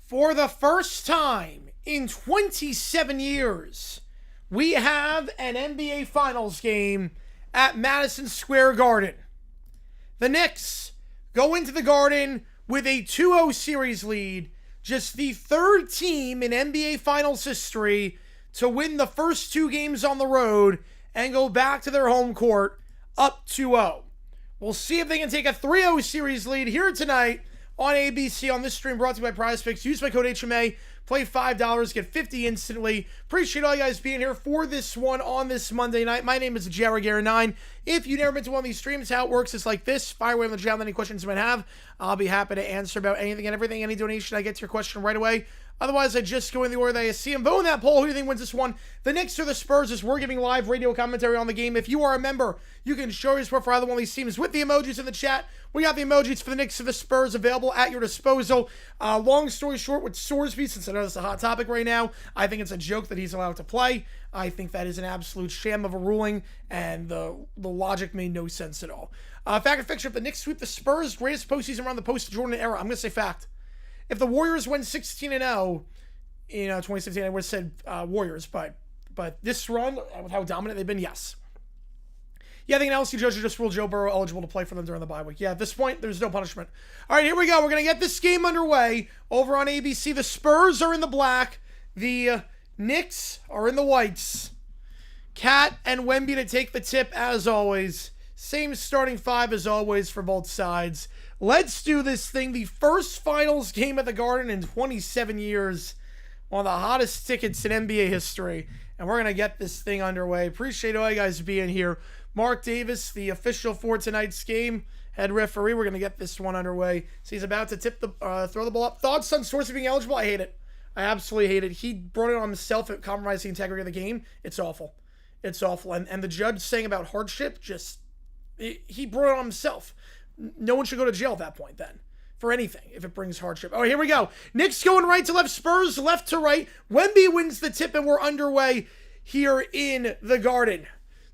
For the first time in 27 years, we have an NBA Finals game at Madison Square Garden. The Knicks go into the Garden with a 2-0 series lead, just the third team in NBA Finals history to win the first two games on the road and go back to their home court up 2-0. We'll see if they can take a 3-0 series lead here tonight on ABC on this stream, brought to you by PrizePicks. Use my code HMA, play $5, get $50 instantly. Appreciate all you guys being here for this one on this Monday night. My name is Jarragara9. If you've never been to one of these streams, how it works is like this. Fire away on the chat with any questions you might have. I'll be happy to answer about anything and everything. Any donation, I get to your question right away. Otherwise, I just go in the order that I see them. Vote in that poll. Who do you think wins this one? The Knicks or the Spurs, as we're giving live radio commentary on the game. If you are a member, you can show your support for either one of these teams with the emojis in the chat. We got the emojis for the Knicks or the Spurs available at your disposal. Long story short, with Sorsby, since I know that's a hot topic right now, I think it's a joke that he's allowed to play. I think that is an absolute sham of a ruling, and the logic made no sense at all. Fact and fiction, if the Knicks sweep the Spurs, greatest postseason around the post-Jordan era, I'm going to say fact. If the Warriors win 16-0, 2017, I would have said Warriors, but this run, with how dominant they've been, yes. Yeah, I think an LSU judge should just rule Joe Burrow eligible to play for them during the bye week. Yeah, at this point, there's no punishment. All right, here we go. We're going to get this game underway over on ABC. The Spurs are in the black. The Knicks are in the whites. Cat and Wemby to take the tip, as always. Same starting five as always for both sides. Let's do this thing. The first finals game at the Garden in 27 years. One of the hottest tickets in NBA history. And we're going to get this thing underway. Appreciate all you guys being here. Mark Davis, the official for tonight's game, head referee. We're going to get this one underway. So he's about to throw the ball up. Thoughts on Sorsby being eligible? I hate it. I absolutely hate it. He brought it on himself at compromising the integrity of the game. It's awful. It's awful. And the judge saying about hardship, he brought it on himself. No one should go to jail at that point then for anything if it brings hardship. Oh, here we go. Knicks going right to left, Spurs left to right. Wemby wins the tip, and we're underway here in the Garden.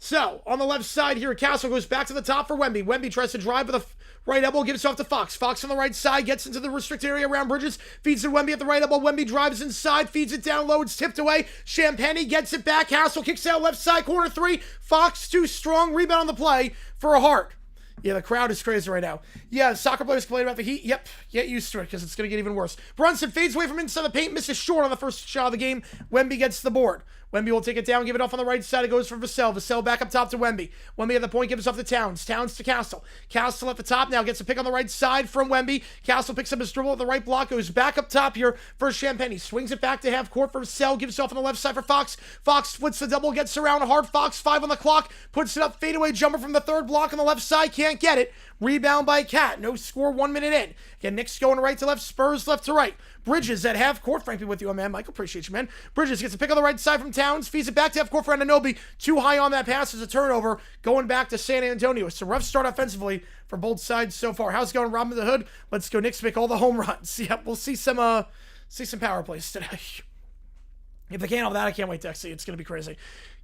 So, on the left side here, Castle goes back to the top for Wemby. Wemby tries to drive with a right elbow, gives it off to Fox. Fox on the right side, gets into the restricted area around Bridges, feeds to Wemby at the right elbow. Wemby drives inside, feeds it down low, it's tipped away. Champagne gets it back. Castle kicks out left side, corner three. Fox too strong, rebound on the play for a Hart. Yeah, the crowd is crazy right now. Yeah, soccer players complain about the heat. Yep, get used to it because it's going to get even worse. Brunson fades away from inside the paint, misses short on the first shot of the game. Wemby gets the board. Wemby will take it down, give it off on the right side. It goes for Vassell. Vassell back up top to Wemby. Wemby at the point gives off to Towns. Towns to Castle. Castle at the top now gets a pick on the right side from Wemby. Castle picks up his dribble at the right block, goes back up top here for Champagne. He swings it back to half court for Vassell, gives it off on the left side for Fox. Fox splits the double, gets around hard. Fox, 5 on the clock, puts it up, fadeaway jumper from the third block on the left side, can't get it. Rebound by Cat. No score, 1 minute in. Again, Knicks going right to left, Spurs left to right. Bridges at half court, frankly, with you, man. Mike, appreciate you, man. Bridges gets a pick on the right side from Towns, feeds it back to half court for Anunoby. Too high on that pass as a turnover, going back to San Antonio. It's a rough start offensively for both sides so far. How's it going, Robin the Hood? Let's go, Knicks make all the home runs. Yep, we'll see some power plays today. If they can't have that, I can't wait to see. It's going to be crazy.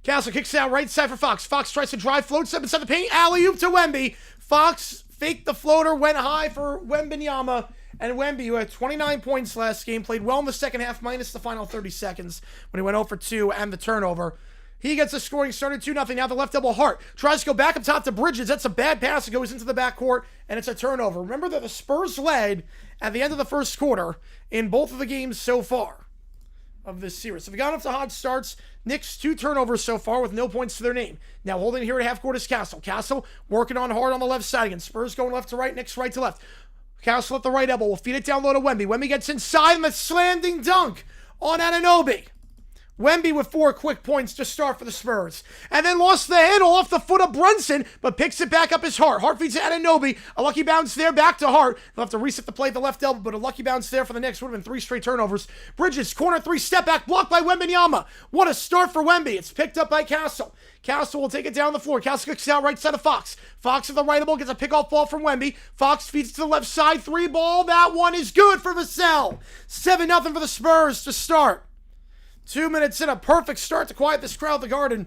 Castle kicks out right side for Fox. Fox tries to drive, floats up inside the paint. Alley-oop to Wemby. Fox faked the floater, went high for Wembanyama. And Wemby, who had 29 points last game, played well in the second half, minus the final 30 seconds when he went 0 for 2 and the turnover. He gets the scoring started 2-0. Now the left double Hart tries to go back up top to Bridges. That's a bad pass. It goes into the backcourt, and it's a turnover. Remember that the Spurs led at the end of the first quarter in both of the games so far of this series. So we got off to hot starts. Knicks 2 turnovers so far with no points to their name. Now holding here at half court is Castle. Castle working on hard on the left side again. Spurs going left to right, Knicks right to left. Castle at the right elbow will feed it down low to Wemby. Wemby gets inside and the slanding dunk on Anunoby. Wemby with 4 quick points to start for the Spurs. And then lost the handle off the foot of Brunson, but picks it back up as Hart. Hart feeds to Anunoby. A lucky bounce there, back to Hart. They'll have to reset the play at the left elbow, but a lucky bounce there for the Knicks. Would have been 3 straight turnovers. Bridges, corner 3, step back, blocked by Wembanyama. What a start for Wemby. It's picked up by Castle. Castle will take it down the floor. Castle kicks out right side of Fox. Fox at the right elbow gets a pick-off ball from Wemby. Fox feeds it to the left side. 3 ball. That one is good for Vassell. 7-0 for the Spurs to start. 2 minutes in, a perfect start to quiet this crowd at the Garden.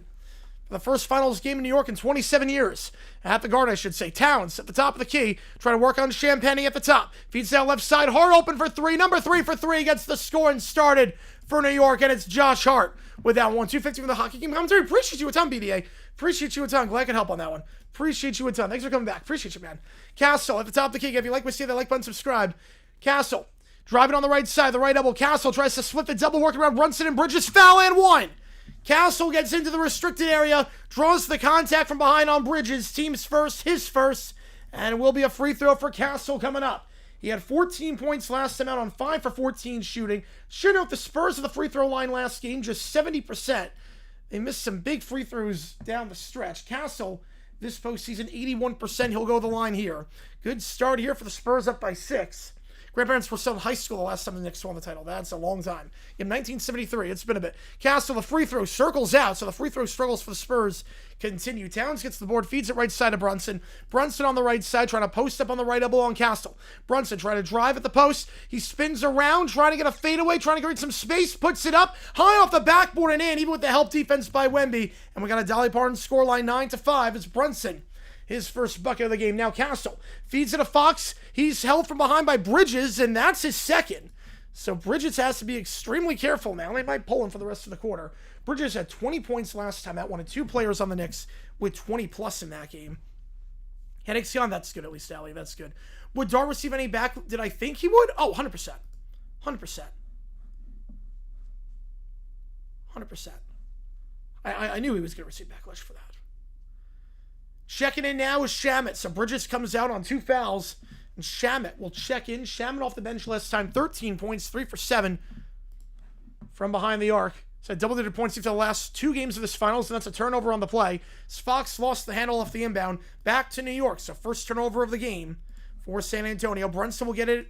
For the first finals game in New York in 27 years. At the Garden, I should say. Towns at the top of the key. Trying to work on Champagne at the top. Feeds down left side. Hart open for 3. Number 3 for 3 gets the score and started for New York. And it's Josh Hart with that one. 250 from the Hockey Game Commentary. Appreciate you a ton, BDA. Appreciate you a ton. Glad I could help on that one. Appreciate you a ton. Thanks for coming back. Appreciate you, man. Castle at the top of the key. If you like what you see, the like button, subscribe. Castle. Driving on the right side, the right elbow. Castle tries to split the double, working around Brunson and Bridges. Foul and 1. Castle gets into the restricted area, draws the contact from behind on Bridges. Team's first, his first, and it will be a free throw for Castle coming up. He had 14 points last time out on 5 for 14 shooting. Should note the Spurs at the free throw line last game, just 70%. They missed some big free throws down the stretch. Castle, this postseason, 81%. He'll go the line here. Good start here for the Spurs, up by 6. Grandparents were still in high school the last time the Knicks won the title. That's a long time. In 1973, it's been a bit. Castle, the free throw circles out, so the free throw struggles for the Spurs continue. Towns gets the board, feeds it right side of Brunson. Brunson on the right side, trying to post up on the right elbow on Castle. Brunson trying to drive at the post. He spins around, trying to get a fadeaway, trying to create some space, puts it up, high off the backboard and in, even with the help defense by Wemby. And we got a Dolly Parton scoreline 9-5. It's Brunson. His first bucket of the game. Now Castle feeds it to Fox. He's held from behind by Bridges, and that's his second. So Bridges has to be extremely careful now. They might pull him for the rest of the quarter. Bridges had 20 points last time out. One of 2 players on the Knicks with 20 plus in that game. Hennick's that's good at least, Allie. That's good. Would Dar receive any back? Did I think he would? Oh, 100%. 100%. 100%. I knew he was going to receive backlash for that. Checking in now is Shamet. So Bridges comes out on 2 fouls. And Shamet will check in. Shamet off the bench last time. 13 points, 3 for 7 from behind the arc. So double-digit points for the last 2 games of this finals, and that's a turnover on the play. Fox lost the handle off the inbound. Back to New York. So first turnover of the game for San Antonio. Brunson will get it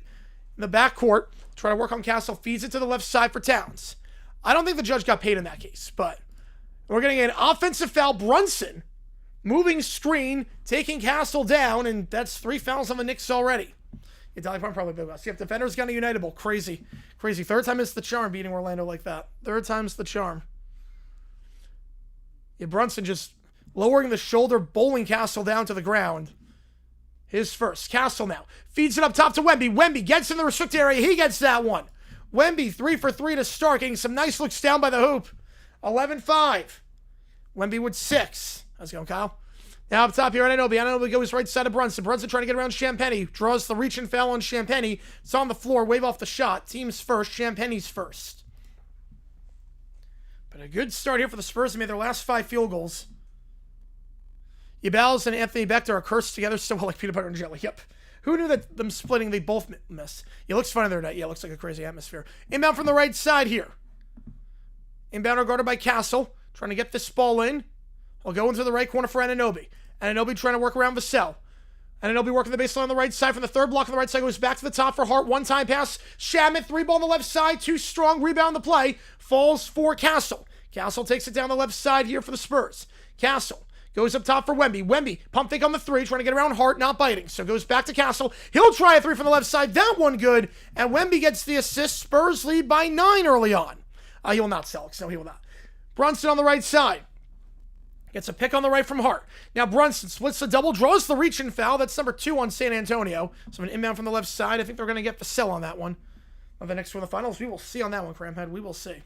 in the backcourt. Try to work on Castle. Feeds it to the left side for Towns. I don't think the judge got paid in that case, but we're getting an offensive foul. Brunson moving screen, taking Castle down, and that's 3 fouls on the Knicks already. Yeah, Dolly Parton probably big us. Yep, defenders got a unitable. Crazy. Crazy. 3rd time is the charm beating Orlando like that. 3rd time's the charm. Yeah, Brunson just lowering the shoulder, bowling Castle down to the ground. His first. Castle now feeds it up top to Wemby. Wemby gets in the restricted area. He gets that one. Wemby 3 for 3 to start, getting some nice looks down by the hoop. 11-5. Wemby with 6. How's it going, Kyle? Now up top here, Anunoby. Anunoby goes right side of Brunson. Brunson trying to get around Champagny. Draws the reach and foul on Champagny. It's on the floor. Wave off the shot. Team's first. Champagny's first. But a good start here for the Spurs. They made their last 5 field goals. Yabals and Anthony Bechter are cursed together so well like peanut butter and jelly. Yep. Who knew that them splitting, they both miss? It looks funny there tonight. Yeah, it looks like a crazy atmosphere. Inbound from the right side here. Inbounder guarded by Castle. Trying to get this ball in. I'll go into the right corner for Anunoby. Anunoby trying to work around Vassell. Anunoby working the baseline on the right side from the third block on the right side. Goes back to the top for Hart. One-time pass. Shamet, 3-ball on the left side. Too strong. Rebound the play. Falls for Castle. Castle takes it down the left side here for the Spurs. Castle goes up top for Wemby. Wemby, pump fake on the 3, trying to get around Hart, not biting. So goes back to Castle. He'll try a 3 from the left side. That one good. And Wemby gets the assist. Spurs lead by 9 early on. He will not sell. No, he will not. Brunson on the right side. Gets a pick on the right from Hart. Now Brunson splits the double, draws the reach and foul. That's number 2 on San Antonio. So an inbound from the left side. I think they're going to get the sell on that one. Of the next one, the finals. We will see on that one, Cramhead. We will see.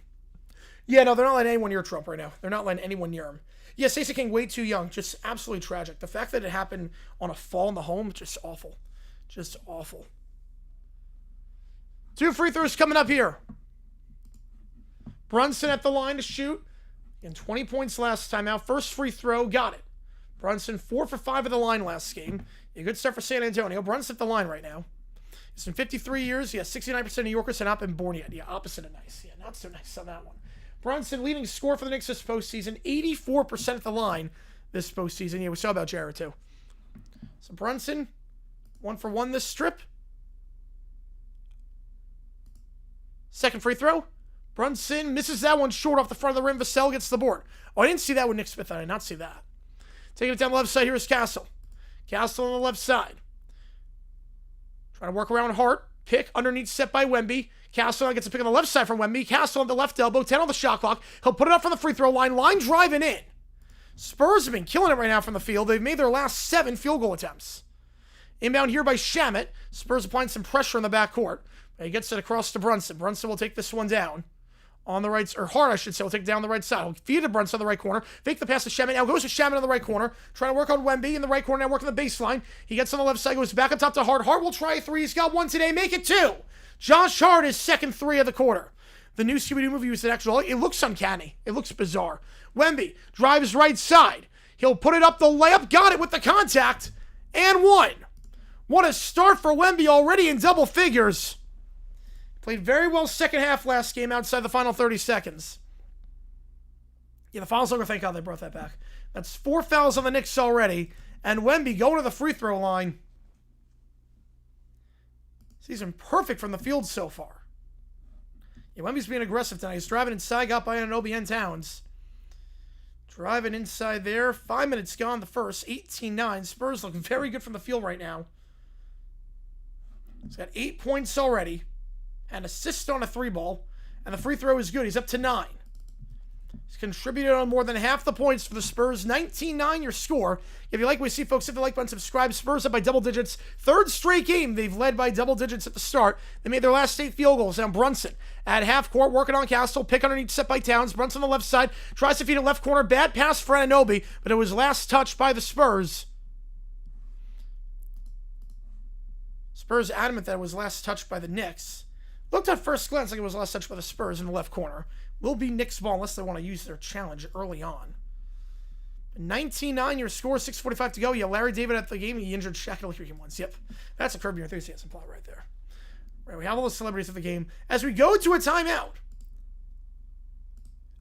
Yeah, no, they're not letting anyone near Trump right now. They're not letting anyone near him. Yeah, Stacey King way too young. Just absolutely tragic. The fact that it happened on a fall in the home, just awful. Just awful. 2 free throws coming up here. Brunson at the line to shoot. And 20 points last time out. First free throw, got it. Brunson 4 for 5 at the line last game. A good start for San Antonio. Brunson at the line right now. It's been 53 years. Yeah, 69% of New Yorkers have not been born yet. Yeah, opposite of nice. Yeah, not so nice on that one. Brunson leading scorer for the Knicks this postseason. 84% at the line this postseason. Yeah, we saw about Jarrett too. So Brunson, 1 for 1 this strip. Second free throw. Brunson misses that one short off the front of the rim. Vassell gets the board. Oh, I didn't see that with Nick Smith. I did not see that. Taking it down the left side, here is Castle. Castle on the left side. Trying to work around Hart. Pick underneath set by Wemby. Castle gets a pick on the left side from Wemby. Castle on the left elbow. 10 on the shot clock. He'll put it up from the free throw line. Line driving in. Spurs have been killing it right now from the field. They've made their last 7 field goal attempts. Inbound here by Shamet. Spurs applying some pressure in the backcourt. He gets it across to Brunson. Brunson will take this one down. On the right, or Hart, I should say, will take it down the right side. He'll feed to Brunson on the right corner. Fake the pass to Shamet. Now goes to Shamet on the right corner. Trying to work on Wemby in the right corner. Now working the baseline. He gets on the left side. Goes back up top to Hart. Hart will try a 3. He's got 1 today. Make it 2. Josh Hart, his second 3 of the quarter. The new Scooby-Doo movie was an actual. It looks uncanny. It looks bizarre. Wemby drives right side. He'll put it up the layup. Got it with the contact. And 1. What a start for Wemby, already in double figures. Played very well second half last game outside the final 30 seconds. Yeah, the fouls longer, thank God they brought that back. That's 4 fouls on the Knicks already. And Wemby going to the free throw line. He's been perfect from the field so far. Yeah, Wemby's being aggressive tonight. He's driving inside, got by Anunoby and Towns. Driving inside there. 5 minutes gone the first. 18-9. Spurs looking very good from the field right now. He's got 8 points already. An assist on a 3-ball. And the free throw is good. He's up to 9. He's contributed on more than half the points for the Spurs. 19-9 your score. If you like what we see, folks, hit the like button, subscribe. Spurs up by double digits. 3rd straight game they've led by double digits at the start. They made their last 8 field goals. Now Brunson at half court working on Castle. Pick underneath set by Towns. Brunson on the left side. Tries to feed it left corner. Bad pass for Anunoby, but it was last touched by the Spurs. Spurs adamant that it was last touched by the Knicks. Looked at first glance like it was last touched by the Spurs in the left corner. Will be Knicks ball unless they want to use their challenge early on. 19-9 your score, 6:45 to go. Yeah, Larry David at the game. He injured Shaq at game once. Yep. That's a Curb Your Enthusiasm plot right there. Right, we have all the celebrities at the game. As we go to a timeout.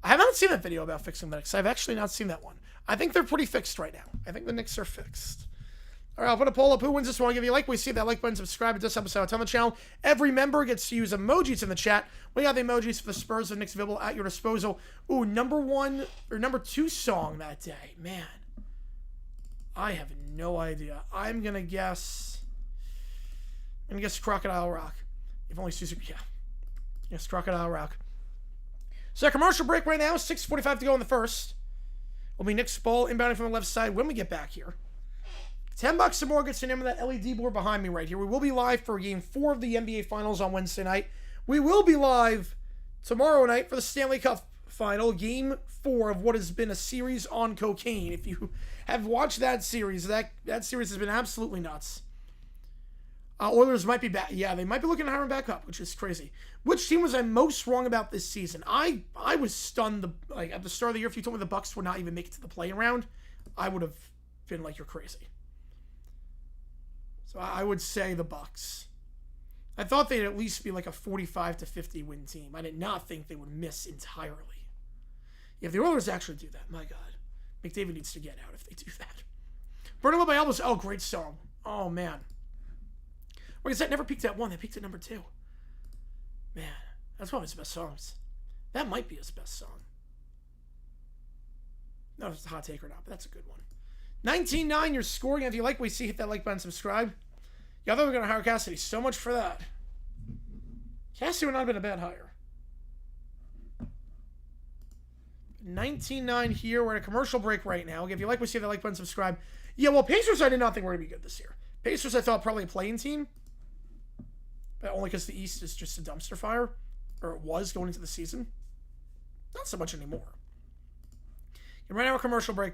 I have not seen that video about fixing the Knicks. I've actually not seen that one. I think they're pretty fixed right now. I think the Knicks are fixed. All right, I'll put a poll up. Who wins this one? I'll give you a like. We see that like button, subscribe to this episode on the channel. Every member gets to use emojis in the chat. We got the emojis for the Spurs and Knicks available at your disposal. Ooh, number 2 song that day. Man, I have no idea. I'm going to guess Crocodile Rock. If only Susie, yeah. Yes, Crocodile Rock. So commercial break right now. 6:45 to go in the first. Will be Knicks ball inbounding from the left side when we get back here. $10 or more gets the name of that LED board behind me right here. We will be live for Game 4 of the NBA Finals on Wednesday night. We will be live tomorrow night for the Stanley Cup Final, Game 4 of what has been a series on cocaine. If you have watched that series, that series has been absolutely nuts. Oilers might be back. Yeah, they might be looking to hire him back up, which is crazy. Which team was I most wrong about this season? I was stunned. At the start of the year, if you told me the Bucks would not even make it to the play-in round, I would have been like, you're crazy. So I would say the Bucks. I thought they'd at least be like a 45 to 50 win team. I did not think they would miss entirely. If the Oilers actually do that, my God, McDavid needs to get out if they do that. Burning Up by Elbows. Oh, great song. Oh man. Like I said, never peaked at 1. They peaked at number 2. Man, that's one of his best songs. That might be his best song. No, it's a hot take or not, but that's a good one. 19-9, you're scoring. If you like what we see, hit that like button, subscribe. Yeah, I thought we were going to hire Cassidy. So much for that. Cassidy would not have been a bad hire. 19-9 here. We're at a commercial break right now. If you like what we see, hit that like button, subscribe. Yeah, well, Pacers, I did not think were going to be good this year. Pacers, I thought probably a playing team. But only because the East is just a dumpster fire. Or it was going into the season. Not so much anymore. And right now, a commercial break.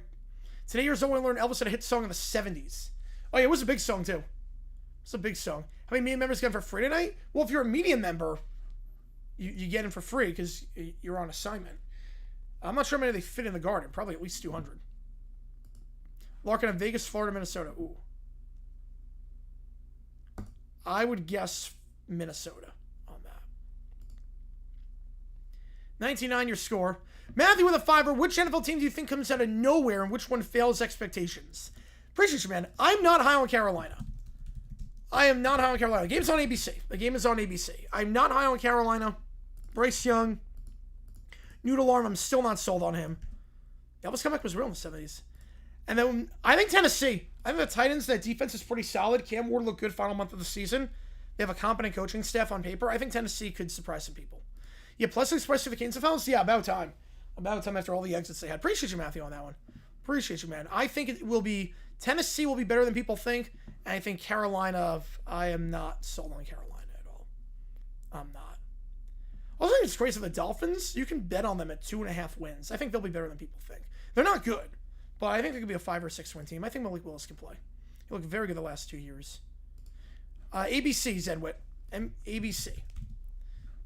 Today, you're going to learn Elvis had a hit song in the 70s. Oh, yeah, it was a big song, too. It's a big song. How many medium members get them for free tonight? Well, if you're a medium member, you get them for free because you're on assignment. I'm not sure how many they fit in the Garden. Probably at least 200. Larkin of Vegas, Florida, Minnesota. Ooh. I would guess Minnesota on that. 19-9 your score. Matthew with a 5er. Which NFL team do you think comes out of nowhere and which one fails expectations? Appreciate you, man. I'm not high on Carolina. I am not high on Carolina. The game's on ABC. The game is on ABC. I'm not high on Carolina. Bryce Young. Noodle Arm, I'm still not sold on him. Elvis comeback was real in the 70s. And then I think Tennessee. I think the Titans, that defense is pretty solid. Cam Ward looked good final month of the season. They have a competent coaching staff on paper. I think Tennessee could surprise some people. Yeah, plus express to the Kings of Fellas. Yeah, about time. About time after all the exits they had. Appreciate you, Matthew, on that one. Appreciate you, man. I think it will be, Tennessee will be better than people think. And I think Carolina, I am not sold on Carolina at all. I'm not. Also, I think it's crazy. The Dolphins, you can bet on them at 2.5 wins. I think they'll be better than people think. They're not good, but I think they could be a 5 or 6 win team. I think Malik Willis can play. He looked very good the last 2 years. ABC, Zenwit. ABC.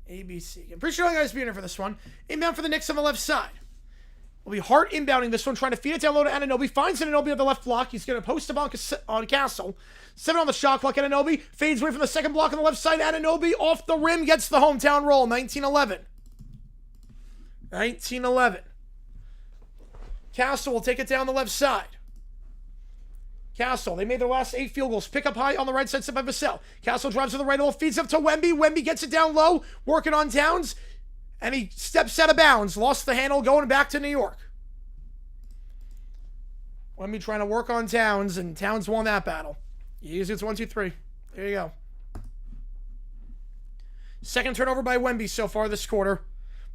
ABC. Appreciate all you guys being here for this one. Inbound for the Knicks on the left side. Will be Hart inbounding this one, trying to feed it down low to Anunoby. Finds Anunoby on the left block. He's going to post him on Castle. 7 on the shot clock. Anunoby fades away from the second block on the left side. Anunoby off the rim gets the hometown roll. 19-11. 19-11. Castle will take it down the left side. Castle, they made their last 8 field goals. Pick up high on the right side, set by Vassell. Castle drives to the right, feeds up to Wemby. Wemby gets it down low, working on Towns. And he steps out of bounds. Lost the handle, going back to New York. Wemby trying to work on Towns, and Towns won that battle. Easy, it's 1, 2, 3. There you go. Second turnover by Wemby so far this quarter.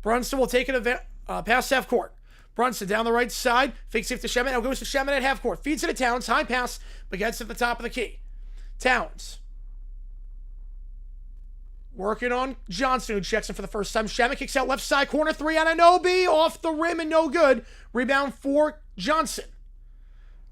Brunson will take it past half court. Brunson down the right side. Fakes it to Shemin. Now goes to Shemin at half court. Feeds it to Towns. High pass, but gets at the top of the key. Towns. Working on Johnson, who checks in for the first time. Shemin kicks out left side corner 3 on Anunoby. Off the rim and no good. Rebound for Johnson.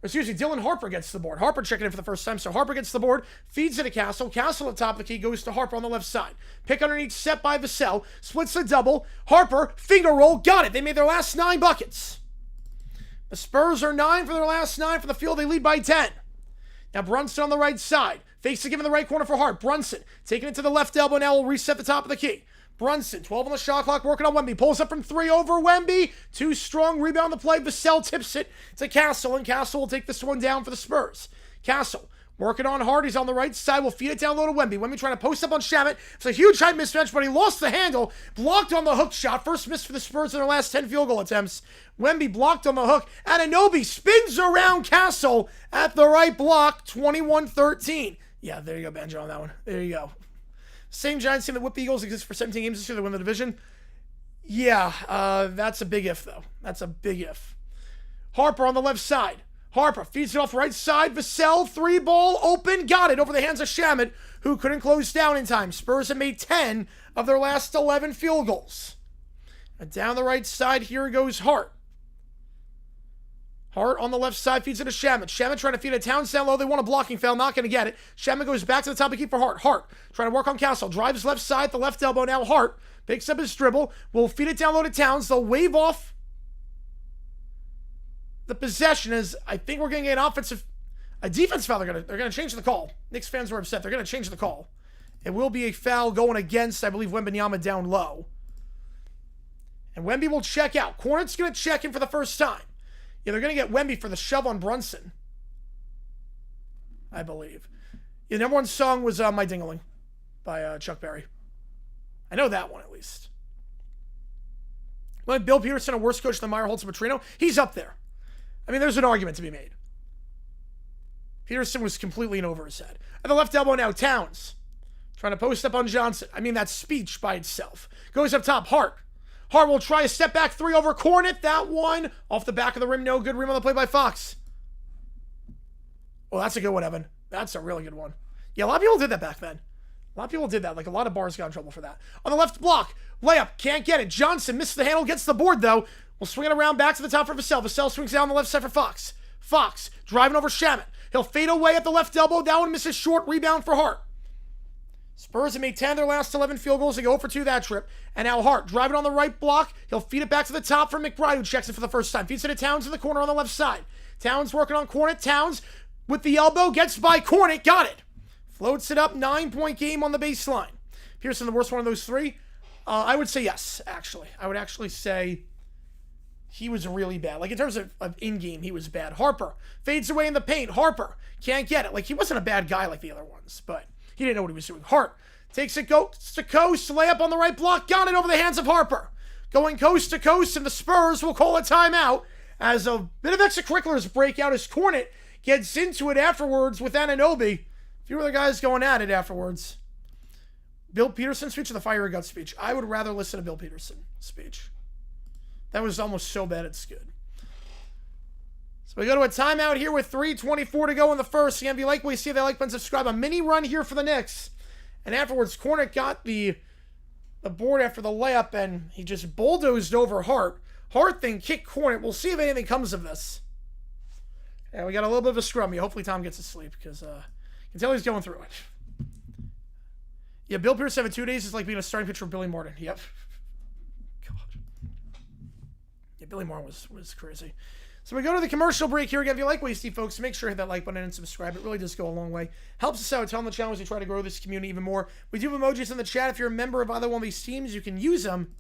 Excuse me, Dylan Harper gets the board. Harper checking in for the first time, so Harper gets the board. Feeds it to Castle. Castle at the top of the key goes to Harper on the left side. Pick underneath, set by Vassell. Splits the double. Harper, finger roll, got it. They made their last 9 buckets. The Spurs are 9 for their last 9 from the field. They lead by 10. Now Brunson on the right side. Fakes to give in the right corner for Hart. Brunson taking it to the left elbow. Now will reset the top of the key. Brunson, 12 on the shot clock, working on Wemby. Pulls up from 3 over Wemby. Too strong, rebound the play. Vassell tips it to Castle, and Castle will take this one down for the Spurs. Castle, working on Hart. He's on the right side. Will feed it down low to Wemby. Wemby trying to post up on Shamet. It's a huge height mismatch, but he lost the handle. Blocked on the hook shot. First miss for the Spurs in their last 10 field goal attempts. Wemby blocked on the hook. Anunoby spins around Castle at the right block. 21-13. Yeah, there you go, Banjo, on that one. There you go. Same Giants team that whipped the Eagles exists for 17 games this year to win the division. Yeah, that's a big if, though. That's a big if. Harper on the left side. Harper feeds it off right side. Vassell, 3-ball, open, got it over the hands of Shamet, who couldn't close down in time. Spurs have made 10 of their last 11 field goals. And down the right side, here goes Hart. Hart on the left side feeds it to Shamet. Shamet trying to feed it Towns down low. They want a blocking foul, not going to get it. Shamet goes back to the top of the key for Hart. Hart trying to work on Castle. Drives left side, the left elbow. Now Hart picks up his dribble. Will feed it down low to Towns. They'll wave off the possession as I think we're going to get a defense foul. They're going to change the call. Knicks fans were upset. They're going to change the call. It will be a foul going against, I believe, Wembanyama down low. And Wemby will check out. Hornets going to check in for the first time. Yeah, they're going to get Wemby for the shove on Brunson, I believe. The number one song was My Ding-a-Ling by Chuck Berry. I know that one at least. Well, Bill Peterson a worse coach than Meyer Holtz and Petrino? He's up there. I mean, there's an argument to be made. Peterson was completely in over his head. At the left elbow now, Towns. Trying to post up on Johnson. I mean, that speech by itself. Goes up top, Hart. Hart will try a step back 3 over Cornet. That one off the back of the rim. No good. Rim on the play by Fox. Well, that's a good one, Evan. That's a really good one. Yeah, a lot of people did that back then. A lot of people did that. Like, a lot of bars got in trouble for that. On the left block, layup. Can't get it. Johnson misses the handle. Gets the board, though. We'll swing it around back to the top for Vassell. Vassell swings down the left side for Fox. Fox driving over Shamet. He'll fade away at the left elbow. That one misses short. Rebound for Hart. Spurs have made 10 of their last 11 field goals. They go for 2 that trip. And now Hart driving on the right block. He'll feed it back to the top for McBride, who checks it for the first time. Feeds it to Towns in the corner on the left side. Towns working on Cornet. Towns with the elbow. Gets by Cornet. Got it. Floats it up. 9-point game on the baseline. Pearson the worst one of those 3? I would say yes, actually. I would actually say he was really bad. Like, in terms of in-game, he was bad. Harper fades away in the paint. Harper can't get it. Like, he wasn't a bad guy like the other ones, but he didn't know what he was doing. Hart takes it coast to coast. Layup on the right block. Got it over the hands of Harper. Going coast to coast, and the Spurs will call a timeout as a bit of extracurriculars break out as Cornet gets into it afterwards with Anunoby. A few other guys going at it afterwards. Bill Peterson's speech or the Fire Gut speech? I would rather listen to Bill Peterson's speech. That was almost so bad it's good. So we go to a timeout here with 3:24 to go in the first. Again, if you like what you see, if you like, button, subscribe. A mini run here for the Knicks. And afterwards, Cornet got the board after the layup, and he just bulldozed over Hart. Hart then kicked Cornet. We'll see if anything comes of this. And we got a little bit of a scrum here. Hopefully Tom gets to sleep, because I can tell he's going through it. Yeah, Bill Pierce having 2 days is like being a starting pitcher for Billy Martin. Yep. God. Yeah, Billy Martin was crazy. So we go to the commercial break here again. If you like what you see, folks, make sure to hit that like button and subscribe. It really does go a long way. Helps us out. Tell the channel as we try to grow this community even more. We do have emojis in the chat. If you're a member of either one of these teams, you can use them.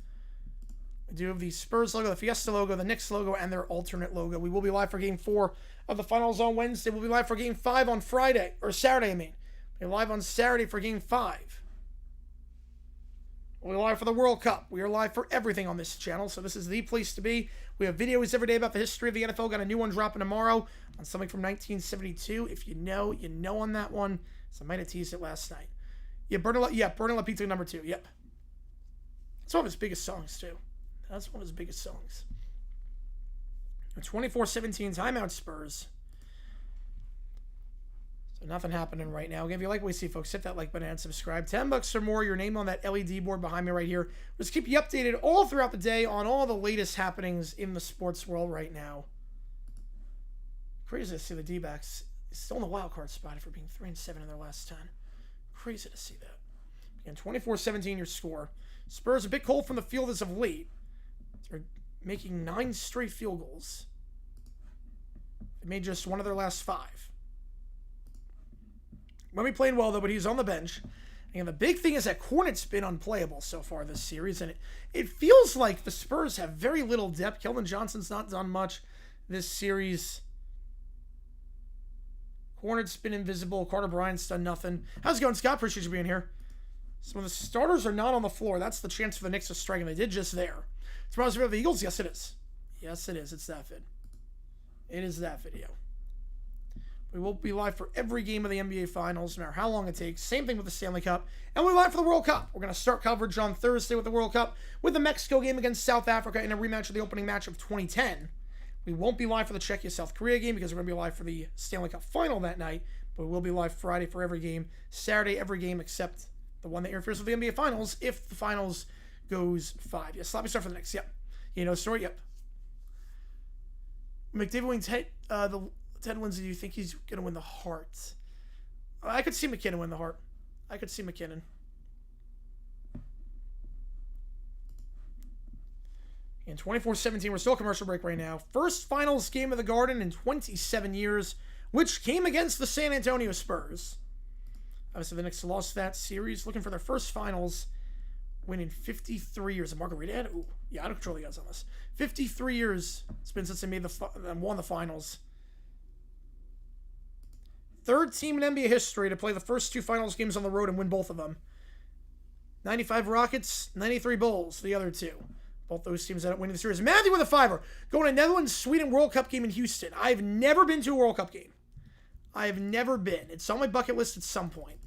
We do have the Spurs logo, the Fiesta logo, the Knicks logo, and their alternate logo. We will be live for Game 4 of the finals on Wednesday. We'll be live for Game 5 on Friday. Or Saturday, I mean. We'll be live on Saturday for Game 5. We're live for the World Cup. We are live for everything on this channel, so this is the place to be. We have videos every day about the history of the NFL. Got a new one dropping tomorrow on something from 1972. If you know, you know on that one. So I might have teased it last night. Yeah, Burn La Pizza number 2. Yep. That's one of his biggest songs, too. That's one of his biggest songs. 24-17 timeout Spurs. So nothing happening right now. Again, if you like what we see, folks, hit that like button and subscribe. $10 or more, your name on that LED board behind me right here. We'll just keep you updated all throughout the day on all the latest happenings in the sports world right now. Crazy to see the D-backs still in the wild card spot after being 3-7 in their last 10. Crazy to see that. Again, 24-17 your score. Spurs a bit cold from the field as of late. They're making 9 straight field goals. They made just one of their last 5. Wemby playing well, though, but he's on the bench. And the big thing is that Cornet's been unplayable so far this series, and it feels like the Spurs have very little depth. Keldon Johnson's not done much this series. Cornet's been invisible. Carter Bryant's done nothing. How's it going, Scott? Appreciate you being here. Some of the starters are not on the floor. That's the chance for the Knicks to strike, and they did just there. Tomorrow's video of the Eagles? Yes, it is. Yes, it is. It's that vid. It is that video. We will be live for every game of the NBA Finals, no matter how long it takes. Same thing with the Stanley Cup. And we're live for the World Cup. We're going to start coverage on Thursday with the World Cup, with the Mexico game against South Africa in a rematch of the opening match of 2010. We won't be live for the Czechia-South Korea game because we're going to be live for the Stanley Cup Final that night. But we will be live Friday for every game. Saturday, every game except the one that interferes with the NBA Finals if the Finals goes 5. Yes, sloppy start for the Knicks. Yep. You know the story? Yep. McDavid wins the Ted Lindsay. Do you think he's going to win the Hart? I could see McKinnon win the Hart. I could see McKinnon. In 24-17, we're still commercial break right now. First finals game of the Garden in 27 years, which came against the San Antonio Spurs. Obviously, the Knicks lost that series, looking for their first finals win in 53 years. A margarita? Ooh, yeah, I don't control the odds on this. 53 years it's been since they won the finals. Third team in NBA history to play the first 2 finals games on the road and win both of them. 95 Rockets, 93 Bulls, the other 2. Both those teams end up winning the series. Matthew with a 5er. Going to Netherlands-Sweden World Cup game in Houston. I've never been to a World Cup game. I have never been. It's on my bucket list at some point.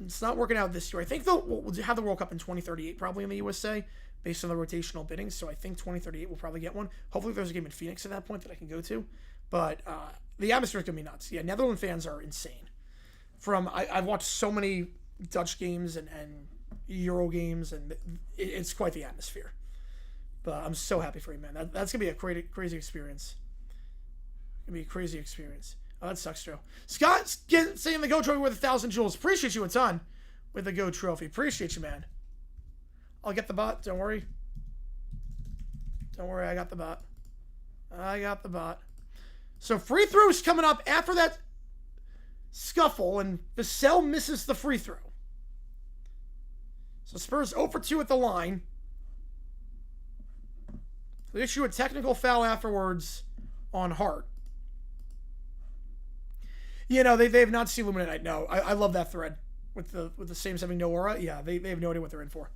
It's not working out this year. I think we'll have the World Cup in 2038 probably in the USA based on the rotational bidding. So I think 2038 we'll probably get one. Hopefully there's a game in Phoenix at that point that I can go to. But the atmosphere is going to be nuts. Yeah, Netherlands fans are insane. I've watched so many Dutch games and Euro games, and it's quite the atmosphere. But I'm so happy for you, man. That's going to be a crazy experience. It's going to be a crazy experience. Oh, that sucks, Joe. Scott's saying the Go Trophy with 1,000 jewels. Appreciate you a ton with the Go Trophy. Appreciate you, man. I'll get the bot. Don't worry. Don't worry, I got the bot. I got the bot. So free throws coming up after that scuffle, and Vassell misses the free throw. So Spurs 0 for 2 at the line. They issue a technical foul afterwards on Hart. You know, they have not seen Illuminate Night. No, I love that thread with the Sames having no aura. Yeah, they have no idea what they're in for.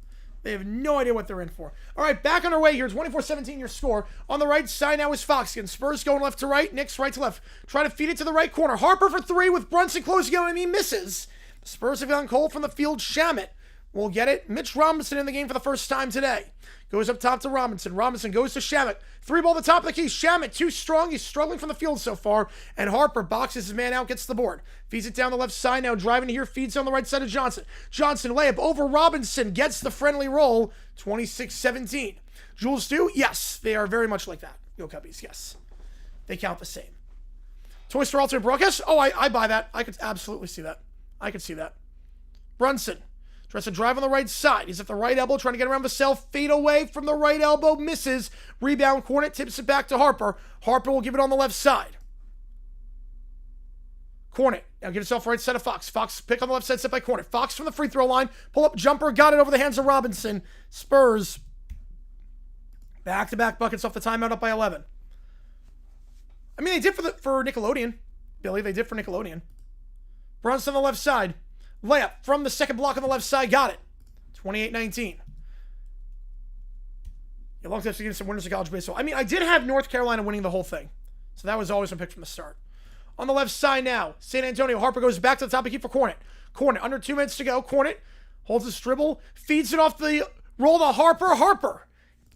They have no idea what they're in for. All right, back on our way here. 24-17 your score. On the right side now is Fox again. Spurs going left to right. Knicks right to left. Trying to feed it to the right corner. Harper for 3 with Brunson closing out, and he misses. The Spurs have gone cold from the field. Shamet will get it. Mitch Robinson in the game for the first time today. Goes up top to Robinson. Robinson goes to Shamet. 3-ball at the top of the key. Shamet too strong. He's struggling from the field so far. And Harper boxes his man out, gets the board. Feeds it down the left side now. Driving here. Feeds on the right side of Johnson. Johnson layup over Robinson. Gets the friendly roll. 26-17. Jules do? Yes. They are very much like that. Go Cubbies. Yes. They count the same. Toy Store alternate broadcast? Oh, I buy that. I could absolutely see that. I could see that. Brunson. Tries to drive on the right side. He's at the right elbow, trying to get around Vassell. Fade away from the right elbow. Misses. Rebound. Cornet tips it back to Harper. Harper will give it on the left side. Cornet. Now get himself right side of Fox. Fox pick on the left side, set by Cornet. Fox from the free throw line. Pull up jumper. Got it over the hands of Robinson. Spurs. Back-to-back buckets off the timeout, up by 11. I mean, they did for Nickelodeon. Billy, they did for Nickelodeon. Brunson on the left side. Layup from the second block on the left side. Got it. 28-19. Yeah, long time against some winners of college baseball. I mean, I did have North Carolina winning the whole thing. So that was always my pick from the start. On the left side now, San Antonio. Harper goes back to the top of the key for Cornet. Cornet, under 2 minutes to go. Cornet holds his dribble. Feeds it off the roll to Harper. Harper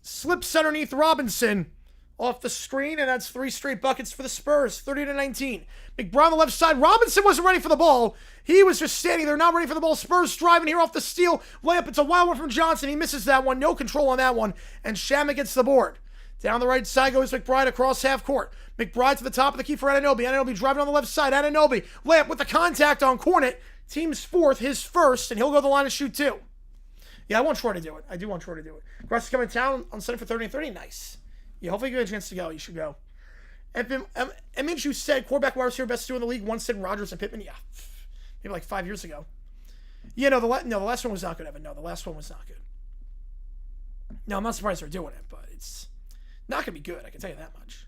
slips underneath Robinson. Off the screen, and that's 3 straight buckets for the Spurs, 30-19. McBride on the left side. Robinson wasn't ready for the ball. He was just standing there, not ready for the ball. Spurs driving here off the steal. Layup, it's a wild one from Johnson. He misses that one. No control on that one. And Shamet gets the board. Down the right side goes McBride across half court. McBride to the top of the key for Anunoby. Anunoby driving on the left side. Anunoby, layup with the contact on Cornet. Team's fourth, his first, and he'll go to the line to shoot 2. Yeah, I want Troy to do it. I do want Troy to do it. Grass is coming to town on Sunday for 30-30. Nice. Yeah, hopefully you get a chance to go. You should go. Minshew said quarterback wide receiver best 2 in the league. One said Rodgers and Pittman. Yeah, maybe like 5 years ago. Yeah, no, the last one was not good, Evan. No, the last one was not good. No, I'm not surprised they're doing it, but it's not going to be good. I can tell you that much.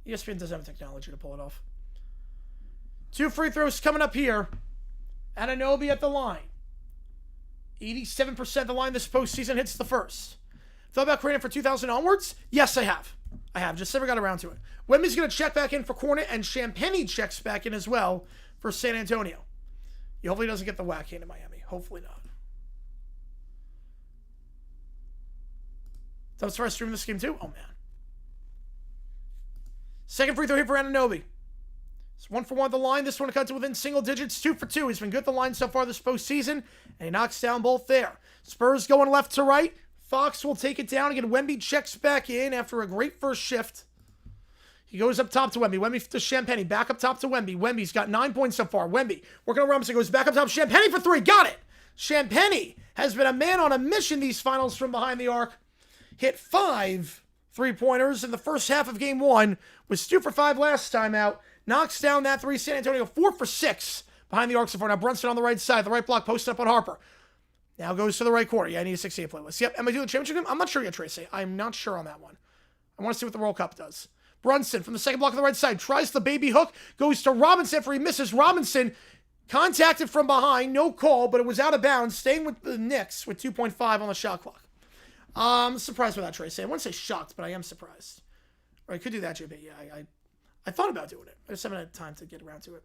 ESPN doesn't have the technology to pull it off. 2 free throws coming up here. Anunoby at the line. 87% of the line this postseason hits the first. Thought about creating for 2000 onwards? Yes, I have. Just never got around to it. Wemby's going to check back in for Cornet, and Champagny checks back in as well for San Antonio. He hopefully doesn't get the whack hand in Miami. Hopefully not. So as far as streaming this game too? Oh, man. Second free throw here for Anunoby. It's 1 for 1 at the line. This one cut to within single digits, 2 for 2. He's been good at the line so far this postseason, and he knocks down both there. Spurs going left to right. Fox will take it down. Again, Wemby checks back in after a great first shift. He goes up top to Wemby. Wemby to Champagnie. Back up top to Wemby. Wemby's got 9 points so far. Wemby working on Robinson. Goes back up top. Champagnie for 3. Got it! Champagnie has been a man on a mission these finals from behind the arc. Hit 5 3-pointers in the first half of game 1. Was 2 for 5 last time out. Knocks down that 3. San Antonio 4 for 6 behind the arc so far. Now Brunson on the right side. The right block posted up on Harper. Now goes to the right corner. Yeah, I need a 6-8 playlist. Yep. Am I doing the championship game? I'm not sure yet, Tracy. I'm not sure on that one. I want to see what the World Cup does. Brunson from the second block on the right side. Tries the baby hook. Goes to Robinson after he misses. Robinson contacted from behind. No call, but it was out of bounds. Staying with the Knicks with 2.5 on the shot clock. I'm surprised by that, Tracy. I wouldn't say shocked, but I am surprised. Or I could do that, JB. Yeah, I thought about doing it. I just haven't had time to get around to it.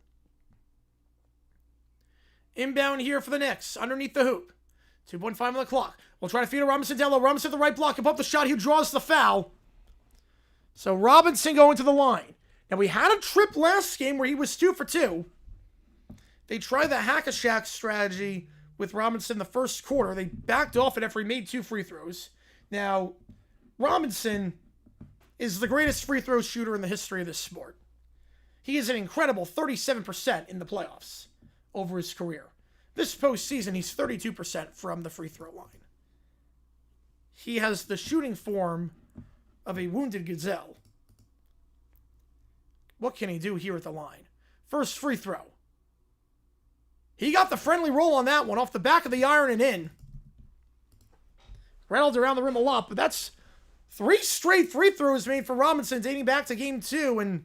Inbound here for the Knicks. Underneath the hoop. 2.5 on the clock. We'll try to feed a Robinson down low. Robinson the right block. Up the shot. He draws the foul. So Robinson going to the line. Now we had a trip last game where he was 2 for 2. They tried the hack-a-shack strategy with Robinson the first quarter. They backed off it after he made 2 free throws. Now, Robinson is the greatest free throw shooter in the history of this sport. He is an incredible 37% in the playoffs over his career. This postseason, he's 32% from the free throw line. He has the shooting form of a wounded gazelle. What can he do here at the line? First free throw. He got the friendly roll on that one off the back of the iron and in. Rattled around the rim a lot, but that's 3 straight free throws made for Robinson dating back to game 2, and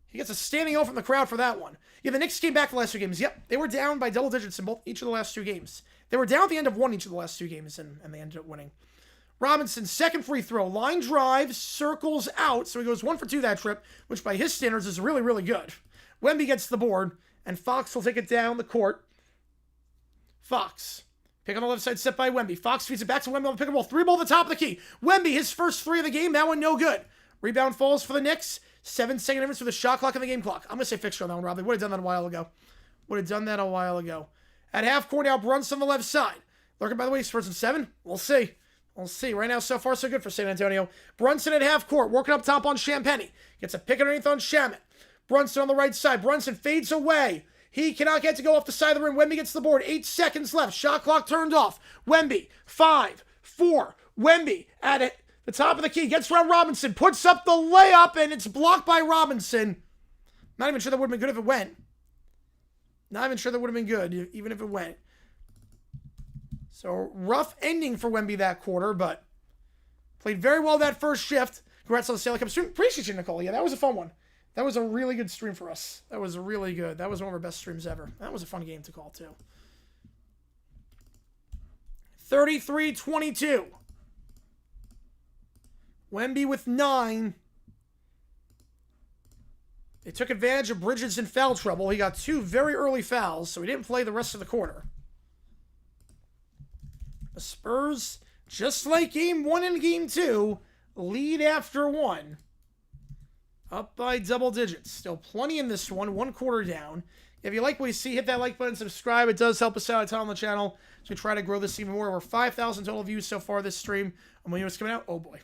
he gets a standing O from the crowd for that one. Yeah, the Knicks came back the last 2 games. Yep, they were down by double digits in each of the last 2 games. They were down at the end of one each of the last 2 games, and they ended up winning. Robinson's second free throw. Line drive, circles out, so he goes 1 for 2 that trip, which by his standards is really, really good. Wemby gets the board, and Fox will take it down the court. Fox. Pick on the left side, set by Wemby. Fox feeds it back to Wemby on the pick and roll. 3-ball at the top of the key. Wemby, his first 3 of the game. That one no good. Rebound falls for the Knicks. 7-second difference for the shot clock and the game clock. I'm going to say fixture on that one, Rob. They would have done that a while ago. At half court now, Brunson on the left side. Lurking, by the way, Spurs in 7. We'll see. Right now, so far, so good for San Antonio. Brunson at half court, working up top on Champagnie. Gets a pick underneath on Shamet. Brunson on the right side. Brunson fades away. He cannot get to go off the side of the rim. Wemby gets the board. 8 seconds left. Shot clock turned off. Wemby, 5, 4. Wemby at it. The top of the key. Gets around Robinson. Puts up the layup, and it's blocked by Robinson. Not even sure that would have been good if it went. Even if it went. So, rough ending for Wemby that quarter, but played very well that first shift. Congrats on the Stanley Cup stream. Appreciate you, Nicole. Yeah, that was a fun one. That was a really good stream for us. That was really good. That was one of our best streams ever. That was a fun game to call, too. 33-22. Wemby with 9. They took advantage of Bridges in foul trouble. He got 2 very early fouls, so he didn't play the rest of the quarter. The Spurs, just like game 1 and game 2, lead after 1. Up by double digits. Still plenty in this one. 1 quarter down. If you like what you see, hit that like button, subscribe. It does help us out a ton on the channel as we try to grow this even more. Over 5,000 total views so far this stream. And when it's coming out, oh boy.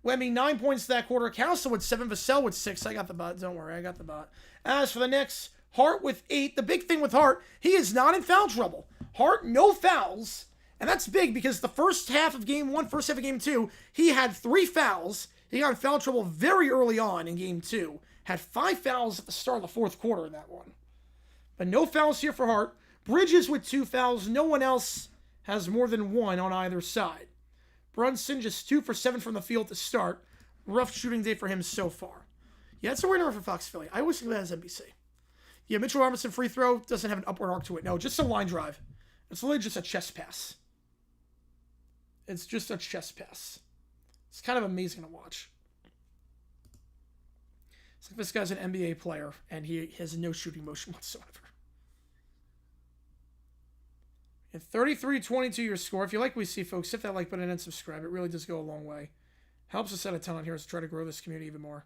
Wemby, 9 points that quarter. Council with 7. Vassell with 6. I got the bot. Don't worry, I got the bot. As for the Knicks, Hart with 8. The big thing with Hart, he is not in foul trouble. Hart, no fouls. And that's big because the first half of game 1, first half of game 2, he had 3 fouls. He got in foul trouble very early on in game 2. Had 5 fouls at the start of the fourth quarter in that one. But no fouls here for Hart. Bridges with 2 fouls. No one else has more than 1 on either side. Brunson just 2 for 7 from the field to start. Rough shooting day for him so far. Yeah, it's a weird number for Fox Philly. I always think that as NBC. Yeah, Mitchell Robinson free throw doesn't have an upward arc to it. No, just a line drive. It's literally just a chest pass. It's kind of amazing to watch. It's like this guy's an NBA player, and he has no shooting motion whatsoever. And 33-22 your score. If you like what we see, folks, hit that like button and subscribe. It really does go a long way. Helps us out a ton on here to try to grow this community even more.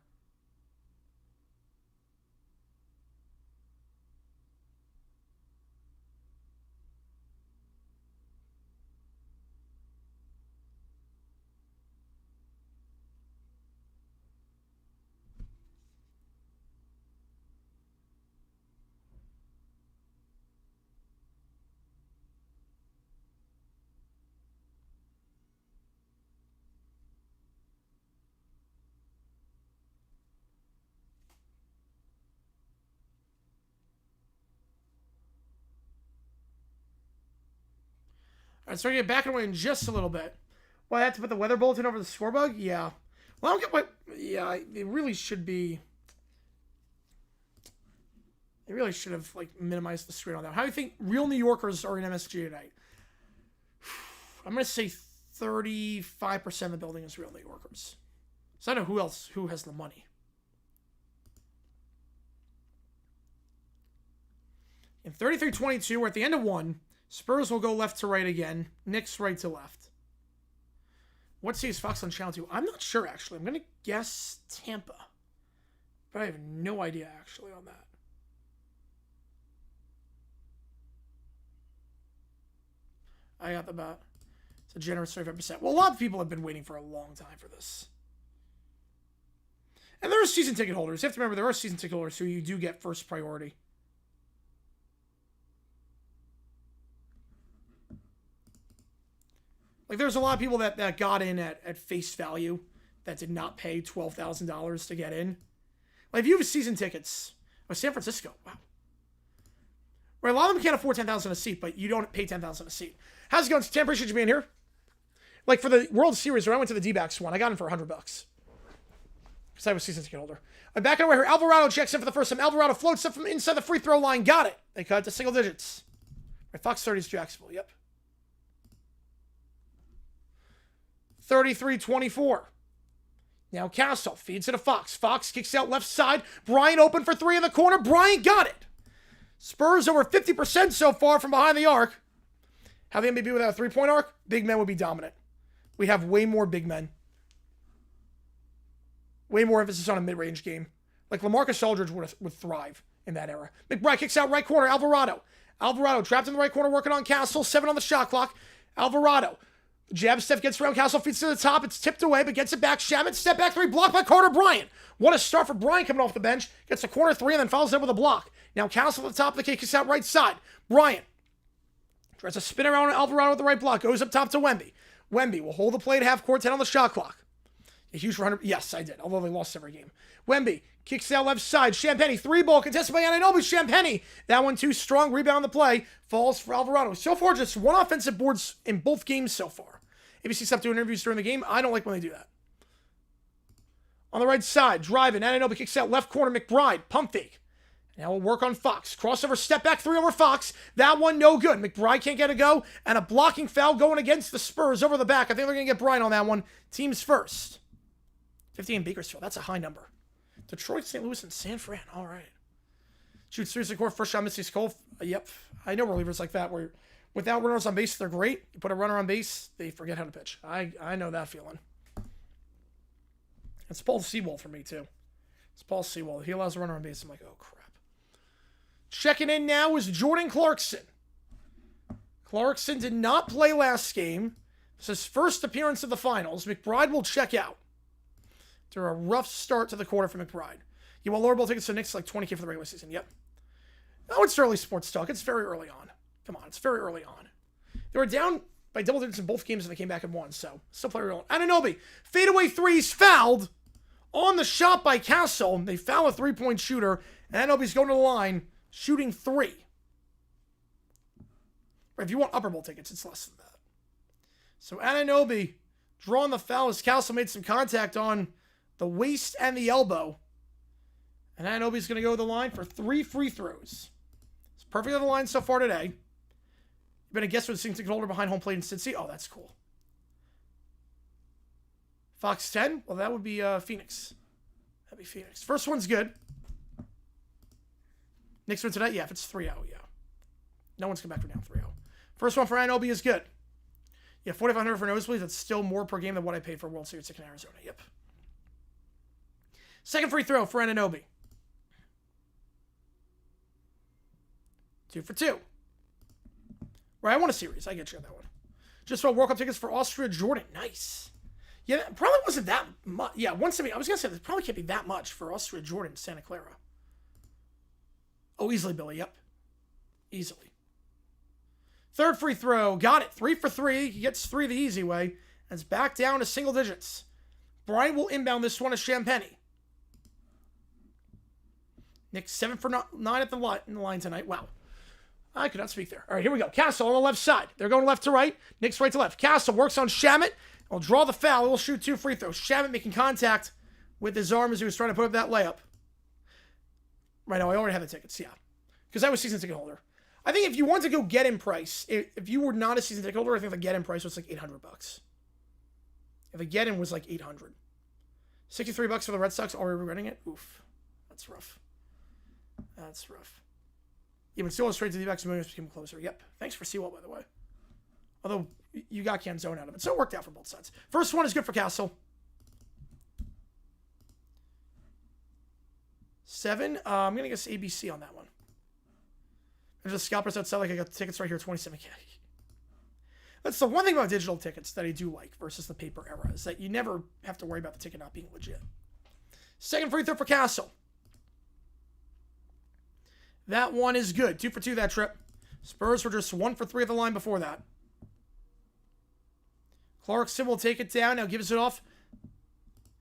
All right, so we're going to get back away in just a little bit. Well, I have to put the weather bulletin over the score bug? Yeah. Well, I don't get what... Yeah, it really should be... They really should have, like, minimized the screen on that. How do you think real New Yorkers are in MSG tonight? I'm going to say 35% of the building is real New Yorkers. So I don't know who has the money. In 33-22, we're at the end of one. Spurs will go left to right again. Knicks right to left. What sees Fox on channel 2? I'm not sure, actually. I'm going to guess Tampa. But I have no idea, actually, on that. I got the bet. It's a generous 35%. Well, a lot of people have been waiting for a long time for this. And there are season ticket holders. You have to remember, there are season ticket holders who you do get first priority. Like, there's a lot of people that got in at face value that did not pay $12,000 to get in. Like, if you have season tickets, San Francisco, wow. Right, a lot of them can't afford $10,000 a seat, but you don't pay $10,000 a seat. How's it going, Tim? Appreciate you being here. Like, for the World Series, when I went to the D-backs one, I got in for $100. Because I was season ticket holder. I'm back away here. Alvarado checks in for the first time. Alvarado floats up from inside the free throw line. Got it. They cut it to single digits. Right, Fox 30's Jacksonville. Yep. 33-24. Now Castle feeds it to Fox. Fox kicks out left side. Bryant open for three in the corner. Bryant got it. Spurs over 50% so far from behind the arc. How the NBA be without a three-point arc? Big men would be dominant. We have way more big men. Way more emphasis on a mid-range game. Like LaMarcus Aldridge would thrive in that era. McBride kicks out right corner. Alvarado trapped in the right corner working on Castle. 7 on the shot clock. Alvarado. Jab step gets around. Castle feeds to the top. It's tipped away, but gets it back. Shaman, step back three, blocked by Carter Bryant. What a start for Bryant coming off the bench. Gets a corner three and then follows it up with a block. Now Castle at the top of the key, kicks out right side. Bryant tries to spin around Alvarado with the right block. Goes up top to Wemby. Wemby will hold the play at half court, 10 on the shot clock. A huge 100. Yes, I did, although they lost every game. Wemby kicks out left side. Champagny, three ball contested by Anunoby. Champagny. That one too strong. Rebound on the play. Falls for Alvarado. So far, just one offensive boards in both games so far. ABC stopped doing interviews during the game. I don't like when they do that. On the right side, driving. Anunoby kicks out left corner. McBride, pump fake. Now we'll work on Fox. Crossover, step back, three over Fox. That one, no good. McBride can't get a go. And a blocking foul going against the Spurs over the back. I think they're going to get Bryant on that one. Teams first. 50 in Bakersfield. That's a high number. Detroit, St. Louis, and San Fran. All right. Shoots 3 court. First shot, misses goal. Yep. I know relievers like that where without runners on base, they're great. You put a runner on base, they forget how to pitch. I know that feeling. It's Paul Sewell for me, too. It's Paul Sewell. He allows a runner on base. I'm like, oh, crap. Checking in now is Jordan Clarkson. Clarkson did not play last game. This is his first appearance of the finals. McBride will check out. After a rough start to the quarter for McBride. You want lower ball tickets to the Knicks like $20K for the regular season. Yep. No, it's early sports talk. It's very early on. Come on, it's very early on. They were down by double digits in both games and they came back and won, so still play early on. Anunoby, fadeaway threes, fouled on the shot by Castle. They foul a three-point shooter. Anunoby's going to the line, shooting three. If you want upper bowl tickets, it's less than that. So Anunoby drawing the foul as Castle made some contact on the waist and the elbow. And Anunoby's going to go to the line for 3 free throws. It's perfect on the line so far today. You better guess what the season ticket holder behind home plate in Cincy. Oh, that's cool. Fox 10? Well, that would be Phoenix. That'd be Phoenix. First one's good. Knicks win tonight? Yeah, if it's 3-0, yeah. No one's come back from down 3-0. First one for Anunoby is good. Yeah, $4,500 for nosebleeds. That's still more per game than what I paid for World Series ticket in Arizona. Yep. Second free throw for Anunoby. 2 for 2. Right, I want a series. I get you on that one. Just for World Cup tickets for Austria, Jordan. Nice. Yeah, it probably wasn't that much. Yeah, 170. I was going to say, it probably can't be that much for Austria, Jordan, Santa Clara. Oh, easily, Billy. Yep. Easily. Third free throw. Got it. 3 for 3. He gets 3 the easy way. And it's back down to single digits. Bryant will inbound this one to Champagny. Knicks 7 for 9 at the line tonight. Wow. I could not speak there. All right, here we go. Castle on the left side. They're going left to right. Knicks right to left. Castle works on Shamet. Will draw the foul. He'll shoot 2 free throws. Shamet making contact with his arm as he was trying to put up that layup. Right now, I already have the tickets. Yeah. Because I was season ticket holder. I think if you want to go get-in price, if you were not a season ticket holder, I think the get-in price was like $800. If the get-in was like $800. $63 for the Red Sox. Are we regretting it? Oof. That's rough. That's rough. Yeah, but still straight to the D-backs became closer. Yep. Thanks for Sewell, by the way. Although, you got Canzone out of it. So it worked out for both sides. First one is good for Castle. 7. I'm going to guess ABC on that one. There's a scalpers outside like I got the tickets right here, 27K. That's the one thing about digital tickets that I do like versus the paper era, is that you never have to worry about the ticket not being legit. Second free throw for Castle. That one is good. 2 for 2 that trip. Spurs were just 1 for 3 at the line before that. Clarkson will take it down. Now gives it off.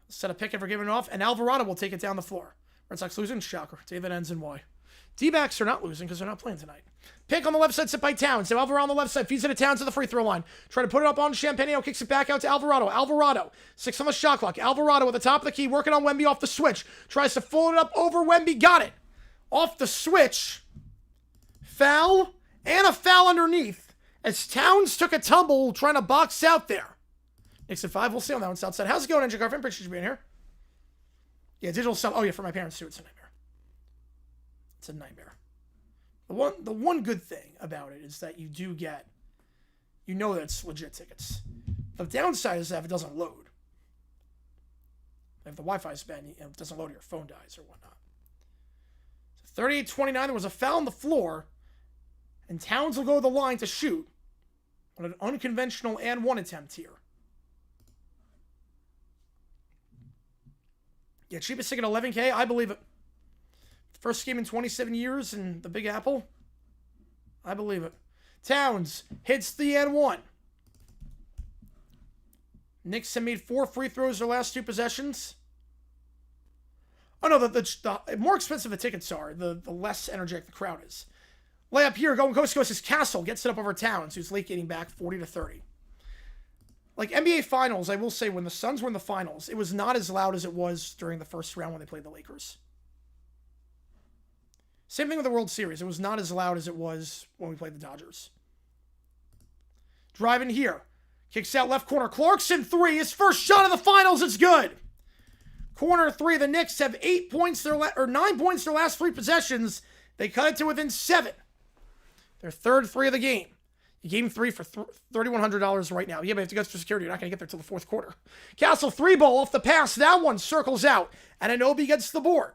Set a pick and for giving it off. And Alvarado will take it down the floor. Red Sox losing. Shocker. David ends in Y. D-backs are not losing because they're not playing tonight. Pick on the left side set by Towns. Now Alvarado on the left side feeds it to Towns at the free throw line. Trying to put it up on Champagny. Kicks it back out to Alvarado. Alvarado. 6 on the shot clock. Alvarado at the top of the key. Working on Wemby off the switch. Tries to fold it up over Wemby. Got it. Off the switch. Foul. And a foul underneath. As Towns took a tumble trying to box out there. Knicks at 5. We'll see on that one. South side. How's it going, Ninja Garfin? Appreciate you being here. Yeah, digital stuff. Oh, yeah, for my parents, too. It's a nightmare. It's a nightmare. The one good thing about it is that you do get, you know that it's legit tickets. The downside is that if it doesn't load. If the Wi-Fi is bad, it doesn't load, your phone dies or whatnot. So 38-29, there was a foul on the floor, and Towns will go to the line to shoot on an unconventional and one attempt here. Yeah, cheapest ticket, $11K. I believe it. First game in 27 years in the Big Apple. I believe it. Towns hits the and 1. Knicks have made 4 free throws their last 2 possessions. Oh, no, the more expensive the tickets are, the less energetic the crowd is. Layup here, going coast to coast is Castle. Gets it up over Towns, who's late getting back 40-30. Like, NBA Finals, I will say, when the Suns were in the finals, it was not as loud as it was during the first round when they played the Lakers. Same thing with the World Series. It was not as loud as it was when we played the Dodgers. Driving here. Kicks out left corner. Clarkson 3. His first shot of the finals. It's good. Corner 3. The Knicks have 9 points their last 3 possessions. They cut it to within 7. Their third 3 of the game. You gave him 3 for $3,100 right now. Yeah, but you have to go through security. You're not going to get there till the fourth quarter. Castle 3 ball off the pass. That one circles out. And Anunoby gets the board.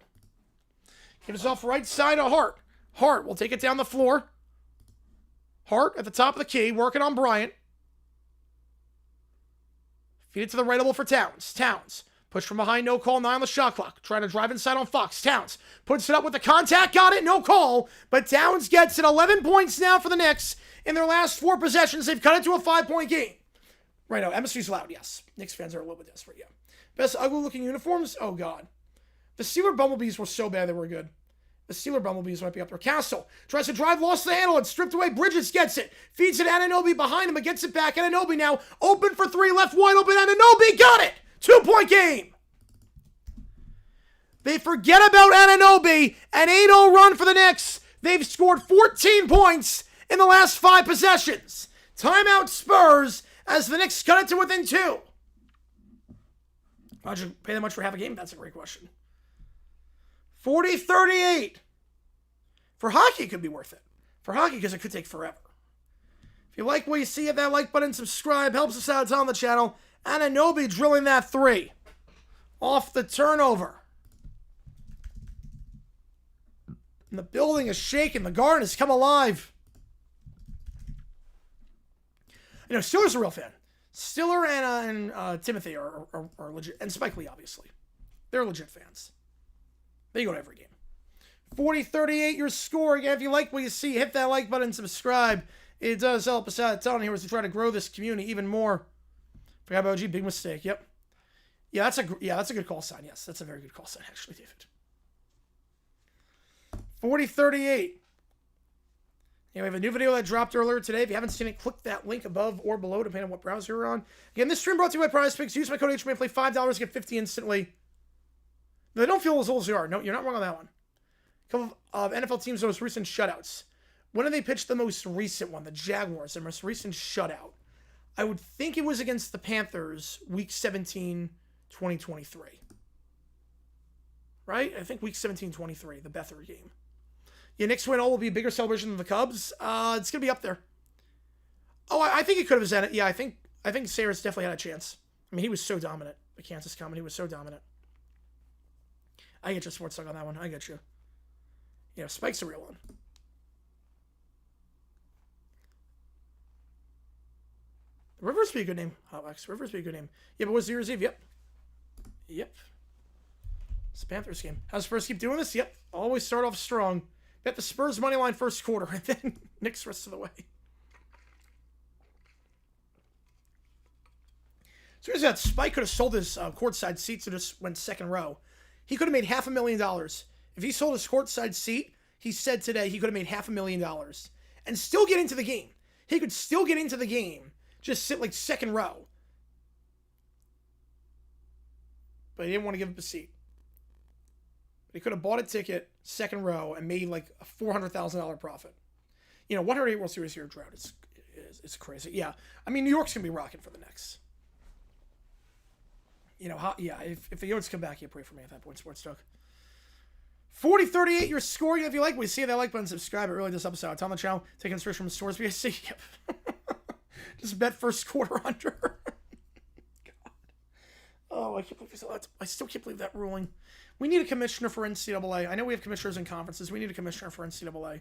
Gives off right side of Hart. Hart will take it down the floor. Hart at the top of the key, working on Bryant. Feed it to the right elbow for Towns. Towns. Push from behind, no call, 9 on the shot clock. Trying to drive inside on Fox. Towns puts it up with the contact, got it, no call. But Towns gets it. 11 points now for the Knicks. In their last 4 possessions, they've cut it to a 5-point game. Right now, MSG's loud, yes. Knicks fans are a little bit desperate, yeah. Best ugly-looking uniforms? Oh, God. The Steeler Bumblebees were so bad they were good. The Steeler Bumblebees might be up there. Castle tries to drive, lost the handle, and stripped away. Bridges gets it. Feeds it Anunoby behind him, but gets it back. Anunoby now open for 3, left wide open. Anunoby got it. 2-point game. They forget about Anunoby. An 8-0 run for the Knicks. They've scored 14 points in the last 5 possessions. Timeout Spurs as the Knicks cut it to within 2. Why'd you pay that much for half a game? That's a great question. 40-38. For hockey, it could be worth it. For hockey, because it could take forever. If you like what you see, hit that like button, subscribe, helps us out on the channel. Anunoby drilling that 3. Off the turnover. And the building is shaking. The garden has come alive. You know, Stiller's a real fan. Stiller and Timothy are legit. And Spike Lee, obviously. They're legit fans. They go to every game. 40-38 your score. Again, if you like what you see, hit that like button, subscribe. It does help us out a ton here as we try to grow this community even more. Forgot about OG, big mistake. Yep. Yeah, that's a good call sign. Yes, that's a very good call sign, actually, David. 40-38. Yeah, we have a new video that dropped earlier today. If you haven't seen it, click that link above or below, depending on what browser you're on. Again, this stream brought to you by Prize Picks. Use my code HMA, play $5, get 50 instantly. They don't feel as old as you are. No, you're not wrong on that one. A couple of NFL teams' most recent shutouts. When did they pitch the most recent one? The Jaguars, their most recent shutout. I would think it was against the Panthers, Week 17, 2023. Right? I think Week 17, 23, the Beathard game. Yeah, Knicks win will be a bigger celebration than the Cubs. It's going to be up there. Oh, I think it could have been. Yeah, I think Sayers definitely had a chance. I mean, he was so dominant. The Kansas Common, he was so dominant. I get your sports talk on that one. I get you. Yeah, Spike's a real one. Rivers would be a good name. Hotwax. Rivers would be a good name. Yeah, but what's New Year's Eve? Yep. It's the Panthers game. How's Spurs keep doing this? Yep. Always start off strong. Bet the Spurs money line first quarter, and then Knicks rest of the way. So here's that. Spike could have sold his courtside seats and just went second row. He could have made $500,000. If he sold his courtside seat, he said today he could have made $500,000 and still get into the game. He could still get into the game. Just sit like second row. But he didn't want to give up a seat. But he could have bought a ticket, second row, and made like a $400,000 profit. You know, 108 World Series year drought. It's crazy. Yeah. I mean, New York's going to be rocking for the Knicks. You know, yeah, if the Yotes come back, you pray for me at that point, Sports Talk. 40-38, you're scoring. If you like, we see that like button, subscribe. It really does help us out. It's on the channel. Take inspiration from the stores. BSC. Yep. Just bet first quarter under. God. Oh, I still can't believe that ruling. We need a commissioner for NCAA. I know we have commissioners in conferences. We need a commissioner for NCAA.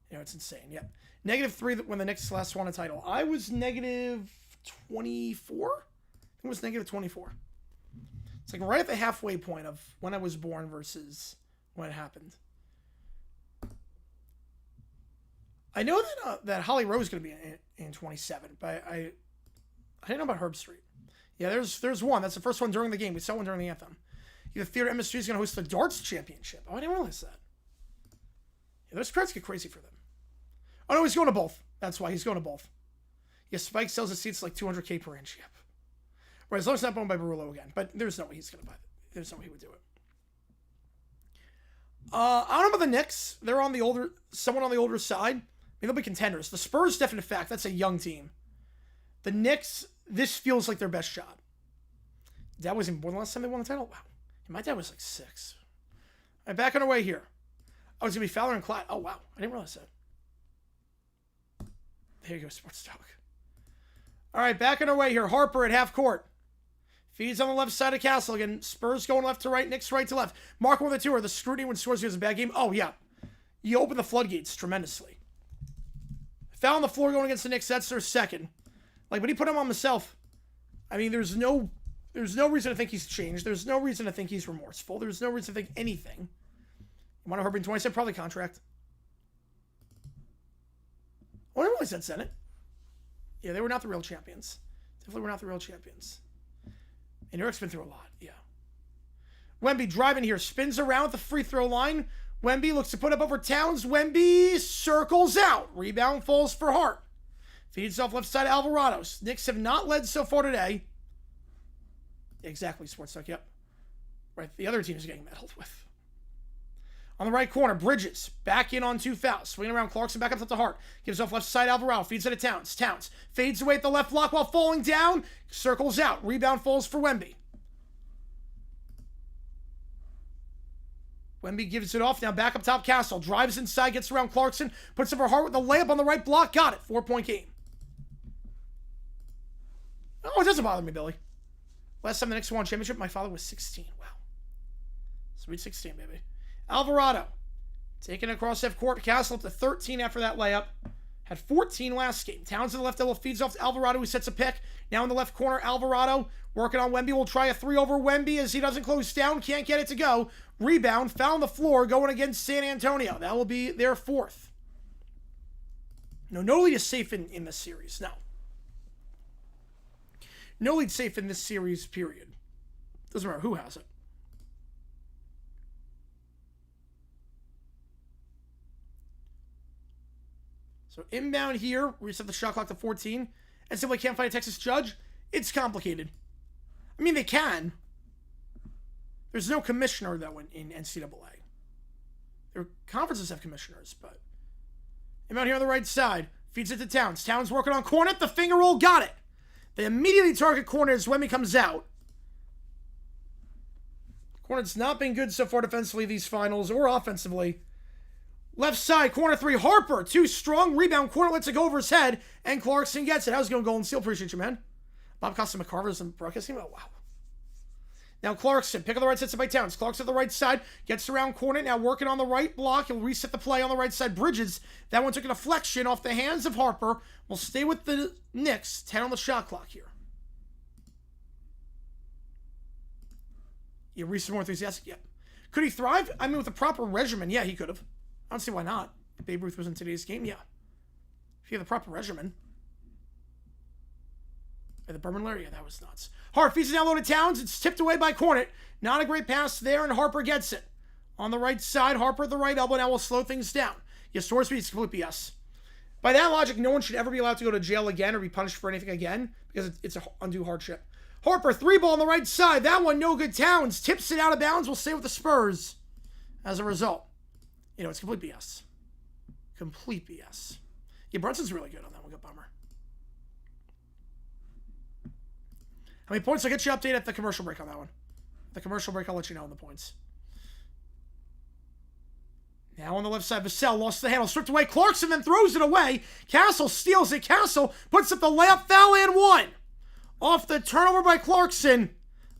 You know, it's insane. Yep. -3 when the Knicks last won a title. I was -24. I think it was -24. It's like right at the halfway point of when I was born versus when it happened. I know that Holly Rowe is going to be in 27, but I didn't know about Herb Street. Yeah, there's one. That's the first one during the game. We saw one during the anthem. The theater MSG is going to host the darts championship. Oh, I didn't realize that. Yeah, those crowds get crazy for them. Oh no, he's going to both. That's why he's going to both. Yeah, Spike sells his seats like $200K per inch. Yep. Right, as long as it's not owned by Barullo again. But there's no way he's going to buy it. There's no way he would do it. I don't know about the Knicks. They're on somewhat on the older side. I mean, they'll be contenders. The Spurs, definite fact. That's a young team. The Knicks, this feels like their best shot. That wasn't more than the last time they won the title. Wow. My dad was like 6. All right, back on our way here. Oh, it's going to be Fowler and Clyde. Oh, wow. I didn't realize that. There you go, Sports Talk. All right, back on our way here. Harper at half court. Feeds on the left side of Castle again. Spurs going left to right. Knicks right to left. Mark with the 2. Or the scrutiny when scores has a bad game. Oh, yeah. You open the floodgates tremendously. Foul on the floor going against the Knicks. That's their second. Like, when he put him on himself, I mean, there's no reason to think he's changed. There's no reason to think he's remorseful. There's no reason to think anything. You want to Herbert 27? Probably contract. Oh, I didn't realize that Senate. Yeah, they were not the real champions. Definitely were not the real champions. And New York's been through a lot, yeah. Wemby driving here, spins around at the free throw line. Wemby looks to put up over Towns. Wemby circles out. Rebound falls for Hart. Feeds off left side of Alvarado's. Knicks have not led so far today. Exactly, Sports Talk, yep. Right, the other team is getting meddled with. On the right corner, Bridges back in on 2 fouls. Swinging around Clarkson back up to Hart. Gives off left side Alvarado. Feeds it to Towns. Towns fades away at the left block while falling down. Circles out. Rebound falls for Wemby. Wemby gives it off. Now back up top, Castle. Drives inside, gets around Clarkson. Puts up her heart with the layup on the right block. Got it. 4-point game. Oh, it doesn't bother me, Billy. Last time the Knicks won championship, my father was 16. Wow. Sweet 16, baby. Alvarado. Taking it across half court. Castle up to 13 after that layup. Had 14 last game. Towns to the left elbow feeds off to Alvarado, who sets a pick. Now in the left corner, Alvarado working on Wemby. Will try a 3 over Wemby as he doesn't close down. Can't get it to go. Rebound. Foul on the floor going against San Antonio. That will be their 4th. No lead is safe in this series. No. No lead safe in this series, period. Doesn't matter who has it. So inbound here, reset the shot clock to 14, and simply can't find a Texas judge. It's complicated. I mean, they can. There's no commissioner, though, in NCAA. Their conferences have commissioners, but inbound here on the right side, feeds it to Towns. Towns working on Cornet, the finger roll, got it. They immediately target Cornet as Wemby comes out. Cornet's not been good so far defensively these finals, or offensively. Left side, corner 3, Harper, too strong. Rebound, Cornet lets it go over his head, and Clarkson gets it. How's it going, Golden Steel? Appreciate you, man. Bob Costa McCarver's in broadcasting. Oh, wow. Now Clarkson, pick on the right side by Towns. Clarkson at the right side, gets around Cornet, now working on the right block. He'll reset the play on the right side. Bridges, that one took a deflection off the hands of Harper. Will stay with the Knicks. 10 on the shot clock here. Yeah, Reese more enthusiastic. Yep. Could he thrive? I mean, with a proper regimen, yeah, he could have. I don't see why not. If Babe Ruth was in today's game, yeah. If you have the proper regimen. The Berman Larry, yeah, that was nuts. Hart feeds it down low to Towns. It's tipped away by Cornet. Not a great pass there, and Harper gets it. On the right side, Harper at the right elbow. Now will slow things down. Yes, store speed is complete BS. By that logic, no one should ever be allowed to go to jail again or be punished for anything again because it's an undue hardship. Harper, 3-ball on the right side. That one, no good. Towns tips it out of bounds. We'll stay with the Spurs as a result. You know, it's complete BS. Complete BS. Yeah, Brunson's really good on that one. Good bummer. How many points? I'll get you update at the commercial break on that one. At the commercial break, I'll let you know on the points. Now on the left side, Vassell lost the handle. Stripped away. Clarkson then throws it away. Castle steals it. Castle puts up the layup. Foul and 1. Off the turnover by Clarkson.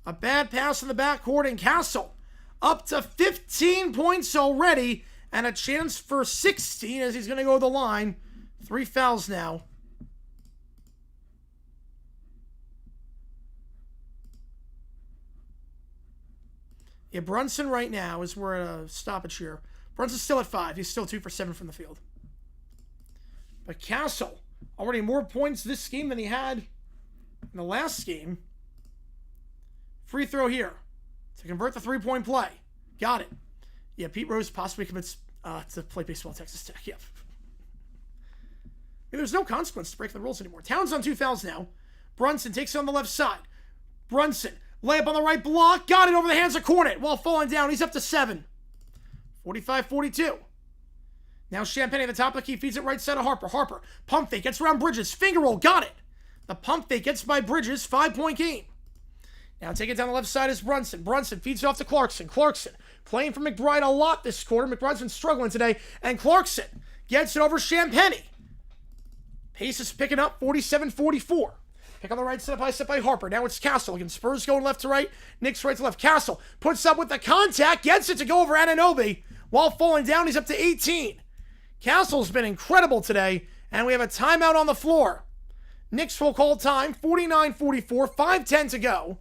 A bad pass in the backcourt, and Castle up to 15 points already. And a chance for 16 as he's going to go to the line. 3 fouls now. Yeah, Brunson right now is we're at a stoppage here. Brunson's still at 5. He's still 2 for 7 from the field. But Castle, already more points this game than he had in the last game. Free throw here to convert the 3-point play. Got it. Yeah, Pete Rose possibly commits to play baseball at Texas Tech. Yep. Yeah, there's no consequence to break the rules anymore. Towns on 2 fouls now. Brunson takes it on the left side. Brunson, layup on the right block. Got it over the hands of Cornet while falling down. He's up to 7. 45-42. Now Champagne at the top of the key. Feeds it right side of Harper. Harper, pump fake. Gets around Bridges. Finger roll. Got it. The pump fake gets by Bridges. 5-point game. Now take it down the left side is Brunson. Brunson feeds it off to Clarkson. Clarkson playing for McBride a lot this quarter. McBride's been struggling today. And Clarkson gets it over Champagne. Pace is picking up. 47-44. Pick on the right, set by Harper. Now it's Castle against Spurs going left to right. Knicks right to left. Castle puts up with the contact. Gets it to go over Anunoby. While falling down, he's up to 18. Castle's been incredible today. And we have a timeout on the floor. Knicks will call time. 49-44. 5:10 to go.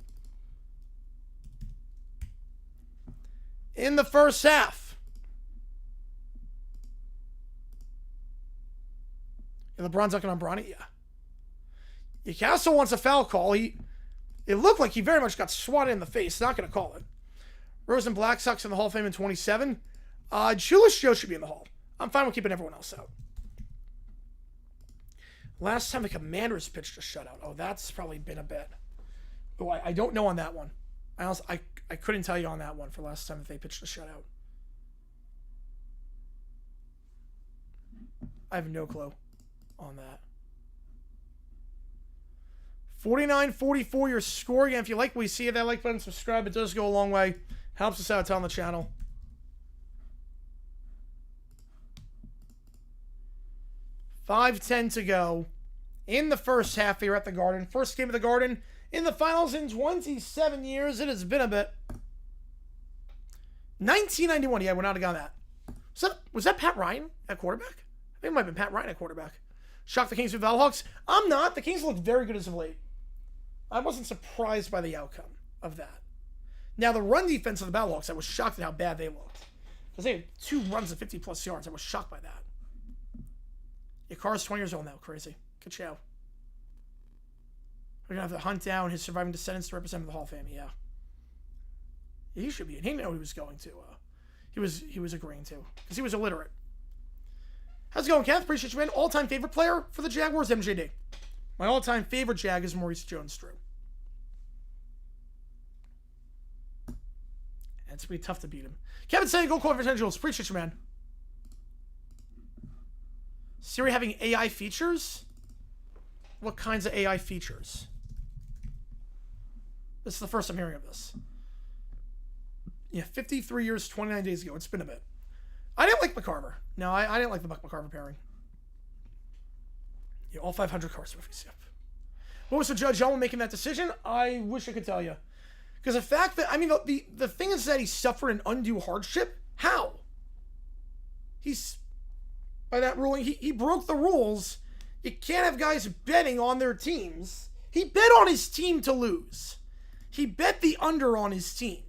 In the first half. And LeBron's knocking on Bronny? Yeah. Castle wants a foul call. It looked like he very much got swatted in the face. Not going to call it. Rose and Black Sox in the Hall of Fame in 27. Julius Joe should be in the Hall. I'm fine with keeping everyone else out. Last time the Commanders pitched a shutout. Oh, that's probably been a bit. Oh, I don't know on that one. I couldn't tell you on that one for last time that they pitched a shutout. I have no clue on that. 49-44 your score. Again, if you like what you see, hit that like button, subscribe. It does go a long way. Helps us out on the channel. 5:10 to go in the first half here at the Garden. First game of the Garden in the finals in 27 years. It has been a bit. 1991. Yeah, we're not got that. Was that Pat Ryan at quarterback? I think it might have been Pat Ryan at quarterback. Shocked the Kings with Valhawks? I'm not. The Kings look very good as of late. I wasn't surprised by the outcome of that. Now, the run defense of the Battlehawks, I was shocked at how bad they looked. Because they had 2 runs of 50-plus yards. I was shocked by that. Your car's 20 years old now. Crazy. Good show. We're going to have to hunt down his surviving descendants to represent him in the Hall of Fame. Yeah. He should be in. He didn't know he was going to. He was agreeing to. Because he was illiterate. How's it going, Kenneth? Appreciate you, man. All-time favorite player for the Jaguars, MJD. My all-time favorite Jag is Maurice Jones-Drew. And it's going to be tough to beat him. Kevin saying, go call for 10 Jules. Appreciate you, man. Siri having AI features? What kinds of AI features? This is the first I'm hearing of this. Yeah, 53 years, 29 days ago. It's been a bit. I didn't like McCarver. No, I didn't like the Buck McCarver pairing. Yeah, all 500 cars movies. Yep. What was the judge Elwin making that decision? I wish I could tell you. Because the fact that, I mean, the thing is that he suffered an undue hardship. How? By that ruling, he broke the rules. You can't have guys betting on their teams. He bet on his team to lose. He bet the under on his team.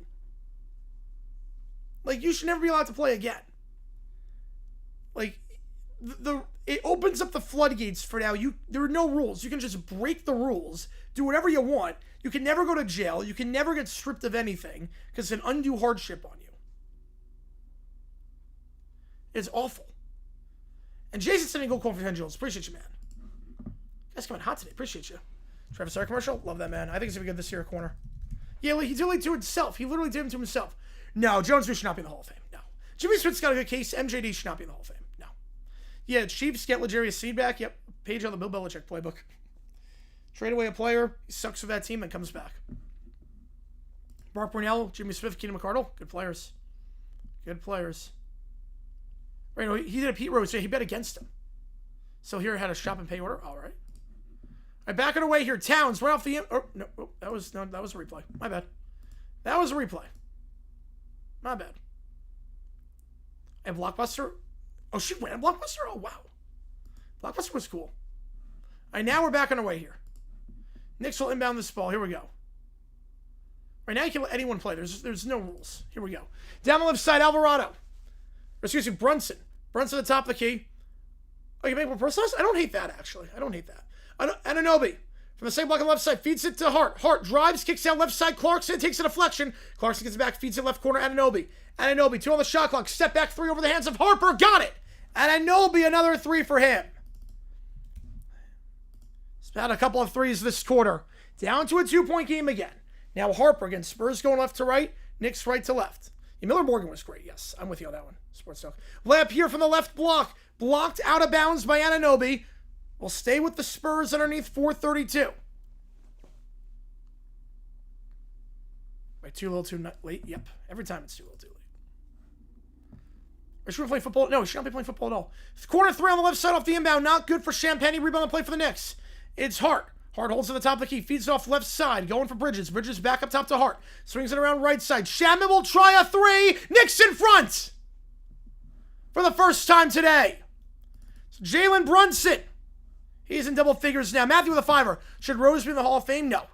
Like, you should never be allowed to play again. Like, it opens up the floodgates for now. There are no rules. You can just break the rules, do whatever you want. You can never go to jail. You can never get stripped of anything because it's an undue hardship on you. It's awful. And Jason sending go call for 10 Jules. Appreciate you, man. You guys coming hot today. Appreciate you. Travis Star commercial. Love that, man. I think it's going to be good this year at corner. Yeah, he did it to himself. He literally did him to himself. No, Jones-Drew should not be in the Hall of Fame. No. Jimmy Smith's got a good case. MJD should not be in the Hall of Fame. No. Yeah, Chiefs get Legarius Seed back. Yep. Page on the Bill Belichick playbook. Trade away a player. He sucks for that team and comes back. Mark Brunell, Jimmy Smith, Keenan McCardle. Good players. Good players. Right, no, he did a Pete Rose. He bet against him. So here I had a shop and pay order. All right. All right, back on the way here. Towns right off the... Oh, no, that was a replay. My bad. That was a replay. My bad. And Blockbuster. Oh, she went at Blockbuster? Oh, wow. Blockbuster was cool. All right, now we're back on our way here. Knicks will inbound this ball. Here we go. Right now you can let anyone play. There's no rules. Here we go. Down the left side, Alvarado. Or excuse me, Brunson. Brunson at the top of the key. Oh, you make more personalized? I don't hate that, actually. I don't hate that. Anunoby. From the same block on the left side, feeds it to Hart. Hart drives, kicks down left side. Clarkson takes a deflection. Clarkson gets it back, feeds it left corner. Anunoby. 2 on the shot clock. Step back 3 over the hands of Harper. Got it. Anunoby, another 3 for him. He's had a couple of threes this quarter. Down to a 2-point game again. Now Harper again. Spurs going left to right. Knicks right to left. Miller Morgan was great. Yes, I'm with you on that one. Sports Talk. Layup here from the left block. Blocked out of bounds by Anunoby. We'll stay with the Spurs underneath 4:32. Wait, too little, too late? Yep. Every time it's too little, too late. Or should we play football? No, we should not be playing football at all. Corner 3 on the left side off the inbound. Not good for Champagne. Rebound and play for the Knicks. It's Hart. Hart holds to the top of the key. Feeds it off left side. Going for Bridges. Bridges back up top to Hart. Swings it around right side. Shaman will try a 3. Knicks in front. For the first time today. Jalen Brunson. He's in double figures now. Matthew with a 5er. Should Rose be in the Hall of Fame? No.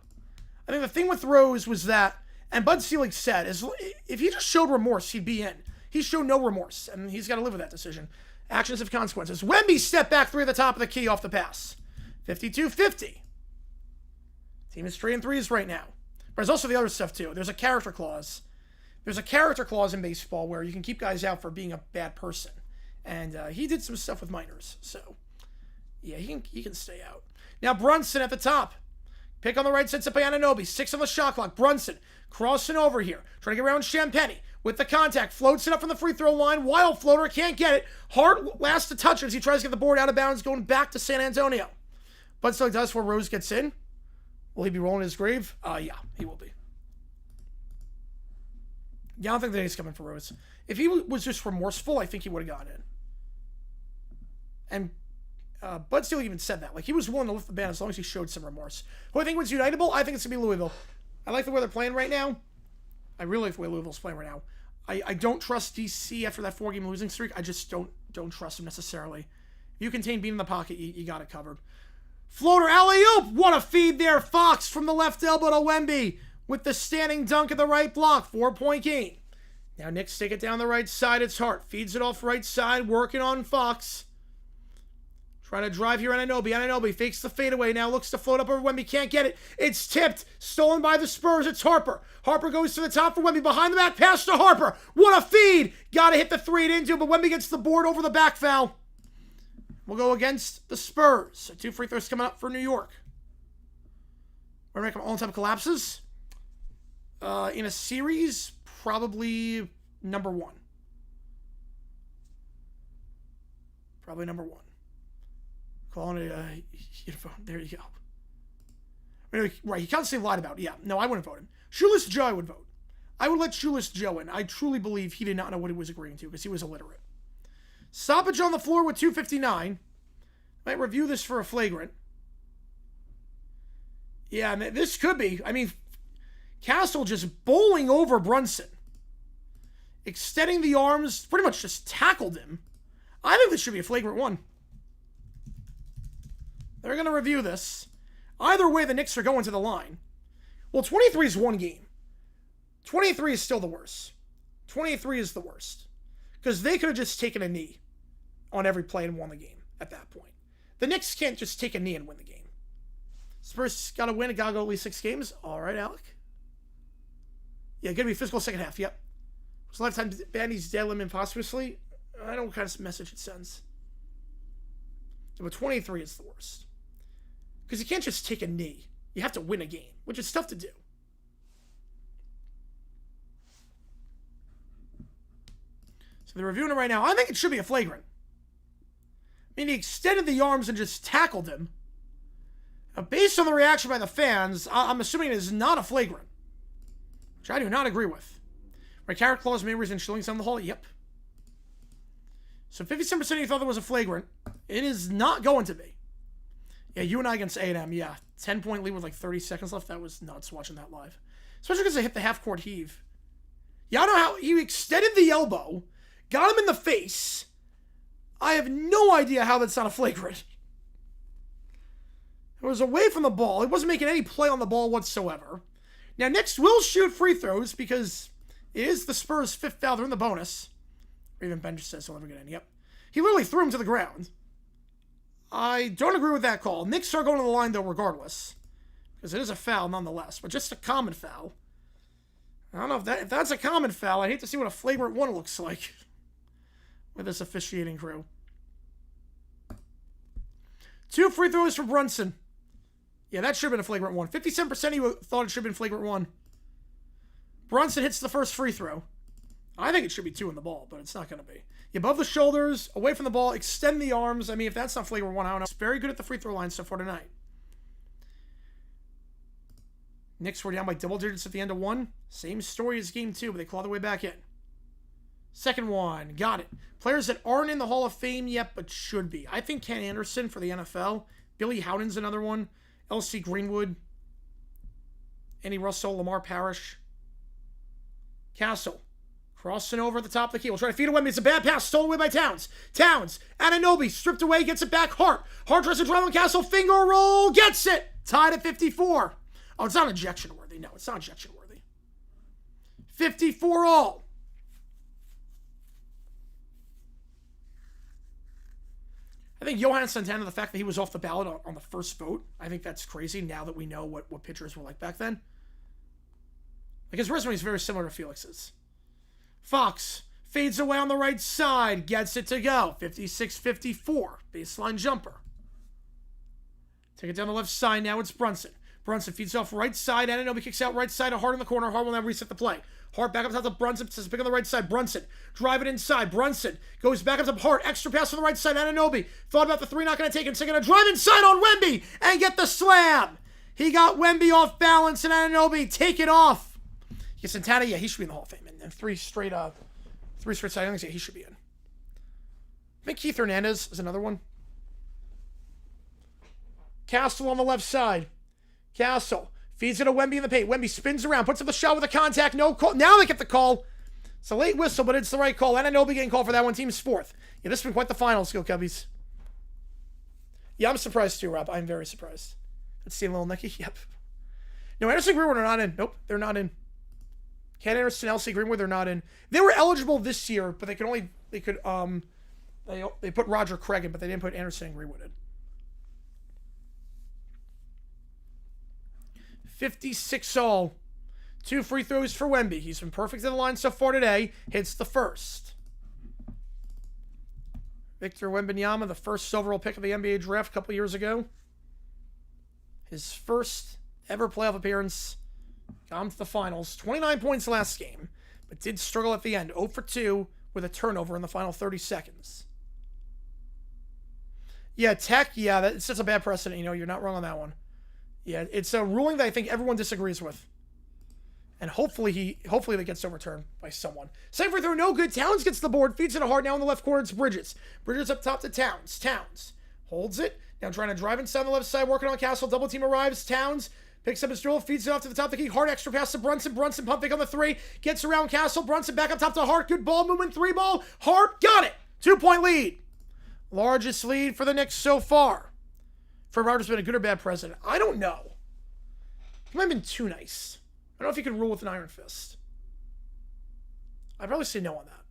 I think the thing with Rose was that, and Bud Selig said, is if he just showed remorse, he'd be in. He showed no remorse, and he's got to live with that decision. Actions have consequences. Wemby step back 3 at the top of the key off the pass. 52-50. Team is 3-3 right now. But there's also the other stuff, too. There's a character clause. There's a character clause in baseball where you can keep guys out for being a bad person. And he did some stuff with minors, so... yeah, he can stay out. Now Brunson at the top. Pick on the right side, set by Anunoby. 6 on the shot clock. Brunson crossing over here. Trying to get around Champagne. With the contact. Floats it up from the free throw line. Wild floater. Can't get it. Hart last to touch as he tries to get the board out of bounds. Going back to San Antonio. But still does where Rose gets in. Will he be rolling his grave? Yeah, he will be. Yeah, I don't think that he's coming for Rose. If he was just remorseful, I think he would have gotten in. And Bud Steele even said that. Like, he was willing to lift the ban as long as he showed some remorse. Who I think wins Unitable? I think it's going to be Louisville. I like the way they're playing right now. I really like the way Louisville's playing right now. I don't trust DC after that 4-game losing streak. I just don't trust them necessarily. If you contain being in the pocket, you got it covered. Floater alley-oop! What a feed there. Fox from the left elbow to Wemby with the standing dunk at the right block. 4-point gain. Now Knicks take it down the right side. It's Hart. Feeds it off right side. Working on Fox. Trying to drive here, Anunoby. Anunoby fakes the fadeaway. Now looks to float up over Wemby. Can't get it. It's tipped. Stolen by the Spurs. It's Harper. Harper goes to the top for Wemby. Behind the back pass to Harper. What a feed. Got to hit the 3 it into, but Wemby gets the board over the back foul. We'll go against the Spurs. So 2 free throws coming up for New York. We're going to make them all-time collapses. In a series, probably number 1. Probably number 1. Calling it there you go. Right, he can't say lied about it. Yeah, no, I wouldn't vote him. Shoeless Joe, I would vote. I would let Shoeless Joe in. I truly believe he did not know what he was agreeing to because he was illiterate. Stoppage on the floor with 2:59. Might review this for a flagrant. Yeah, this could be. I mean, Castle just bowling over Brunson. Extending the arms, pretty much just tackled him. I think this should be a flagrant 1. They're going to review this. Either way, the Knicks are going to the line. Well, 23 is 1 game. 23 is still the worst. 23 is the worst. Because they could have just taken a knee on every play and won the game at that point. The Knicks can't just take a knee and win the game. Spurs got to win. It got to go at least 6 games. All right, Alec. Yeah, going to be physical second half. Yep. Was lifetime bandies dead limit posthumously? I don't know what kind of message it sends. But 23 is the worst. Because you can't just take a knee. You have to win a game, which is tough to do. So they're reviewing it right now. I think it should be a flagrant. I mean, he extended the arms and just tackled him. Now, based on the reaction by the fans, I'm assuming it is not a flagrant. Which I do not agree with. Right, character clause, Mabry's and Shillings on the hall? Yep. So 57% of you thought there was a flagrant. It is not going to be. Yeah, you and I against A&M, yeah. 10-point lead with like 30 seconds left. That was nuts watching that live. Especially because they hit the half-court heave. Yeah, I don't know how he extended the elbow, got him in the face. I have no idea how that's not a flagrant. It was away from the ball. He wasn't making any play on the ball whatsoever. Now, Knicks will shoot free throws because it is the Spurs' 5th foul. They're in the bonus. Or even Ben just says he'll never get in. Yep. He literally threw him to the ground. I don't agree with that call. Knicks are going to the line, though, regardless. Because it is a foul, nonetheless. But just a common foul. I don't know if that's a common foul. I'd hate to see what a flagrant 1 looks like with this officiating crew. 2 free throws for Brunson. Yeah, that should have been a flagrant 1. 57% of you thought it should have been flagrant 1. Brunson hits the first free throw. I think it should be 2 in the ball, but it's not going to be. Above the shoulders, away from the ball, extend the arms. I mean, if that's not flagrant 1, I don't know. It's very good at the free throw line so far tonight. Knicks were down by double digits at the end of 1. Same story as game 2, but they claw their way back in. Second one, got it. Players that aren't in the Hall of Fame yet, but should be. I think Ken Anderson for the NFL. Billy Howden's another one. L.C. Greenwood. Andy Russell, Lamar Parrish. Castle. Crossing over at the top of the key. We'll try to feed it Wemby. It's a bad pass. Stolen away by Towns. Towns. Anunoby. Stripped away. Gets it back. Hart. Hart tries to drive on Castle. Finger roll. Gets it. Tied at 54. Oh, it's not ejection worthy. No, it's not ejection worthy. 54 all. I think Johan Santana, the fact that he was off the ballot on the first vote, I think that's crazy now that we know what pitchers were like back then. Like, his resume is very similar to Felix's. Fox fades away on the right side, gets it to go. 56-54, baseline jumper. Take it down the left side, now it's Brunson. Brunson feeds off right side, Anunoby kicks out right side to Hart in the corner. Hart will now reset the play. Hart back up top to Brunson, says pick on the right side. Brunson, drive it inside. Brunson goes back up to Hart. Extra pass on the right side. Anunoby thought about the 3, not going to take it. So going to drive inside on Wemby and get the slam. He got Wemby off balance, and Anunoby take it off. Yeah, Santana, yeah, he should be in the Hall of Fame. And 3 straight sightings, yeah, he should be in. I think Keith Hernandez is another one. Castle on the left side. Castle feeds it to Wemby in the paint. Wemby spins around, puts up the shot with a contact. No call. Now they get the call. It's a late whistle, but it's the right call. Anunoby getting called for that one. Team's fourth. Yeah, this has been quite the finals, Go Cubbies. Yeah, I'm surprised too, Rob. I'm very surprised. Let's see a little Nicky. Yep. No, Anderson Greenwood are not in. Nope, they're not in. Ken Anderson, LC Greenwood, they're not in. They were eligible this year, but they put Roger Craig in, but they didn't put Anderson and Greenwood in. 56 all. 2 free throws for Wemby. He's been perfect in the line so far today. Hits the first. Victor Wembanyama, the first overall pick of the NBA draft a couple years ago. His first ever playoff appearance. Got him to the finals. 29 points last game, but did struggle at the end. 0 for 2 with a turnover in the final 30 seconds. Yeah, Tech, yeah, it sets a bad precedent. You know, you're not wrong on that one. Yeah, it's a ruling that I think everyone disagrees with. And hopefully that gets overturned by someone. Second free throw, no good. Towns gets the board. Feeds it hard. Now in the left corner, it's Bridges. Bridges up top to Towns. Towns holds it. Now trying to drive inside on the left side. Working on Castle. Double team arrives. Towns picks up his dribble. Feeds it off to the top of the key. Hard extra pass to Brunson. Brunson pump fake on the 3. Gets around Castle. Brunson back up top to Hart. Good ball movement. 3 ball. Hart got it. 2-point lead. Largest lead for the Knicks so far. Fred Rogers been a good or bad president? I don't know. He might have been too nice. I don't know if he could rule with an iron fist. I'd probably say no on that.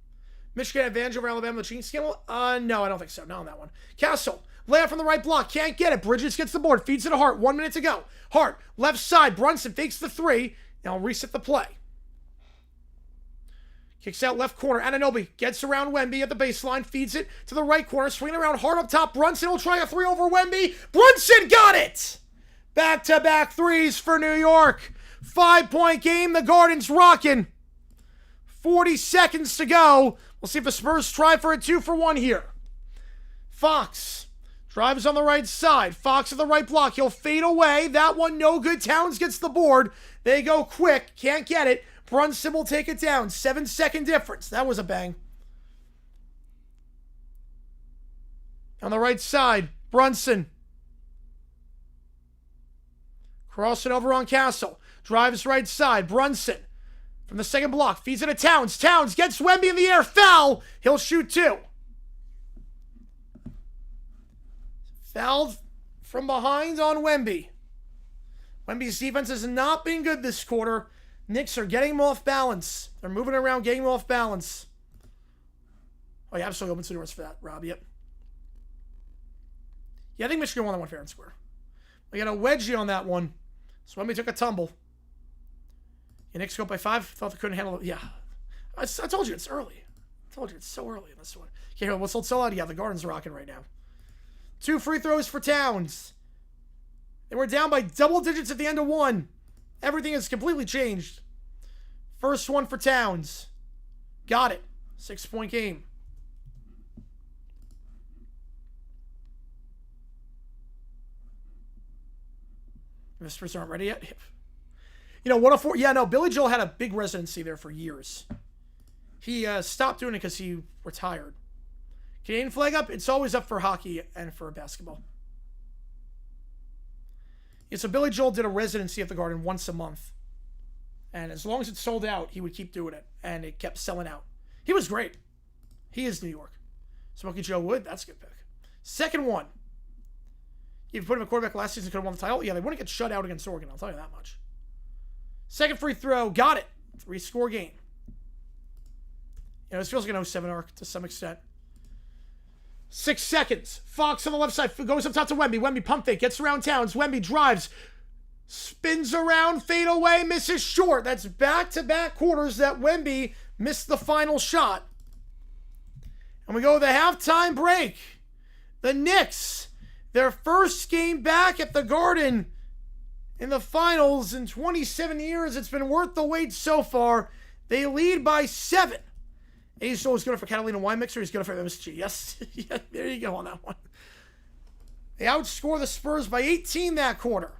Michigan advantage over Alabama, the cheating scandal? No, I don't think so. Not on that one. Castle, layup from the right block. Can't get it. Bridges gets the board. Feeds it to Hart. 1 minute to go. Hart, left side. Brunson fakes the 3. Now reset the play. Kicks out left corner. Anunoby gets around Wemby at the baseline. Feeds it to the right corner. Swinging around Hart up top. Brunson will try a 3 over Wemby. Brunson got it! Back-to-back threes for New York. 5-point game. The Garden's rocking. 40 seconds to go. We'll see if the Spurs try for a 2-for-1 here. Fox drives on the right side. Fox at the right block. He'll fade away. That one no good. Towns gets the board. They go quick. Can't get it. Brunson will take it down. 7-second difference. That was a bang. On the right side, Brunson. Crossing over on Castle. Drives right side. Brunson from the second block. Feeds it to Towns. Towns gets Wemby in the air. Foul. He'll shoot 2. Fouled from behind on Wemby. Wemby's defense has not been good this quarter. Knicks are getting him off balance. They're moving around, getting him off balance. Oh, yeah, absolutely opens the doors for that, Rob. Yep. Yeah, I think Michigan won that one fair and square. We got a wedgie on that one. So Wemby took a tumble. The Knicks go up by 5. Thought they couldn't handle it. Yeah. I told you it's early. I told you it's so early in this one. Okay, what's so loud? Yeah, the Garden's rocking right now. 2 free throws for Towns. They were down by double digits at the end of 1. Everything has completely changed. First one for Towns. Got it. 6-point game. The Spurs aren't ready yet. You know, 104. Yeah, no, Billy Joel had a big residency there for years. He stopped doing it because he retired. Canadian flag up. It's always up for hockey and for basketball. Yeah, so Billy Joel did a residency at the Garden once a month. And as long as it sold out, he would keep doing it. And it kept selling out. He was great. He is New York. Smokey Joe Wood, that's a good pick. Second one. If you put him a quarterback last season, could have won the title. Yeah, they wouldn't get shut out against Oregon, I'll tell you that much. Second free throw, got it. 3-score game. You know, this feels like an 07 arc to some extent. 6 seconds. Fox on the left side goes up top to Wemby. Wemby pump fake, gets around Towns. Wemby drives, spins around, fade away, misses short. That's back-to-back quarters that Wemby missed the final shot. And we go to the halftime break. The Knicks, their first game back at the Garden in the finals in 27 years. It's been worth the wait so far. They lead by 7. Ace is good for Catalina Wine Mixer. He's good for MSG. Yes. Yeah, there you go on that one. They outscore the Spurs by 18 that quarter.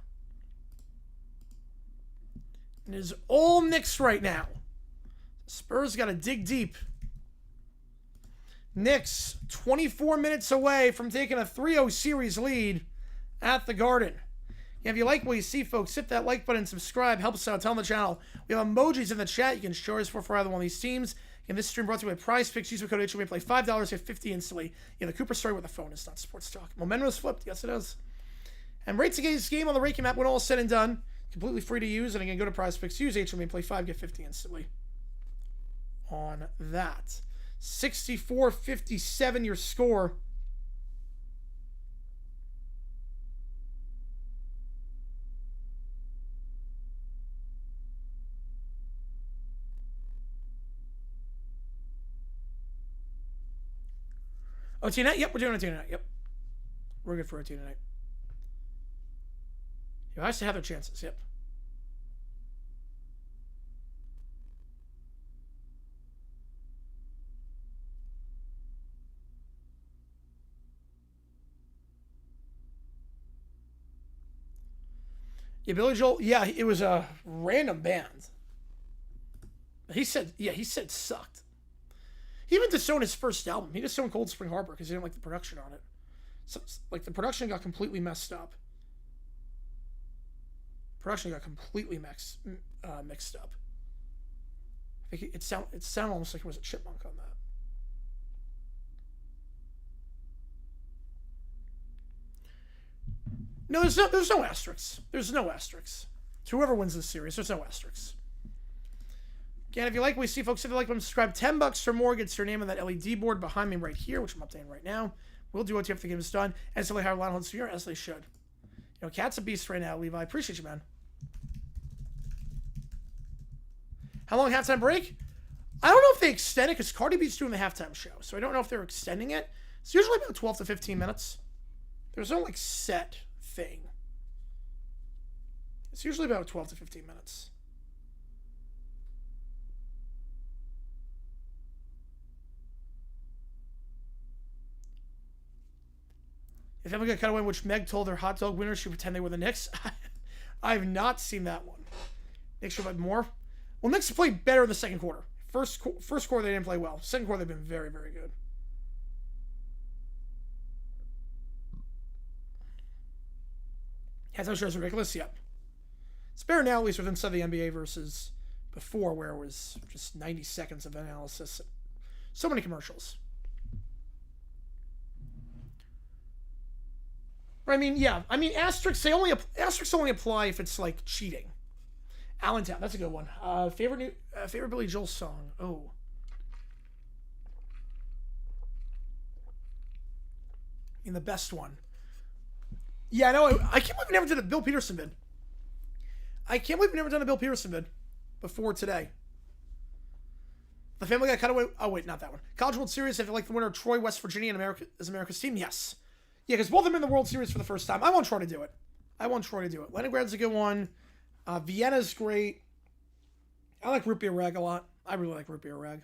It is all Knicks right now. Spurs got to dig deep. Knicks 24 minutes away from taking a 3-0 series lead at the Garden. Yeah, if you like what you see, folks, hit that like button and subscribe. Help us out. Tell them the channel. We have emojis in the chat. You can show us for either one of these teams. And this stream brought to you by Prize Picks. Use the code HOA. Play $5, get 50 instantly. Yeah, the Cooper story with the phone is not sports talk. Momentum is flipped. Yes, it is. And rate today's game on the ranking map when all is said and done. Completely free to use. And again, go to Prize Picks. Use HOA. Play 5, get 50 instantly. On that. 64-57 your score. OT night? Yep, we're doing OT night. Yep. We're good for OT tonight. You guys to have their chances. Yep. Yeah, Billy Joel. Yeah, it was a random band. He said, yeah, he said it sucked. He even disowned his first album. He disowned Cold Spring Harbor because he didn't like the production on it. So, like, the production got completely messed up. Production got completely mixed up. I think it sounded almost like it was a chipmunk on that. No, there's no asterisks. There's no asterisks. To whoever wins this series, there's no asterisks. Again, if you like what we see, folks, hit the like button, subscribe. $10 or more gets your name on that LED board behind me right here, which I'm updating right now. We'll do what after the game is done. And so they hire Lionel Sr. as they should. You know, Cat's a beast right now, Levi. Appreciate you, man. How long halftime break? I don't know if they extend it because Cardi B's doing the halftime show. So I don't know if they're extending it. It's usually about 12 to 15 minutes. There's no, like, set thing. It's usually about 12 to 15 minutes. If Family Guy Cutaway, which Meg told their hot dog winners she pretend they were the Knicks. I have not seen that one. Knicks should have more. Well, Knicks played better in the second quarter. First quarter they didn't play well. Second quarter they've been very, very good. Halftime show is ridiculous. Yep. It's better now, at least with inside the NBA versus before, where it was just 90 seconds of analysis. So many commercials. I mean, yeah. I mean, asterisks only apply if it's like cheating. Allentown, that's a good one. Favorite Billy Joel song. Oh. I mean, the best one. Yeah, I know. I can't believe we never did a Bill Peterson bid. I can't believe we never done a Bill Peterson bid before today. The Family Guy Cutaway. Oh wait, not that one. College World Series. If you like the winner of Troy, West Virginia, and America's team, yes. Yeah, because both of them in the World Series for the first time. I want Troy to do it. Leningrad's a good one. Vienna's great. I like Root Beer Rag a lot. I really like Root Beer Rag.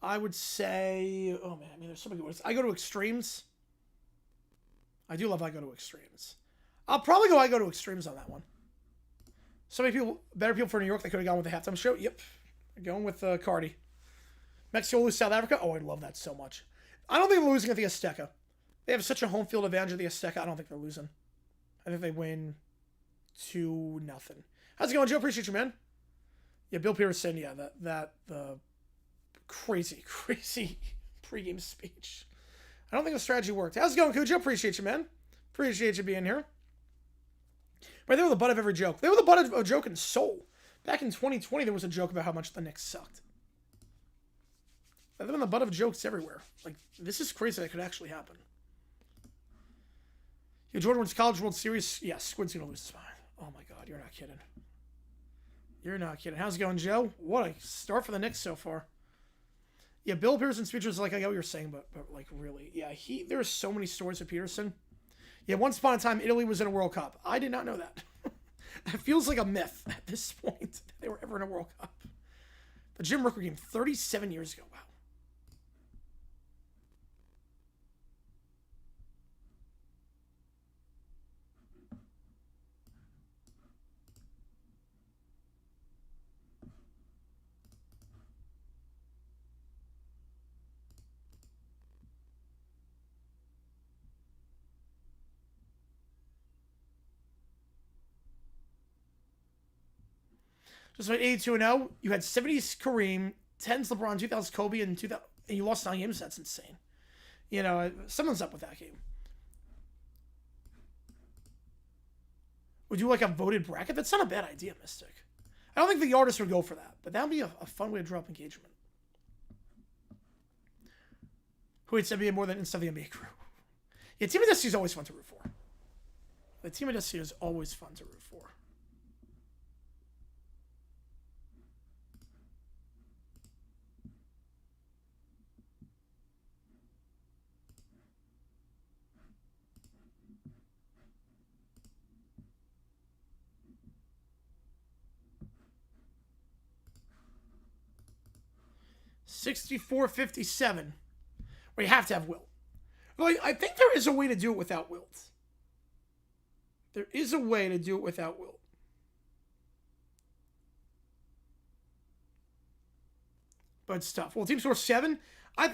I would say, oh man, I mean, there's so many good ones. I go to Extremes. I do love I Go to Extremes. I'll probably go I Go to Extremes on that one. So many people, better people for New York, they could have gone with the halftime show. Yep. Going with Cardi. Mexico lose South Africa. Oh, I love that so much. I don't think they're losing at the Azteca. They have such a home field advantage at the Azteca. I don't think they're losing. I think they win 2-0. How's it going, Joe? Appreciate you, man. Yeah, Bill Peterson. Yeah, the crazy pregame speech. I don't think the strategy worked. How's it going, Cujo? Appreciate you, man. Appreciate you being here. Right, they were the butt of every joke. They were the butt of a joke in Seoul. Back in 2020, there was a joke about how much the Knicks sucked. They've been the butt of jokes everywhere. Like, this is crazy that could actually happen. Yeah, Jordan wins College World Series. Yeah, Squid's going to lose his mind. Oh, my God. You're not kidding. You're not kidding. How's it going, Joe? What a start for the Knicks so far. Yeah, Bill Peterson's speech was like, I get what you're saying, but like, really. Yeah, there are so many stories with Peterson. Yeah, once upon a time, Italy was in a World Cup. I did not know that. It feels like a myth at this point that they were ever in a World Cup. The Jim Rooker game, 37 years ago. Wow. Just went 82-0. You had 70s Kareem, 10s LeBron, 2000s Kobe, and 2000, and you lost 9 games. That's insane. You know, something's up with that game. Would you like a voted bracket? That's not a bad idea, Mystic. I don't think the artist would go for that, but that would be a fun way to drop engagement. Who hates NBA more than inside the NBA crew? Yeah, Team of Destiny is always fun to root for. The Team of Destiny is always fun to root for. $64.57. Where you have to have Wilt. Well, I think there is a way to do it without Wilt. There is a way to do it without Wilt. But it's tough. Well, team score 7. I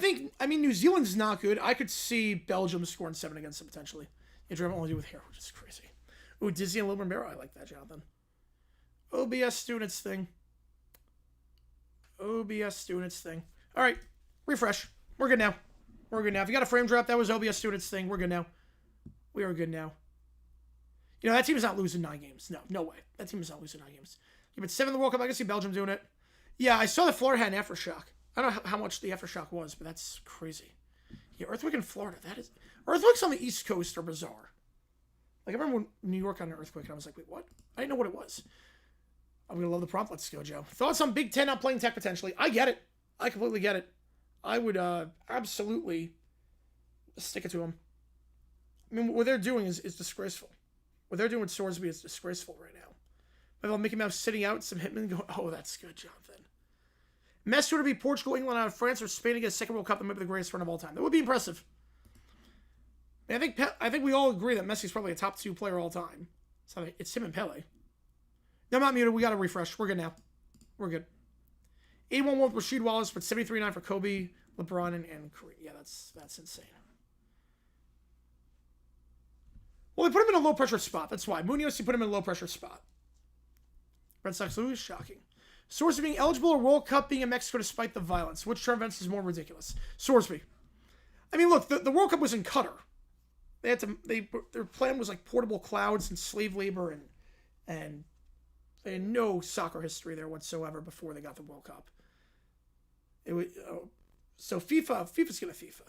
mean, New Zealand's not good. I could see Belgium scoring 7 against them potentially. You have only do with hair, which is crazy. Ooh, Disney and Lil Romero. I like that, Jonathan. OBS students thing. OBS students thing. All right, refresh. We're good now. We're good now. If you got a frame drop, that was OBS students thing. We're good now. We are good now. You know, that team is not losing 9 games. No way. That team is not losing 9 games. Yeah, but 7 in the World Cup. I can see Belgium doing it. Yeah, I saw that Florida had an aftershock. I don't know how much the aftershock was, but that's crazy. Yeah, earthquake in Florida. That is... Earthquakes on the East Coast are bizarre. Like, I remember when New York got an earthquake, and I was like, wait, what? I didn't know what it was. I'm going to love the prompt. Let's go, Joe. Thoughts on Big Ten not playing Tech potentially? I get it. I completely get it. I would absolutely stick it to them. I mean, what they're doing is disgraceful. What they're doing with Sorsby is disgraceful right now. Maybe Mickey Mouse sitting out, some hitmen going, oh, that's good, Jonathan. Messi would be Portugal, England out of France, or Spain to get a second World Cup that might be the greatest run of all time. That would be impressive. I think we all agree that Messi's probably a top 2 player all time. So it's him and Pele. No, I'm not muted. We got to refresh. We're good now. We're good. 81-1 with Rasheed Wallace, but 73-9 for Kobe, LeBron, and Kareem. Yeah, that's insane. Well, they put him in a low-pressure spot. That's why. Munoz, you put him in a low-pressure spot. Red Sox lose? Shocking. Sorsby being eligible or World Cup being in Mexico despite the violence. Which turn events is more ridiculous? Sorsby. I mean, look, the World Cup was in Qatar. Their plan was like portable clouds and slave labor and they had no soccer history there whatsoever before they got the World Cup. It was so FIFA's gonna FIFA.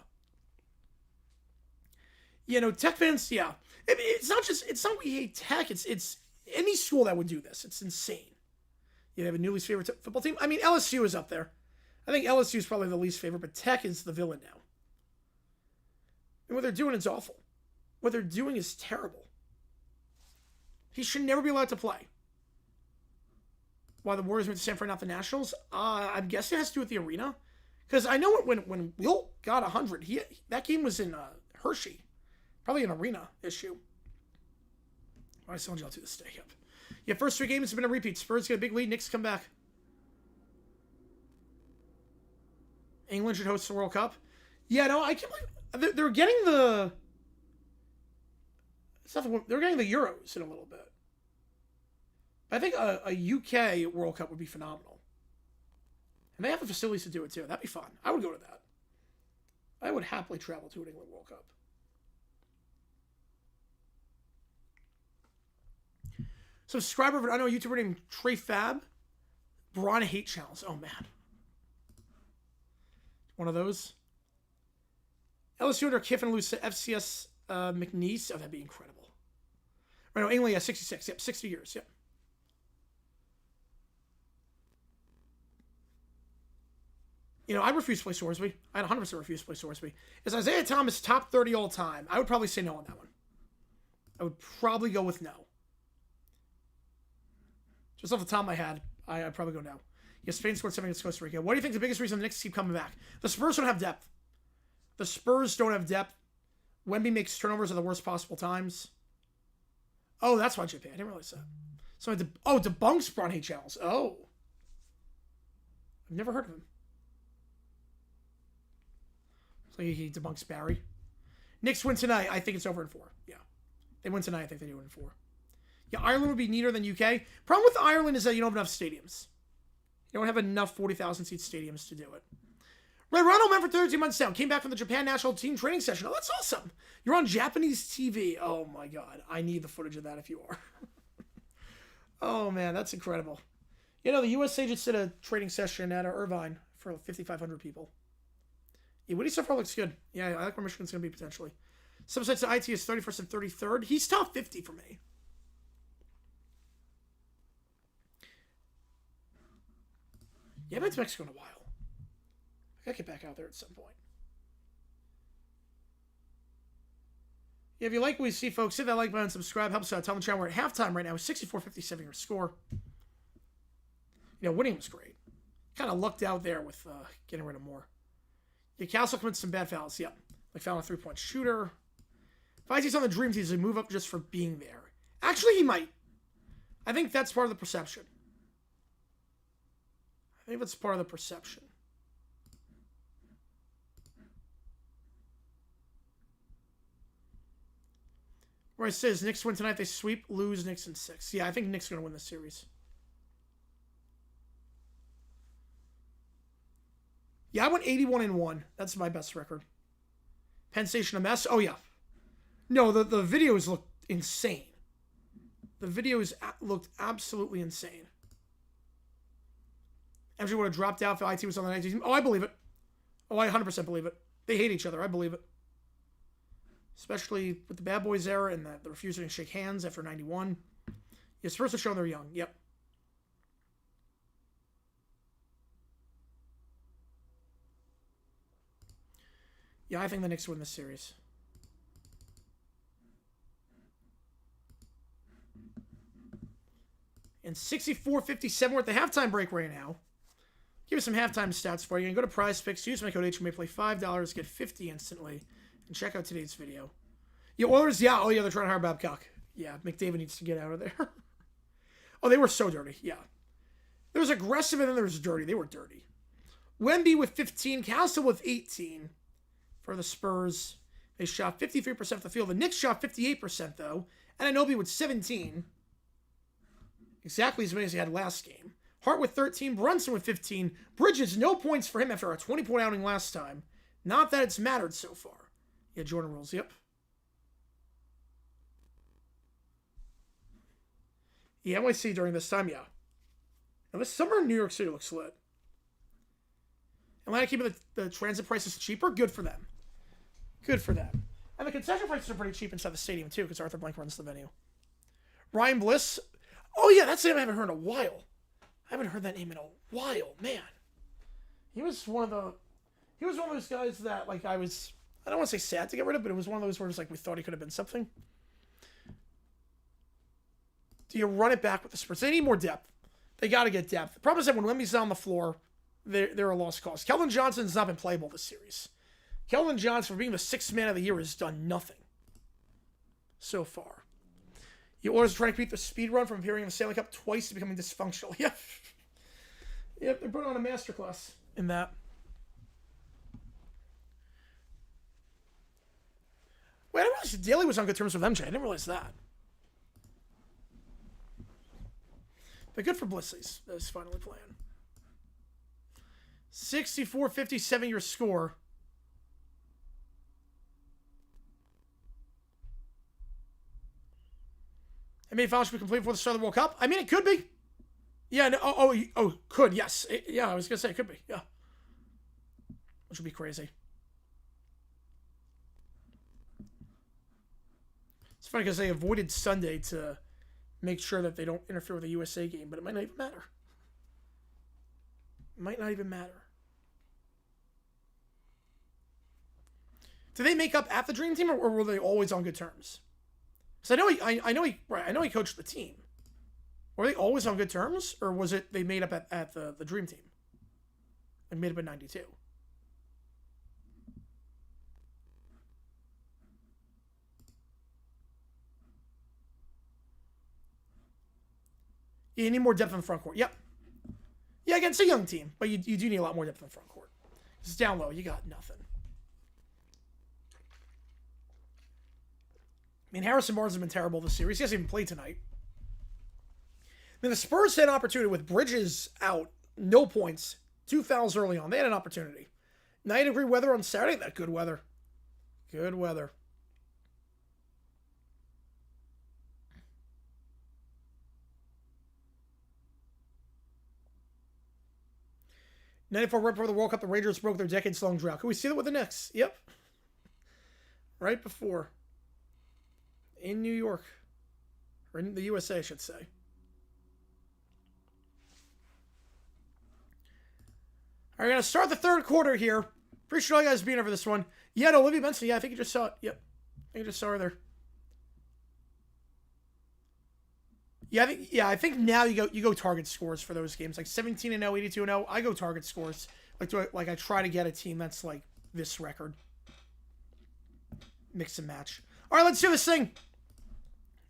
You know, Tech fans, yeah. I mean, it's not we hate Tech. It's any school that would do this. It's insane. You have a new least favorite football team. I mean, LSU is up there. I think LSU is probably the least favorite, but Tech is the villain now. And what they're doing is awful. What they're doing is terrible. He should never be allowed to play. Why the Warriors went to San Fran, not the Nationals? I'm guessing it has to do with the arena. Because I know when Wilt got 100, that game was in Hershey. Probably an arena issue. I still want y'all to the stay up. Yeah, first 3 games have been a repeat. Spurs get a big lead. Knicks come back. England should host the World Cup. Yeah, no, I can't believe they're getting the... They're getting the Euros in a little bit. I think a UK World Cup would be phenomenal. And they have the facilities to do it too. That'd be fun. I would go to that. I would happily travel to an England World Cup. Subscriber, I know a YouTuber named Trey Fab. Braun hate channels. Oh, man. One of those. LSU under Kiffin lose to FCS McNeese. Oh, that'd be incredible. Right, no, England, yeah, 66. Yep, 60 years. Yep. You know, I refuse to play Sorsby. I'd 100% refuse to play Sorsby. Is Isaiah Thomas top 30 all time? I would probably say no on that one. I would probably go with no. Just off the top of my head, I'd probably go no. Yes, Spain scored 7 against Costa Rica. What do you think the biggest reason the Knicks keep coming back? The Spurs don't have depth. The Spurs don't have depth. Wemby makes turnovers at the worst possible times. Oh, that's why JP. I didn't realize that. So, debunks Braun hate channels. Oh. I've never heard of him. So he debunks Barry. Knicks win tonight. I think it's over in 4. Yeah. They win tonight. I think they do win in 4. Yeah, Ireland would be neater than UK. Problem with Ireland is that you don't have enough stadiums. You don't have enough 40,000 seat stadiums to do it. Red Ronald went for 13 months down. Came back from the Japan national team training session. Oh, that's awesome. You're on Japanese TV. Oh my god. I need the footage of that if you are. Oh man, that's incredible. You know, the USA just did a training session at Irvine for 5,500 people. Yeah, Woody so far looks good. Yeah, I like where Michigan's going to be potentially. Some sites to IT is 31st and 33rd. He's top 50 for me. Yeah, I've been to Mexico in a while. I gotta get back out there at some point. Yeah, if you like what you see, folks, hit that like button, subscribe, helps out. Tell the channel we're at halftime right now. 64-57 your score. You know, winning was great. Kind of lucked out there with getting rid of more. Yeah, Castle commits some bad fouls. Yep. Like foul a three-point shooter. If I see on the dream team, he'll move up just for being there. Actually, he might. I think that's part of the perception. I think that's part of the perception. Where it says Knicks win tonight, they sweep, lose, Knicks in 6. Yeah, I think Knicks are going to win this series. Yeah, I went 81-1. That's my best record. Penn Station a mess? Oh, yeah. No, the videos look insane. The videos looked absolutely insane. MJ would have dropped out if IT was on the 19th team. Oh, I believe it. Oh, I 100% believe it. They hate each other. I believe it. Especially with the Bad Boys era and the refusing to shake hands after 91. Yeah, Spurs are showing they're young. Yep. Yeah, I think the Knicks win this series. And 64-57, we're at the halftime break right now. Give me some halftime stats for you. And go to Prize Picks. Use my code H. You may play $5, get 50 instantly. And check out today's video. Yeah, Oilers, yeah. Oh, yeah, they're trying to hire Babcock. Yeah, McDavid needs to get out of there. Oh, they were so dirty. Yeah. There was aggressive and then there was dirty. They were dirty. Wemby with 15. Castle with 18 for the Spurs. They shot 53% of the field. The Knicks shot 58%, though. And Anunoby with 17. Exactly as many as he had last game. Hart with 13. Brunson with 15. Bridges, no points for him after a 20-point outing last time. Not that it's mattered so far. Yeah, Jordan rules. Yep. Yeah, NYC during this time, yeah. Now, this summer in New York City looks lit. Atlanta keeping the transit prices cheaper. Good for them. Good for them. And the concession prices are pretty cheap inside the stadium, too, because Arthur Blank runs the venue. Ryan Bliss. Oh, yeah, that's the name I haven't heard in a while. I haven't heard that name in a while, man. He was one of those guys that, like, I don't want to say sad to get rid of, but it was one of those where it's like we thought he could have been something. Do you run it back with the Spurs? They need more depth. They got to get depth. The problem is that when Wemby's on the floor, they're a lost cause. Keldon Johnson's not been playable this series. Keldon Johnson, for being the 6th man of the year, has done nothing so far. You Oilers are trying to create the speed run from appearing in the Stanley Cup twice to becoming dysfunctional. Yep. Yep, they're putting on a masterclass in that. Wait, I didn't realize Daly was on good terms with MJ. I didn't realize that. But good for Blissley's that is finally playing. 64-57 your score. NBA finals should be complete before the start of the World Cup. I mean, it could be. Yeah. No, could. Yes. Yeah. I was gonna say it could be. Yeah. Which would be crazy. It's funny because they avoided Sunday to make sure that they don't interfere with the USA game, but it might not even matter. It might not even matter. Do they make up at the Dream Team, or were they always on good terms? Because I know he coached the team. Were they always on good terms, or was it they made up at the Dream Team? They made up in '92. You need more depth in the front court. Yep. Yeah, again, it's a young team, but you do need a lot more depth in the front court. It's down low. You got nothing. I mean, Harrison Barnes has been terrible this series. He hasn't even played tonight. mean, the Spurs had an opportunity with Bridges out, no points, 2 fouls early on. They had an opportunity. 90-degree weather on Saturday. That good weather. Good weather. '94 right before the World Cup, the Rangers broke their decades-long drought. Could we see that with the Knicks? Yep. Right before. In New York. Or in the USA, I should say. All right, we're going to start the third quarter here. Appreciate all you guys being over this one. Yeah, no, Olivia Benson. Yeah, I think you just saw it. Yep. I think you just saw her there. Yeah, I think now you go target scores for those games. Like 17-0, 82-0. I go target scores. Like I try to get a team that's like this record. Mix and match. All right, let's do this thing.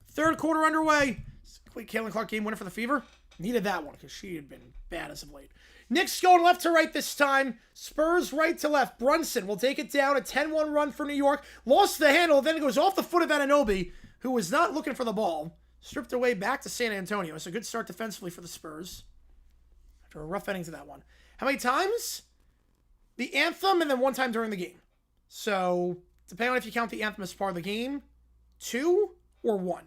Third quarter underway. Quick Caitlin Clark game winner for the Fever. Needed that one because she had been bad as of late. Knicks going left to right this time. Spurs right to left. Brunson will take it down. A 10-1 run for New York. Lost the handle. Then it goes off the foot of Anunoby, who was not looking for the ball. Stripped away back to San Antonio. It's a good start defensively for the Spurs. After a rough ending to that one. How many times? The anthem and then one time during the game. So, depending on if you count the anthem as part of the game, 2 or 1.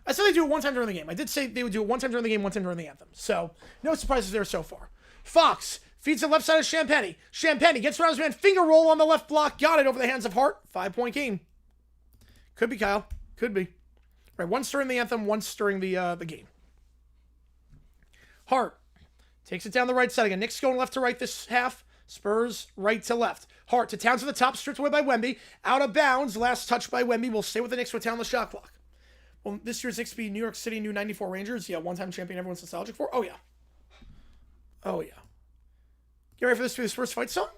I said they do it one time during the game. I did say they would do it one time during the game, one time during the anthem. So, no surprises there so far. Fox feeds the left side of Champagny. Champagny gets around his man. Finger roll on the left block. Got it over the hands of Hart. 5-point game. Could be, Kyle. Could be. Right, once during the anthem, once during the game. Hart takes it down the right side again. Knicks going left to right this half. Spurs right to left. Hart to Towns at the top, stripped away by Wemby. Out of bounds. Last touch by Wemby. Will stay with the Knicks with Town the shot clock. Well, this year's Knicks be New York City new 94 Rangers. Yeah, one-time champion everyone's nostalgic for. Oh, yeah. Oh, yeah. Get ready for this to be the Spurs fight song?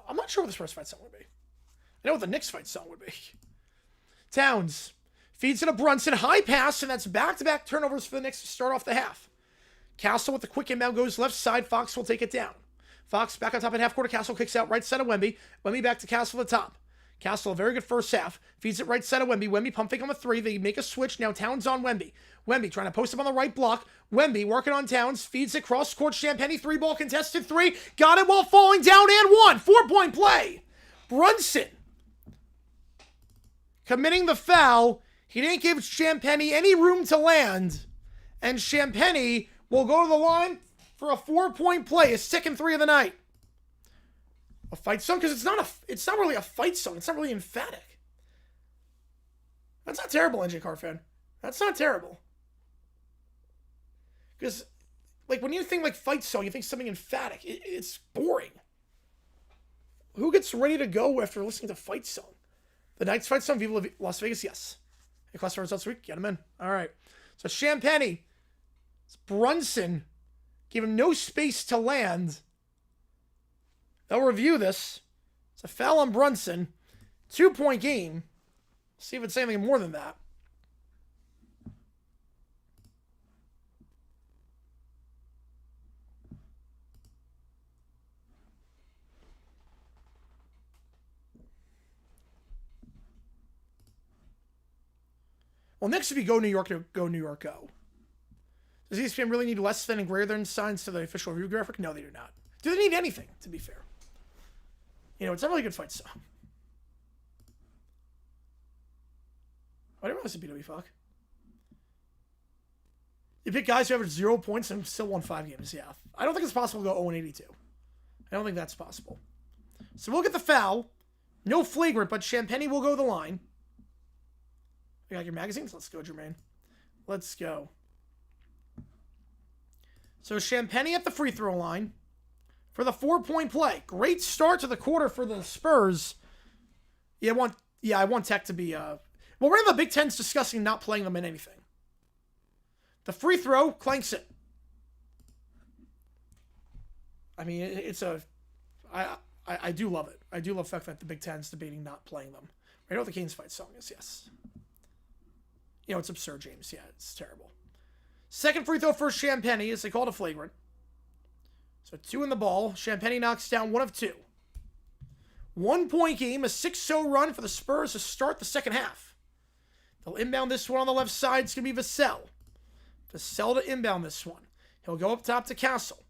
I'm not sure what the Spurs fight song would be. I know what the Knicks fight song would be. Towns feeds it to Brunson. High pass, and that's back-to-back turnovers for the Knicks to start off the half. Castle with the quick inbound goes left side. Fox will take it down. Fox back on top at half-court. Castle kicks out right side of Wemby. Wemby back to Castle at the top. Castle, a very good first half. Feeds it right side of Wemby. Wemby pump fake on the 3. They make a switch. Now Towns on Wemby. Wemby trying to post him on the right block. Wemby working on Towns. Feeds it cross-court. Champagny 3-ball contested 3. Got it while falling down and 1. 4-point play. Brunson committing the foul. He didn't give Champagny any room to land. And Champagny will go to the line for a 4-point play. His second 3 of the night. A fight song? Because it's not really a fight song. It's not really emphatic. That's not terrible, NJ Car fan. That's not terrible. Because, like, when you think, like, fight song, you think something emphatic. It's boring. Who gets ready to go after listening to fight song? The Knights fight song, Viva Las Vegas, yes. Hey, class for results week, get him in. All right. So, Champagny, Brunson, gave him no space to land. They'll review this. It's a foul on Brunson. 2-point game. See if it's anything more than that. Well, next would be go New York to go New York go. Does ESPN really need less than and greater than signs to the official review graphic? No, they do not. Do they need anything, to be fair? You know, it's not really a good fight song. I didn't realize it's a BW fuck. You pick guys who average 0 points and still won 5 games. Yeah. I don't think it's possible to go 0-82. I don't think that's possible. So we'll get the foul. No flagrant, but Champagny will go to the line. You got your magazines? Let's go, Jermaine. Let's go. So Champagny at the free throw line for the 4-point play. Great start to the quarter for the Spurs. I want Tech to be... well, we're in the Big Ten's discussing not playing them in anything. The free throw clanks it. I mean, it's a... I do love it. I do love the fact that the Big Ten's debating not playing them. I know what the Canes fight song is, yes. You know, it's absurd, James. Yeah, it's terrible. Second free throw for Champagny as they call it a flagrant. So 2 in the ball. Champagny knocks down 1 of 2. 1-point game, a 6-0 run for the Spurs to start the second half. They'll inbound this one on the left side. It's going to be Vassell. Vassell to inbound this one. He'll go up top to Castle.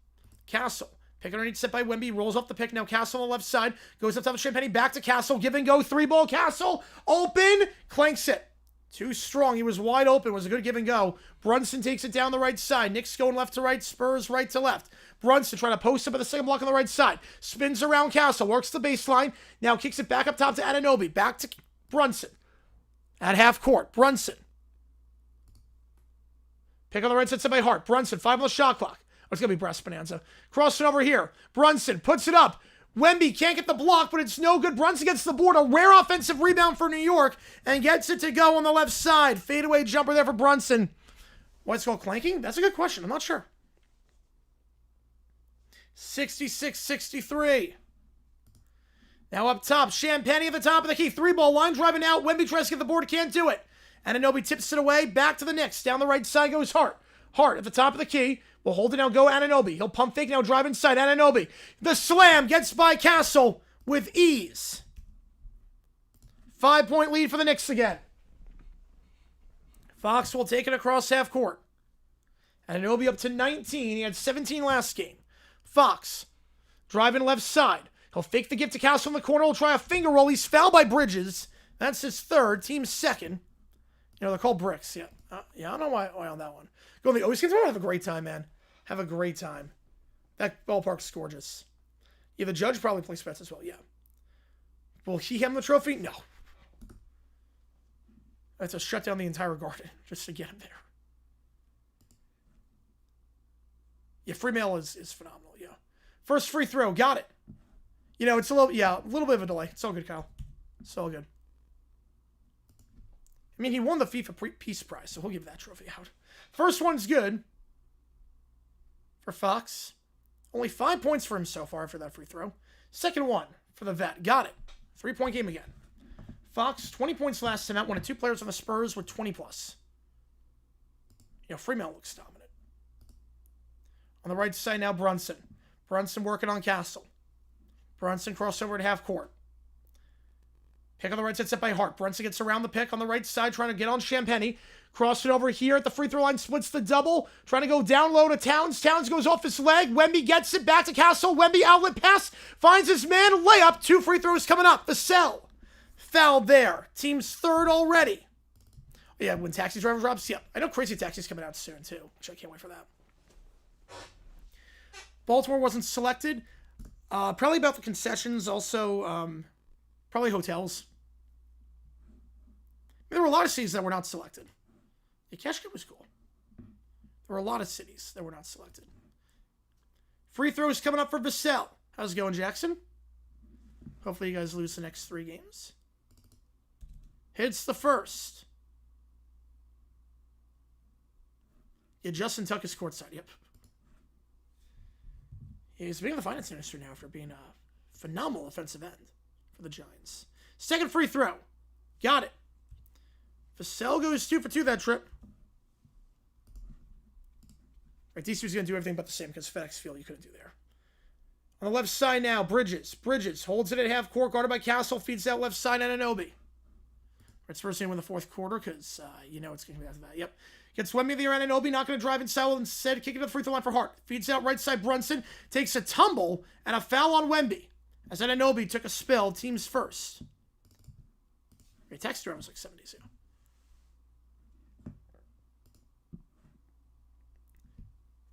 Castle. Pick underneath, set by Wemby. Rolls off the pick. Now Castle on the left side. Goes up top to Champagny. Back to Castle. Give and go. 3-ball. Castle. Open. Clanks it. Too strong. He was wide open. It was a good give and go. Brunson takes it down the right side. Knicks going left to right. Spurs right to left. Brunson trying to post up at the second block on the right side. Spins around Castle. Works the baseline. Now kicks it back up top to Anunoby. Back to Brunson. At half court. Brunson. Pick on the right side, set by Hart. Brunson. 5 on the shot clock. Oh, it's going to be Breast Bonanza. Crossing over here. Brunson puts it up. Wemby can't get the block, but it's no good. Brunson gets the board. A rare offensive rebound for New York and gets it to go on the left side. Fadeaway jumper there for Brunson. What's called clanking? That's a good question. I'm not sure. 66-63. Now up top. Champagny at the top of the key. 3-ball. Line driving out. Wemby tries to get the board. Can't do it. Anunoby tips it away. Back to the Knicks. Down the right side goes Hart. Hart at the top of the key. Will hold it now. Go Anunoby. He'll pump fake now. Drive inside. Anunoby. The slam gets by Castle with ease. 5-point lead for the Knicks again. Fox will take it across half court. Anunoby up to 19. He had 17 last game. Fox driving left side. He'll fake the gift to Castle in the corner. He'll try a finger roll. He's fouled by Bridges. That's his third. Team's second. You know, they're called bricks. Yeah. I don't know why on that one. Go on the O's. Have a great time, man. Have a great time. That ballpark's gorgeous. Yeah, the judge probably plays bets as well. Yeah. Will he have the trophy? No. That's to shut down the entire garden just to get him there. Yeah, free mail is phenomenal. Yeah. First free throw. Got it. You know, it's a little bit of a delay. It's all good, Kyle. It's all good. I mean, he won the FIFA Peace Prize, so he'll give that trophy out. First one's good for Fox. Only 5 points for him so far after that free throw. Second one for the vet. Got it. 3-point game again. Fox, 20 points last time out. One of 2 players on the Spurs with 20 plus. You know, Freeman looks dominant. On the right side now, Brunson. Brunson working on Castle. Brunson crossover at half court. Pick on the right side set by Hart. Brunson gets around the pick on the right side, trying to get on Champagny. Cross it over here at the free throw line, splits the double. Trying to go down low to Towns. Towns goes off his leg. Wemby gets it back to Castle. Wemby outlet pass. Finds his man. Layup. 2 free throws coming up. Vassell. Fouled there. Team's third already. Yeah, when Taxi Driver drops. Yep. I know Crazy Taxi's coming out soon, too. Which I can't wait for that. Baltimore wasn't selected. Probably about the concessions. Also, probably hotels. There were a lot of cities that were not selected. The Keshka was cool. There were a lot of cities that were not selected. Free throws coming up for Vassell. How's it going, Jackson? Hopefully you guys lose the next 3 games. Hits the first. Yeah, Justin Tuck is courtside. Yep. Yeah, he's being in the finance industry now after being a phenomenal offensive end for the Giants. Second free throw. Got it. Vassell goes 2 for 2 that trip. Right, DC was going to do everything but the same because FedEx Field you couldn't do there. On the left side now, Bridges. Bridges holds it at half court, guarded by Castle, feeds out left side Anunoby. It's first game in the fourth quarter because you know it's going to be after that. Yep. Gets Wemby there, Anunoby, not going to drive inside, will instead kick it to the free throw line for Hart. Feeds out right side Brunson, takes a tumble, and a foul on Wemby. As Anunoby took a spill, team's first. Okay, Texter was like 70s, yeah.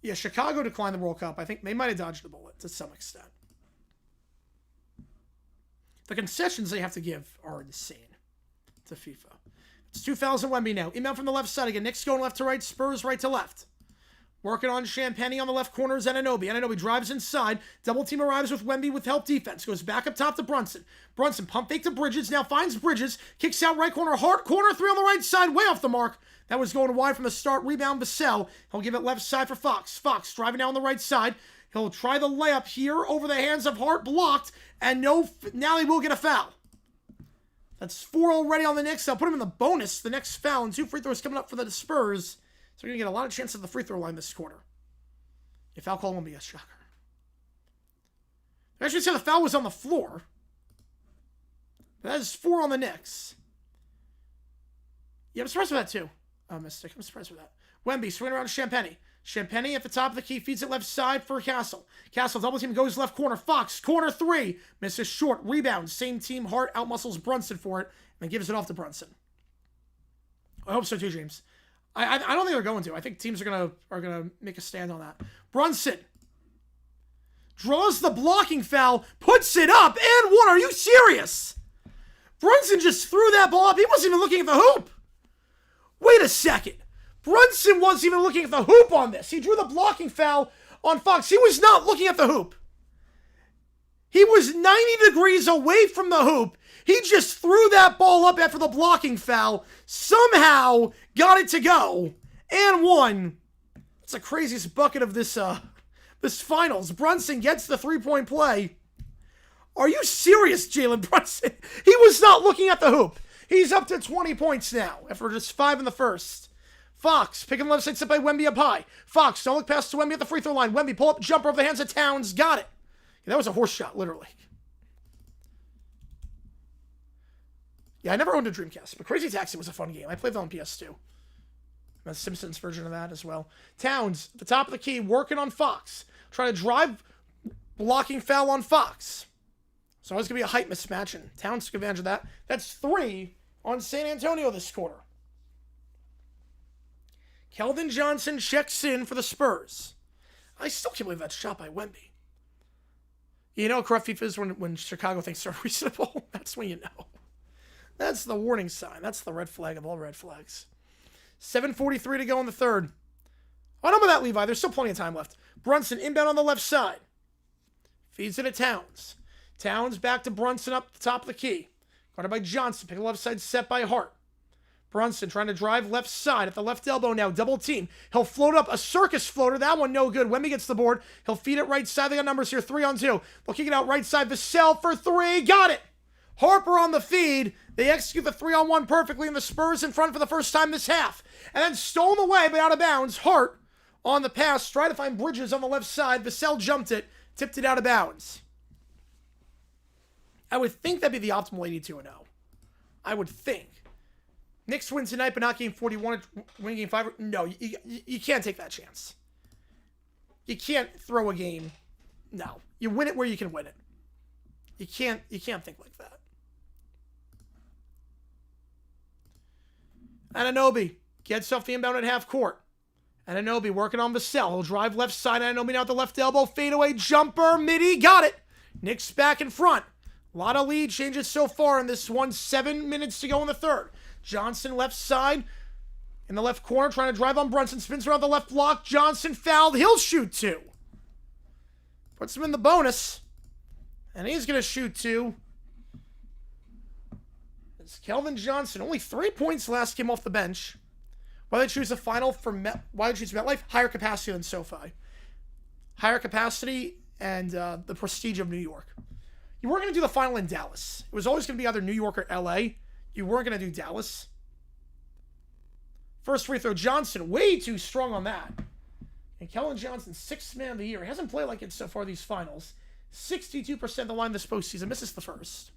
Yeah, Chicago declined the World Cup. I think they might have dodged the bullet to some extent. The concessions they have to give are insane to FIFA. It's 2,000 Wemby now. Inbound from the left side again. Knicks going left to right. Spurs right to left. Working on Champagny on the left corner is Anunoby. Anunoby drives inside. Double team arrives with Wemby with help defense. Goes back up top to Brunson. Brunson pump fake to Bridges. Now finds Bridges. Kicks out right corner. Hart corner 3 on the right side. Way off the mark. That was going wide from the start. Rebound Vassell. He'll give it left side for Fox. Fox driving down the right side. He'll try the layup here over the hands of Hart. Blocked. And no. Now he will get a foul. That's 4 already on the Knicks. I'll put him in the bonus. The next foul. And 2 free throws coming up for the Spurs. So we're going to get a lot of chances at the free throw line this quarter. If foul call won't be a shocker. I actually said the foul was on the floor. But that is 4 on the Knicks. Yeah, I'm surprised with that too. Mystic. I'm surprised with that. Wemby swinging around Champagny. Champagny at the top of the key, feeds it left side for Castle. Castle double team, goes left corner. Fox, corner three. Misses short. Rebound. Same team. Hart outmuscles Brunson for it and gives it off to Brunson. I hope so too, James. I don't think they're going to. I think teams are gonna make a stand on that. Brunson draws the blocking foul, puts it up, and one. Are you serious? Brunson just threw that ball up. He wasn't even looking at the hoop. Wait a second. Brunson wasn't even looking at the hoop on this. He drew the blocking foul on Fox. He was not looking at the hoop. He was 90 degrees away from the hoop. He just threw that ball up after the blocking foul, somehow got it to go, and won. It's the craziest bucket of this finals. Brunson gets the three-point play. Are you serious, Jalen Brunson? He was not looking at the hoop. He's up to 20 points now after just 5 in the first. Fox, picking left side, set by Wemby up high. Fox, don't look past to Wemby at the free throw line. Wemby, pull up, jumper over the hands of Towns. Got it. Yeah, that was a horse shot, literally. Yeah, I never owned a Dreamcast, but Crazy Taxi was a fun game. I played that on PS2. The Simpsons version of that as well. Towns, the top of the key, working on Fox. Trying to drive, blocking foul on Fox. So it's going to be a height mismatch, and Towns took advantage of that. That's 3 on San Antonio this quarter. Keldon Johnson checks in for the Spurs. I still can't believe that shot by Wemby. You know, corrupt FIFA is when Chicago thinks they're reasonable. That's when you know. That's the warning sign. That's the red flag of all red flags. 7:43 to go in the third. Oh, no, that, Levi. There's still plenty of time left. Brunson inbound on the left side. Feeds it to Towns. Towns back to Brunson up the top of the key. Guarded by Johnson. Pick the left side, set by Hart. Brunson trying to drive left side at the left elbow now. Double team. He'll float up a circus floater. That one no good. Wemby gets the board. He'll feed it right side. They got numbers here. 3-on-2. They'll kick it out right side. Vassell for 3. Got it. Harper on the feed. They execute the 3-on-1 perfectly, and the Spurs in front for the first time this half. And then stolen away, but out of bounds. Hart on the pass. Try to find Bridges on the left side. Vassell jumped it. Tipped it out of bounds. I would think that'd be the optimal 82-0. I would think. Knicks win tonight, but not game 41, win game 5. No, you can't take that chance. You can't throw a game. No. You win it where you can win it. You can't think like that. Anunoby gets off the inbound at half court. Anunoby working on Vassell. He'll drive left side. Anunoby now at the left elbow. Fadeaway jumper. Midi. Got it. Knicks back in front. A lot of lead changes so far in this one. 7 minutes to go in the third. Johnson left side. In the left corner. Trying to drive on Brunson. Spins around the left block. Johnson fouled. He'll shoot 2. Puts him in the bonus. And he's going to shoot 2. It's Keldon Johnson. Only 3 points last game off the bench. Why they choose a final for why they choose MetLife? Higher capacity than SoFi. Higher capacity and the prestige of New York. You weren't going to do the final in Dallas. It was always going to be either New York or LA. You weren't going to do Dallas. First free throw, Johnson. Way too strong on that. And Keldon Johnson, 6th man of the year. He hasn't played like it so far these finals. 62% of the line this postseason. Misses the first.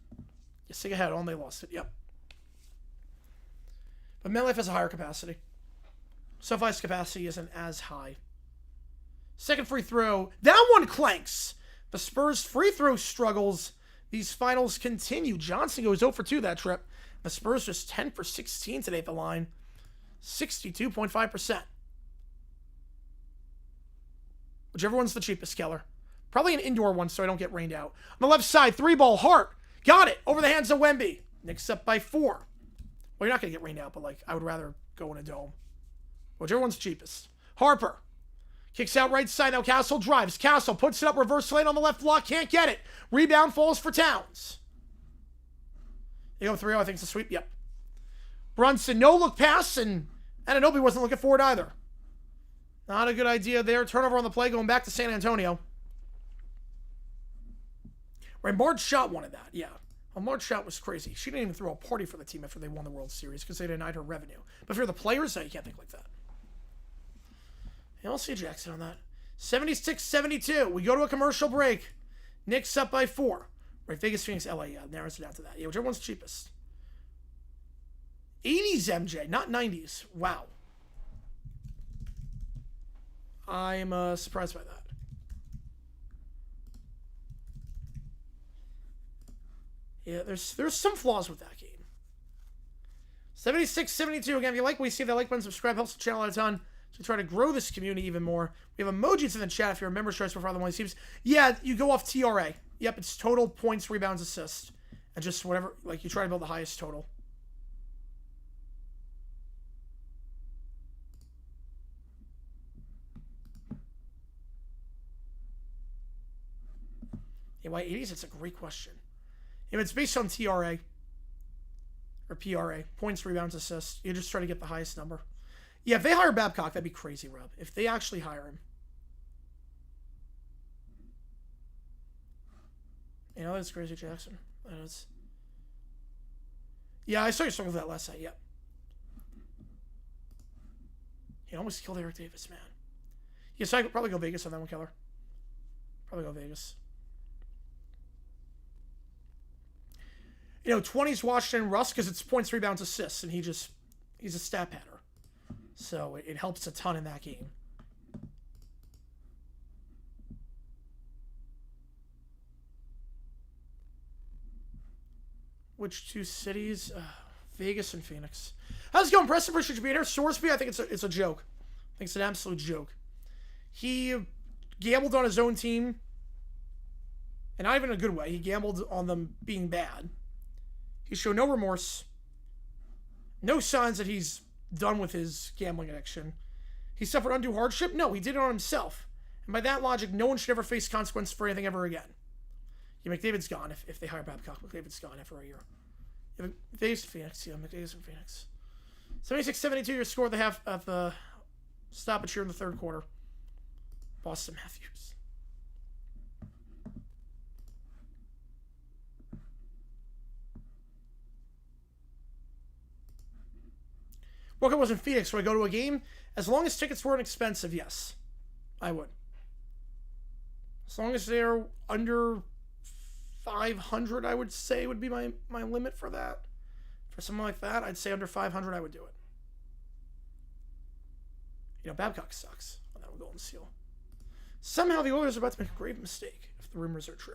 You stick ahead. Oh, and they lost it. Yep. But MetLife has a higher capacity. SoFi's capacity isn't as high. Second free throw. That one clanks. The Spurs' free throw struggles. These finals continue. Johnson goes 0 for 2 that trip. The Spurs just 10 for 16 today at the line. 62.5%. Whichever one's the cheapest, Keller. Probably an indoor one so I don't get rained out. On the left side, 3-ball, Hart. Got it. Over the hands of Wemby. Knicks up by 4. Well, you're not going to get rained out, but I would rather go in a dome. Whichever one's cheapest. Harper. Kicks out right side. Now Castle drives. Castle puts it up. Reverse lane on the left block. Can't get it. Rebound falls for Towns. They go 3-0. I think it's a sweep. Yep. Brunson, no look pass, and Anunoby wasn't looking for it either. Not a good idea there. Turnover on the play going back to San Antonio. Right, Marge Schott wanted that. Yeah. Well, Marge Schott was crazy. She didn't even throw a party for the team after they won the World Series because they denied her revenue. But if you're the players, you can't think like that. I'll see Jackson on that. 76-72. We go to a commercial break. Knicks up by 4. Right, Vegas, Phoenix, LA. Yeah, narrows it down to that. Yeah, whichever one's cheapest. 80s MJ, not 90s. Wow. I'm surprised by that. Yeah, there's some flaws with that game. 76-72. Again, if you like what we see, that like button, subscribe, helps the channel out a ton. To try to grow this community even more. We have emojis in the chat if you're a member. Choice for farther one seems. Yeah, you go off TRA. Yep, it's total points, rebounds, assists. And just whatever, like you try to build the highest total. Yeah, why 80s? It's a great question. If it's based on TRA or PRA, points, rebounds, assists, you just try to get the highest number. Yeah, if they hire Babcock, that'd be crazy, Rob. If they actually hire him. You know, that's crazy, Jackson. That's... Yeah, I saw you struggling with that last night, yep. He almost killed Eric Davis, man. Yeah, so I could probably go Vegas on that one, Keller. Probably go Vegas. You know, 20s Washington Russ because it's points, rebounds, assists, and he's a stat pattern. So it helps a ton in that game. Which two cities? Vegas and Phoenix. How's it going, Preston? Appreciate you being here. Sorsby, I think it's a joke. I think it's an absolute joke. He gambled on his own team, and not even in a good way. He gambled on them being bad. He showed no remorse. No signs that he's done with his gambling addiction. He suffered undue hardship? No, he did it on himself. And by that logic, no one should ever face consequences for anything ever again. Yeah, McDavid's gone if they hire Babcock. McDavid's gone after a year. Yeah, Vegas and Phoenix. Yeah, McDavid's and Phoenix. 76-72, your score at the half of the stoppage here in the third quarter. Boston Matthews. Booker was in Phoenix. Would I go to a game? As long as tickets weren't expensive, yes. I would. As long as they're under 500, I would say would be my limit for that. For something like that, I'd say under 500, I would do it. You know, Babcock sucks on that Golden Seal. Somehow the Oilers are about to make a grave mistake if the rumors are true.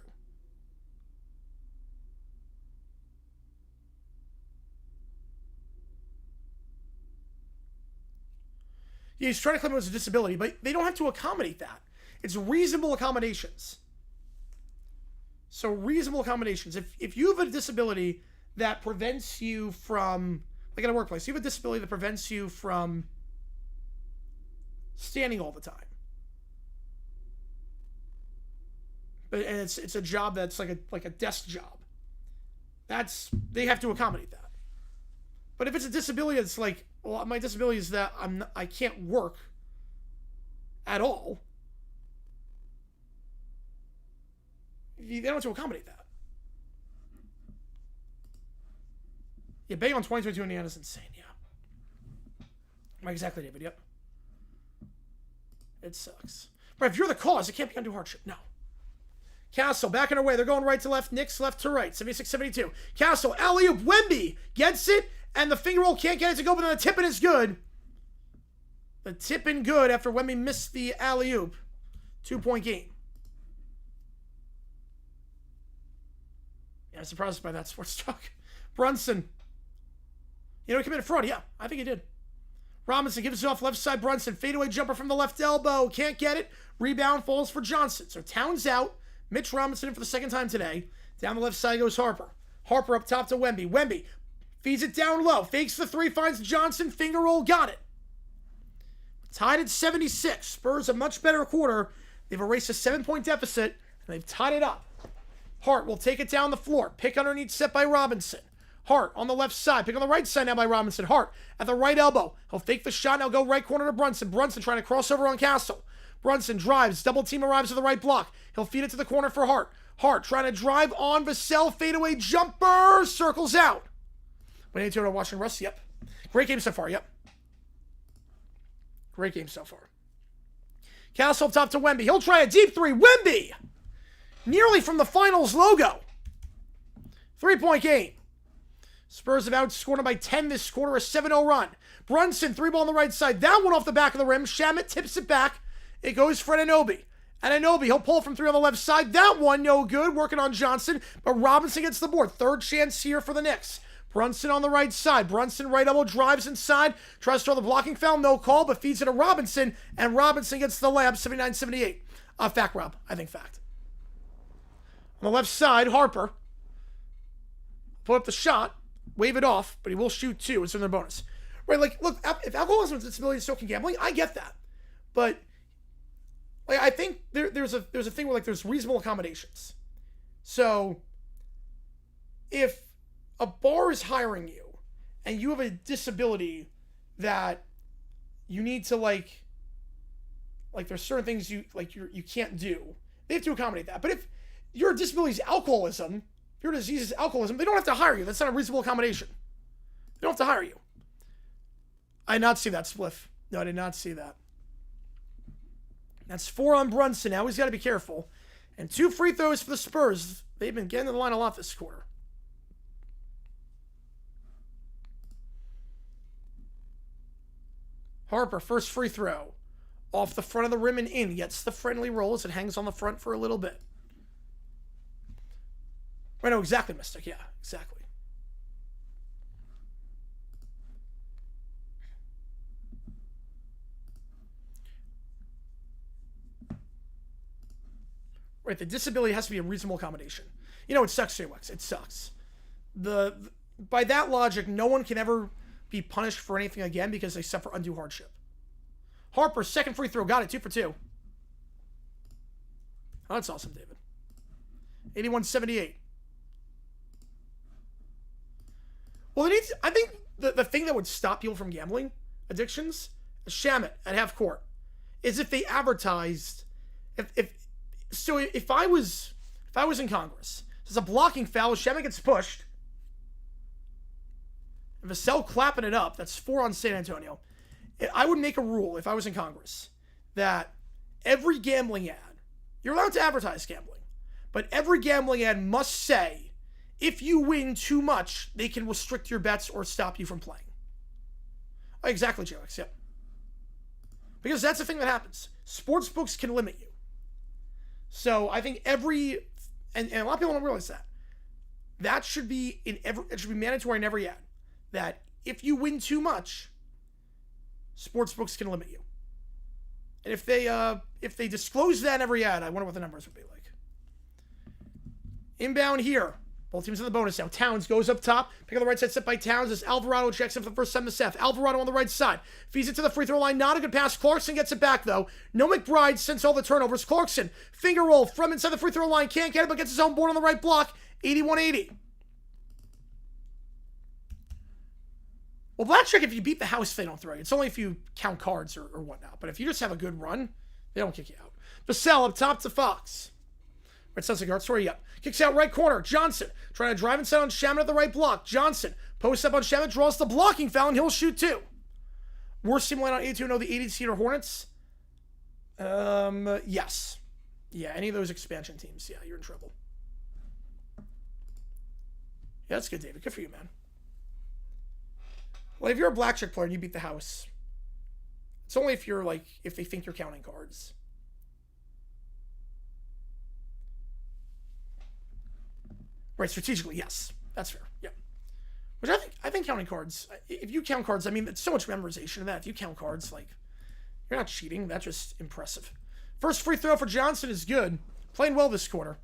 Yeah, he's trying to claim it was a disability, but they don't have to accommodate that. It's reasonable accommodations. So reasonable accommodations. If you have a disability that prevents you from, like in a workplace, you have a disability that prevents you from standing all the time. And it's a job that's like a desk job. They have to accommodate that. But if it's a disability that's like, well, my disability is that I can't work at all, they don't have to accommodate that. Yeah, betting on 2022 Indiana is insane, yeah. Exactly, David, yep. It sucks. But if you're the cause, it can't be undue hardship, no. Castle, back in our way. They're going right to left. Knicks left to right. 76-72. Castle, alley-oop. Wemby gets it, and the finger roll can't get it to go, but then the tip-in is good. The tip-in good after Wemby missed the alley-oop. 2-point game. Yeah, I'm surprised by that sports talk. Brunson. You know, he committed fraud. Yeah, I think he did. Robinson gives it off left side. Brunson, fadeaway jumper from the left elbow. Can't get it. Rebound falls for Johnson. So Towns out. Mitch Robinson in for the second time today. Down the left side goes Harper. Harper up top to Wemby. Wemby feeds it down low. Fakes the three, finds Johnson. Finger roll, got it. Tied at 76. Spurs a much better quarter. They've erased a 7-point deficit, and they've tied it up. Hart will take it down the floor. Pick underneath, set by Robinson. Hart on the left side. Pick on the right side now by Robinson. Hart at the right elbow. He'll fake the shot. Now go right corner to Brunson. Brunson trying to cross over on Castle. Brunson drives. Double team arrives to the right block. He'll feed it to the corner for Hart. Hart trying to drive on Vassell. Fadeaway jumper. Circles out. We need to go to Washington Russ. Yep. Great game so far. Yep. Great game so far. Castle up top to Wemby. He'll try a deep three. Wemby! Nearly from the finals logo. 3-point game. Spurs have outscored them by 10 this quarter, a 7-0 run. Brunson, 3-ball on the right side. That one off the back of the rim. Shamet tips it back. It goes for Anunoby. Anunoby, he'll pull from 3 on the left side. That one, no good. Working on Johnson. But Robinson gets the board. Third chance here for the Knicks. Brunson on the right side. Brunson right elbow drives inside. Tries to throw the blocking foul. No call, but feeds it to Robinson. And Robinson gets the layup, 79-78. Fact, Rob. I think fact. On the left side, Harper. Put up the shot. Wave it off, but he will shoot 2. It's in their bonus. Right, like, look, if alcoholism is a disability is stoking gambling, I get that. But like, I think there's a thing where like there's reasonable accommodations. So if a bar is hiring you and you have a disability that you need to like there's certain things you can't do, they have to accommodate that. But if your disability is alcoholism, if your disease is alcoholism, they don't have to hire you. That's not a reasonable accommodation. They don't have to hire you. I did not see that, Spliff. No, I did not see that. That's 4 on Brunson. Now he's got to be careful. And 2 free throws for the Spurs. They've been getting to the line a lot this quarter. Harper, first free throw. Off the front of the rim and in. Gets the friendly roll as it hangs on the front for a little bit. I know exactly, Mystic. Yeah, exactly. Right, the disability has to be a reasonable accommodation. You know, it sucks, JWX. It sucks. By that logic, no one can ever be punished for anything again because they suffer undue hardship. Harper, second free throw. Got it. 2 for 2. Oh, that's awesome, David. 81-78. Well, I think the thing that would stop people from gambling addictions, Shamit at half court, is if they advertised, if I was in Congress, there's a blocking foul, Shamit gets pushed, and Vassell clapping it up, that's 4 on San Antonio. I would make a rule, if I was in Congress, that every gambling ad, you're allowed to advertise gambling, but every gambling ad must say, if you win too much, they can restrict your bets or stop you from playing. Oh, exactly, JX, yep. Because that's the thing that happens. Sports books can limit you. So I think and a lot of people don't realize that. That should be it should be mandatory in every ad. That if you win too much, sports books can limit you. And if they disclose that in every ad, I wonder what the numbers would be like. Inbound here. Both teams in the bonus now. Towns goes up top. Pick on the right side, set by Towns as Alvarado checks in for the first time to Seth. Alvarado on the right side. Feeds it to the free throw line. Not a good pass. Clarkson gets it back, though. No McBride since all the turnovers. Clarkson, finger roll from inside the free throw line. Can't get it, but gets his own board on the right block. 81-80. Well, Blackjack, if you beat the house, they don't throw you. It's only if you count cards or whatnot. But if you just have a good run, they don't kick you out. Vassell up top to Fox. Right side guard, sorry, yep. Kicks out right corner. Johnson trying to drive inside on Shamit at the right block. Johnson posts up on Shamit, draws the blocking foul, and he'll shoot 2. Worst team line on 82 know the 80-seater Hornets? Yes. Yeah, any of those expansion teams, yeah, you're in trouble. Yeah, that's good, David. Good for you, man. Well, if you're a blackjack player and you beat the house, it's only if if they think you're counting cards. Right, strategically, yes. That's fair. Yeah. Which I think counting cards, if you count cards, I mean, it's so much memorization of that. If you count cards, you're not cheating. That's just impressive. First free throw for Johnson is good. Playing well this quarter.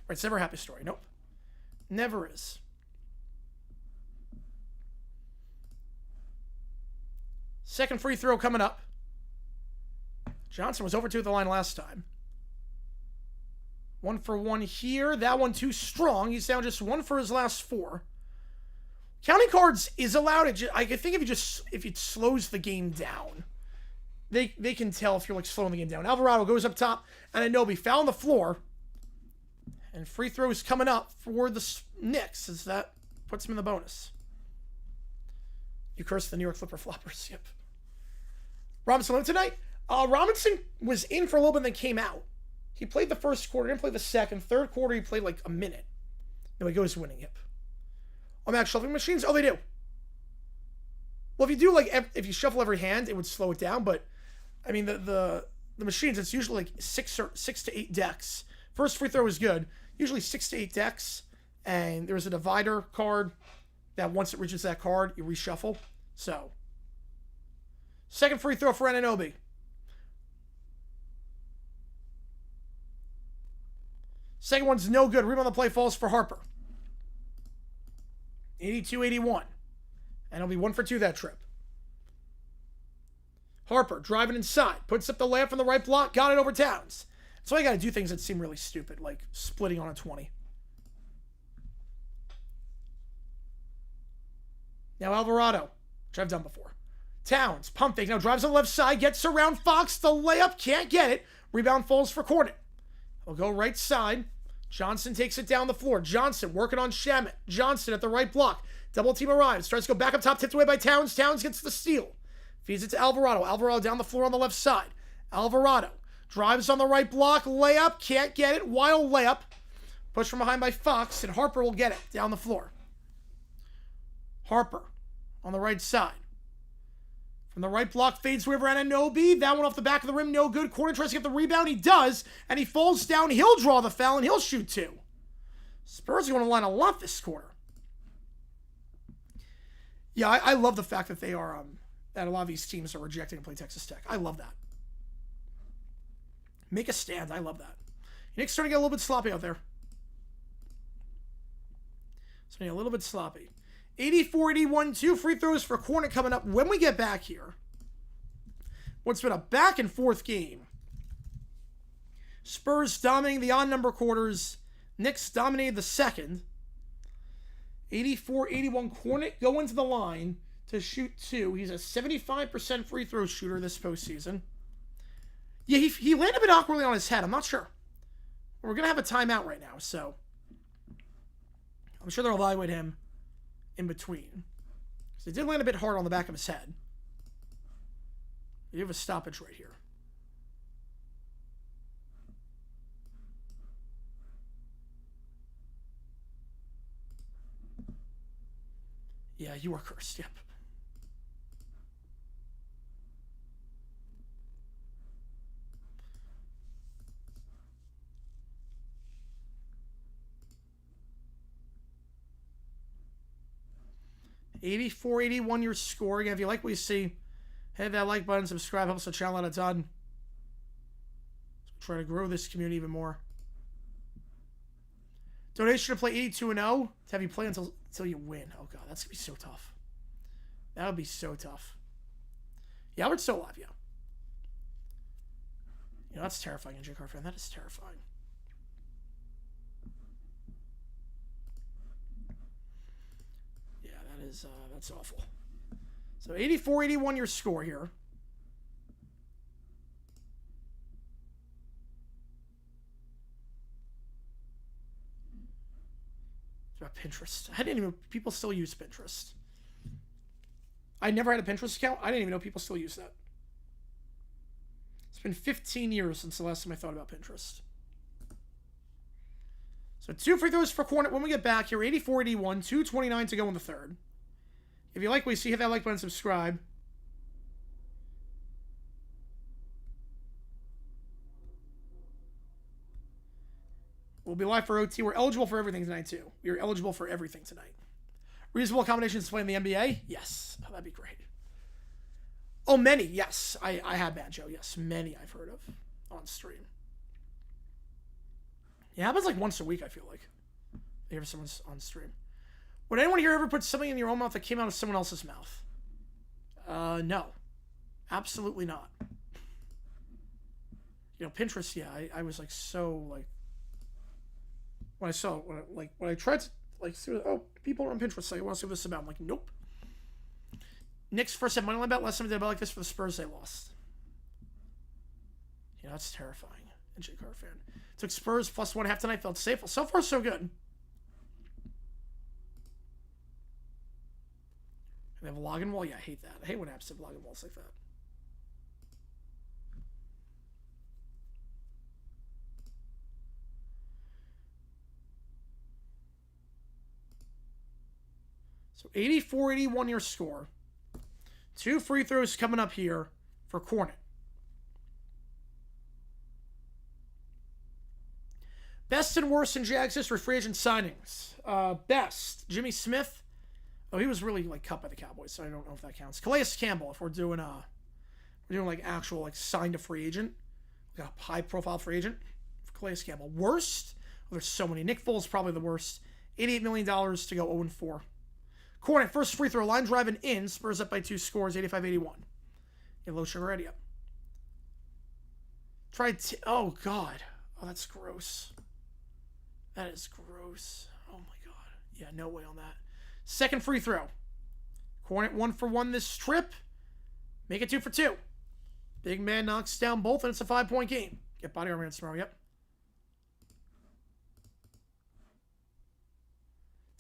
Right, it's never a happy story. Nope. Never is. Second free throw coming up. Johnson was over 2 at the line last time. 1 for 1 here. That one too strong. He's down just 1 for his last 4. Counting cards is allowed. I think if it slows the game down, they can tell if you're slowing the game down. Alvarado goes up top, and Anunoby foul on the floor, and free throws coming up for the Knicks as that puts him in the bonus. You curse the New York Flipper Floppers. Yep. Robinson tonight. Robinson was in for a little bit and then came out. He played the first quarter, didn't play the second. Third quarter, he played a minute. Then he goes winning hip. Match shuffling machines? Oh, they do. Well, if you do if you shuffle every hand, it would slow it down. But I mean, the the machines, it's usually like 6 to 8 decks. First free throw is good. Usually 6 to 8 decks. And there's a divider card that once it reaches that card, you reshuffle. So, second free throw for Anunoby. Second one's no good. Rebound on the play falls for Harper. 82-81. And it'll be 1 for 2 that trip. Harper driving inside. Puts up the layup from the right block. Got it over Towns. So I got to do things that seem really stupid, like splitting on a 20. Now Alvarado, which I've done before. Towns, pump fake. Now drives on the left side. Gets around Fox. The layup. Can't get it. Rebound falls for Cornet. He'll go right side. Johnson takes it down the floor. Johnson working on Shamet. Johnson at the right block. Double team arrives. Tries to go back up top. Tipped away by Towns. Towns gets the steal. Feeds it to Alvarado. Alvarado down the floor on the left side. Alvarado drives on the right block. Layup. Can't get it. Wild layup. Pushed from behind by Fox. And Harper will get it down the floor. Harper on the right side. From the right block, fades away over Anunoby. That one off the back of the rim, no good. Corner tries to get the rebound. He does. And he falls down. He'll draw the foul, and he'll shoot 2. Spurs are going to line a lot this quarter. Yeah, I love the fact that they are, that a lot of these teams are rejecting to play Texas Tech. I love that. Make a stand. I love that. Knicks starting to get a little bit sloppy out there. Starting to get a little bit sloppy. 84-81, 2 free throws for Cornet coming up when we get back here. What's been a back and forth game. Spurs dominating the odd number quarters. Knicks dominated the second. 84-81, Cornet going to the line to shoot 2. He's a 75% free throw shooter this postseason. Yeah, he landed a bit awkwardly on his head. I'm not sure. We're going to have a timeout right now, so I'm sure they'll evaluate him in between. So it did land a bit hard on the back of his head. We have a stoppage right here. Yeah, you are cursed. Yep. $84-81 your score. Again, if you like what you see, hit that like button, subscribe, helps the channel out a ton. Try to grow this community even more. Donation to play 82-0 to have you play until you win. Oh god, that's gonna be so tough. That would be so tough. Yeah, Albert's still alive, yeah. You know, that's terrifying, NJ Car fan. That is terrifying. Yeah, that is that's awful. So 84-81 your score here. About Pinterest. I didn't even people still use Pinterest. I never had a Pinterest account. I didn't even know people still use that. It's been 15 years since the last time I thought about Pinterest. So 2 free throws for Cornet when we get back here. 84-81, 2:29 to go in the third. If you like what you see, hit that like button, subscribe. We'll be live for OT. We're eligible for everything tonight, too. We are eligible for everything tonight. Reasonable accommodations to play in the NBA? Yes. Oh, that'd be great. Oh, many. Yes. I have Banjo. Yes. Many I've heard of on stream. Yeah, it happens like once a week, I feel like. I hear someone's on stream. Would anyone here ever put something in your own mouth that came out of someone else's mouth? No. Absolutely not. You know, Pinterest, yeah, I was like so, like, when I tried to like see, oh, people are on Pinterest, like, I want to see what this is about. I'm like, nope. Knicks first had money line bet. Last time I did a bet like this for the Spurs, they lost. You know, that's terrifying. NJ Car fan. Took Spurs +1.5 tonight. Felt safe. Well, so far so good. And they have a login wall. Yeah, I hate that. I hate when apps have login walls like that. So 84-81 your score. 2 free throws coming up here for Cornet. Best and worst in Jags history, free agent signings. Best, Jimmy Smith. Oh, he was really like cut by the Cowboys, so I don't know if that counts. Calais Campbell, if we're doing like actual like signed a free agent, like a high profile free agent. For Calais Campbell. Worst? Oh, there's so many. Nick Foles probably the worst. $88 million to go 0-4. Cornet, first free throw line driving in. Spurs up by 2 scores, 85-81. Get low sugar ready up. Oh God. Oh, that's gross. That is gross. Oh my God. Yeah, no way on that. Second free throw. Cornet 1 for 1 this trip. Make it 2 for 2. Big man knocks down both, and it's a 5-point game. Get body armor against tomorrow. Yep.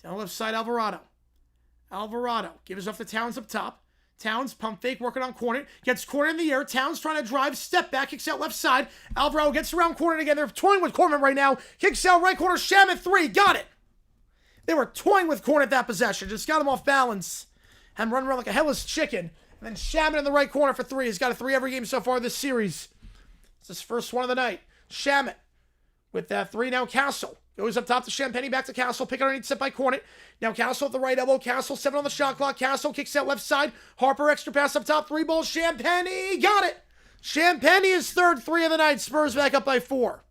Down the left side, Alvarado. Alvarado gives off the Towns up top. Towns pump fake, working on Cornet. Gets Cornet in the air. Towns trying to drive, step back, kicks out left side. Alvarado gets around Cornet again. They're toying with Cornet right now. Kicks out right corner. Shaman 3. Got it. They were toying with Cornet that possession. Just got him off balance. And run around like a headless chicken. And then Shaman in the right corner for 3. He's got a 3 every game so far this series. It's his first one of the night. Shaman with that 3. Now Castle. Goes up top to Champagny, back to Castle. Pick underneath, set by Cornet. Now Castle at the right elbow. Castle 7 on the shot clock. Castle kicks out left side. Harper extra pass up top. 3 ball. Champagny. Got it. Champagny is third 3 of the night. Spurs back up by 4.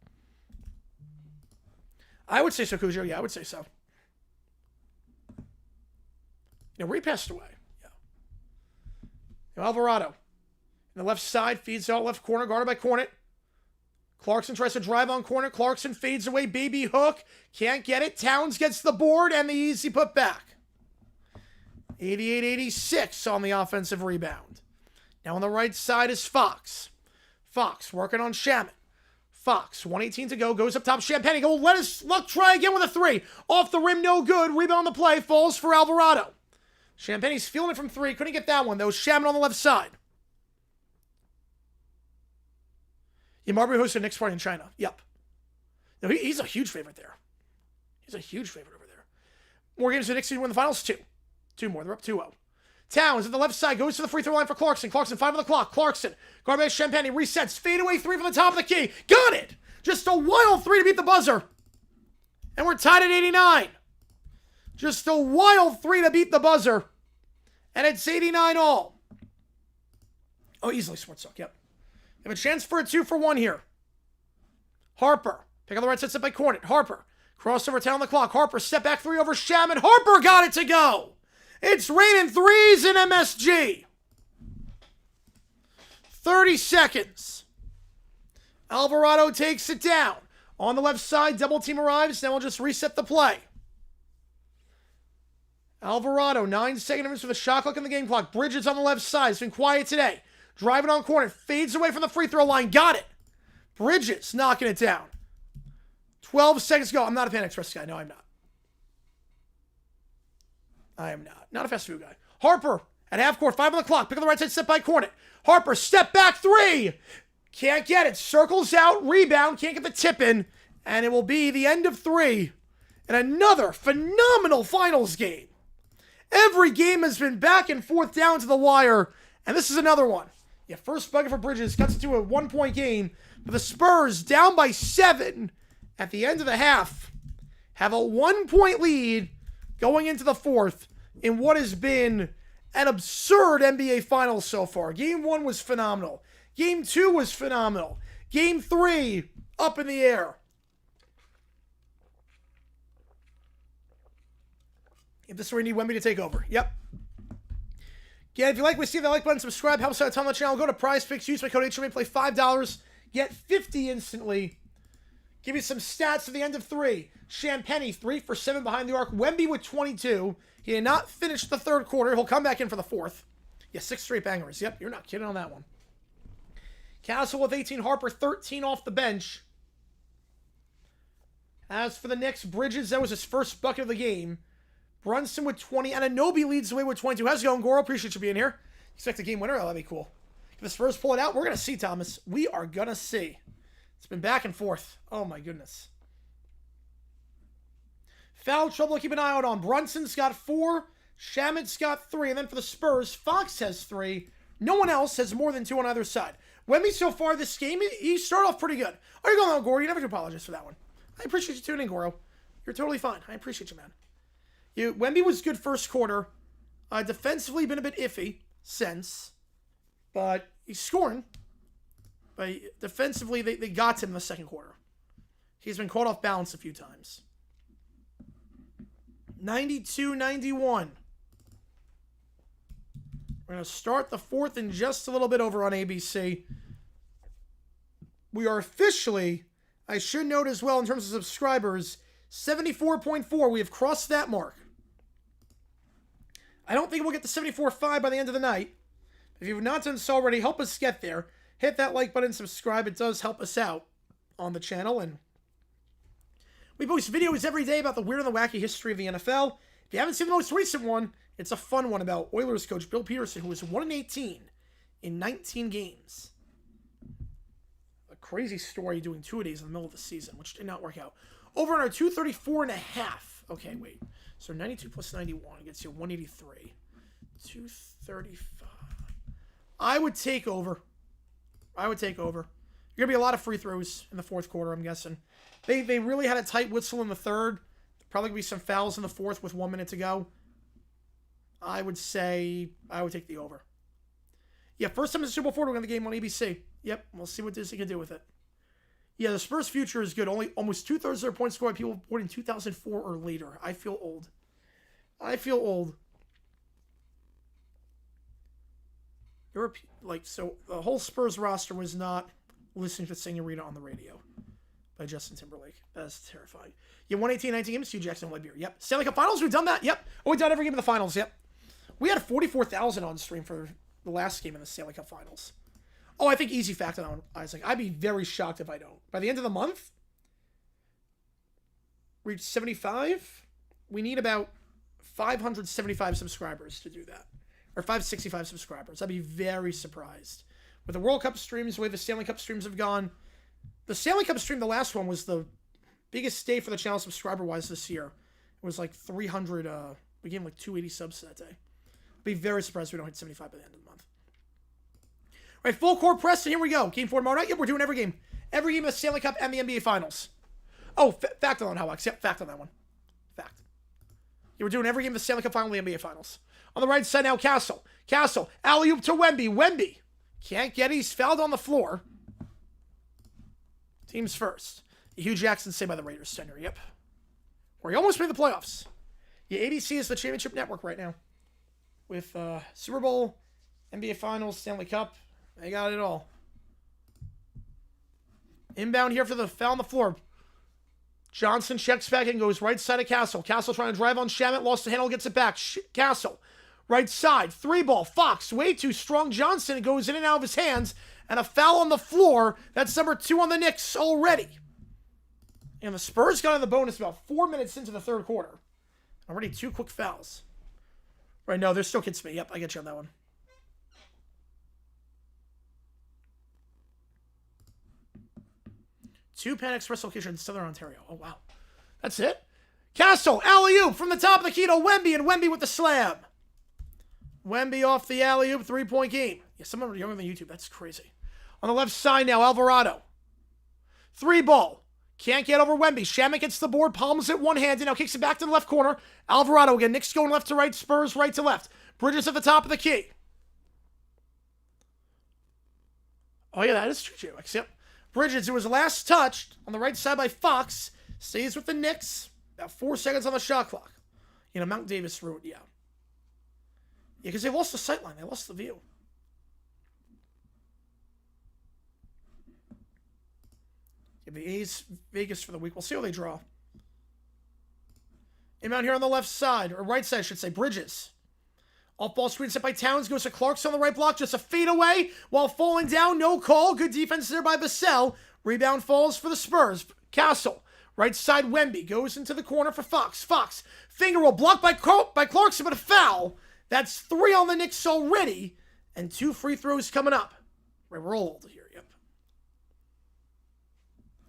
I would say so, Cujo. Yeah, I would say so. You know, where he passed away. Yeah. Now Alvarado. In the left side. Feeds out left corner. Guarded by Cornet. Clarkson tries to drive on Cornet. Clarkson fades away. Baby hook. Can't get it. Towns gets the board and the easy put back. 88-86 on the offensive rebound. Now on the right side is Fox. Fox working on Shaman. Fox, 1:18 to go. Goes up top. Champagny. Go. Luck try again with a 3. Off the rim. No good. Rebound on the play. Falls for Alvarado. Champagny's feeling it from 3. Couldn't get that one though. Shaman on the left side. Yeah, Marbury hosted a Knicks party in China. Yep. No, he's a huge favorite there. He's a huge favorite over there. More games for the Knicks to win the finals? 2. 2 more. They're up 2-0. Towns at the left side goes to the free throw line for Clarkson. Clarkson 5 on the clock. Clarkson. Guarded by Champagny. Resets. Fadeaway 3 from the top of the key. Got it! Just a wild 3 to beat the buzzer. And we're tied at 89. Just a wild 3 to beat the buzzer. And it's 89 all. Oh, easily Sports Talk. Yep. They have a chance for a 2 for 1 here. Harper. Pick on the right side, set by Cornet. Harper. Crossover 10 on the clock. Harper, step back 3 over Shaman. Harper got it to go. It's raining 3s in MSG. 30 seconds. Alvarado takes it down. On the left side, double team arrives. Then we'll just reset the play. Alvarado, 9-second difference for the shot clock and the game clock. Bridges on the left side. It's been quiet today. Driving on Cornet. Fades away from the free throw line. Got it. Bridges knocking it down. 12 seconds to go. I'm not a Panic Express guy. No, I'm not. I am not. Not a fast food guy. Harper at half court. 5 on the clock. Pick on the right side. Set by Cornet. Harper, step back 3. Can't get it. Circles out. Rebound. Can't get the tip in. And it will be the end of 3. And another phenomenal finals game. Every game has been back and forth down to the wire. And this is another one. Yeah, first bucket for Bridges. Cuts it to a 1-point game. But the Spurs, down by 7 at the end of the half, have a 1-point lead going into the 4th in what has been an absurd NBA Finals so far. Game 1 was phenomenal. Game 2 was phenomenal. Game 3, up in the air. If this is where we need Wemby to take over. Yep. Again, if you like what you see, that like button, subscribe, helps out a ton on the channel. Go to Prize Picks, use my code HMA, play $5, get 50 instantly. Give you some stats at the end of 3. Champagny, 3 for 7 behind the arc. Wemby with 22. He did not finish the 3rd quarter. He'll come back in for the 4th. Yeah, 6 straight bangers. Yep, you're not kidding on that one. Castle with 18. Harper, 13 off the bench. As for the Knicks, Bridges, that was his first bucket of the game. Brunson with 20. Anunoby leads the way with 22. How's it going, Goro? Appreciate you being here. Expect a game winner? Oh, that'd be cool. If the Spurs pull it out, we're going to see, Thomas. We are going to see. It's been back and forth. Oh, my goodness. Foul trouble to keep an eye out on. Brunson's got 4. Shaman's got 3. And then for the Spurs, Fox has 3. No one else has more than 2 on either side. Wemby so far this game, he started off pretty good. Oh, you're going on, Gordon. You never have to apologize for that one. I appreciate you tuning in, Goro. You're totally fine. I appreciate you, man. Wemby was good first quarter. Defensively, been a bit iffy since. But he's scoring. But defensively, they got him in the second quarter. He's been caught off balance a few times. 92-91. We're going to start the fourth in just a little bit over on ABC. We are officially, I should note as well in terms of subscribers, 74.4. We have crossed that mark. I don't think we'll get to 74.5 by the end of the night. If you've not done so already, help us get there. Hit that like button, subscribe. It does help us out on the channel. And we post videos every day about the weird and the wacky history of the NFL. If you haven't seen the most recent one, it's a fun one about Oilers coach Bill Peterson, who was 1-18 in 19 games. A crazy story doing two-a-days in the middle of the season, which did not work out. Over on our 234.5. Okay, wait. So 92 plus 91 gets you 183. 235. I would take over. You're going to be a lot of free throws in the fourth quarter, I'm guessing. They really had a tight whistle in the third. Probably going to be some fouls in the fourth with 1 minute to go. I would say I would take the over. Yeah, first time in the Super Bowl 4 we're going to the game on ABC. Yep, we'll see what Disney can do with it. Yeah, the Spurs' future is good. Only almost 2/3 of their points scored by people born in 2004 or later. I feel old. So the whole Spurs roster was not listening to Senorita on the radio by Justin Timberlake. That's terrifying. Yeah, 118-19 games, Hugh Jackson, White Beer. Yep. Stanley Cup Finals, we've done that. Yep. Oh, we've done every game of the finals. Yep. We had 44,000 on stream for the last game in the Stanley Cup Finals. Oh, I think easy fact on Isaac. I'd be very shocked if I don't. By the end of the month, reach 75. We need about 575 subscribers to do that. Or 565 subscribers. I'd be very surprised. With the World Cup streams, the way the Stanley Cup streams have gone. The Stanley Cup stream, the last one, was the biggest day for the channel subscriber-wise this year. It was like 300, we gave like 280 subs that day. I'd be very surprised if we don't hit 75 by the end of the month. All right, full court press, and here we go. Game 4 tomorrow night. Yep, we're doing every game. Every game of the Stanley Cup and the NBA Finals. Oh, fact on how Yep, fact on that one. Fact. Yeah, we're doing every game of the Stanley Cup Final and the NBA Finals. On the right side now, Castle. Alley-oop to Wemby. Wemby can't get it. He's fouled on the floor. Teams first. Hugh Jackson saved by the Raiders center. Yep. Where he almost made the playoffs. Yeah, ABC is the championship network right now. With Super Bowl, NBA Finals, Stanley Cup. They got it all. Inbound here for the foul on the floor. Johnson checks back and goes right side of Castle. Castle trying to drive on Shamet. Lost the handle, gets it back. Castle. Right side. 3-ball. Fox. Way too strong. Johnson goes in and out of his hands. And a foul on the floor. That's number 2 on the Knicks already. And the Spurs got in the bonus about 4 minutes into the third quarter. Already 2 quick fouls. Right, no, there still gets me. Yep, I get you on that one. Two Pan Express location in Southern Ontario. Oh, wow. That's it. Castle, alley-oop from the top of the key to Wemby, and Wemby with the slam. Wemby off the alley-oop, 3-point game. Yeah, someone younger than YouTube. That's crazy. On the left side now, Alvarado. 3-ball. Can't get over Wemby. Shamet gets the board, palms it one-handed, now kicks it back to the left corner. Alvarado again. Knicks going left to right, Spurs right to left. Bridges at the top of the key. Oh, yeah, that is true, JX. Yep. Bridges, who was last touched on the right side by Fox, stays with the Knicks. About 4 seconds on the shot clock. You know, Mount Davis route, yeah. Yeah, because they lost the sight line. They lost the view. Yeah, the A's Vegas for the week. We'll see how they draw. Inbound here on the left side, or right side, I should say. Bridges. Off-ball screen set by Towns. Goes to Clarkson on the right block. Just a fade away while falling down. No call. Good defense there by Vassell. Rebound falls for the Spurs. Castle. Right side, Wemby. Goes into the corner for Fox. Fox. Finger roll. Blocked by Clarkson, but a foul. That's 3 on the Knicks already. And 2 free throws coming up. Right, we're all old here. Yep.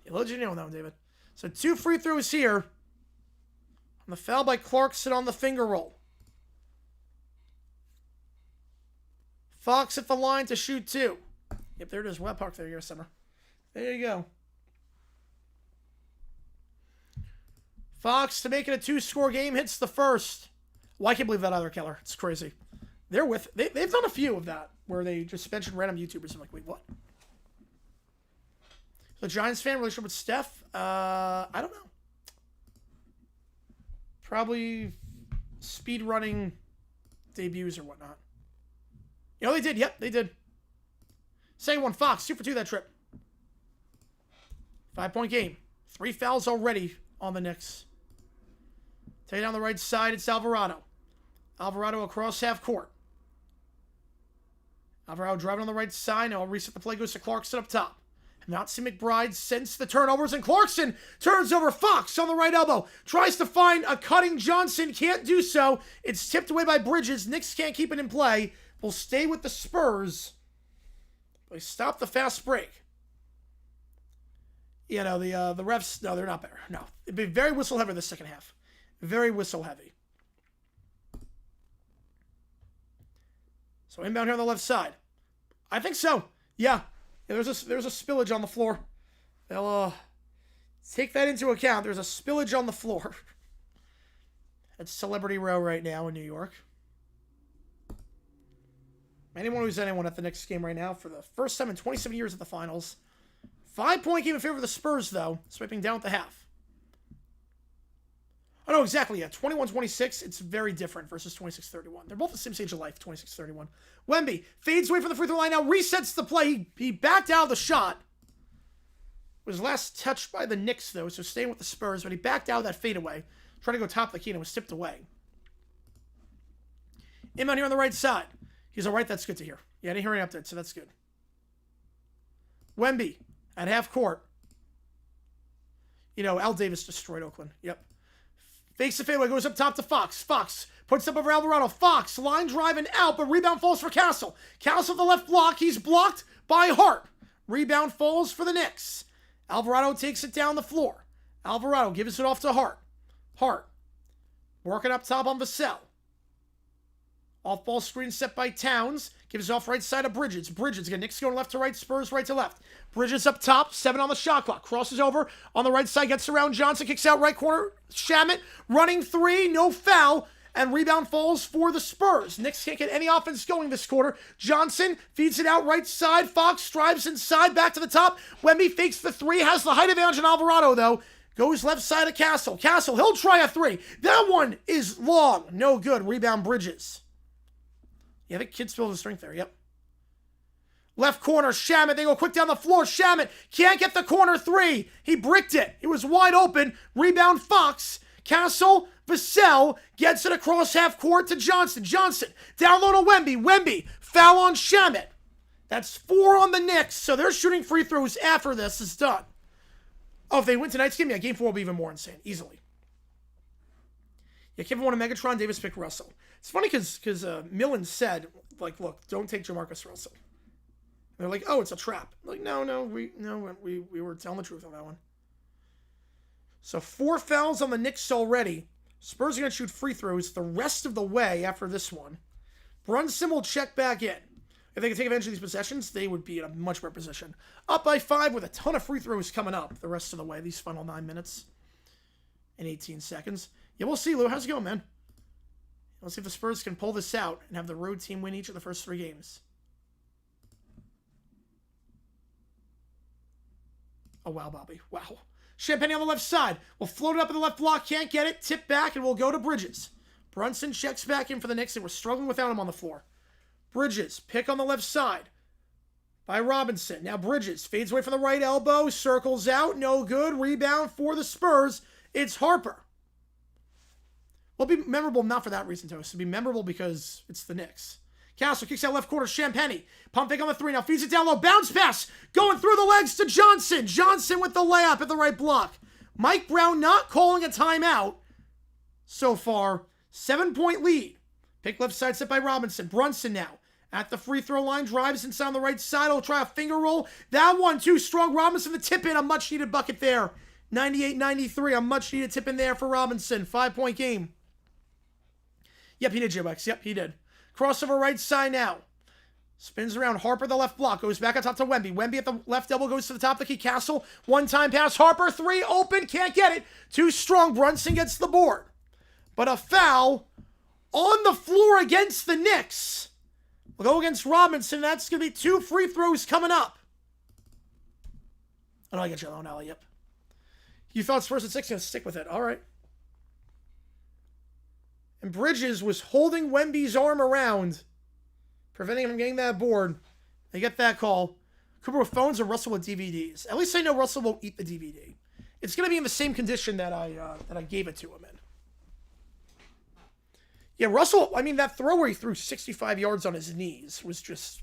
You'll let you know now, David. So 2 free throws here. On the foul by Clarkson on the finger roll. Fox at the line to shoot 2. Yep, there it is. Web Park there, Summer. There you go. Fox to make it a 2-score game hits the first. Well, I can't believe that either, Keller. It's crazy. They've done a few of that where they just mention random YouTubers. I'm like, wait, what? The Giants fan relationship with Steph? I don't know. Probably speed running debuts or whatnot. You know, they did. Yep, they did. Second one, Fox, 2 for 2 that trip. 5-point game. 3 fouls already on the Knicks. Take it down the right side, it's Alvarado. Alvarado across half court. Alvarado driving on the right side. Now, reset the play, goes to Clarkson up top. Have not seen McBride since the turnovers, and Clarkson turns over Fox on the right elbow. Tries to find a cutting Johnson, can't do so. It's tipped away by Bridges. Knicks can't keep it in play. Will stay with the Spurs. They stop the fast break. You know, the refs, no, they're not better. No, it'd be very whistle heavy the second half. Very whistle heavy. So inbound here on the left side. I think so. Yeah, there's a spillage on the floor. They'll take that into account. There's a spillage on the floor. It's Celebrity Row right now in New York. Anyone who's anyone at the Knicks game right now for the first time in 27 years at the finals. 5-point game in favor of the Spurs, though. Swiping down at the half. Oh, no, exactly, yeah. 21-26, it's very different versus 26-31. They're both the same stage of life, 26-31. Wemby fades away from the free throw line now, resets the play. He backed out of the shot. Was last touched by the Knicks, though, so staying with the Spurs, but he backed out of that fadeaway. Trying to go top of the key and it was tipped away. Inbound here on the right side. He's all right, that's good to hear. Yeah, I didn't hear any update, so that's good. Wemby at half court. You know, Al Davis destroyed Oakland. Yep. Fakes the fadeaway, goes up top to Fox. Fox puts up over Alvarado. Fox, line driving out, but rebound falls for Castle. Castle the left block. He's blocked by Hart. Rebound falls for the Knicks. Alvarado takes it down the floor. Alvarado gives it off to Hart. Hart working up top on Vassell. Off-ball screen set by Towns. Gives it off right side of Bridges. Bridges again. Knicks going left to right. Spurs right to left. Bridges up top. 7 on the shot clock. Crosses over on the right side. Gets around Johnson. Kicks out right corner. Shamet running 3. No foul. And rebound falls for the Spurs. Knicks can't get any offense going this quarter. Johnson feeds it out right side. Fox drives inside. Back to the top. Wemby fakes the 3. Has the height advantage on Alvarado, though. Goes left side of Castle. Castle, he'll try a 3. That one is long. No good. Rebound Bridges. Yeah, I think Kid spilled his strength there. Yep. Left corner, Shamet. They go quick down the floor. Shamet can't get the corner 3. He bricked it. It was wide open. Rebound Fox. Castle, Vassell gets it across half court to Johnson. Johnson down low to Wemby. Wemby foul on Shamet. That's 4 on the Knicks. So they're shooting free throws after this is done. Oh, if they win tonight's game, yeah, game 4 will be even more insane. Easily. Yeah, Kevin wanted Megatron. Davis picked Russell. It's funny because Millen said, like, look, don't take Jamarcus Russell. And they're like, oh, it's a trap. I'm like, no, we were telling the truth on that one. So 4 fouls on the Knicks already. Spurs are going to shoot free throws the rest of the way after this one. Brunson will check back in. If they could take advantage of these possessions, they would be in a much better position. Up by 5 with a ton of free throws coming up the rest of the way. These final 9 minutes and 18 seconds. Yeah, we'll see, Lou. How's it going, man? Let's see if the Spurs can pull this out and have the road team win each of the first 3 games. Oh, wow, Bobby. Wow. Champagne on the left side. Will float it up in the left block. Can't get it. Tip back, and we'll go to Bridges. Brunson checks back in for the Knicks, and we're struggling without him on the floor. Bridges, pick on the left side by Robinson. Now Bridges fades away from the right elbow. Circles out. No good. Rebound for the Spurs. It's Harper. Will be memorable not for that reason, Toast. It'll be memorable because it's the Knicks. Castle kicks out left corner. Champagne. Pump fake on the 3 now. Feeds it down low. Bounce pass. Going through the legs to Johnson. Johnson with the layup at the right block. Mike Brown not calling a timeout so far. 7-point lead. Pick left side set by Robinson. Brunson now at the free throw line. Drives inside on the right side. He'll try a finger roll. That one too strong. Robinson the tip in. A much needed bucket there. 98-93. A much needed tip in there for Robinson. 5-point game. Yep, he did, J-Wax. Yep, he did. Crossover right side now. Spins around. Harper, the left block. Goes back on top to Wemby. Wemby at the left elbow goes to the top of the key. Castle. One-time pass. Harper, three. Open. Can't get it. Too strong. Brunson gets the board. But a foul on the floor against the Knicks. We'll go against Robinson. That's going to be 2 free throws coming up. Oh, no, I get your own alley. Yep. You thought Spurs at 6, going to stick with it. All right. And Bridges was holding Wemby's arm around, preventing him from getting that board. They get that call. Cooper with phones and Russell with DVDs. At least I know Russell won't eat the DVD. It's going to be in the same condition that I gave it to him in. Yeah, Russell, I mean, that throw where he threw 65 yards on his knees was just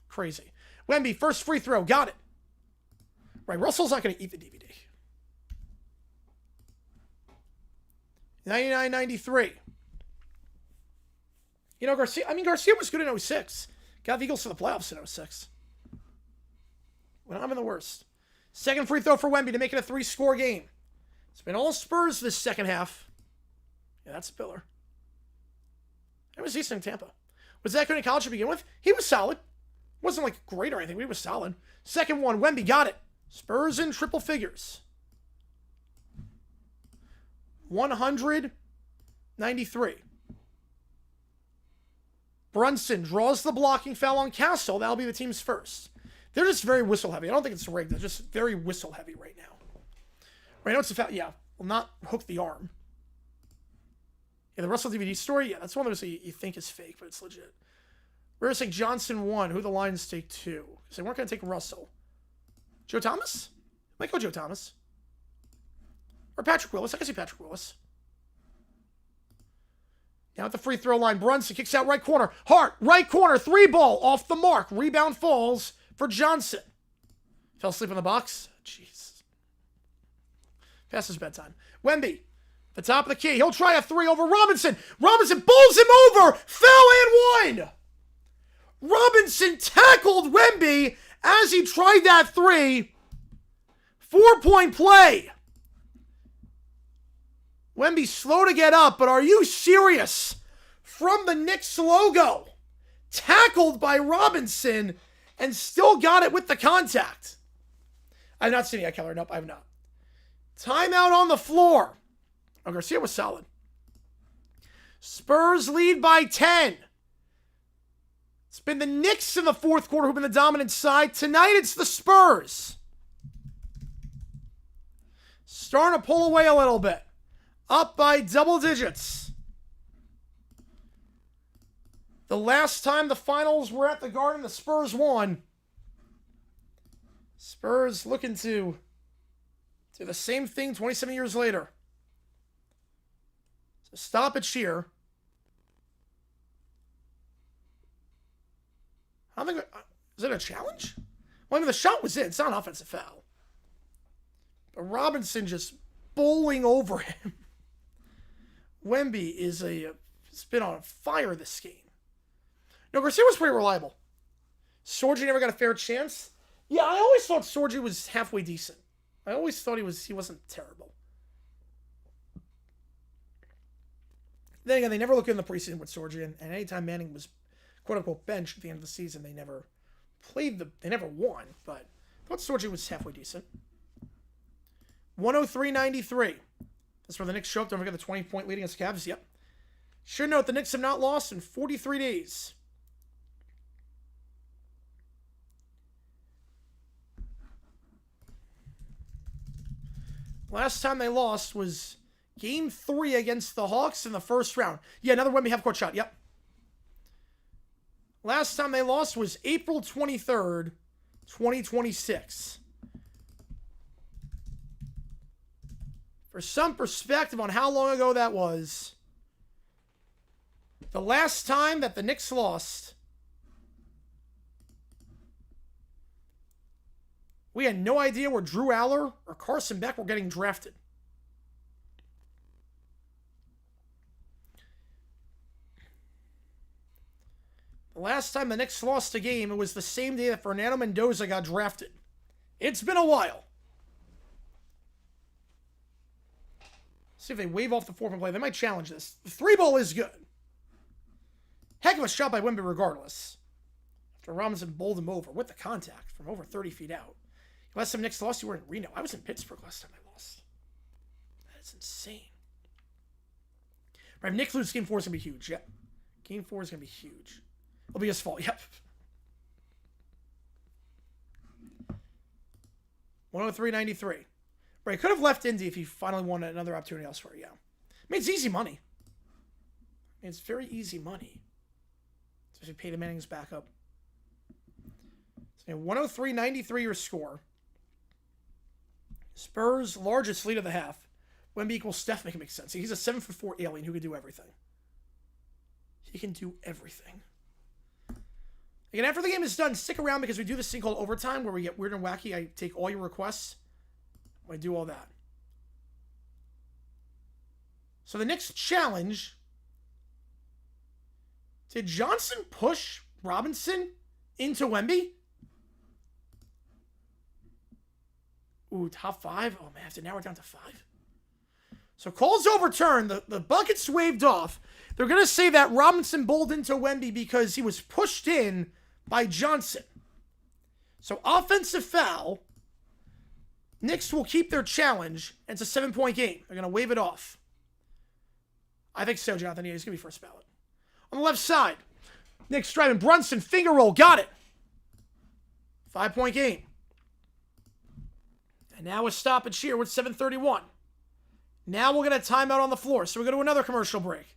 crazy. Wemby, first free throw. Got it. Right, Russell's not going to eat the DVD. 99-93. You know, Garcia was good in 06. Got the Eagles to the playoffs in 06. When I'm in the worst. Second free throw for Wemby to make it a 3-score game. It's been all Spurs this second half. Yeah, that's a pillar. It was decent in Tampa. Was that good in college to begin with? He was solid. Wasn't like great or anything, but he was solid. Second one, Wemby got it. Spurs in triple figures. 193. Brunson draws the blocking foul on Castle. That'll be the team's first. They're just very whistle heavy. I don't think it's rigged. They're just very whistle heavy right now. Right now it's a foul. Yeah, will not hook the arm. Yeah, the Russell DVD story. Yeah, that's one of those you think is fake, but it's legit. We're saying Johnson 1. Who the Lions take 2? Because they weren't going to take Russell. Joe Thomas? Might go Joe Thomas. Or Patrick Willis. I can see Patrick Willis. Now at the free throw line, Brunson kicks out right corner. Hart, right corner, 3-ball, off the mark. Rebound falls for Johnson. Fell asleep in the box. Jeez. Past his bedtime. Wemby, the top of the key. He'll try a 3 over Robinson. Robinson bowls him over. Fell and one. Robinson tackled Wemby as he tried that 3. 4-point play. Wemby slow to get up, but are you serious? From the Knicks logo. Tackled by Robinson and still got it with the contact. I've not seen it yet, Keller. Nope, I have not. Timeout on the floor. Oh, Garcia was solid. Spurs lead by 10. It's been the Knicks in the fourth quarter who've been the dominant side. Tonight it's the Spurs. Starting to pull away a little bit. Up by double digits. The last time the finals were at the Garden, the Spurs won. Spurs looking to do the same thing 27 years later. So stoppage here. I don't think, is it a challenge? Well, I mean, the shot was in. It's not an offensive foul. But Robinson just bowling over him. Wemby has been on fire this game. No, Garcia was pretty reliable. Sorgi never got a fair chance. Yeah, I always thought Sorgi was halfway decent. I always thought he wasn't terrible. Then again, they never looked good in the preseason with Sorgi, and anytime Manning was quote-unquote benched at the end of the season, they never won, but I thought Sorgi was halfway decent. 103-93. That's where the Knicks show up. Don't forget the 20-point lead against the Cavs. Yep. Should note the Knicks have not lost in 43 days. Last time they lost was Game 3 against the Hawks in the first round. Yeah, another Wemby half-court shot. Yep. Last time they lost was April 23rd, 2026. For some perspective on how long ago that was, the last time that the Knicks lost, we had no idea where Drew Aller or Carson Beck were getting drafted. The last time the Knicks lost a game, it was the same day that Fernando Mendoza got drafted. It's been a while. See if they wave off the 4-point play. They might challenge this. The 3-ball is good. Heck of a shot by Wemby regardless. After Robinson bowled him over with the contact from over 30 feet out. Last time Knicks lost, you were in Reno. I was in Pittsburgh last time I lost. That is insane. Right, if Knicks lose, Game 4 is going to be huge. Yep. Game 4 is going to be huge. It'll be his fault. Yep. 103.93. Right, could have left Indy if he finally won another opportunity elsewhere. Yeah. I mean, it's easy money. I mean, it's very easy money. Especially Peyton Manning's backup. So 103.93 your score. Spurs' largest lead of the half. Wemby equals Steph, make it make sense. He's a 7'4" alien who can do everything. He can do everything. Again, after the game is done, stick around because we do this thing called overtime where we get weird and wacky. I take all your requests. I do all that. So the Knicks challenge. Did Johnson push Robinson into Wemby? Ooh, top 5? Oh, man, I have to narrow it down to 5. So call's overturned. The bucket's waved off. They're going to say that Robinson bowled into Wemby because he was pushed in by Johnson. So offensive foul. Knicks will keep their challenge, and it's a 7-point game. They're going to wave it off. I think so, Jonathan. Yeah, he's going to be first ballot. On the left side, Knicks driving. Brunson, finger roll. Got it. 5-point game. And now a stoppage here with 7:31. Now we'll get a timeout on the floor. So we go to another commercial break.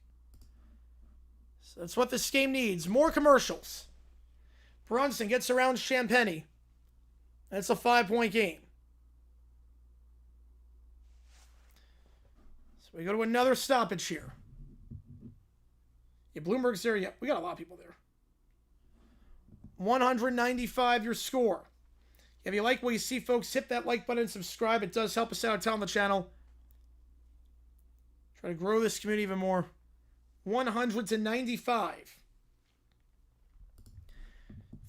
So that's what this game needs. More commercials. Brunson gets around Champagny. That's a 5-point game. So we go to another stoppage here. Yeah, Bloomberg's there. Yeah, we got a lot of people there. 195 your score. If you like what you see, folks, hit that like button and subscribe. It does help us out on the channel. Try to grow this community even more. 195.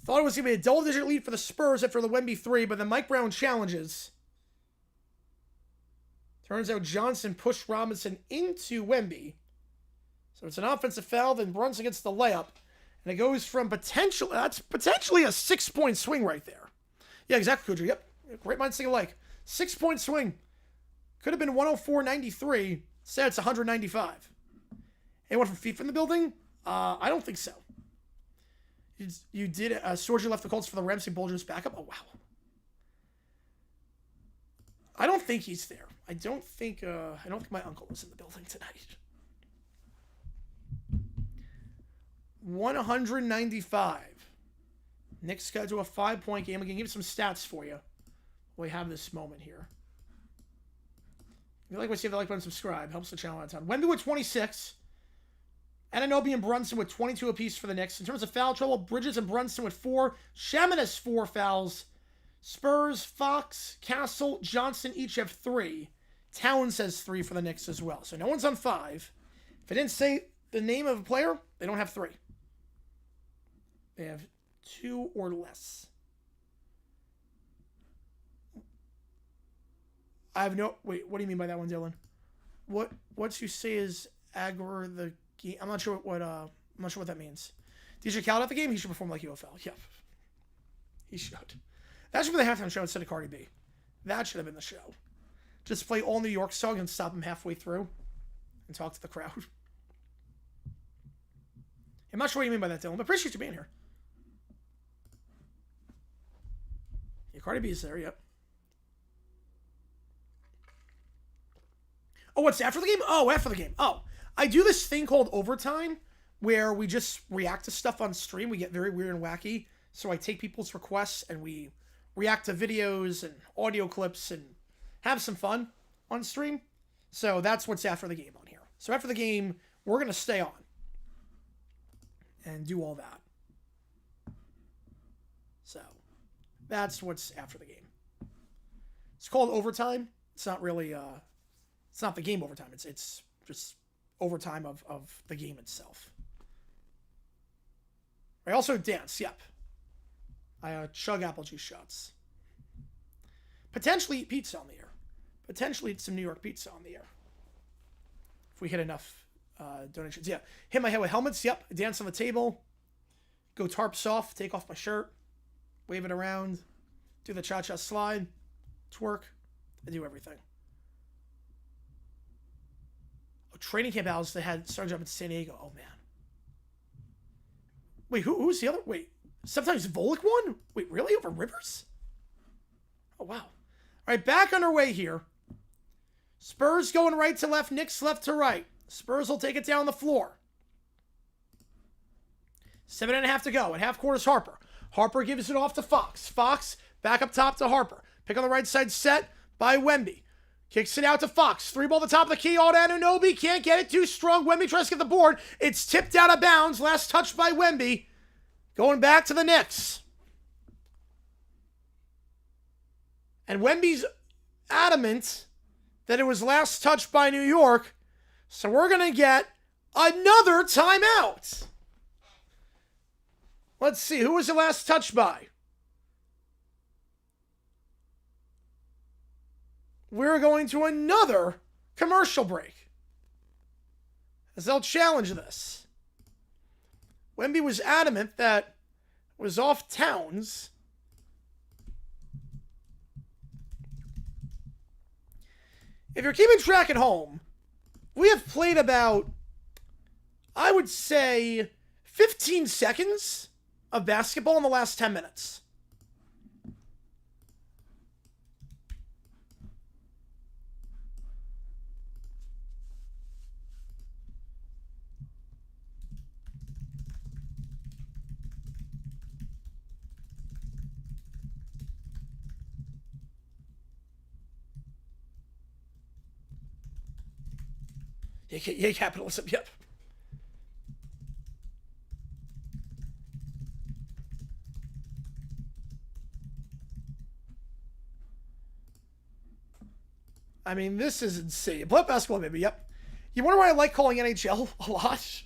Thought it was going to be a double-digit lead for the Spurs after the Wemby 3, but then Mike Brown challenges. Turns out Johnson pushed Robinson into Wemby. So it's an offensive foul, then Brunson gets the layup. And it goes from that's potentially a 6-point swing right there. Yeah, exactly, Kudra. Yep. Great minds think alike. 6-point swing. Could have been 104.93. Instead, it's 195. Anyone from FIFA in the building? I don't think so. You did. Sorgi left the Colts for the Ramsey Bolger's backup. Oh, wow. I don't think he's there. I don't think my uncle was in the building tonight. 195. Knicks got to a 5-point game. We can give some stats for you. We have this moment here. If you like what you see, the like button, subscribe. Helps the channel out a ton. Wemby with 26. Anunoby and Brunson with 22 apiece for the Knicks. In terms of foul trouble, Bridges and Brunson with 4. Shaman has 4 fouls. Spurs, Fox, Castle, Johnson each have 3. Towns has 3 for the Knicks as well. So no one's on 5. If I didn't say the name of a player, they don't have 3. They have 2 or less. I have no... Wait, what do you mean by that one, Dylan? What you say is Agor the game? I'm not sure what that means. DJ Khaled at the game? He should perform like UFL. Yep. He should. That should be the halftime show instead of Cardi B. That should have been the show. Just play all New York songs and stop him halfway through and talk to the crowd. I'm not sure what you mean by that, Dylan, but appreciate you being here. Yeah, Cardi B is there, yep. Oh, what's after the game? Oh, after the game. Oh, I do this thing called overtime where we just react to stuff on stream. We get very weird and wacky. So I take people's requests and we react to videos and audio clips and have some fun on stream. So that's what's after the game on here. So after the game, we're going to stay on and do all that. So that's what's after the game. It's called overtime. It's not really... It's not the game overtime. It's just overtime of the game itself. I also dance. Yep. I chug apple juice shots. Potentially eat pizza on the air. Potentially eat some New York pizza on the air. If we hit enough donations. Yeah. Hit my head with helmets. Yep. Dance on the table. Go tarps off, take off my shirt, wave it around, do the cha-cha slide, twerk. I do everything. Oh, training camp hours, they had started jumping to San Diego. Oh, man. Wait, who's the other? Wait, sometimes Volek won? Wait, really? Over Rivers? Oh, wow. All right, back underway here. Spurs going right to left, Knicks left to right. Spurs will take it down the floor. 7.5 to go. At half court is Harper. Harper gives it off to Fox. Fox back up top to Harper. Pick on the right side set by Wemby. Kicks it out to Fox. 3-ball at the top of the key. All to Anunoby. Can't get it. Too strong. Wemby tries to get the board. It's tipped out of bounds. Last touch by Wemby. Going back to the Knicks. And Wemby's adamant that it was last touched by New York. So we're going to get another timeout. Let's see. Who was the last touch by? We're going to another commercial break, as they'll challenge this. Wemby was adamant that it was off Towns. If you're keeping track at home, we have played about, I would say, 15 seconds of basketball in the last 10 minutes. Yeah, capitalism, yep. I mean, this is insane. Blood basketball, maybe, yep. You wonder why I like calling NHL a lot?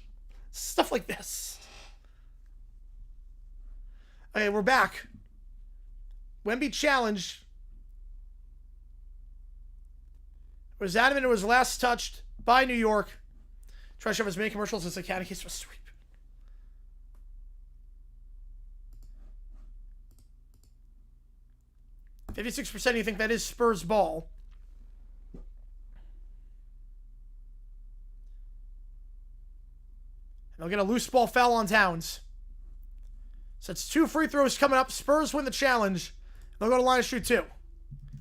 Stuff like this. Okay, we're back. Wemby challenge. Was adamant it was last touched by New York. Try to shove as many commercials as they can in case of a sweep. %, you think that is Spurs ball. And they'll get a loose ball foul on Towns. So it's 2 free throws coming up. Spurs win the challenge. They'll go to line of shoot 2. It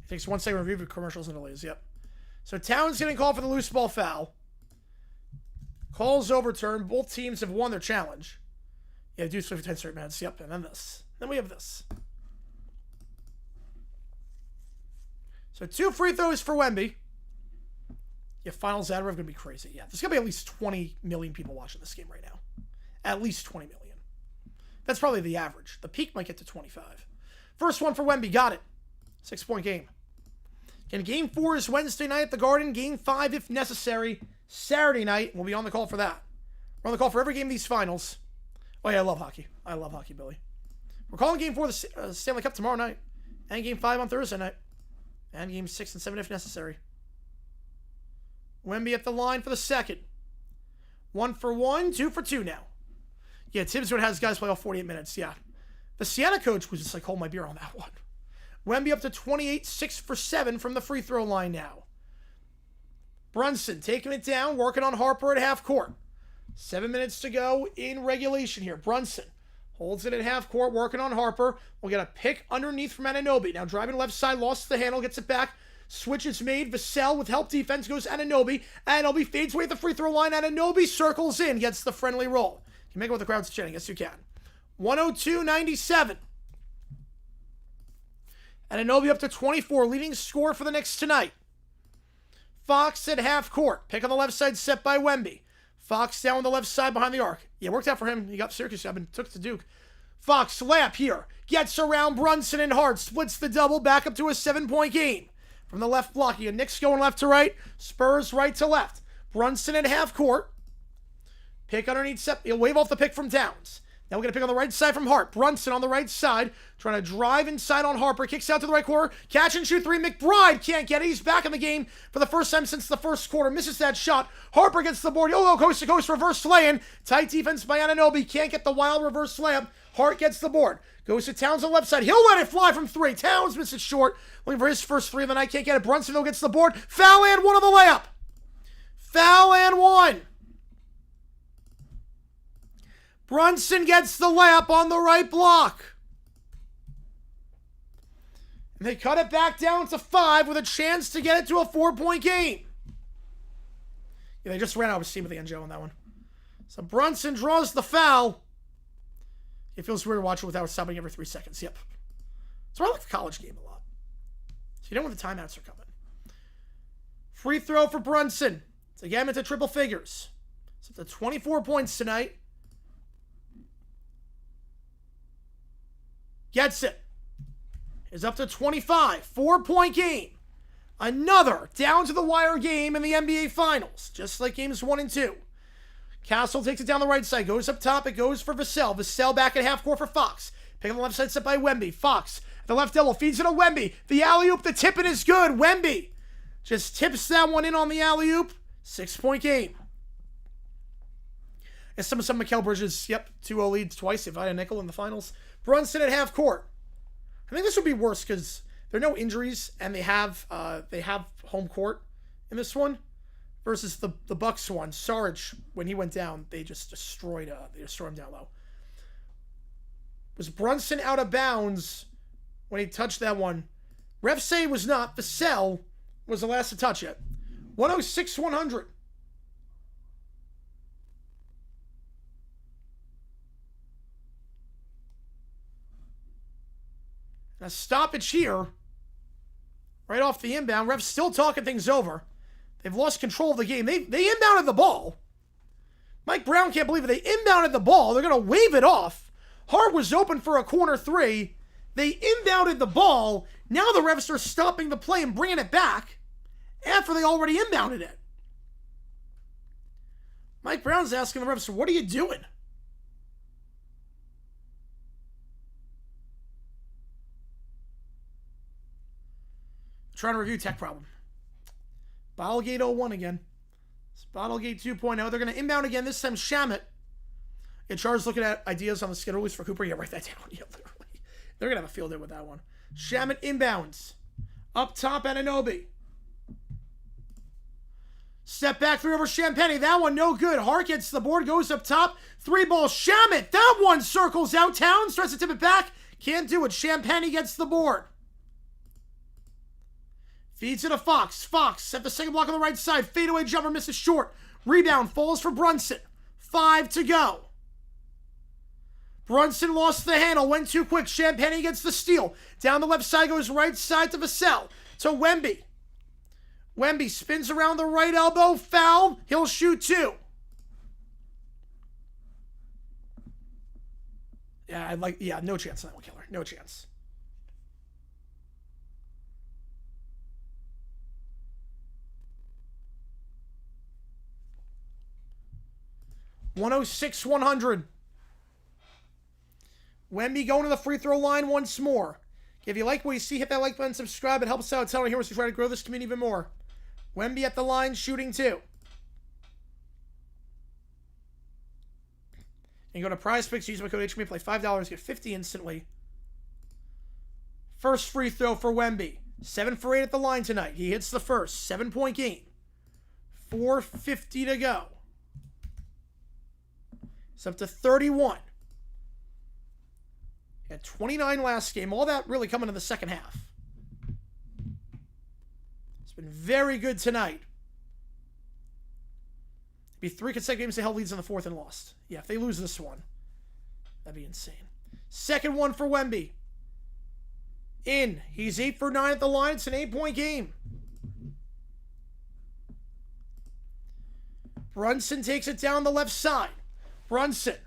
takes 1 second review for commercials and delays. Yep. So Towns getting called for the loose ball foul. Calls overturned. Both teams have won their challenge. Yeah, do Swift 10 straight minutes. Yep, and then this. Then we have this. So 2 free throws for Wemby. Yeah, finals Zadarov going to be crazy. Yeah, there's going to be at least 20 million people watching this game right now. At least 20 million. That's probably the average. The peak might get to 25. First one for Wemby. Got it. 6-point game. And Game 4 is Wednesday night at the Garden. Game 5, if necessary, Saturday night. We'll be on the call for that. We're on the call for every game of these finals. Oh, yeah, I love hockey. I love hockey, Billy. We're calling Game 4 the Stanley Cup tomorrow night. And Game 5 on Thursday night. And Game 6 and 7 if necessary. Wemby at the line for the second. 1 for 1, 2 for 2 now. Yeah, Tibbs has guys play all 48 minutes. Yeah. The Siena coach was just like, hold my beer on that one. Wemby up to 28, 6 for 7 from the free throw line now. Brunson taking it down, working on Harper at half court. 7 minutes to go in regulation here. Brunson holds it at half court, working on Harper. We'll get a pick underneath from Anunoby. Now driving left side, lost the handle, gets it back. Switch is made. Vassell with help defense goes Anunoby. Anunoby fades away at the free throw line. Anunoby circles in, gets the friendly roll. Can you make it with the crowd's chanting? Yes, you can. 102-97. Anunoby up to 24, leading scorer for the Knicks tonight. Fox at half court. Pick on the left side set by Wemby. Fox down on the left side behind the arc. Yeah, worked out for him. He got Syracuse up and took it to Duke. Fox layup here. Gets around Brunson and Hart. Splits the double. Back up to a 7-point game. From the left block. You got Knicks going left to right. Spurs right to left. Brunson at half court. Pick underneath. He'll wave off the pick from Towns. Now we're going to pick on the right side from Hart. Brunson on the right side, trying to drive inside on Harper. Kicks out to the right corner. Catch and shoot three. McBride can't get it. He's back in the game for the first time since the first quarter. Misses that shot. Harper gets the board. He'll go coast to coast. Reverse lay-in. Tight defense by Anunoby. Can't get the wild reverse layup. Hart gets the board. Goes to Towns on the left side. He'll let it fly from three. Towns misses short. Looking for his first three of the night. Can't get it. Brunson though gets the board. Foul and one on the layup. Foul and one. Brunson gets the layup on the right block. And they cut it back down to 5 with a chance to get it to a 4-point game. Yeah, they just ran out of steam at the end, Joe, on that one. So Brunson draws the foul. It feels weird watching without stopping every 3 seconds. Yep. So I like the college game a lot. So you know when the timeouts are coming. Free throw for Brunson. To get him into triple figures. So up to 24 points tonight. Gets it. Is up to 25. 4-point game. Another down to the wire game in the NBA Finals. Just like games 1 and 2. Castle takes it down the right side. Goes up top. It goes for Vassell. Vassell back at half court for Fox. Pick on the left side set by Wemby. Fox at the left elbow. Feeds it to Wemby. The alley-oop. The tipping is good. Wemby just tips that one in on the alley-oop. 6-point game. And some Mikal Bridges. Yep. 2-0 leads twice. If I had a nickel in the finals. Brunson at half court. I think this would be worse because there are no injuries and they have home court in this one versus the Bucks one. Sarge, when he went down, they just destroyed him down low. Was Brunson out of bounds when he touched that one? Refs say it was not. Vassell was the last to touch it. 106-100. A stoppage here. Right off the inbound. Refs still talking things over. They've lost control of the game. They inbounded the ball. Mike Brown can't believe it. They inbounded the ball. They're going to wave it off. Hart was open for a corner three. They inbounded the ball. Now the refs are stopping the play and bringing it back after they already inbounded it. Mike Brown's asking the refs, what are you doing? Trying to review tech problem. Bottlegate 01 again. It's Bottlegate 2.0. They're going to inbound again. This time Shamet. Yeah, Char's looking at ideas on the schedule release for Cooper. Yeah, write that down. Yeah, literally. They're going to have a field day with that one. Shamet inbounds. Up top, Anunoby. Step back three over Champagny. That one no good. Hart gets the board. Goes up top. 3-ball Shamet. That one circles out. Towns tries to tip it back. Can't do it. Champagny gets the board. Feeds it to Fox. Fox at the second block on the right side. Fadeaway jumper misses short. Rebound falls for Brunson. 5 to go. Brunson lost the handle. Went too quick. Champagny gets the steal. Down the left side goes right side to Vassell. To Wemby. Wemby spins around the right elbow. Foul. He'll shoot 2. Yeah, no chance on that one, Killer. No chance. $106-100. Wemby going to the free throw line once more. If you like what you see, hit that like button, subscribe. It helps out. Tell me here as we try to grow this community even more. Wemby at the line, shooting 2. And go to Prize Picks, use my code HME, play $5, get 50 instantly. First free throw for Wemby. 7 for 8 at the line tonight. He hits the first. 7-point game. 4:50 to go. It's up to 31. At 29 last game. All that really coming in the second half. It's been very good tonight. It'd be 3 consecutive games they held leads in the fourth and lost. Yeah, if they lose this one, that'd be insane. Second one for Wemby. In. He's 8 for 9 at the line. It's an 8-point game. Brunson takes it down the left side. Brunson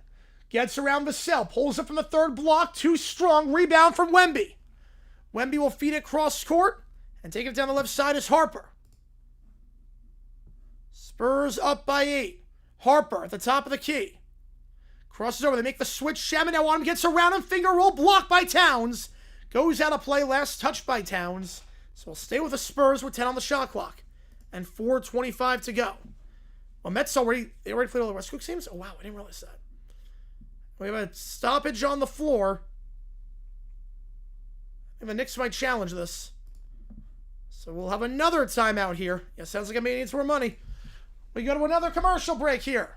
gets around Vassell, pulls up from the third block, too strong, rebound from Wemby. Wemby will feed it cross court and take it down the left side is Harper. Spurs up by 8. Harper at the top of the key. Crosses over. They make the switch. Shaman now on him. Gets around him. Finger roll. Blocked by Towns. Goes out of play. Last touch by Towns. So we'll stay with the Spurs with 10 on the shot clock. And 4:25 to go. Well, Mets already played all the West Coast games? Oh, wow. I didn't realize that. We have a stoppage on the floor. And the Knicks might challenge this. So we'll have another timeout here. Yeah, sounds like NBA needs more money. We go to another commercial break here.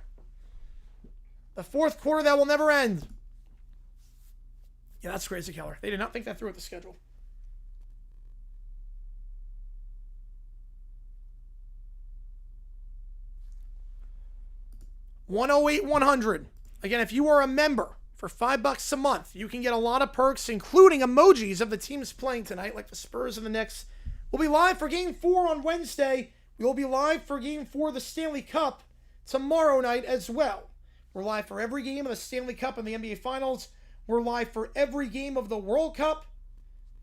The fourth quarter that will never end. Yeah, that's crazy, Keller. They did not think that through with the schedule. $108,100. Again, if you are a member for $5 a month, you can get a lot of perks, including emojis of the teams playing tonight, like the Spurs and the Knicks. We'll be live for Game 4 on Wednesday. We will be live for Game 4 of the Stanley Cup tomorrow night as well. We're live for every game of the Stanley Cup and the NBA Finals. We're live for every game of the World Cup,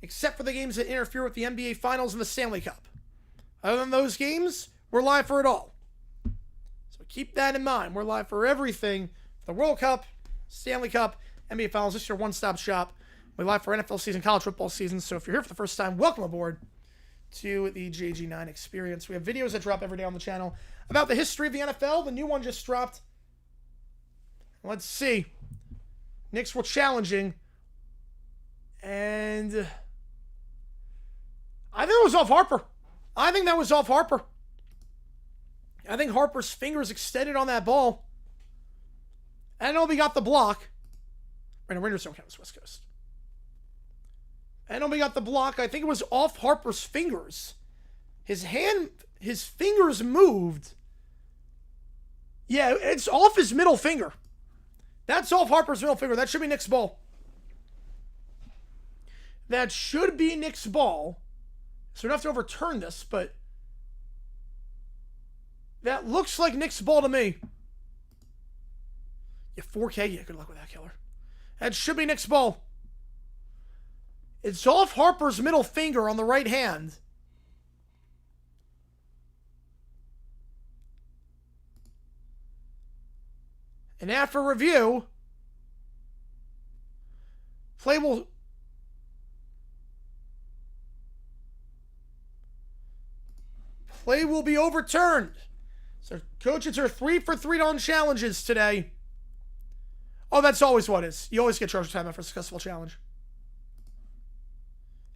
except for the games that interfere with the NBA Finals and the Stanley Cup. Other than those games, we're live for it all. So keep that in mind. We're live for everything. The World Cup, Stanley Cup, NBA Finals. This is your one-stop shop. We're live for NFL season, college football season. So if you're here for the first time, welcome aboard to the JG9 experience. We have videos that drop every day on the channel about the history of the NFL. The new one just dropped. Let's see. Knicks were challenging. And I think it was off Harper. I think that was off Harper. I think Harper's fingers extended on that ball. I know we got the block. Rangers don't count as West Coast. I know we got the block. I think it was off Harper's fingers. His fingers moved. Yeah, it's off his middle finger. That's off Harper's middle finger. That should be Knicks' ball. That should be Knicks' ball. So we don't have to overturn this, but that looks like Knicks' ball to me. Yeah, 4K. Yeah, good luck with that, Killer. That should be Knicks' ball. It's off Harper's middle finger on the right hand. And after review, play will be overturned. So coaches are 3 for 3 on challenges today. Oh, that's always what it is. You always get charged for timeout for a successful challenge.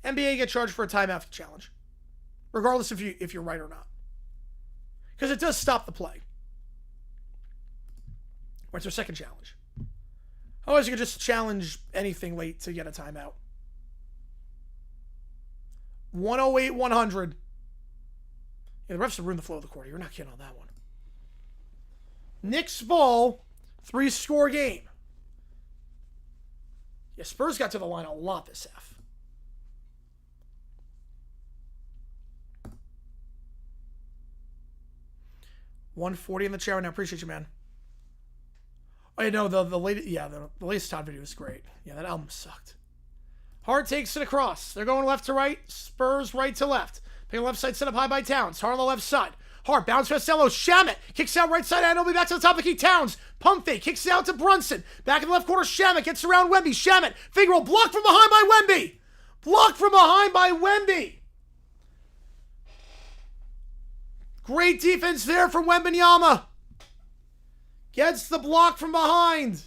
NBA get charged for a timeout challenge, regardless if you're right or not, because it does stop the play. Or it's their second challenge. Otherwise, you could just challenge anything late to get a timeout. 108-100. Yeah, the refs have ruined the flow of the quarter. You're not kidding on that one. Knicks ball, 3-score game. Yeah, Spurs got to the line a lot this half. 140 in the chat right now. Appreciate you, man. Oh, yeah, no, the latest Todd video was great. Yeah, that album sucked. Hart takes it across. They're going left to right. Spurs right to left. Picking left side, set up high by Towns. Hart on the left side. Hart, bounce to Costello. Shamet kicks out right side. Anunoby back to the top of the key. Towns. Pump fake. Kicks it out to Brunson. Back in the left corner. Shamet gets around Wemby. Shamet. Finger roll. Blocked from behind by Wemby. Blocked from behind by Wemby. Great defense there from Wembanyama. Gets the block from behind.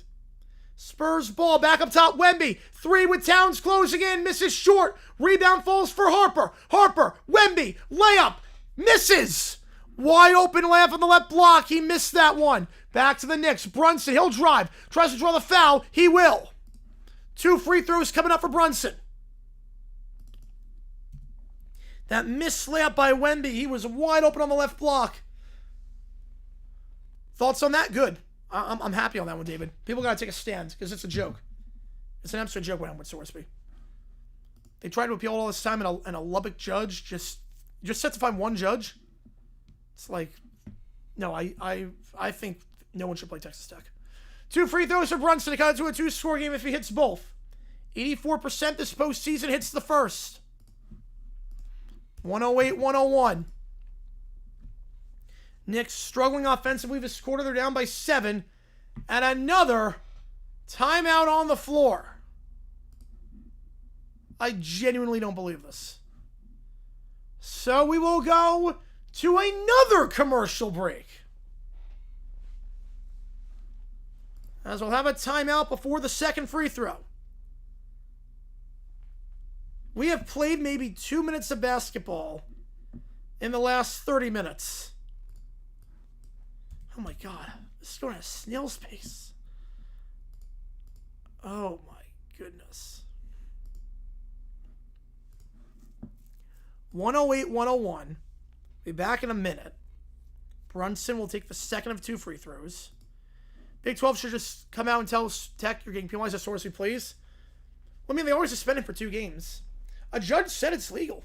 Spurs ball back up top. Wemby. 3 with Towns closing in. Misses short. Rebound falls for Harper. Harper. Wemby. Layup. Misses. Wide open layup on the left block. He missed that one. Back to the Knicks. Brunson. He'll drive. Tries to draw the foul. He will. 2 free throws coming up for Brunson. That missed layup by Wemby. He was wide open on the left block. Thoughts on that? Good. I'm happy on that one, David. People got to take a stand because it's a joke. It's an absolute joke when I'm with Sorsby. They tried to appeal all this time, and a Lubbock judge just set to find one judge. It's like, no, I think no one should play Texas Tech. 2 free throws for Brunson to cut it to a 2-score game if he hits both. 84% this postseason, hits the first. 108-101. Knicks struggling offensively this quarter. They're down by 7. And another Timeout on the floor. I genuinely don't believe this. So we will go to another commercial break, as we'll have a timeout before the second free throw. We have played maybe 2 minutes of basketball in the last 30 minutes. Oh my God, this is going at a snail's pace. Oh my goodness. 108-101. Be back in a minute. Brunson will take the second of 2 free throws. Big 12 should just come out and tell Tech you're getting penalized as source we please. I mean, they already suspended for 2 games. A judge said it's legal.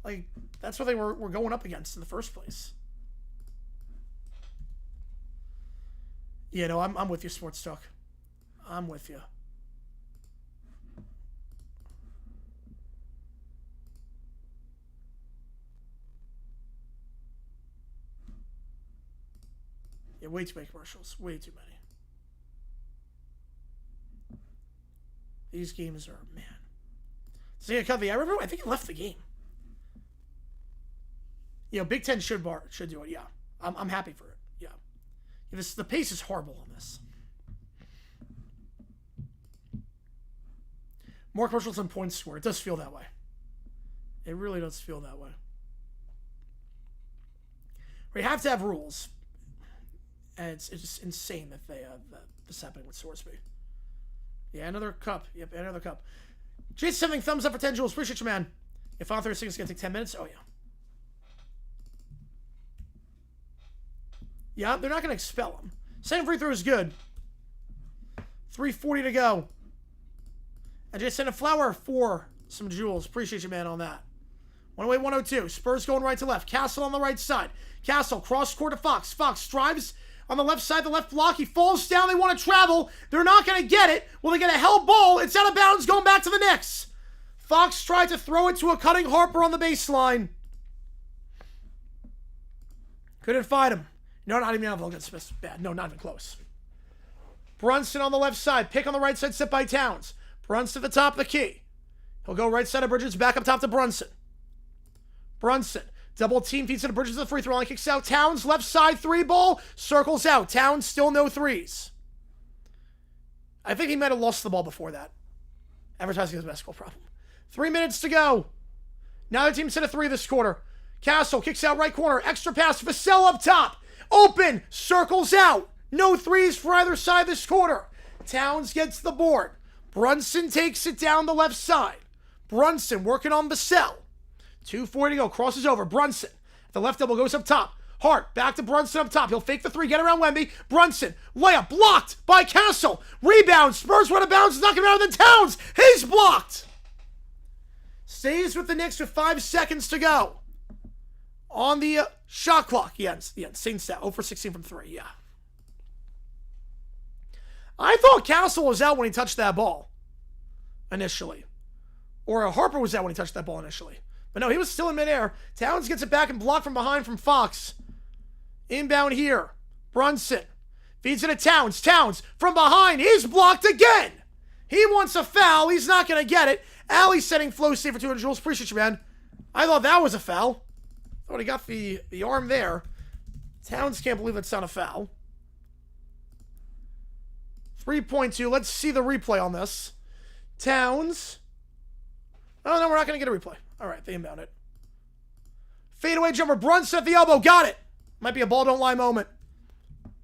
Like, that's what they were going up against in the first place. Yeah, no, I'm with you, Sports Talk. I'm with you. Yeah, way too many commercials. Way too many. These games are, man. So yeah, I remember, I think he left the game. You know, Big Ten should do it, yeah. I'm happy for it, yeah. The pace is horrible on this. More commercials than points scored. It does feel that way. It really does feel that way. We have to have rules. And it's just insane that they this happening with Sourceby. Yeah, another cup. Yep, another cup. Jason sending thumbs up for 10 jewels. Appreciate you, man. If Final 36 is going to take 10 minutes, oh yeah. Yeah, they're not going to expel him. Second free throw is good. 3:40 to go. And just send a flower for some jewels. Appreciate you, man, on that. 108-102. Spurs going right to left. Castle on the right side. Castle cross court to Fox. Fox drives on the left side, the left block. He falls down. They want to travel. They're not going to get it. Will they get a held ball? It's out of bounds, going back to the Knicks. Fox tried to throw it to a cutting Harper on the baseline. Couldn't find him. No, not even against Smith. Bad. No, not even close. Brunson on the left side. Pick on the right side, set by Towns. Brunson at the top of the key. He'll go right side of Bridges, back up top to Brunson. Brunson. Double team feeds to the Bridges of the free throw line, kicks out. Towns, left side, 3 ball, circles out. Towns, still no threes. I think he might have lost the ball before that. Advertising is a basketball problem. 3 minutes to go. Neither team set a 3 this quarter. Castle kicks out right corner. Extra pass. Vassell up top. Open. Circles out. No threes for either side this quarter. Towns gets the board. Brunson takes it down the left side. Brunson working on Vassell. 2:40 to go. Crosses over. Brunson. The left elbow goes up top. Hart back to Brunson up top. He'll fake the 3. Get around Wemby. Brunson. Layup blocked by Castle. Rebound. Spurs run out of bounds. It's not going to be out of the Towns. He's blocked. Stays with the Knicks with 5 seconds to go. On the shot clock. Yeah, same stat. 0 for 16 from 3. Yeah. I thought Castle was out when he touched that ball. Initially. Or Harper was out when he touched that ball initially. But no, he was still in midair. Towns gets it back and blocked from behind from Fox. Inbound here. Brunson. Feeds it to Towns. Towns from behind. He's blocked again. He wants a foul. He's not going to get it. Alley setting flow save for 200 joules. Appreciate you, man. I thought that was a foul. Thought he got the arm there. Towns can't believe it's not a foul. 3.2. Let's see the replay on this. Towns. Oh, no, we're not going to get a replay. All right, they inbound it. Fadeaway jumper. Brunson at the elbow. Got it. Might be a ball don't lie moment.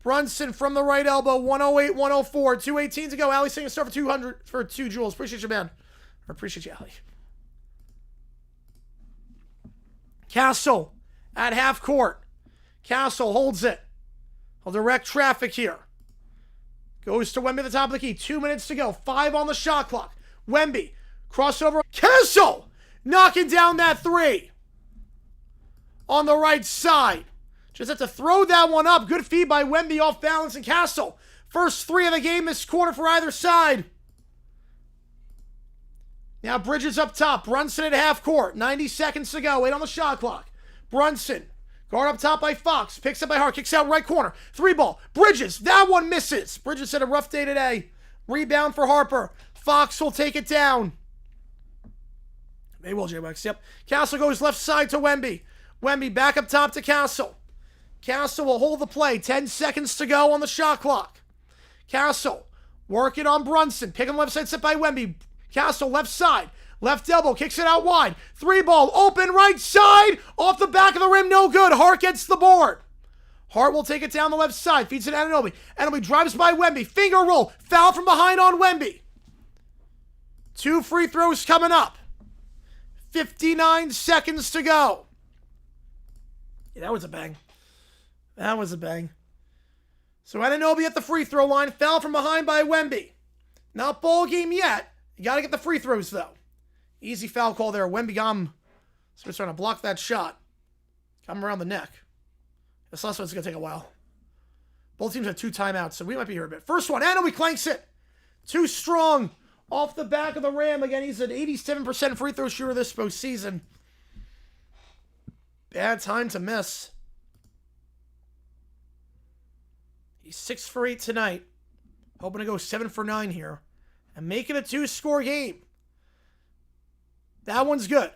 Brunson from the right elbow. 108, 104. 2:18 to go. Alley saying a start for 200 for 2 joules. Appreciate you, man. I appreciate you, Alley. Castle at half court. Castle holds it. He'll direct traffic here. Goes to Wemby at the top of the key. 2 minutes to go. 5 on the shot clock. Wemby. Crossover. Castle! Knocking down that 3. On the right side. Just have to throw that one up. Good feed by Wemby off balance and Castle. First 3 of the game this quarter for either side. Now Bridges up top. Brunson at half court. 90 seconds to go. 8 on the shot clock. Brunson Guard up top by Fox. Picks up by Hart. Kicks out right corner. 3-ball. Bridges. That one misses. Bridges had a rough day today. Rebound for Harper. Fox will take it down. They will, J-Wax. Yep. Castle goes left side to Wemby. Wemby back up top to Castle. Castle will hold the play. 10 seconds to go on the shot clock. Castle working on Brunson. Picking left side set by Wemby. Castle left side. Left elbow. Kicks it out wide. 3-ball. Open right side. Off the back of the rim. No good. Hart gets the board. Hart will take it down the left side. Feeds it to Anunoby. Anunoby drives by Wemby. Finger roll. Foul from behind on Wemby. 2 free throws coming up. 59 seconds to go. Yeah, that was a bang. That was a bang. So Anunoby at the free throw line. Foul from behind by Wemby. Not ball game yet. You got to get the free throws, though. Easy foul call there. Wemby starts trying to block that shot. Come around the neck. This last one's going to take a while. Both teams have 2 timeouts, so we might be here a bit. First one, Anunoby clanks it. Too strong. Off the back of the rim. Again, he's an 87% free throw shooter this postseason. Bad time to miss. He's 6 for 8 tonight. Hoping to go 7 for 9 here. And make it a 2-score game. That one's good.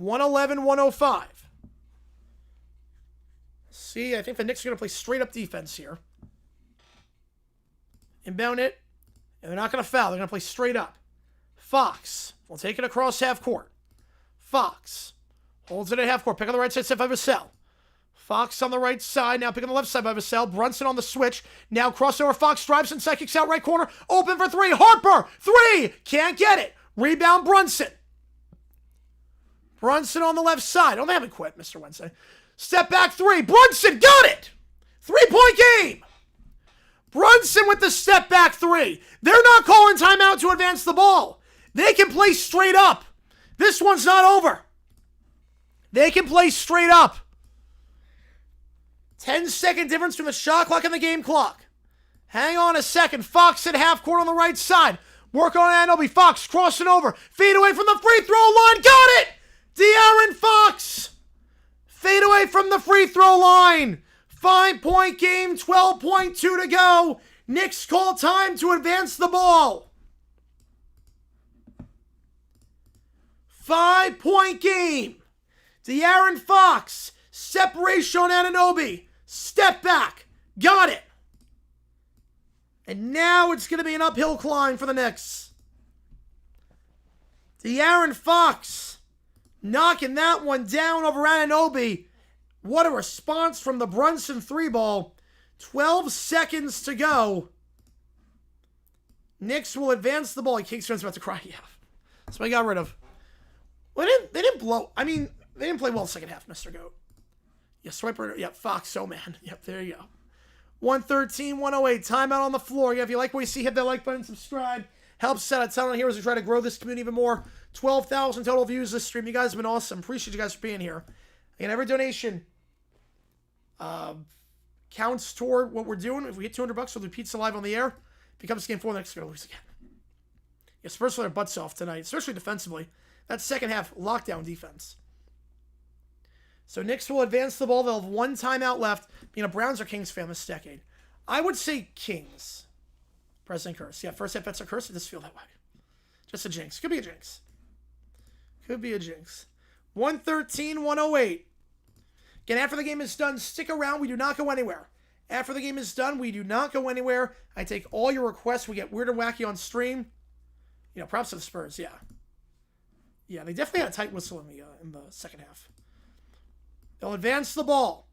111-105. See, I think the Knicks are going to play straight-up defense here. Inbound it. And they're not going to foul. They're going to play straight up. Fox will take it across half court. Fox holds it at half court. Pick on the right side, set by Vassell. Fox on the right side. Now pick on the left side by Vassell. Brunson on the switch. Now crossover. Fox drives inside. Kicks out right corner. Open for 3. Harper. 3. Can't get it. Rebound Brunson. Brunson on the left side. Oh, they haven't quit, Mr. Wednesday. Step back 3. Brunson got it. 3-point game. Brunson with the step back 3. They're not calling timeout to advance the ball. They can play straight up. This one's not over. They can play straight up. 10-second difference between the shot clock and the game clock. Hang on a second. Fox at half court on the right side. Work on Anunoby. Fox crossing over. Fade away from the free throw line. Got it! De'Aaron Fox. Fade away from the free throw line. 5-point game, 12.2 to go. Knicks call time to advance the ball. 5-point game. De'Aaron Fox. Separation on Anunoby. Step back. Got it. And now it's going to be an uphill climb for the Knicks. De'Aaron Fox knocking that one down over Anunoby. What a response from the Brunson 3-ball. 12 seconds to go. Knicks will advance the ball. Kingston's about to cry. Yeah. So I got rid of. Well, they didn't blow. I mean, they didn't play well second half, Mr. Goat. Yeah, Swiper. Yeah, Fox. Oh, man. Yep, there you go. 113-108. Timeout on the floor. Yeah, if you like what you see, hit that like button, subscribe. Helps set a ton of heroes to try to grow this community even more. 12,000 total views this stream. You guys have been awesome. Appreciate you guys for being here. And every donation counts toward what we're doing. If we get $200, we'll do pizza live on the air. Becomes game 4, the Knicks are going to lose again. Yeah, Spurs play their butts off tonight, especially defensively. That's second half lockdown defense. So Knicks will advance the ball. They'll have 1 timeout left. Being a Browns or Kings fan this decade. I would say Kings. President Curse. Yeah, first half bets are cursed. It does feel that way. Just a jinx. Could be a jinx. Could be a jinx. 113-108. Again, after the game is done, stick around. We do not go anywhere. After the game is done, we do not go anywhere. I take all your requests. We get weird and wacky on stream. You know, props to the Spurs, yeah. Yeah, they definitely had a tight whistle in the second half. They'll advance the ball.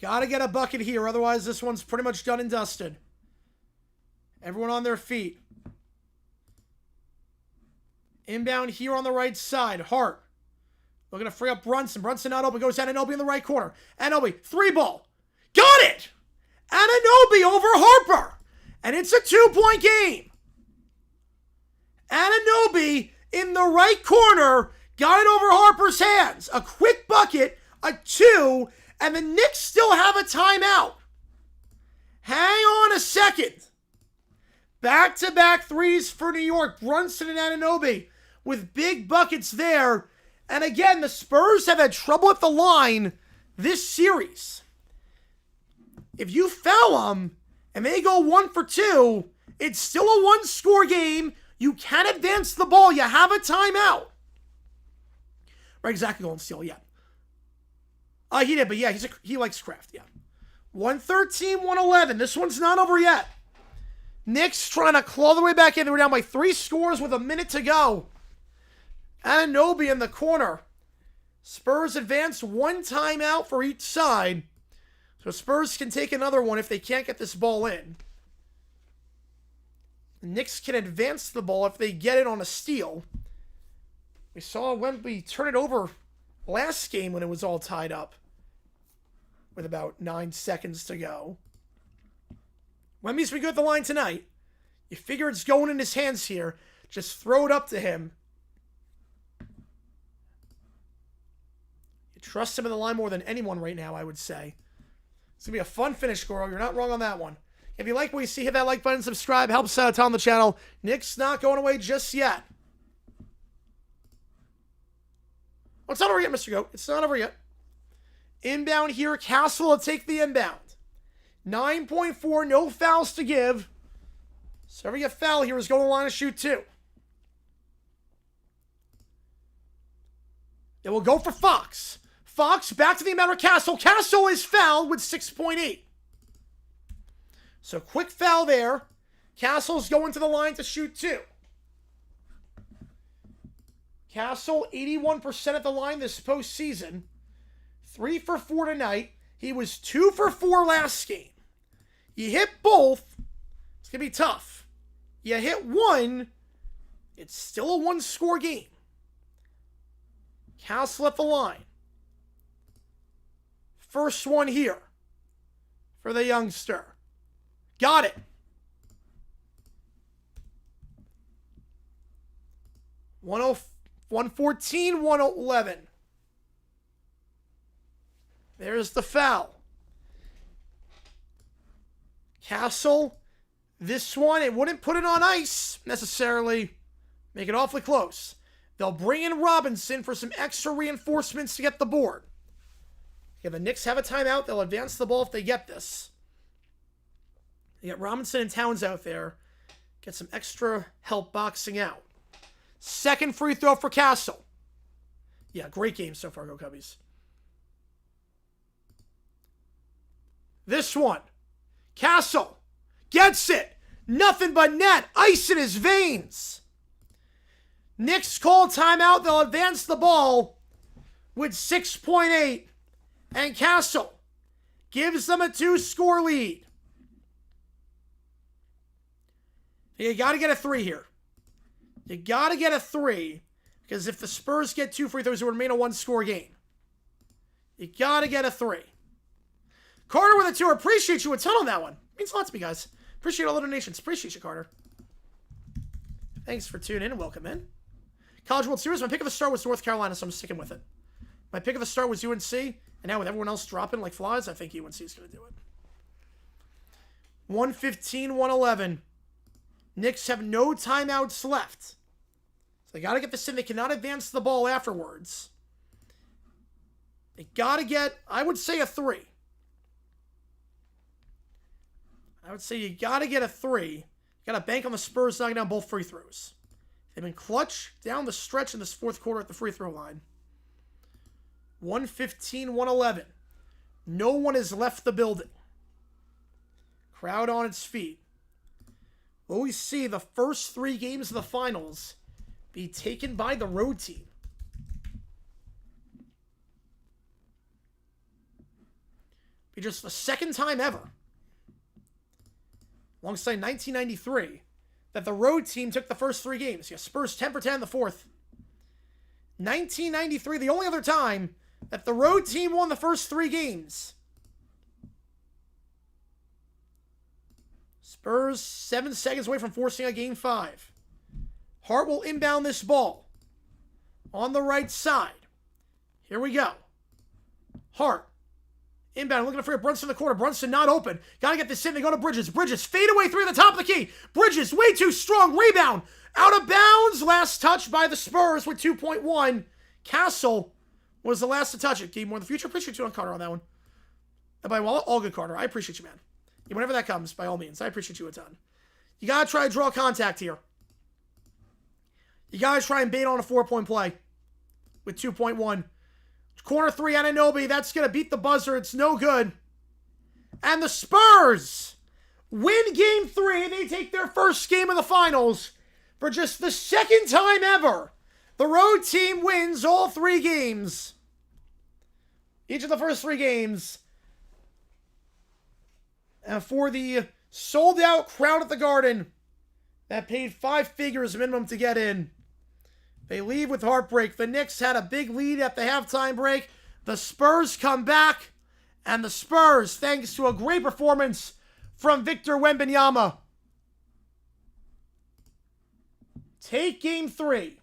Gotta get a bucket here, otherwise this one's pretty much done and dusted. Everyone on their feet. Inbound here on the right side. Hart. Looking to free up Brunson. Brunson not open. Goes Anunoby in the right corner. Anunoby. 3-ball. Got it! Anunoby over Harper. And it's a 2-point game. Anunoby in the right corner. Got it over Harper's hands. A quick bucket. A 2. And the Knicks still have a timeout. Hang on a second. Back-to-back threes for New York. Brunson and Anunoby. with big buckets there. And again, the Spurs have had trouble at the line this series. If you foul them and they go 1 for 2, it's still a one-score game. You can advance the ball. You have a timeout. Right, exactly, Golden Steel, yeah. He did, but yeah, he likes Kraft, yeah. 113-111. This one's not over yet. Knicks trying to claw their way back in. They were down by 3 scores with a minute to go. Anunoby in the corner. Spurs advance 1 timeout for each side. So Spurs can take another one if they can't get this ball in. The Knicks can advance the ball if they get it on a steal. We saw Wemby turn it over last game when it was all tied up with about 9 seconds to go. Wemby's been good at the line tonight. You figure it's going in his hands here. Just throw it up to him. You trust him in the line more than anyone right now, I would say. It's going to be a fun finish, Goro. You're not wrong on that one. If you like what you see, hit that like button, subscribe. Helps out on the channel. Knicks not going away just yet. Oh, it's not over yet, Mr. Goat. It's not over yet. Inbound here. Castle will take the inbound. 9.4, no fouls to give. So every foul here is going to the line to shoot 2. It will go for Fox. Fox back to the inbounder Castle. Castle is fouled with 6.8. So quick foul there. Castle's going to the line to shoot 2. Castle, 81% at the line this postseason. 3 for 4 tonight. He was 2 for 4 last game. You hit both, it's going to be tough. You hit one, it's still a one-score game. Castle at the line. First one here for the youngster. Got it. 114, 111. There's the foul. Castle, this one, it wouldn't put it on ice necessarily. Make it awfully close. They'll bring in Robinson for some extra reinforcements to get the board. Okay, the Knicks have a timeout. They'll advance the ball if they get this. They get Robinson and Towns out there. Get some extra help boxing out. Second free throw for Castle. Yeah, great game so far, go Cubbies. This one. Castle gets it. Nothing but net. Ice in his veins. Knicks call timeout. They'll advance the ball with 6.8. And Castle gives them a 2-score lead. You got to get a 3 here. You got to get a 3. Because if the Spurs get 2 free throws, it would remain a 1-score game. You got to get a 3. Carter with a 2. Appreciate you a ton on that one. Means a lot to me, guys. Appreciate all the donations. Appreciate you, Carter. Thanks for tuning in and welcome in. College World Series, my pick of the start was North Carolina, so I'm sticking with it. My pick of the start was UNC, and now with everyone else dropping like flies, I think UNC is going to do it. 115, 111. Knicks have no timeouts left. So they got to get this in. They cannot advance the ball afterwards. They got to get, I would say, a 3. I would say you got to get a 3. You got to bank on the Spurs knocking down both free throws. They've been clutch down the stretch in this fourth quarter at the free throw line. 115, 111. No one has left the building. Crowd on its feet. Will we see the first 3 games of the finals be taken by the road team? Be just the second time ever, alongside 1993, that the road team took the first 3 games. Yeah, Spurs 10 for 10 in the fourth. 1993, the only other time that the road team won the first 3 games. Spurs 7 seconds away from forcing a game 5. Hart will inbound this ball on the right side. Here we go. Hart. Inbound, looking for Brunson in the corner. Brunson not open. Got to get this in. They go to Bridges. Bridges, fade away 3 at the top of the key. Bridges, way too strong. Rebound. Out of bounds. Last touch by the Spurs with 2.1. Castle was the last to touch it. Game more in the future. Appreciate you on Carter on that one. And by all good, Carter. I appreciate you, man. Yeah, whenever that comes, by all means. I appreciate you a ton. You got to try to draw contact here. You got to try and bait on a 4-point play with 2.1. Corner 3, Anunoby. That's going to beat the buzzer. It's no good. And the Spurs win Game 3. They take their first game of the finals for just the second time ever. The road team wins all 3 games. Each of the first 3 games. And for the sold-out crowd at the Garden that paid 5 figures minimum to get in, they leave with heartbreak. The Knicks had a big lead at the halftime break. The Spurs come back. And the Spurs, thanks to a great performance from Victor Wembanyama, take Game 3.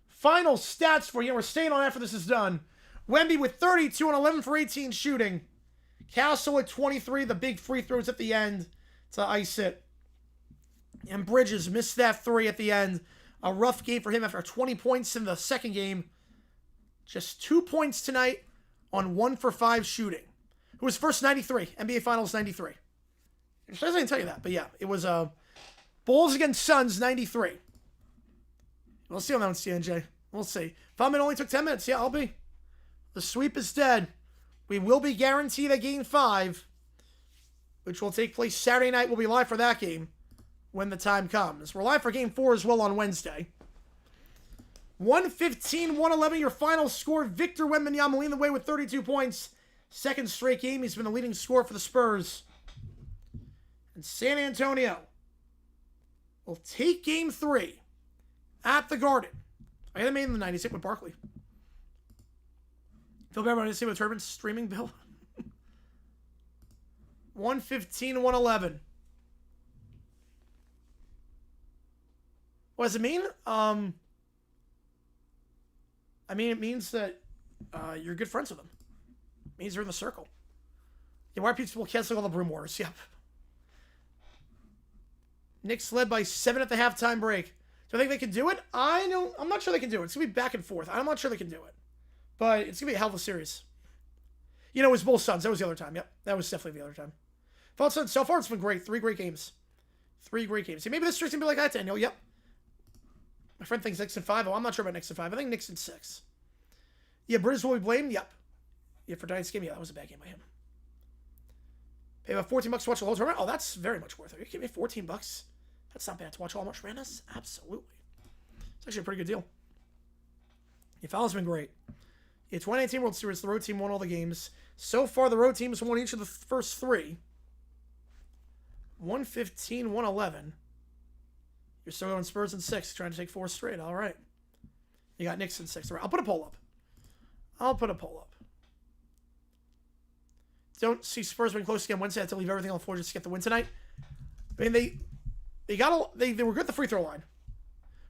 Final stats for you. We're staying on after this is done. Wemby with 32 and 11 for 18 shooting. Castle at 23. The big free throws at the end to ice it. And Bridges missed that 3 at the end. A rough game for him after 20 points in the second game. Just 2 points tonight on 1 for 5 shooting. It was first 93. NBA Finals 93. I didn't tell you that, but yeah. It was Bulls against Suns 93. We'll see on that one, CNJ. We'll see. Fallman only took 10 minutes. Yeah, I'll be. The sweep is dead. We will be guaranteed a Game 5, which will take place Saturday night. We'll be live for that game when the time comes. We're live for Game 4 as well on Wednesday. 115-111, your final score. Victor Wembanyama leading the way with 32 points. Second straight game, he's been the leading scorer for the Spurs. And San Antonio will take Game 3 at the Garden. I had it made in the 90s, hit with Barkley. Feel better about it, see what Turbin's streaming, Bill? 115-111. What does it mean? I mean, it means that you're good friends with them. It means you're in the circle. Yeah, why are people canceling all the Broom Wars? Yep. Knicks led by 7 at the halftime break. Do I think they can do it? I'm not sure they can do it. It's going to be back and forth. I'm not sure they can do it. But it's going to be a hell of a series. You know, it was Bulls Suns. That was the other time. Yep, that was definitely the other time. Bulls Suns, so far it's been great. 3 great games. 3 great games. Yeah, maybe this streak's going to be like that, Daniel. Yep. My friend thinks Knicks in 5. Oh, I'm not sure about Knicks in 5. I think Knicks in 6. Yeah, Bridges will be blamed. Yep. Yeah, for tonight's game. Yeah, that was a bad game by him. Pay about $14 to watch the whole tournament. Oh, that's very much worth it. Are you kidding me? $14? That's not bad to watch all March Madness. Absolutely. It's actually a pretty good deal. Yeah, Fowler's been great. Yeah, 2019 World Series, the road team won all the games. So far, the road teams won each of the first 3. 115-111. You're still going Spurs in 6, trying to take 4 straight. All right. You got Knicks in 6. All right. I'll put a poll up. Don't see Spurs being close again Wednesday. I have to leave everything on the floor just to get the win tonight. I mean, they were good at the free throw line.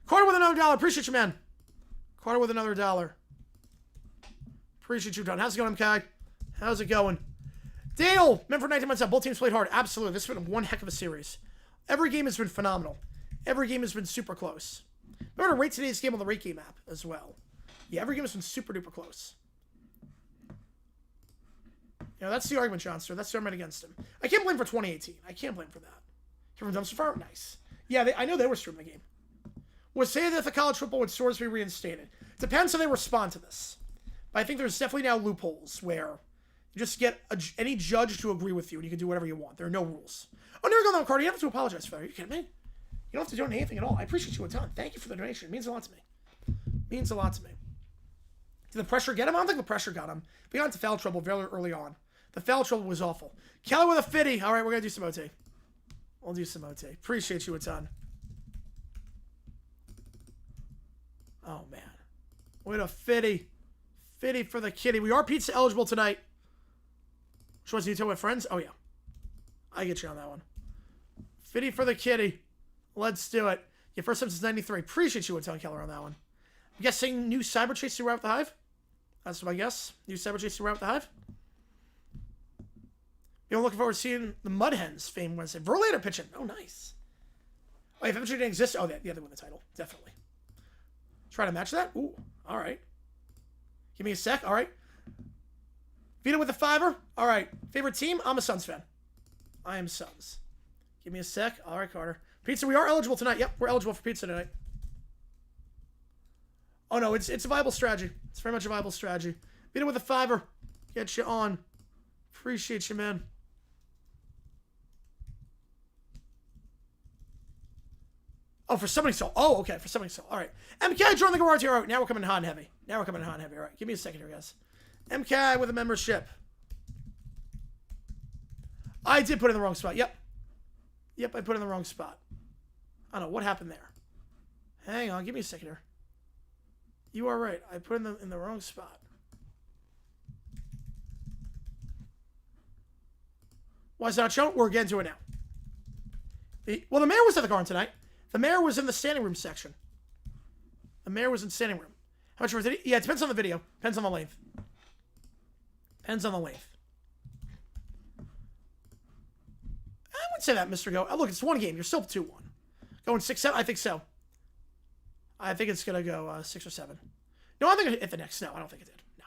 Carter with another $1. Appreciate you, man. Carter with another $1. Appreciate you, Don. How's it going, MK? How's it going? Dale, Memphis 19 months out. Both teams played hard. Absolutely. This has been one heck of a series. Every game has been phenomenal. Every game has been super close. Remember to rate today's game on the Rate Game app as well. Yeah, every game has been super duper close. You know, that's the argument, Johnster. That's the argument against him. I can't blame for 2018. I can't blame for that. Here from Dumpster Fire? Nice. Yeah, I know they were streaming the game. Was say that the college football would stores be reinstated. Depends how they respond to this. But I think there's definitely now loopholes where you just get any judge to agree with you and you can do whatever you want. There are no rules. Oh, never go down, Carter. You don't have to apologize for that. Are you kidding me? You don't have to do anything at all. I appreciate you a ton. Thank you for the donation. It means a lot to me. Means a lot to me. Did the pressure get him? I don't think the pressure got him. We got into foul trouble very early on. The foul trouble was awful. Kelly with a 50. All right, we're going to do some OT. We'll do some OT. Appreciate you a ton. Oh, man. With a 50. 50 for the kitty. We are pizza eligible tonight. Which one's you tell my friends? Oh, yeah. I get you on that one. 50 for the kitty. Let's do it. Yeah, first time since 93. Appreciate you a ton, Keller, on that one. I'm guessing new Cyber Chase to with the Hive. That's my guess. New Cyber Chase to with the Hive. You're looking forward to seeing the Mud Hens fame Wednesday. Verlander pitching. Oh, nice. Oh, if MJ didn't exist, oh, yeah, they win the title. Definitely. Try to match that? Ooh, all right. Give me a sec. All right. Vito with a $5. All right. Favorite team? I'm a Suns fan. I am Suns. Give me a sec. All right, Carter. Pizza, we are eligible tonight. Yep, we're eligible for pizza tonight. Oh, no, it's a viable strategy. It's very much a viable strategy. Vito with a $5. Get you on. Appreciate you, man. Oh, for Summoning Soul. Oh, okay, for Summoning Soul. All right. MK join the garage here. All right, now we're coming hot and heavy. Now we're coming hot and heavy. All right, give me a second here, guys. MK with a membership. I did put it in the wrong spot. Yep. Yep, I put it in the wrong spot. I don't know. What happened there? Hang on. Give me a second here. You are right. I put it in the wrong spot. Why is it not shown? We're getting to it now. Well, the mayor was at the garden tonight. The mayor was in the standing room section. The mayor was in standing room. How much did he? Yeah, it depends on the video. Depends on the length. Depends on the length. I would say that, Mr. Go. Oh, look, it's one game. You're still 2-1. Going 6-7? I think so. I think it's going to go 6 or 7. No, I think it hit the Knicks. No, I don't think it did. No.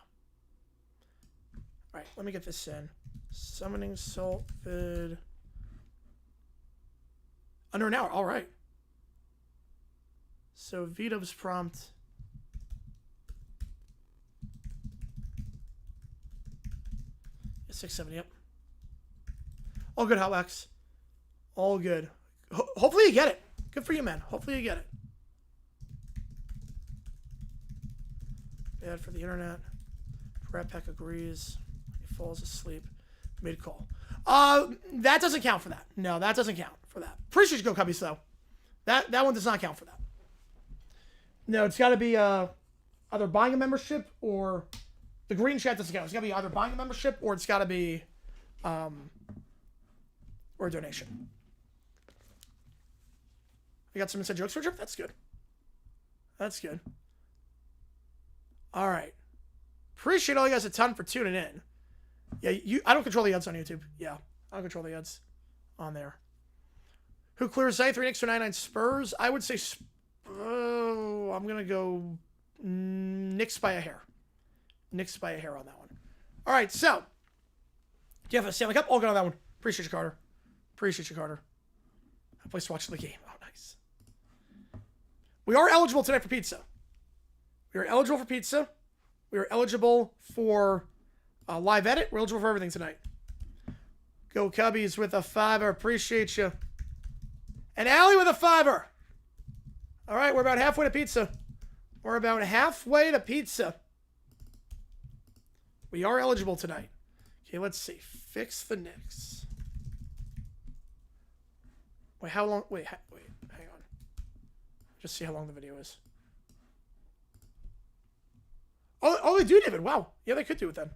All right, let me get this in. Summoning Soul vid. Under an hour. All right. So Vito's prompt. Yeah, 6-7. Yep. All good, Hotwax. All good. Hopefully you get it. Good for you, man. Hopefully you get it. Bad for the internet. Rat Pack agrees. He falls asleep. Mid-call. That doesn't count for that. No, that doesn't count for that. Appreciate you, Go Cubbies, though. That one does not count for that. No, it's got to be either buying a membership or the green chat doesn't count. It's got to be either buying a membership or it's got to be or a donation. We got some inside jokes for Trip? That's good. That's good. All right. Appreciate all you guys a ton for tuning in. Yeah, I don't control the ads on YouTube. Yeah, I don't control the ads on there. Who clears A? 3 Knicks for 99 Spurs? I would say, I'm going to go Knicks by a hair. Knicks by a hair on that one. All right, so, do you have a Stanley Cup? All good on that one. Appreciate you, Carter. Appreciate you, Carter. A place to watch the game. Oh, nice. We are eligible tonight for pizza. We are eligible for pizza. We are eligible for live edit. We're eligible for everything tonight. Go Cubbies with a $5. Appreciate you. And Allie with a $5. All right, we're about halfway to pizza. We're about halfway to pizza. We are eligible tonight. Okay, let's see. Fix the Knicks. Wait, how long? Wait, hang on. Just see how long the video is. Oh, they do, David. Wow. Yeah, they could do it then.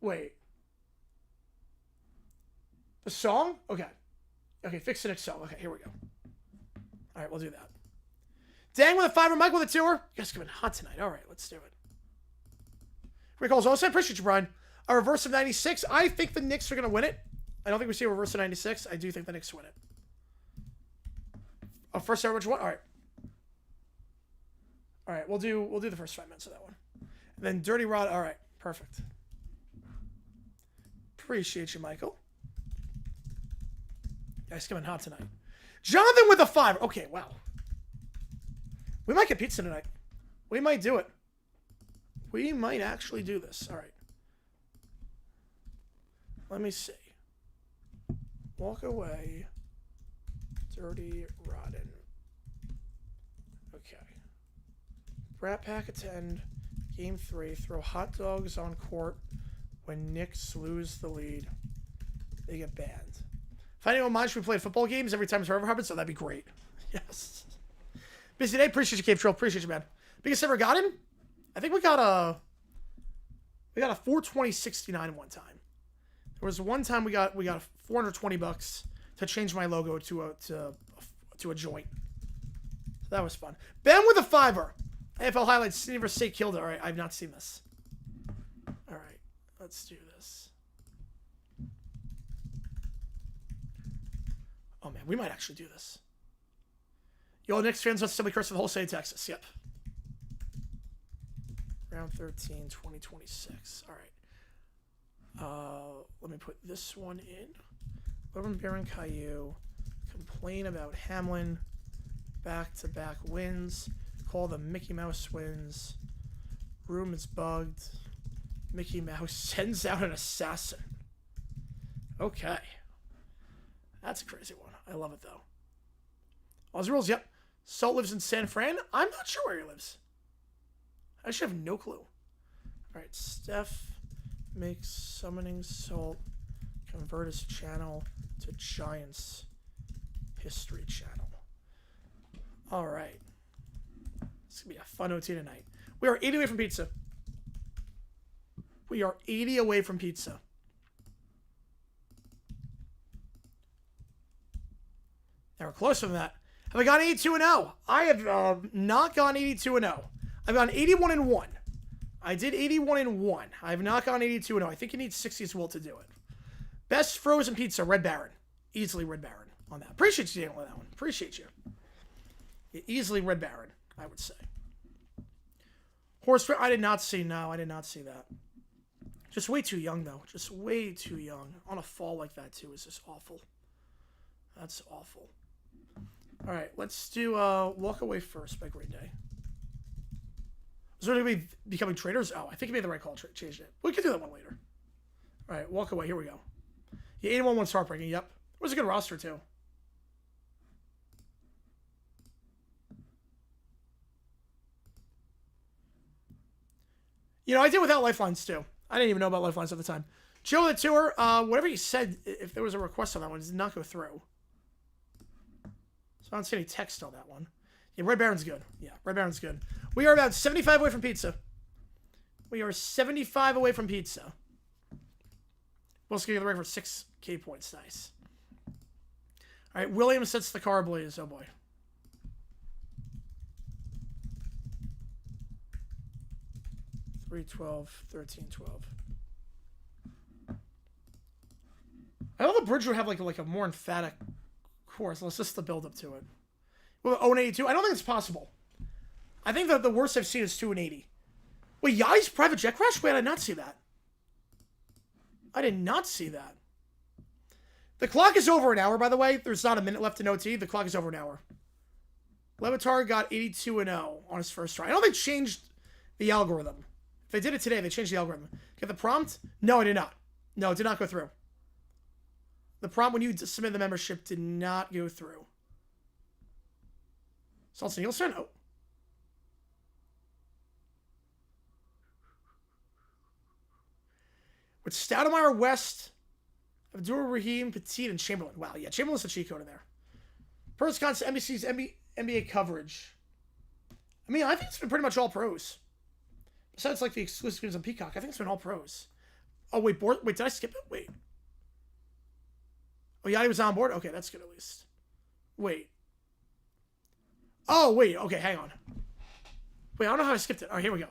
Wait. The song? Okay. Okay, fix the next song. Okay, here we go. All right, we'll do that. Dang with a $5. Mike with a $2. You guys are coming hot tonight. All right, let's do it. Rick Olds also, I appreciate you, Brian. A reverse of 96. I think the Knicks are going to win it. I don't think we see a reverse of 96. I do think the Knicks win it. Oh, first average one? All right. All right, we'll do the first 5 minutes of that one. And then Dirty Rod. All right, perfect. Appreciate you, Michael. Guys coming hot tonight. Jonathan with a $5. Okay, wow. We might get pizza tonight. We might do it. We might actually do this. All right. Let me see. Walk away. Dirty Rodden. Okay. Rat Pack attend. Game 3. Throw hot dogs on court. When Knicks lose the lead, they get banned. If anyone minds, we play football games every time forever happens, so that'd be great. Yes. Busy day. Appreciate you, Cape Troll. Appreciate you, man. Biggest ever got him? I think we got a 420.69 one time. There was one time we got $420 to change my logo to a joint. So that was fun. Ben with a $5. AFL highlights. City vs. State killed it. All right, I've not seen this. All right, let's do this. Oh, man, we might actually do this. Yo, Knicks fans, let's simply curse for the whole state of Texas. Yep. Round 13, 2026. All right. Let me put this one in. Urban Baron Caillou. Complain about Hamlin. Back-to-back wins. Call them Mickey Mouse wins. Room is bugged. Mickey Mouse sends out an assassin. Okay. That's a crazy one. I love it, though. Aussie rules, yep. Salt lives in San Fran. I'm not sure where he lives. I actually have no clue. All right, Steph makes summoning Salt convert his channel to Giants history channel. All right. It's going to be a fun OT tonight. We are 80 away from pizza. We are 80 away from pizza. Now we're closer than that. Have I gone 82-0? I have not gone 82-0. I've gone 81-1. I did 81-1. I have not gone 82-0. I think you need 60 as well to do it. Best frozen pizza, Red Baron. Easily Red Baron on that. Appreciate you dealing with that one. Appreciate you. Easily Red Baron, I would say. Horse, I did not see. No, I did not see that. Just way too young, though. Just way too young. On a fall like that, too, is just awful. That's awful. All right, let's do Walk Away First by Green Day. Is there going to be becoming traders? Oh, I think you made the right call. Changed it. We can do that one later. All right, Walk Away. Here we go. Yeah, 81-1's heartbreaking. Yep. It was a good roster, too. You know, I did without lifelines, too. I didn't even know about lifelines at the time. Joe the Tour, whatever you said, if there was a request on that one, did not go through. So I don't see any text on that one. Yeah, Red Baron's good. Yeah, Red Baron's good. We are about 75 away from pizza. We are 75 away from pizza. Will's going to get the record for 6K points. Nice. All right, Williams sets the car ablaze. Oh, boy. $3.12, $13.12. I know the bridge would have like a more emphatic course. Let's just the build up to it. Well, 0-82. I don't think it's possible. I think that the worst I've seen is 2-80. Wait, Yai's private jet crash? Wait, I did not see that. I did not see that. The clock is over an hour, by the way. There's not a minute left in OT. The clock is over an hour. Levitar got 82-0 on his first try. I know they changed the algorithm. If they did it today, they changed the algorithm. Get the prompt? No, I did not. No, it did not go through. The prompt when you submit the membership did not go through. Salts and Nielsen? Oh. With Stoudemire, West, Abdur Rahim, Petit, and Chamberlain. Wow, yeah, Chamberlain's a cheat code in there. Pros constant NBC's NBA coverage. I mean, I think it's been pretty much all pros. Besides, like, the exclusive games on Peacock, I think it's been all pros. Oh, wait, did I skip it? Wait. Oh, Yachty was on board? Okay, that's good at least. Wait. Oh, wait. Okay, hang on. Wait, I don't know how I skipped it. All right, here we go.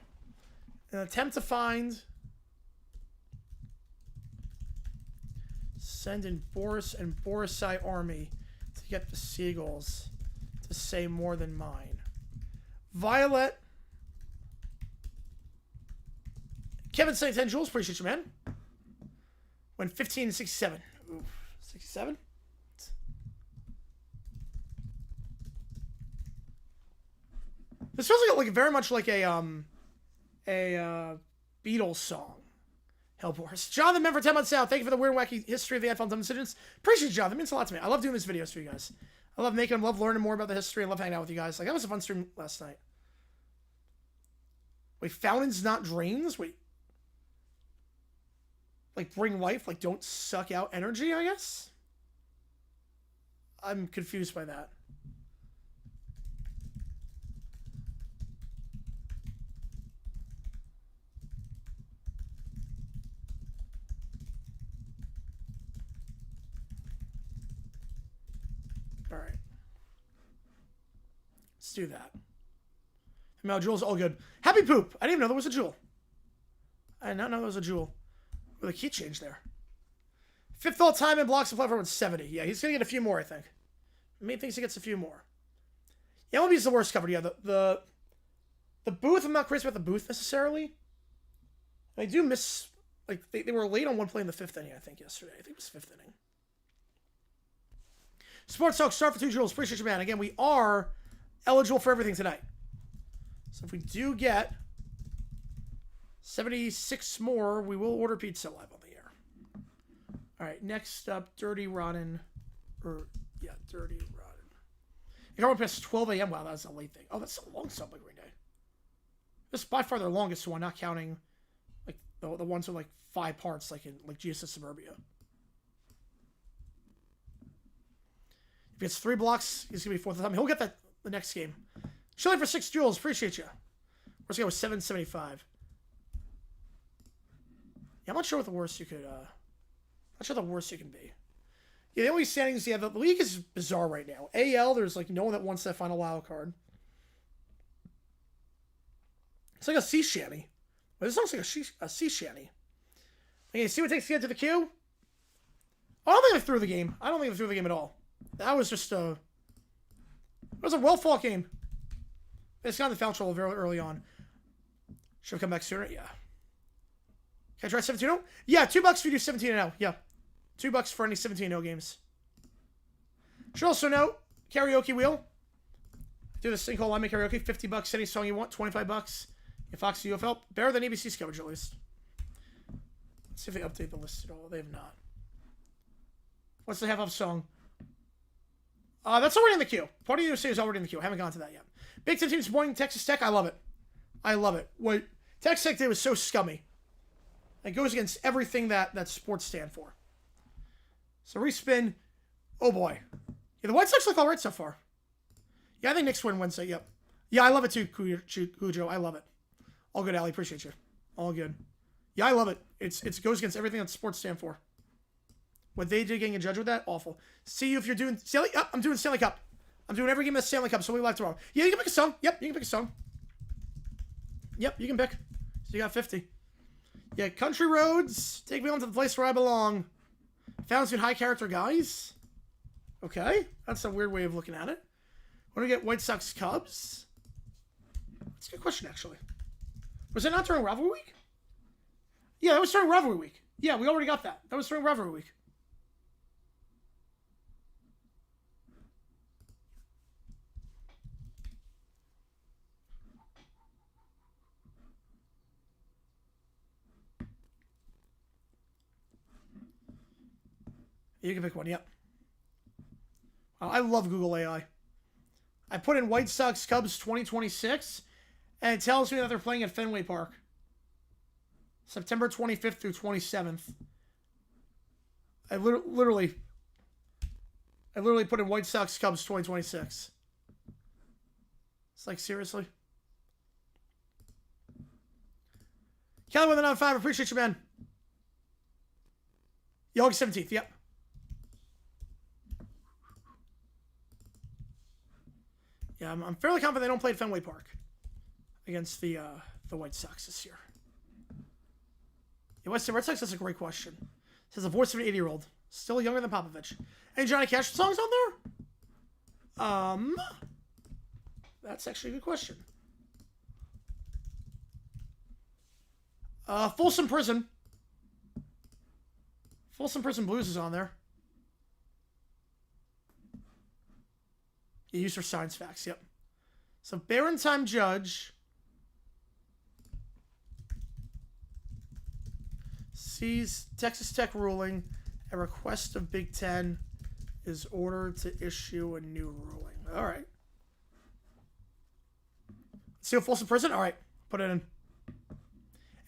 An attempt to find... Send in Boris and Borisai army to get the seagulls to say more than mine. Violet. Kevin saying 10 joules. Appreciate you, man. Went 15 and 67. Ooh, 67? This feels like very much like a Beatles song. Help Horse. Jonathan, member 10 months out. Thank you for the weird, wacky history of the NFL dumb decisions. Appreciate you, Jonathan. It means a lot to me. I love doing these videos for you guys. I love making them, love learning more about the history, and love hanging out with you guys. Like, that was a fun stream last night. Wait, fountains, not drains? Wait. Like, bring life? Like, don't suck out energy, I guess? I'm confused by that. All right. Let's do that. Mel Jewel's all good. Happy Poop. I didn't even know there was a jewel. I did not know there was a jewel. With a key change there. 5th all time in blocks of platform with 70. Yeah, he's going to get a few more, I think. Maybe thinks he gets a few more. Yeah, MLB is the worst covered. Yeah, the booth, I'm not crazy about the booth necessarily. I do miss, like, they were late on one play in the 5th inning, I think, yesterday. I think it was 5th inning. Sports Talk, start for 2 Jules. Appreciate you, man. Again, we are eligible for everything tonight. So if we do get 76 more, we will order pizza live on the air. All right, next up, Dirty Rotten. Dirty Rotten. It got past 12 a.m. Wow, that's a late thing. Oh, that's a long sub like Green Day. This is by far their longest one, not counting like the ones with like 5 parts, like in GSS Suburbia. If he gets 3 blocks, he's gonna be 4th time. He'll get that the next game. Chili for 6 Jules, appreciate you. We're gonna go with 775. Yeah, I'm not sure what the worst you could. Not sure the worst you can be. Yeah, the only standings. Yeah, the league is bizarre right now. AL, there's like no one that wants that final wild card. It's like a sea shanty. But this looks like a sea shanty. Okay, see what takes to get to the queue? I don't think I threw the game. I don't think I threw the game at all. That was just a... It was a well-fought game. It's got in the foul trouble very early on. Should have come back sooner? Yeah. Can I try 17-0? Yeah, $2 if you do 17-0. Yeah. $2 for any 17-0 games. Should also note, karaoke wheel. Do this thing called Lineman Karaoke. $50 any song you want. $25 if Fox UFL. Better than ABC's coverage, at least. Let's see if they update the list at all. They have not. What's the half-off song? That's already in the queue. Party USA is already in the queue. I haven't gone to that yet. Big Ten team supporting Texas Tech. I love it. I love it. What Texas Tech did was so scummy. It goes against everything that sports stand for. So respin. Oh boy. Yeah, the White Sox look all right so far. Yeah, I think Knicks win Wednesday. Yep. Yeah, I love it too, Cujo. I love it. All good, Ali. Appreciate you. All good. Yeah, I love it. It goes against everything that sports stand for. What they did getting a judge with that, awful. See you if you're doing Stanley Cup. I'm doing Stanley Cup. I'm doing every game that's Stanley Cup, so we live tomorrow. Yeah, you can pick a song. Yep, you can pick a song. Yep, you can pick. So you got 50. Yeah, Country Roads. Take me on to the place where I belong. Found some high character guys. Okay, that's a weird way of looking at it. When do we get White Sox Cubs? That's a good question, actually. Was it not during rivalry week? Yeah, that was during rivalry week. Yeah, we already got that. That was during rivalry week. You can pick one, yep. I love Google AI. I put in White Sox Cubs 2026, and it tells me that they're playing at Fenway Park. September 25th through 27th. I literally put in White Sox Cubs 2026. It's like, seriously? Kelly with another 5. Appreciate you, man. Yeah, August 17th, yep. Yeah, I'm fairly confident they don't play at Fenway Park against the White Sox this year. Yeah, Red Sox, that's a great question. It says the voice of an 80-year-old, still younger than Popovich. Any Johnny Cash songs on there? That's actually a good question. Folsom Prison. Folsom Prison Blues is on there. You use for science facts, yep. So Barentime Judge sees Texas Tech ruling. A request of Big Ten is ordered to issue a new ruling. All right. See what Folsom Prison? All right. Put it in.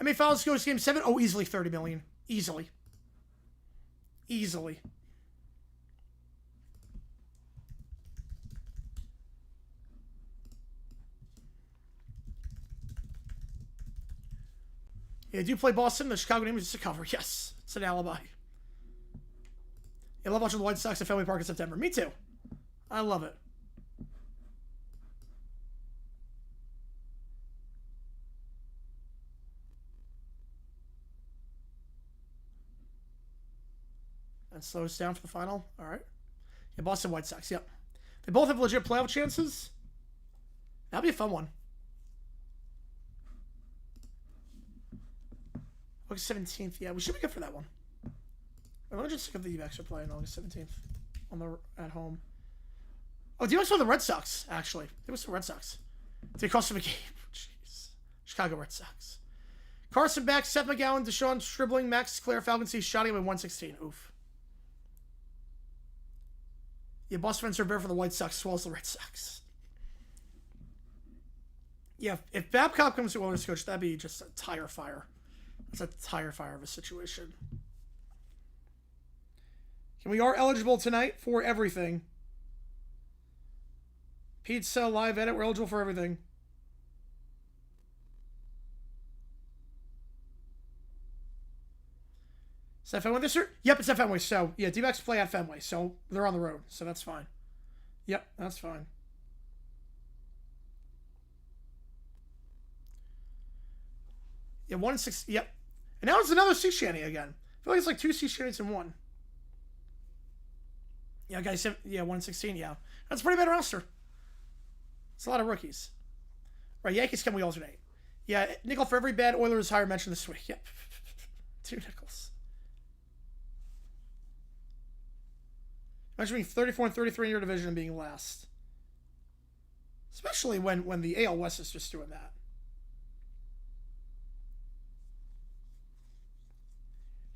NBA Finals goes game 7. Oh, easily 30 million. Easily. Easily. Yeah, do you play Boston? The Chicago name is just a cover. Yes, it's an alibi. I love watching the White Sox at Fenway Park in September. Me too. I love it. And slows down for the final. All right. Yeah, Boston White Sox. Yep. They both have legit playoff chances. That'd be a fun one. August 17th. Yeah, we should be good for that one. Let me just look at the extra play on August 17th on the at home. Oh, D-Bucks won the Red Sox, actually. It was the Red Sox. They cost them a game. Jeez. Chicago Red Sox. Carson back, Seth McGowan, Deshaun Stribling, Max Claire, Falcon C, shot him at 116. Oof. Yeah, Boston fans are better for the White Sox as well as the Red Sox. Yeah, if Babcock comes to Oilers coach, that'd be just a tire fire. That's a tire fire of a situation. And we are eligible tonight for everything. Pizza, live edit, we're eligible for everything. Is that Fenway this year? Yep, it's at Fenway. So, yeah, D-backs play at Fenway. So, they're on the road. So, that's fine. Yep, that's fine. Yeah, 1-6. Yep. And now it's another sea shanty again. I feel like it's like 2 sea shanties in one. Yeah, guys. Yeah, 1-16. Yeah. That's a pretty bad roster. It's a lot of rookies. Right, Yankees, can we alternate? Yeah, nickel for every bad Oilers hire mentioned this week. Yep. 2 nickels. Imagine being 34 and 33 in your division and being last. Especially when the AL West is just doing that.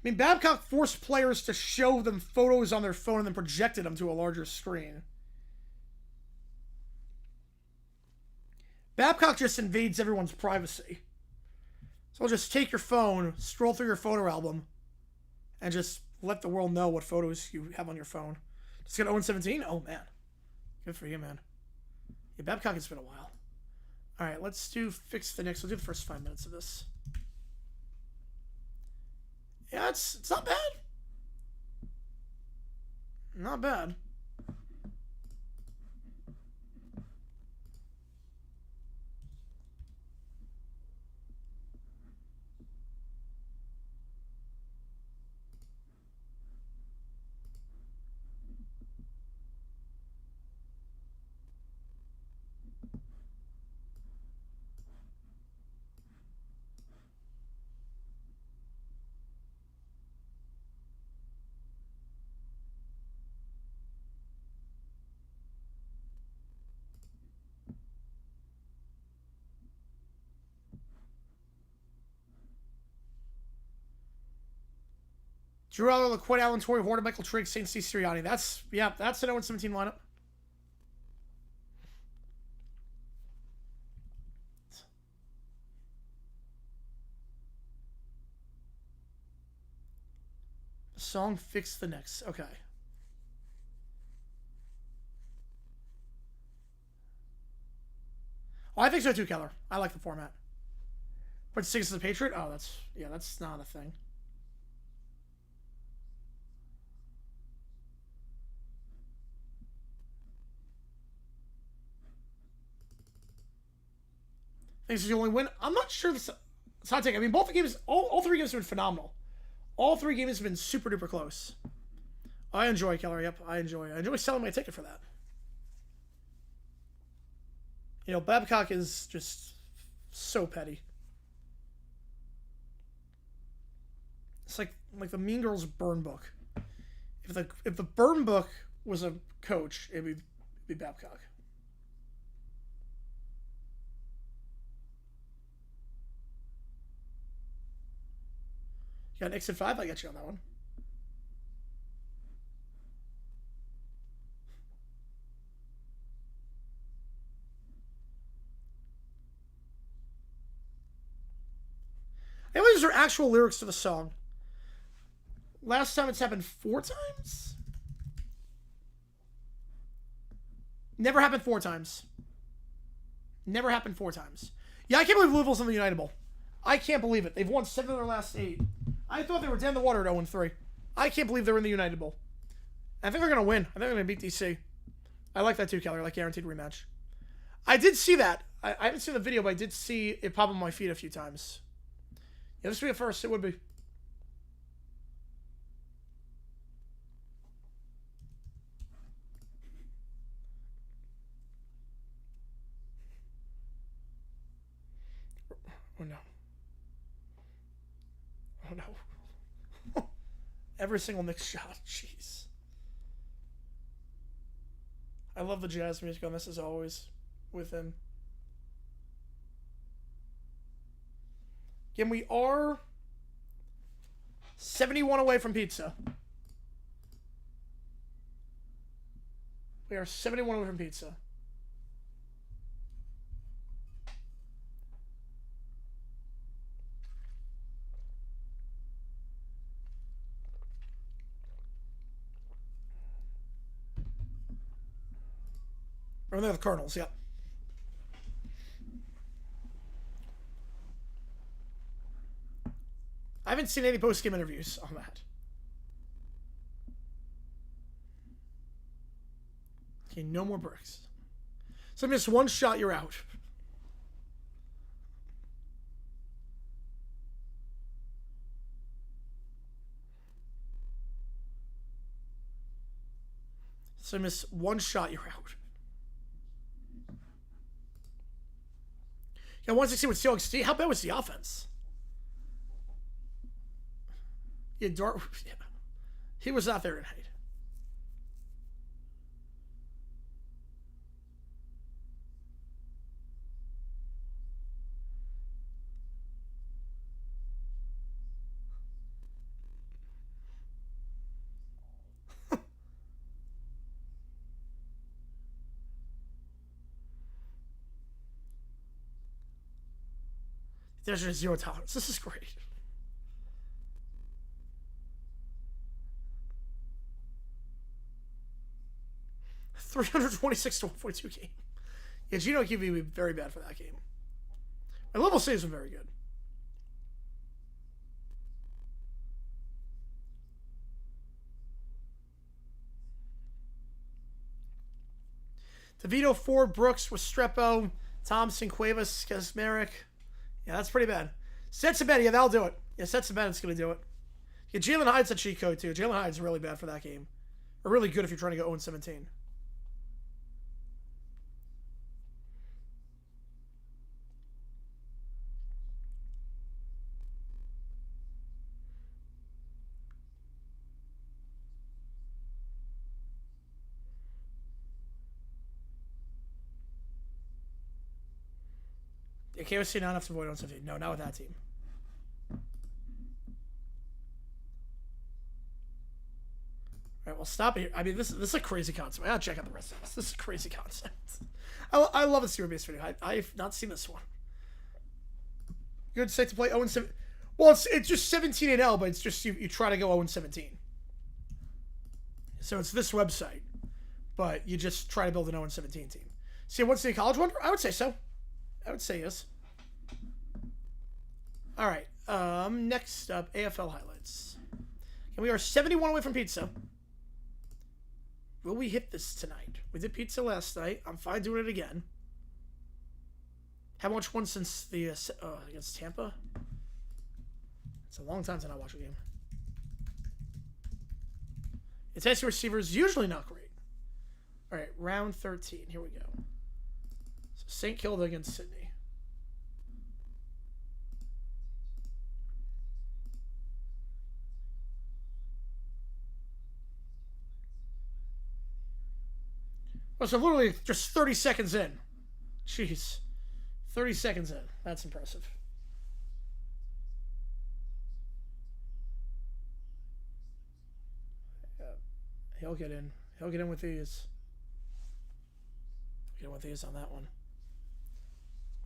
I mean, Babcock forced players to show them photos on their phone and then projected them to a larger screen. Babcock just invades everyone's privacy. So I'll just take your phone, scroll through your photo album, and just let the world know what photos you have on your phone. Just got 0-17? Oh, man. Good for you, man. Yeah, Babcock, it's been a while. All right, let's fix the Knicks. We'll do the first 5 minutes of this. Yeah, it's not bad. Not bad. Drew Aller, LaQuinn Allen, Torrey Horton, Michael Trigg, St. C. Sirianni. That's an 0-17 lineup. The song Fix the Knicks. Okay. Oh, I think so too, Keller. I like the format. But 6 is a Patriot? Oh, that's not a thing. Thanks for the only win. I'm not sure this. It's hot take. I mean, both the games, all 3 games have been phenomenal. All 3 games have been super duper close. I enjoy Keller. Yep, I enjoy selling my ticket for that. You know, Babcock is just so petty. It's like the Mean Girls burn book. If the burn book was a coach, it'd be Babcock. You got Knicks at 5? I got you on that one. I know these are actual lyrics to the song. Last time it's happened 4 times? Never happened 4 times. Never happened 4 times. Yeah, I can't believe Louisville's in the United Bowl. I can't believe it. They've won 7 of their last 8. I thought they were dead in the water at 0-3. I can't believe they're in the United Bowl. I think they're going to win. I think they're going to beat DC. I like that too, Keller. I like guaranteed rematch. I did see that. I haven't seen the video, but I did see it pop on my feed a few times. Yeah, this would be a first. It would be. Oh no. Oh no. Every single Knicks shot. Jeez. I love the jazz music on this as always with him. Again, we are 71 away from pizza. We are 71 away from pizza. Or they're the Cardinals, yep. I haven't seen any post-game interviews on that. Okay, no more bricks. So miss one shot, you're out. So miss one shot, you're out. Yeah, 160 with Steelix. How bad was the offense? Yeah, Dart. Yeah, he was not there tonight. There's just zero tolerance. This is great. $326 to 142 game. Yeah, Gino QB would be very bad for that game. My level saves were very good. DeVito, Ford, Brooks, Restrepo, Thompson, Cuevas, Kasmeric. Yeah, that's pretty bad. Sets a bet. Yeah, that'll do it. Yeah, sets a bet. It's going to do it. Yeah, Jalen Hyde's a cheat code, too. Jalen Hyde's really bad for that game. Or really good if you're trying to go 0-17. Yeah, KOC not enough to avoid 0-17. No, not with that team. All right, well, stop it here. I mean, this is a crazy concept. I gotta check out the rest of this. This is a crazy concept. I love a series-based video. I've not seen this one. Good site to play 0-7. Well, it's just 17-0, but it's just you try to go 0-17. So it's this website, but you just try to build an 0-17 team. See, what's the college one? I would say so. I would say yes. All right. Next up, AFL highlights. And we are 71 away from pizza. Will we hit this tonight? We did pizza last night. I'm fine doing it again. Haven't watched one since the against Tampa. It's a long time since I watched a game. It's SC receivers usually not great. All right, round 13. Here we go. So St. Kilda against Sydney. Oh, so literally just 30 seconds in. Jeez. 30 seconds in. That's impressive. Yeah. He'll get in. He'll get in with these. Get in with these on that one.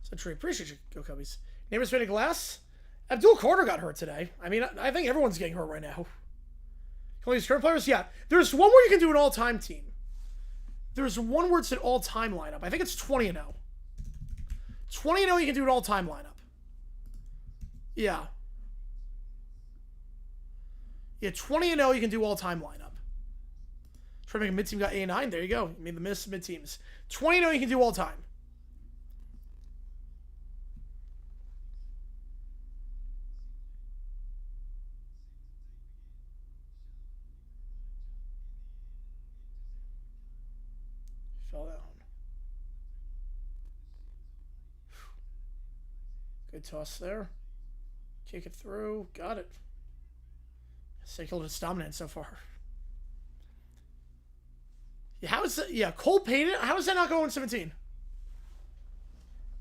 So true. Appreciate you, Go Cubbies. Neighbors made a glass. Abdul Carter got hurt today. I mean, I think everyone's getting hurt right now. Can we use current players? Yeah. There's one where you can do an all-time team. There's one where it's an all-time lineup. I think it's 20-0. 20-0, you can do an all-time lineup. Yeah. Yeah, 20-0, you can do all-time lineup. Try to make a mid-team got 8-9. There you go. You made the mid-teams. 20-0, you can do all-time. Fell down. Good toss there. Kick it through. Got it. St. Kilda's dominant so far. Yeah, how is that? Yeah, Cole painted. How does that not go in 17?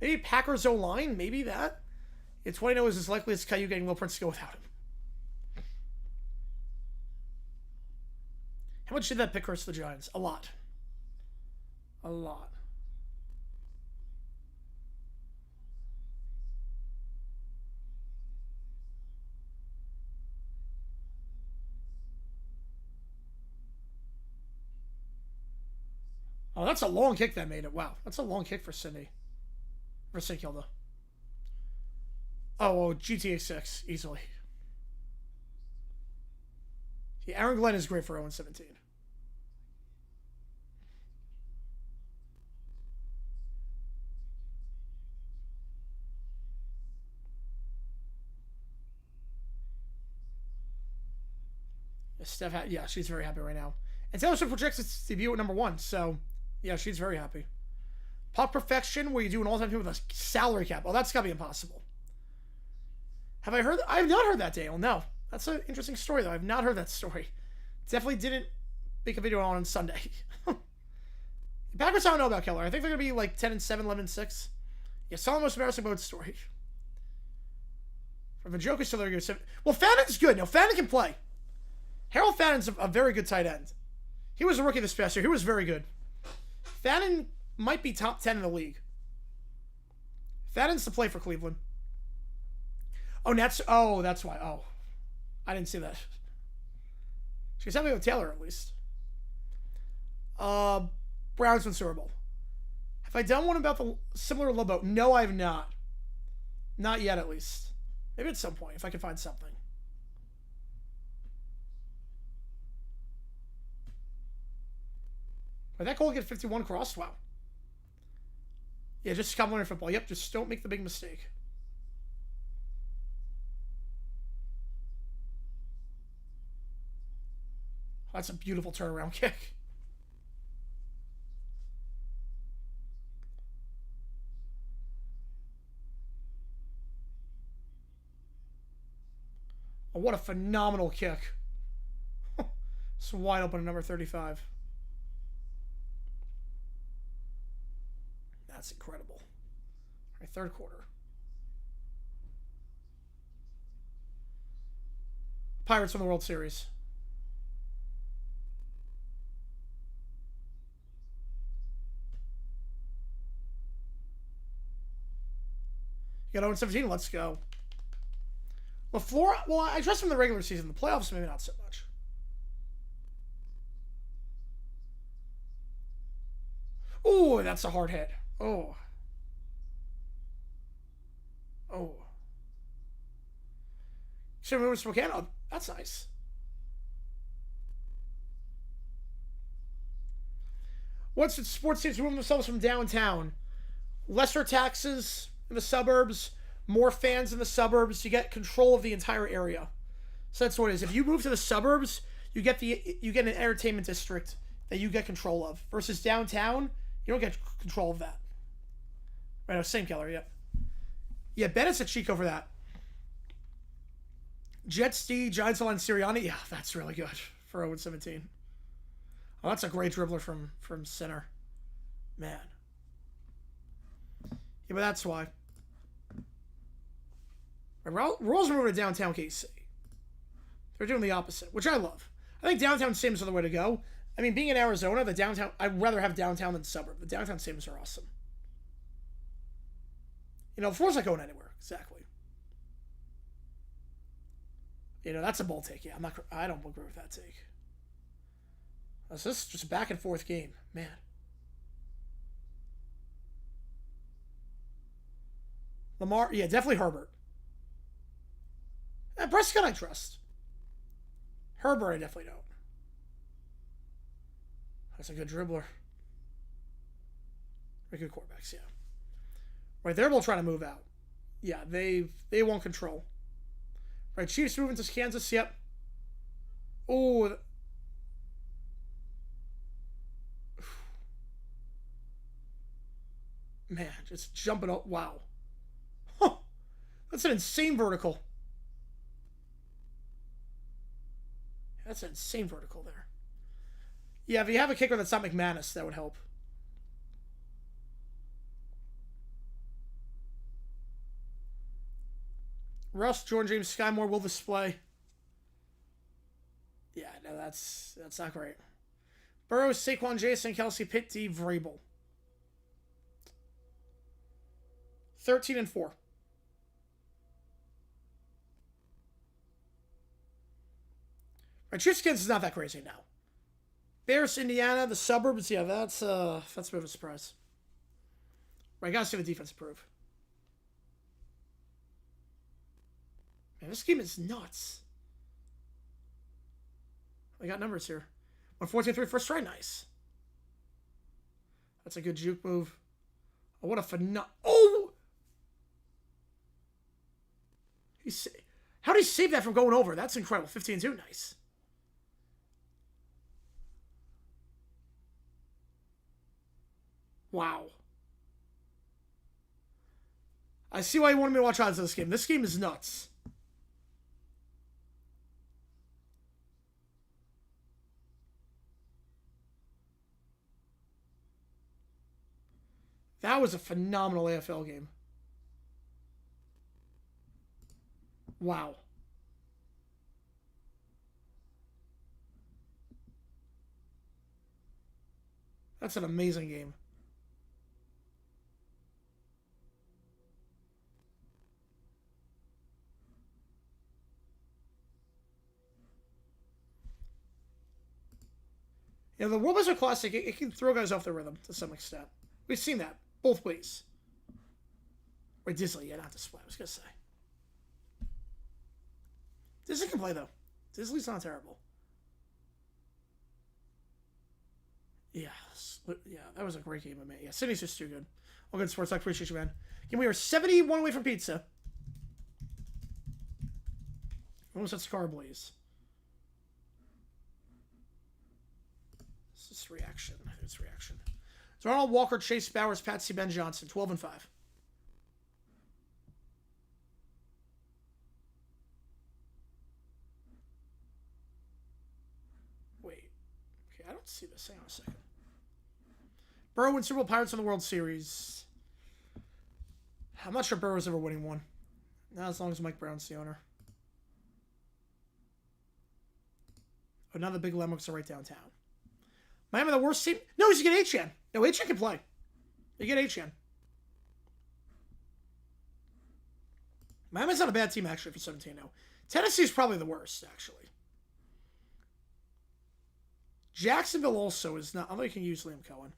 Maybe Packers O-line. Maybe that. It's what I know is as likely as Caillou getting Will Prince to go without him. How much did that pick hurt the Giants? A lot. A lot. Oh, that's a long kick that made it. Wow. That's a long kick for Cindy. For St. Kilda. Oh, well, GTA 6. Easily. Yeah, Aaron Glenn is great for 0-17. Steph, yeah, she's very happy right now. And Taylor Swift projects its debut at #1, so yeah, she's very happy. Pop Perfection, where you do an all-time thing with a salary cap. Oh, that's gotta be impossible. Have I heard? I have not heard that, Dale. No, that's an interesting story though. I've not heard that story. Definitely didn't make a video on Sunday. The Packers, I don't know about Keller. I think they're gonna be like 10-7, 11-6. Yeah, some of the most embarrassing boat story. From the Joker still there. Well, Fannon's good. No, Fannin can play. Harold Fannon's a very good tight end. He was a rookie this past year. He was very good. Fannin might be top 10 in the league. Fannon's to play for Cleveland. Oh, that's why. Oh, I didn't see that. She's happy with Taylor at least. Browns win Super Bowl. Have I done one about the similar Lobo? No, I have not. Not yet, at least. Maybe at some point, if I can find something. But that goal get 51 crossed? Wow. Yeah, just complimentary football. Yep, just don't make the big mistake. Oh, that's a beautiful turnaround kick. Oh, what a phenomenal kick. It's wide open at number 35. That's incredible. All right, third quarter. Pirates win the World Series. You got 0-17. Let's go. LaFleur, well, I trust him in the regular season. The playoffs, maybe not so much. Oh, that's a hard hit. Oh. Oh. Should move to Spokane? Oh, that's nice. Once the sports teams remove themselves from downtown, lesser taxes in the suburbs, more fans in the suburbs, you get control of the entire area. So that's what it is. If you move to the suburbs, you get an entertainment district that you get control of. Versus downtown, you don't get control of that. Right, no, same Keller, yep. Yeah, Bennett's a Chico for that. Jets D, Giants line Sirianni. Yeah, that's really good for 0-17. Oh, that's a great dribbler from center. Man. Yeah, but that's why. Royals are moving to downtown KC. They're doing the opposite, which I love. I think downtown Sims are the way to go. I mean, being in Arizona, the downtown, I'd rather have downtown than suburb. The downtown Sims are awesome. You know, the floor's not going anywhere. Exactly. You know, that's a bold take. Yeah, I don't agree with that take. This is just a back and forth game. Man. Lamar, yeah, definitely Herbert. Prescott I trust. Herbert I definitely don't. That's a good dribbler. Very good quarterbacks, yeah. Right, they're both trying to move out. Yeah, they won't control. Right, Chiefs moving to Kansas, yep. Oh. Man, just jumping up. Wow. Huh. That's an insane vertical. That's an insane vertical there. Yeah, if you have a kicker that's not McManus, that would help. Russ, Jordan James, Sky Moore will display. Yeah, no, that's not great. Burrows, Saquon, Jason, Kelsey, Pitt, D, Vrabel. 13-4. Right, Chiefs Skins is not that crazy now. Bears, Indiana, the suburbs. Yeah, that's a bit of a surprise. Right, gotta see the defense improve. Man, this game is nuts. I got numbers here. 114-3 first try, nice. That's a good juke move. Oh, what a oh! How did he save that from going over? That's incredible. 15-2, nice. Wow. I see why you wanted me to watch odds of this game. This game is nuts. That was a phenomenal AFL game. Wow. That's an amazing game. Yeah, the World Wrestling Classic, it can throw guys off their rhythm to some extent. We've seen that both ways. Or Disley, yeah, not display. I was gonna say. Disley can play though. Disley's not terrible. Yeah, that was a great game, man. Yeah, Sydney's just too good. All good sports. I appreciate you, man. And we are 71 away from pizza. Almost at Scar Blaze. This is reaction. I think it's reaction. Darnold, Walker, Chase Bowers, Patsy, Ben Johnson, 12-5. Wait. Okay, I don't see this. Hang on a second. Burrow wins Super Bowl, Pirates in the World Series. I'm not sure Burrow's ever winning one. Not as long as Mike Brown's the owner. Oh, now the big Lemons are right downtown. Miami, the worst team? No, he's going to get HN. No, HN can play. You get HN. Miami's not a bad team, actually, for 17-0. Tennessee's probably the worst, actually. Jacksonville also is not... I don't think you can use Liam Cohen.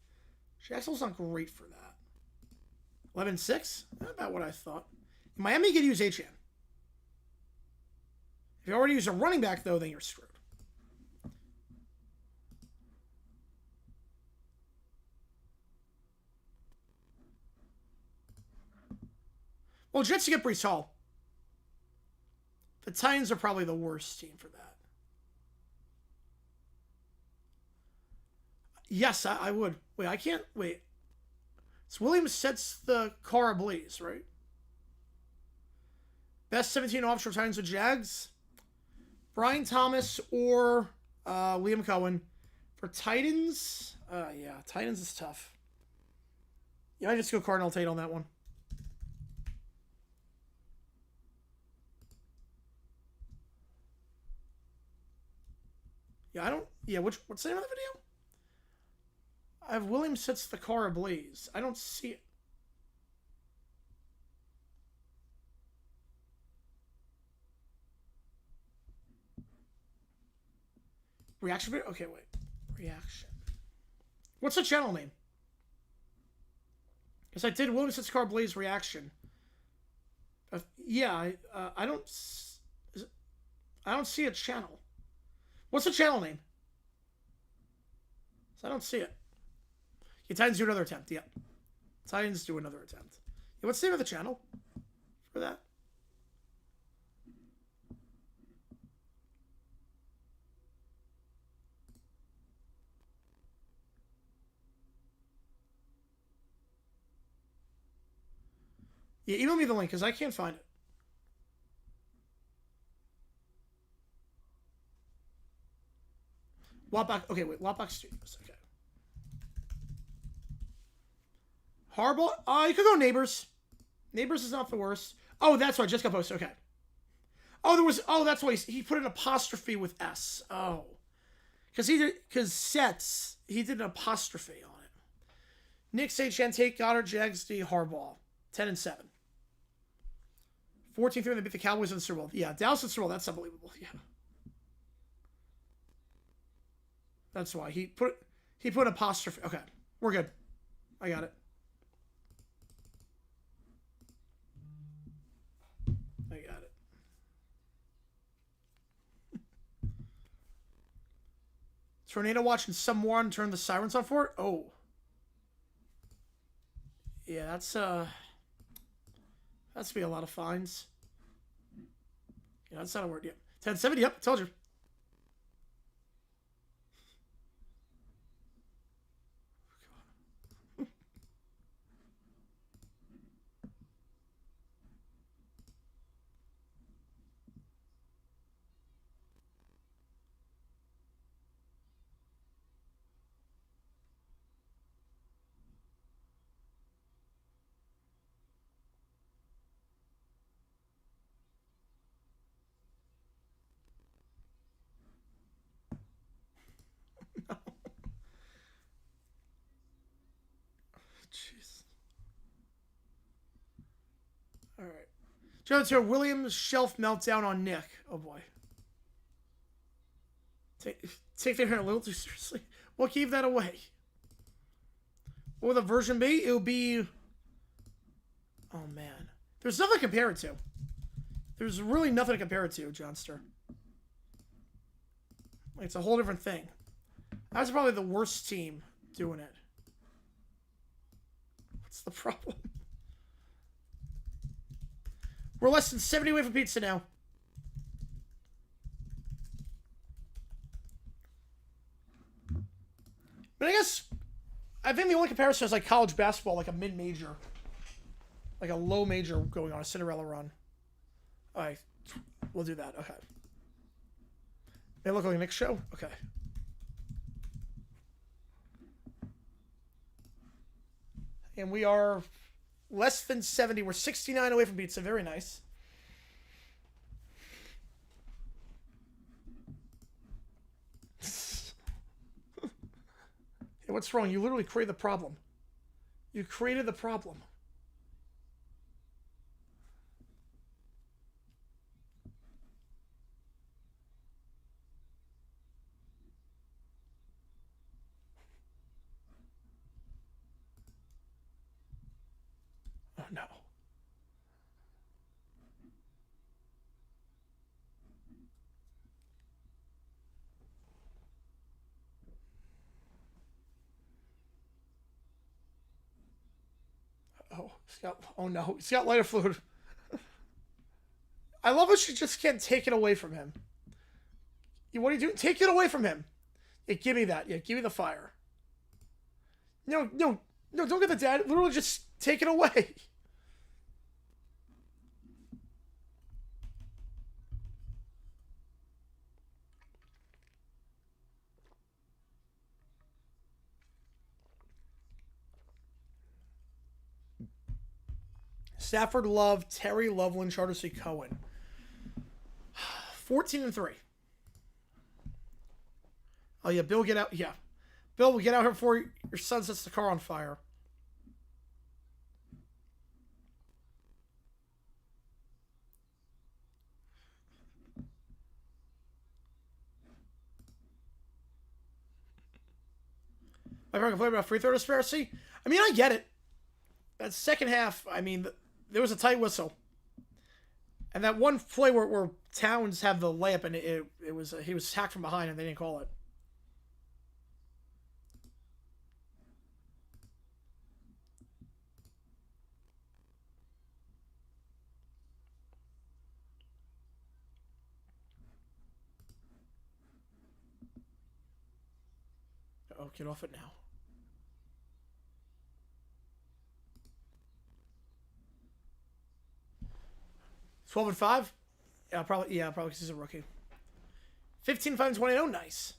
Jacksonville's not great for that. 11-6? Not about what I thought. Miami, you can use HN. If you already use a running back, though, then you're screwed. Well, Jets to get Brees Hall. The Titans are probably the worst team for that. Yes, I would. Wait, I can't. Wait. So Williams sets the car ablaze, right? Best 17 offshore Titans with Jags. Brian Thomas or Liam Cohen. For Titans, yeah, Titans is tough. Yeah, I just go Cardinal Tate on that one. Yeah, I don't... Yeah, what's the name of the video? I have Williams sets the car ablaze. I don't see it. Reaction video? Okay, wait. Reaction. What's the channel name? Because I did Williams sets the car ablaze reaction. Yeah, I don't see a channel. What's the channel name? So I don't see it. Yeah, Titans do another attempt. Yep. Titans do another attempt. Yeah, what's the name of the channel for that? Yeah, email me the link because I can't find it. Wattbach. Okay, wait. Wattbach Studios. Okay. Harbaugh. You could go Neighbors. Neighbors is not the worst. Oh, that's why. Just got posted. Okay. Oh, there was. Oh, that's why he put an apostrophe with S. Oh, because sets he did an apostrophe on it. Knicks, H.N. Tate, Goddard, Jags, D, Harbaugh, 10-7. 14-3 when they beat the Cowboys in the Super Bowl. Yeah, Dallas in the Super Bowl. That's unbelievable. Yeah. That's why he put an apostrophe. Okay, we're good. I got it. I got it. Tornado watching someone turn the sirens on for it. Oh. Yeah, that's gonna be a lot of fines. Yeah, that's not a word. Yep. 10-7. Yep, told you. Jeez. All right. Jones here. Williams shelf meltdown on Nick. Oh boy. Take that here a little too seriously. What gave that away? What would the version be? It would be. Oh man. There's nothing to compare it to. There's really nothing to compare it to, Johnster. It's a whole different thing. That's probably the worst team doing it. What's the problem? We're less than 70 away from pizza now. But I think the only comparison is like college basketball, like a mid-major. Like a low major going on, a Cinderella run. Alright, we'll do that. Okay. They look like a Knicks show? Okay. And we are less than 70. We're 69 away from pizza. Very nice. Hey, what's wrong? You literally created the problem. You created the problem. Oh, no. Oh no, he's got lighter fluid. I love how she just can't take it away from him. What are you doing? Take it away from him. Yeah, give me that. Yeah, give me the fire. No, don't get the dad. Literally just take it away. Stafford Love, Terry Loveland, Charter C. Cohen. 14-3. Oh yeah, Bill, get out. Yeah, Bill, get out here before your son sets the car on fire. My friend complained about free throw disparity. I mean, I get it. That second half, I mean, there was a tight whistle, and that one play where Towns had the layup and it was he was hacked from behind and they didn't call it. Oh, get off it now. $12 and 5? Yeah, probably because he's a rookie. 15-5 and 20. Oh, nice.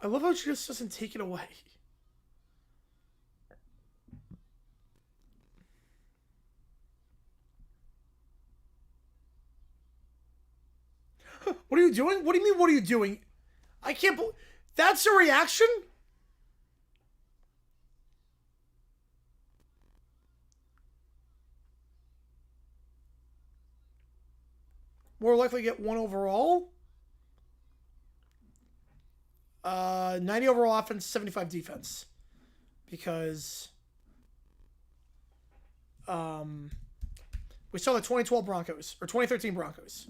I love how she just doesn't take it away. What are you doing? What do you mean, what are you doing? I can't believe... That's a reaction? More likely to get 1 overall? 90 overall offense, 75 defense. Because... we saw the 2012 Broncos. Or 2013 Broncos.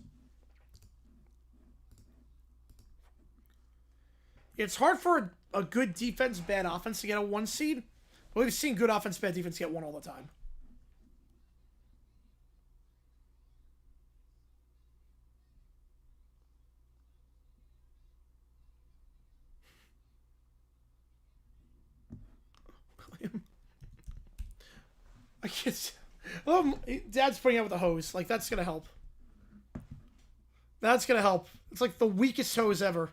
It's hard for a good defense, bad offense to get a 1 seed. But we've seen good offense, bad defense get 1 all the time. I can't... Dad's putting out with a hose. Like, that's gonna help. That's gonna help. It's like the weakest hose ever.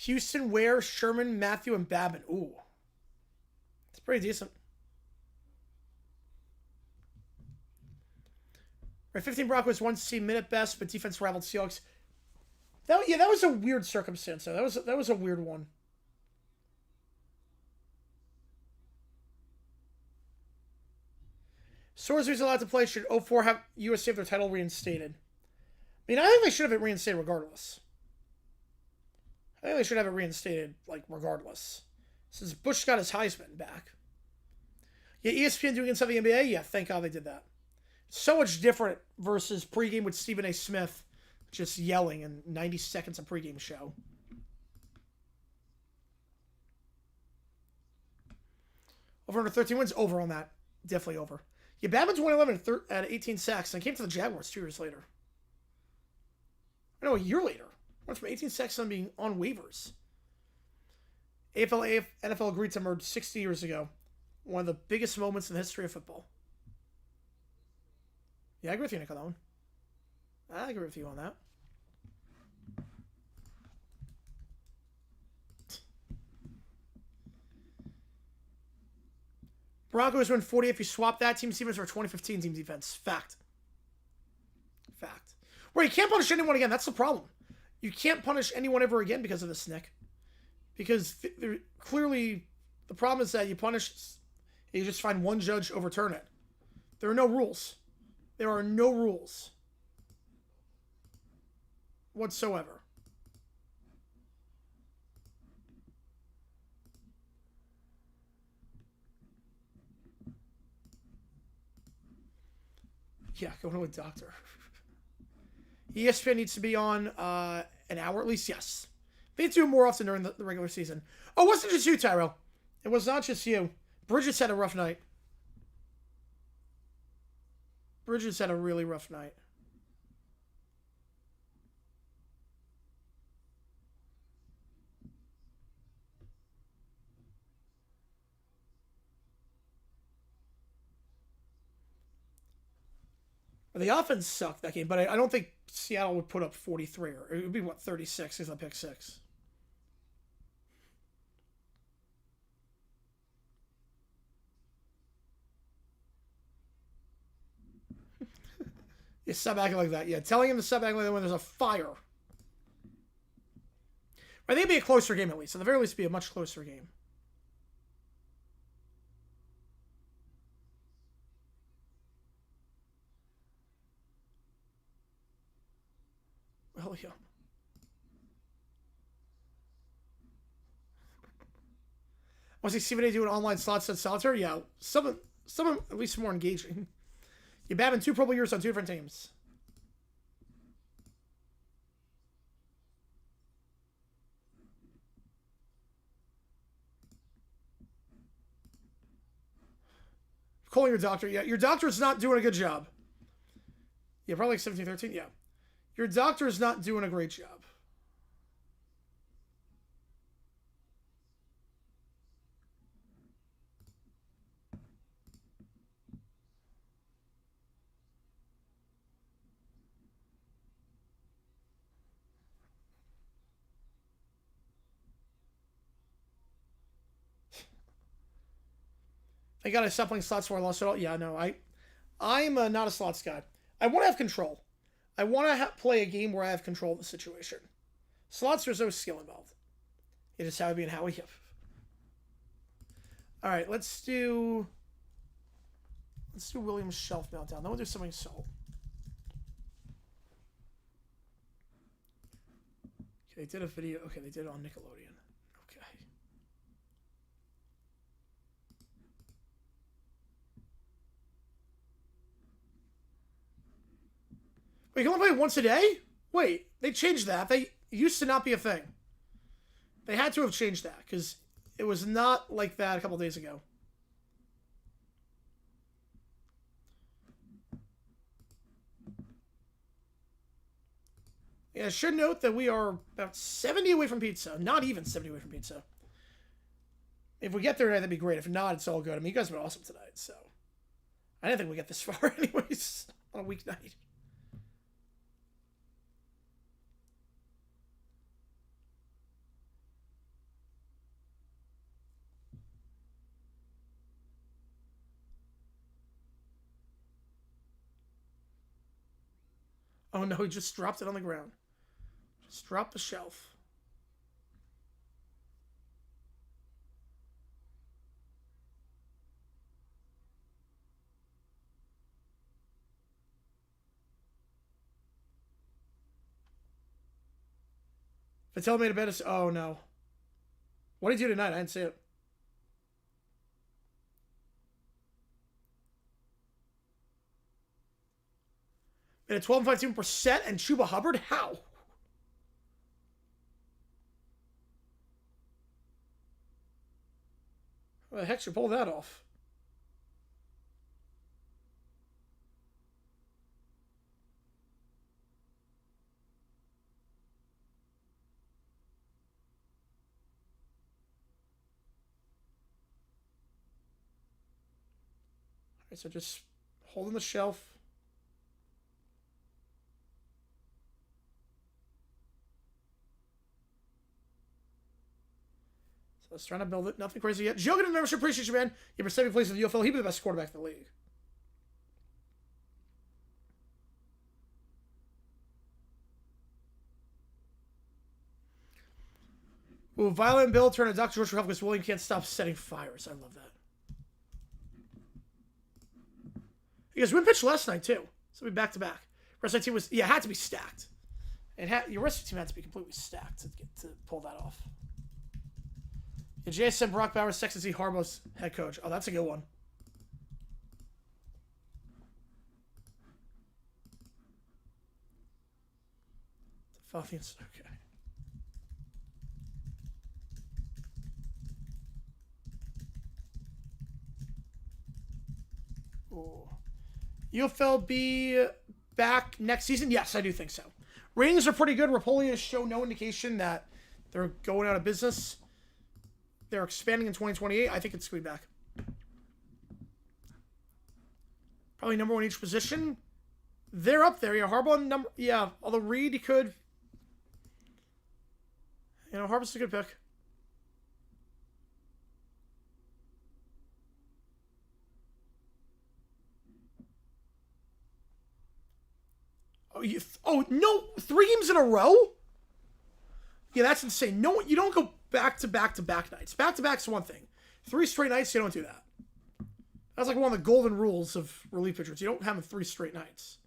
Houston, Ware, Sherman, Matthew, and Babin. Ooh. It's pretty decent. Right, 15 Broncos, 1 seed, mid at best, but defense rivaled Seahawks. That was a weird circumstance, though. That was a weird one. Soares who's allowed to play should 04 have USC have their title reinstated. I mean, I think they should have it reinstated regardless. I think they should have it reinstated, like, regardless. Since Bush got his Heisman back. Yeah, ESPN doing inside the NBA? Yeah, thank God they did that. So much different versus pregame with Stephen A. Smith just yelling in 90 seconds of pregame show. Over under 13 wins? Over on that. Definitely over. Yeah, Babin's 111 at 18 sacks and came to the Jaguars 2 years later. No, a year later. Went from 18 sacks on being on waivers. NFL agreed to merge 60 years ago. One of the biggest moments in the history of football. Yeah, I agree with you, Nick, on that one. I agree with you on that. Broncos win 40 if you swap that team defense for 2015 team defense. Fact. Where you can't punish anyone again. That's the problem. You can't punish anyone ever again because of this, Nick. Because clearly the problem is that you just find one judge overturn it. There are no rules. There are no rules whatsoever. Yeah, going to a doctor. ESPN needs to be on an hour at least, yes. They need to do it more often during the regular season. Oh, it wasn't just you, Tyrell. It was not just you. Bridges had a rough night. Bridges had a really rough night. The offense sucked that game, but I don't think Seattle would put up 43. Or it would be, what, 36 is a pick 6. You stop acting like that. Yeah, telling him to stop acting like that when there's a fire. I think it'd be a closer game at least. At the very least, it'd be a much closer game. Well, yeah. Was he see what they do an online slot set solitaire? Yeah, some at least more engaging. You Babin 2 Pro Bowl years on 2 different teams. Calling your doctor. Yeah, your doctor's not doing a good job. Yeah, probably like 17, 13. Yeah. Your doctor's not doing a great job. I gotta stop playing slots before I lost it all. Yeah, no, I'm not a slots guy. I want to have control. I want to play a game where I have control of the situation. Slots, there's no skill involved. It is how I be and how we have. All right, let's do William's Shelf Meltdown. Then we'll do something salt. Okay, they did a video. Okay, they did it on Nickelodeon. Okay. Wait, you can only play it once a day? Wait, they changed that. They used to not be a thing. They had to have changed that because it was not like that a couple days ago. Yeah, I should note that we are about 70 away from pizza. Not even 70 away from pizza. If we get there tonight, that'd be great. If not, it's all good. I mean, you guys have been awesome tonight, so... I didn't think we'd get this far anyways on a weeknight. Oh no, he just dropped it on the ground. Just drop the shelf. Fattel made a bet. Oh no. What did you do tonight? I didn't see it. Made a 12.52% and Chuba Hubbard? How? How the heck should you pull that off? Alright, so just holding the shelf. So let's try to build it. Nothing crazy yet. Joe, get a membership. Appreciate you, man. You for 70 places in the UFL. He'd be the best quarterback in the league. Ooh, Violent Bill turn to Dr. George for help because William can't stop setting fires. I love that. You guys win pitch last night, too. So we back to back. Rest of the team was, yeah, it had to be stacked. Your rest of the team had to be completely stacked to pull that off. Yeah, JSM Brock Bowers, Texas C. Harbaugh's head coach. Oh, that's a good one. The Falcons, okay. Ooh. UFL be back next season? Yes, I do think so. Ratings are pretty good. Rapoli has shown no indication that they're going out of business. They're expanding in 2028. I think it's going to be back. Probably number one each position. They're up there. Yeah, Harbaugh number. Yeah, although Reed, he could. You know, Harbaugh's a good pick. Oh, no, 3 games in a row? Yeah, that's insane. No, you don't go back to back to back nights. Back to back's one thing. 3 straight nights, you don't do that. That's like one of the golden rules of relief pitchers. You don't have them 3 straight nights.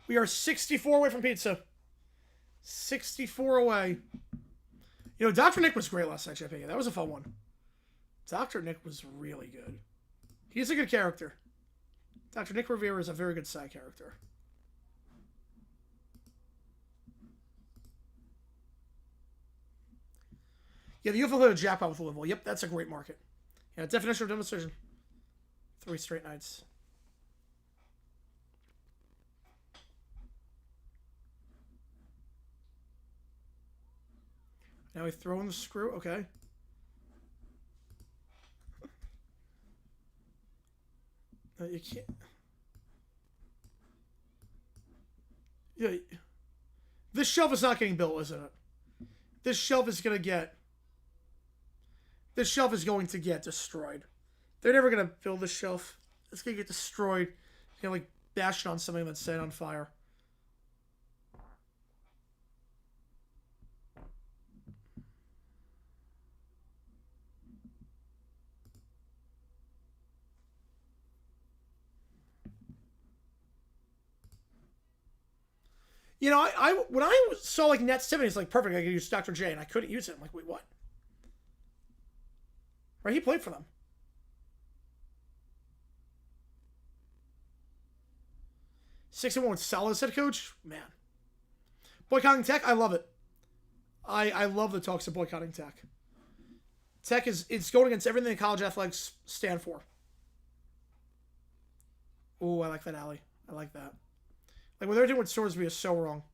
We are 64 away from pizza. 64 away. You know, Dr. Nick was great last night, JP. That was a fun one. Dr. Nick was really good. He's a good character. Dr. Nick Rivera is a very good side character. Yeah, the UFL hit a jackpot with Louisville. Yep, that's a great market. Yeah, definition of dumb decision. 3 straight nights. Now we throw in the screw. Okay. You can't. Yeah. This shelf is not getting built, isn't it? This shelf is going to get This shelf is going to get destroyed. They're never going to build this shelf. It's going to get destroyed. You know, like, bash it on something that's set on fire. You know, when I saw like Net 70, it's like perfect. I could use Dr. J, and I couldn't use it. I'm like, wait, what? Right? He played for them. 6-1 with solid head coach, man. Boycotting Tech, I love it. I love the talks of boycotting Tech. Tech it's going against everything that college athletics stand for. Oh, I like that alley. I like that. Like, what they're doing with Sorsby is so wrong.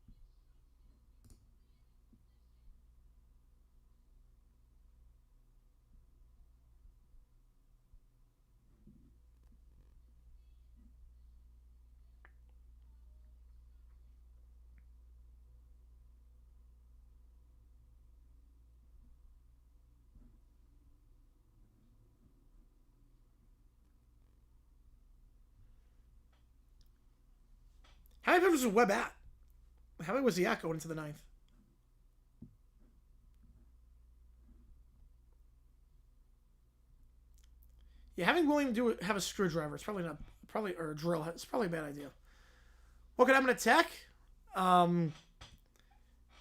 How many pitches was Webb at? How many was he at going into the 9th? Yeah, having William have a screwdriver, it's probably not or a drill. It's probably a bad idea. What could happen to Tech? They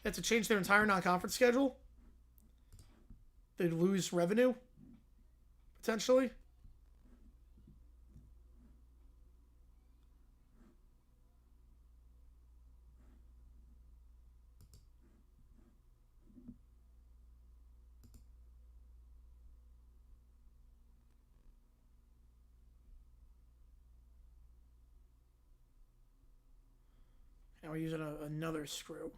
have to change their entire non-conference schedule. They'd lose revenue potentially. Now we're using another screw.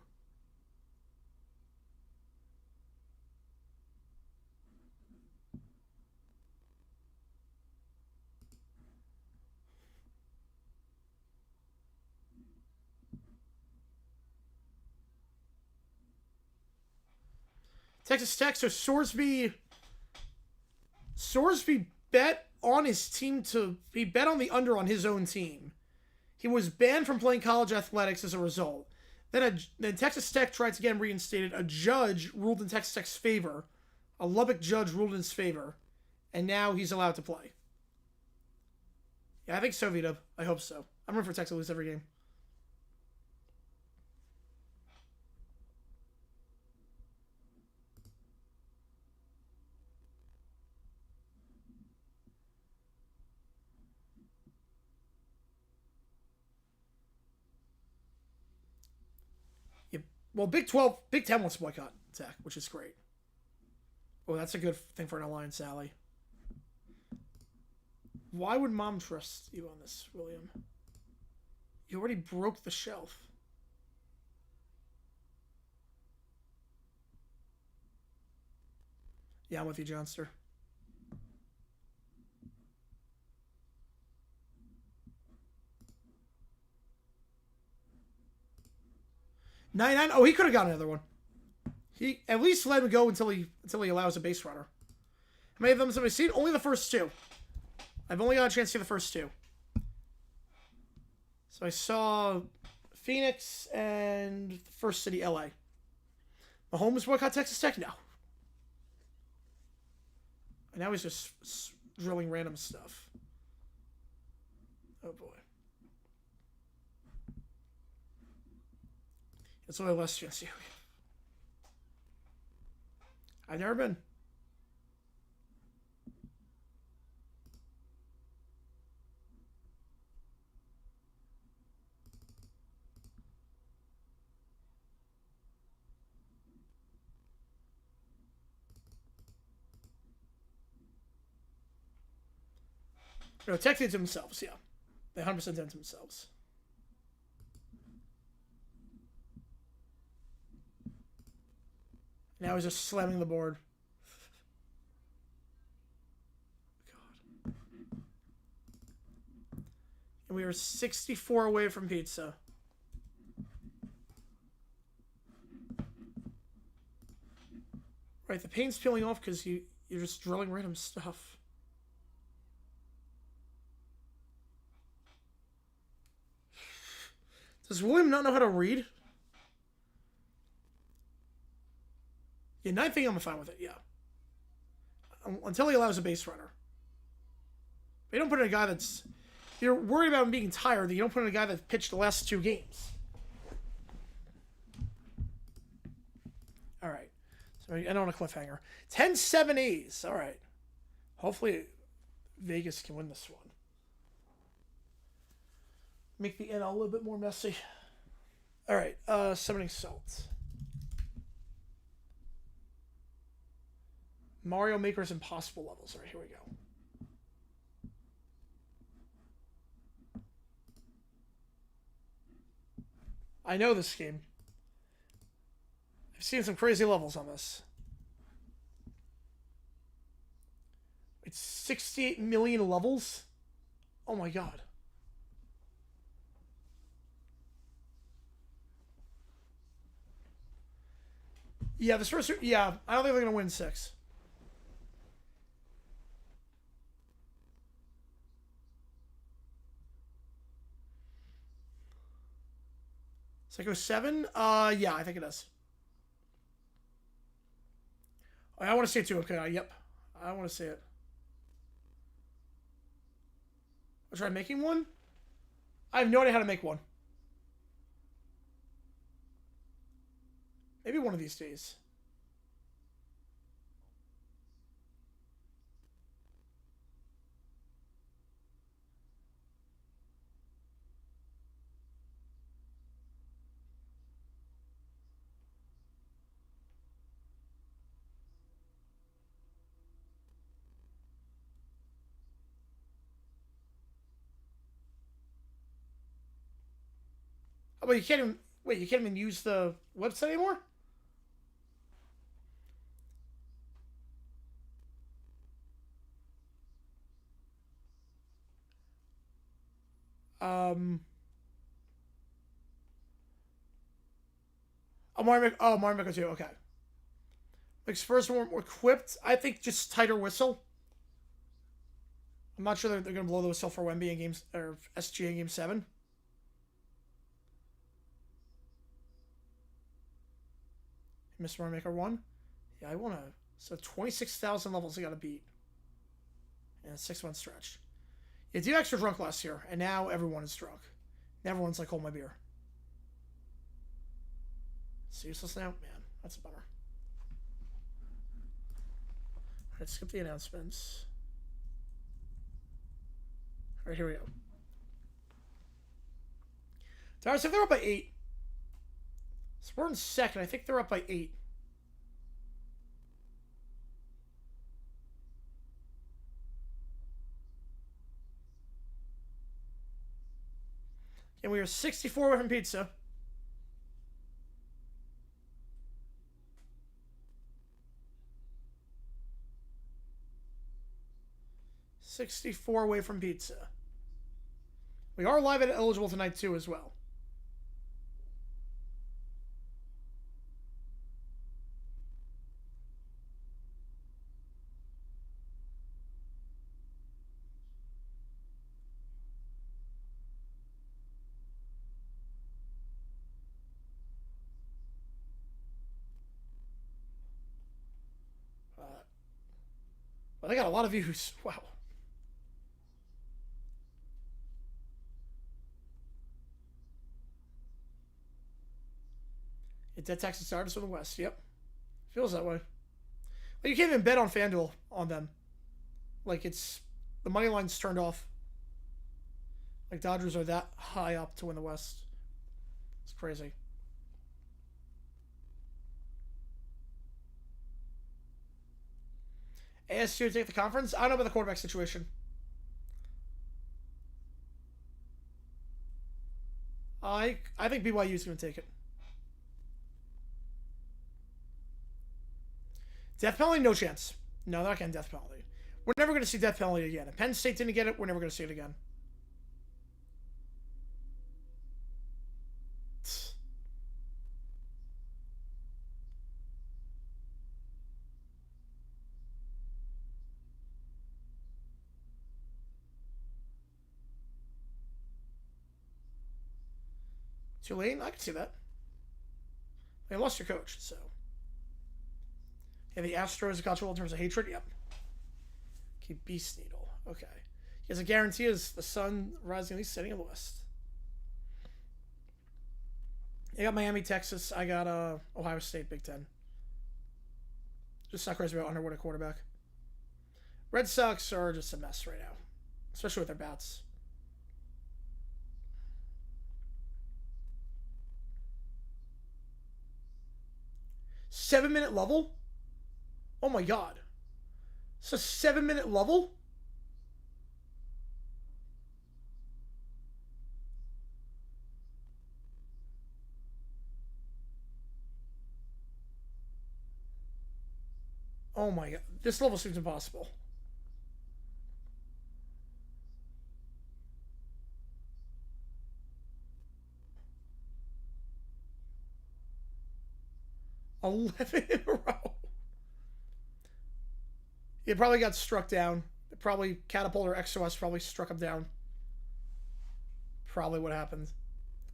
Texas Tech, so Sorsby bet on his team he bet on the under on his own team. He was banned from playing college athletics as a result. Then Texas Tech tried to get him reinstated. A judge ruled in Texas Tech's favor. A Lubbock judge ruled in his favor. And now he's allowed to play. Yeah, I think so, Vito. I hope so. I'm rooting for Tech to lose every game. Well, Big 10 wants to boycott Tech, which is great. Oh, that's a good thing for an alliance, Sally. Why would Mom trust you on this, William? You already broke the shelf. Yeah, I'm with you, Johnster. $99. Oh, he could have got another one. He at least let him go until he allows a base runner. How many of them have I seen? Only the first two. I've only got a chance to see the first two. So I saw Phoenix and First City, LA. Mahomes boycott Texas Tech? No. And now he's just drilling random stuff. Oh boy. It's only less chance you. I've never been. No, Tech did to themselves, yeah. They 100% did to themselves. Now he's just slamming the board. God. And we are 64 away from pizza. Right, the paint's peeling off because you You're just drilling random stuff. Does William not know how to read? Yeah, 9th inning, I'm fine with it, yeah. Until he allows a base runner. But you don't put in a guy that's... You're worried about him being tired, you don't put in a guy that's pitched the last 2 games. Alright. So I end on a cliffhanger. 10-7 A's. Alright. Hopefully Vegas can win this one. Make the NL a little bit more messy. Alright, summoning Salt. Mario Maker's Impossible levels. Alright, here we go. I know this game. I've seen some crazy levels on this. It's 68 million levels? Oh my god. Yeah, the Spurs... Yeah, I don't think they're going to win 6. Does that go 7? Yeah, I think it does. I want to see it too. Okay, yep. I want to see it. I'll try making one. I have no idea how to make one. Maybe one of these days. Oh, but you can't even... Wait, you can't even use the website anymore? Oh, Mario Maker 2, okay. Like Spurs more equipped. I think just tighter whistle. I'm not sure they're going to blow the whistle for Wemby in games or SGA in Game 7. Mr. Mario Maker 1. Yeah, I want to... So 26,000 levels I got to beat. And a 6-month stretch. Yeah, do extra drunk last year, and now everyone is drunk. And everyone's like, hold my beer. It's useless now? Man, that's better. Alright, skip the announcements. Alright, here we go. Dars, if they're up by 8. So we're in second. I think they're up by 8. And we are 64 away from pizza. $64 away from pizza. We are live and eligible tonight too as well. Well, they got a lot of views. Wow. Dead Texas artists from the West. Yep. Feels that way. Like, you can't even bet on FanDuel on them. Like, it's... The money line's turned off. Like, Dodgers are that high up to win the West. It's crazy. ASU to take the conference? I don't know about the quarterback situation. I think BYU's going to take it. Death penalty? No chance. No, they're not getting death penalty. We're never going to see death penalty again. If Penn State didn't get it, we're never going to see it again. Tulane, I can see that. They lost your coach, so. Yeah, the Astros got you in terms of hatred. Yep. Keep Beast Needle. Okay. He has a guarantee is the sun rising, at least setting in the west. I got Miami, Texas. I got Ohio State, Big Ten. Just not crazy about Underwood at quarterback. Red Sox are just a mess right now, especially with their bats. Seven-minute level? Oh my god. It's a 7-minute level? Oh my god. This level seems impossible. $11 in a row. He probably got struck down. Probably Catapult or XOS probably struck him down. Probably what happened.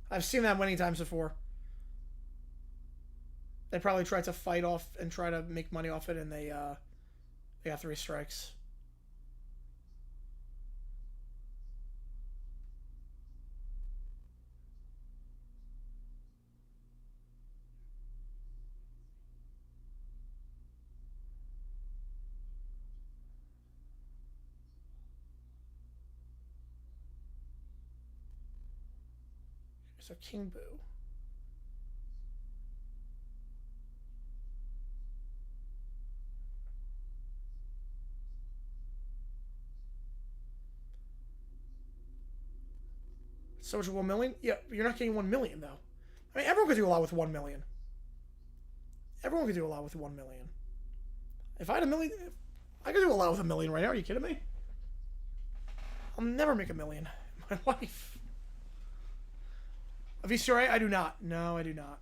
I've seen that many times before. They probably tried to fight off and try to make money off it, and they got 3 strikes. So King Boo. So much 1 million? Yeah, you're not getting 1 million though. I mean, everyone could do a lot with 1 million. Everyone could do a lot with 1 million. If I had a million, I could do a lot with 1 million right now. Are you kidding me? I'll never make 1 million in my life. A VCRA? I do not. No, I do not.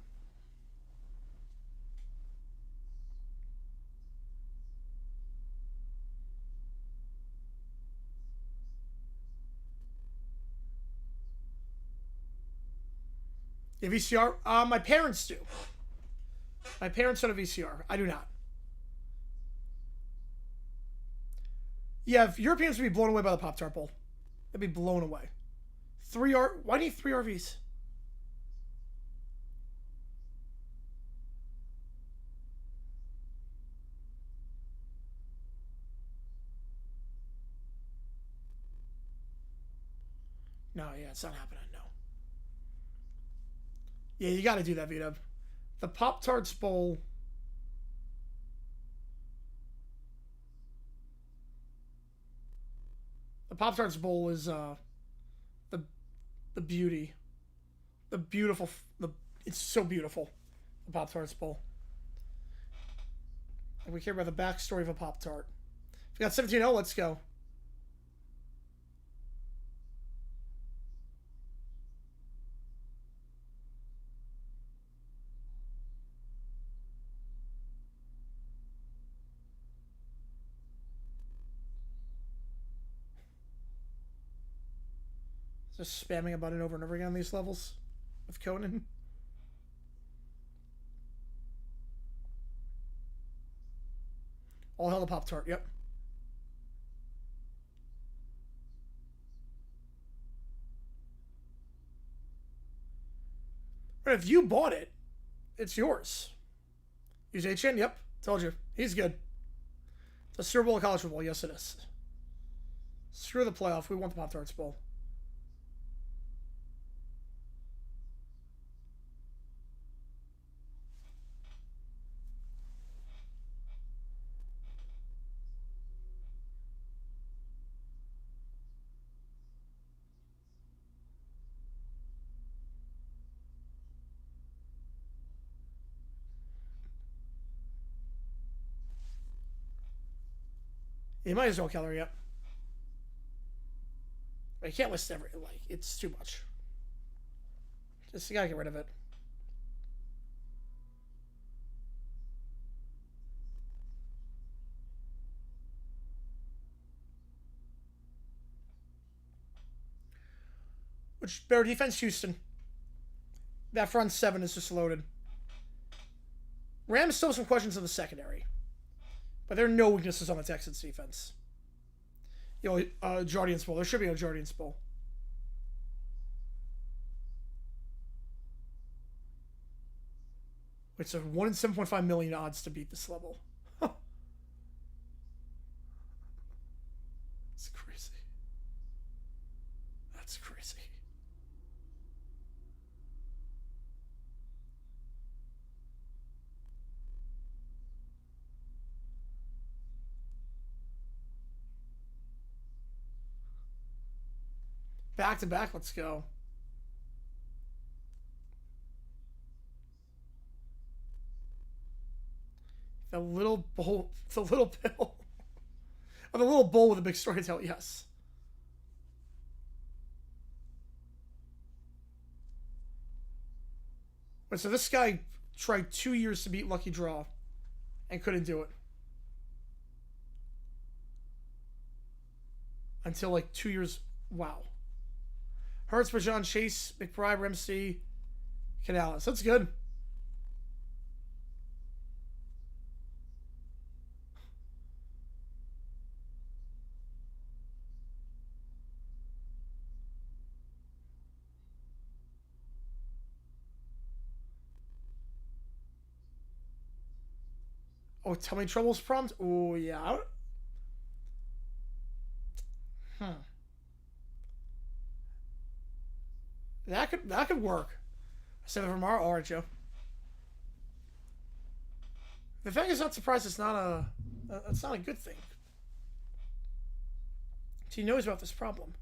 A VCR? My parents do. My parents own a VCR. I do not. Yeah, if Europeans would be blown away by the Pop-Tart Bowl. They'd be blown away. 3R... Why do you need 3 RVs? No, yeah, it's not happening, no. Yeah, you gotta do that, V-Dub. The Pop-Tarts Bowl... The Pop-Tarts Bowl is, the beauty. The beautiful... It's so beautiful. The Pop-Tarts Bowl. And we care about the backstory of a Pop-Tart. If we got 17-0, let's go. Just spamming a button over and over again on these levels with Conan. All hell the Pop-Tart, yep. But if you bought it, it's yours. Use HN, yep. Told you. He's good. It's a Super Bowl, college football. Yes, it is. Screw the playoff. We want the Pop-Tarts Bowl. You might as well kill her, yep. But you can't list every, like, it's too much. Just, you gotta get rid of it. Which, better defense, Houston. That front seven is just loaded. Rams still have some questions in the secondary. But there are no weaknesses on the Texans defense. Jardian's Bowl. There should be no Jardian's Bowl. It's a 1 in 7.5 million odds to beat this level. It's crazy. That's crazy. Back to back, let's go. The little bowl, the little pill. Oh, the little bowl with a big storyteller, yes. But so this guy tried 2 years to beat Lucky Draw and couldn't do it. Until like 2 years. Wow. Hurts, Bajan, Chase, McBride, Ramsey, Canales. That's good. Oh, tummy troubles prompt? Oh, yeah. That could work. 7 from our alright, Joe. The thing is, not surprised it's not that's not a good thing. He knows about this problem.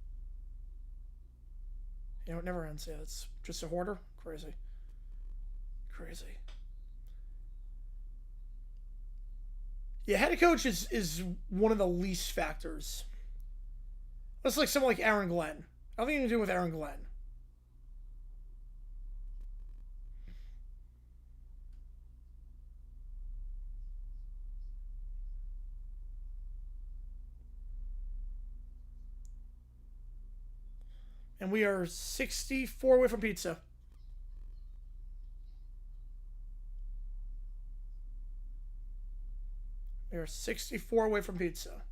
You know, it never ends. Yeah, it's just a hoarder. Crazy. Crazy. Yeah, head coach is one of the least factors. That's like someone like Aaron Glenn. I don't think anything to do with Aaron Glenn. And we are 64 away from pizza. We are 64 away from pizza.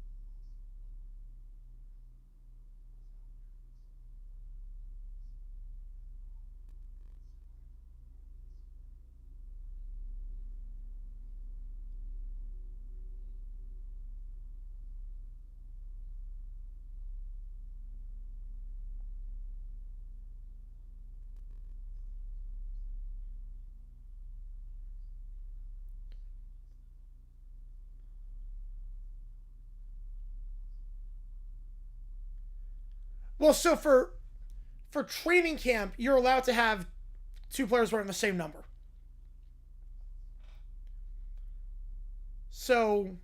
Well, so for training camp, you're allowed to have 2 players wearing the same number. So,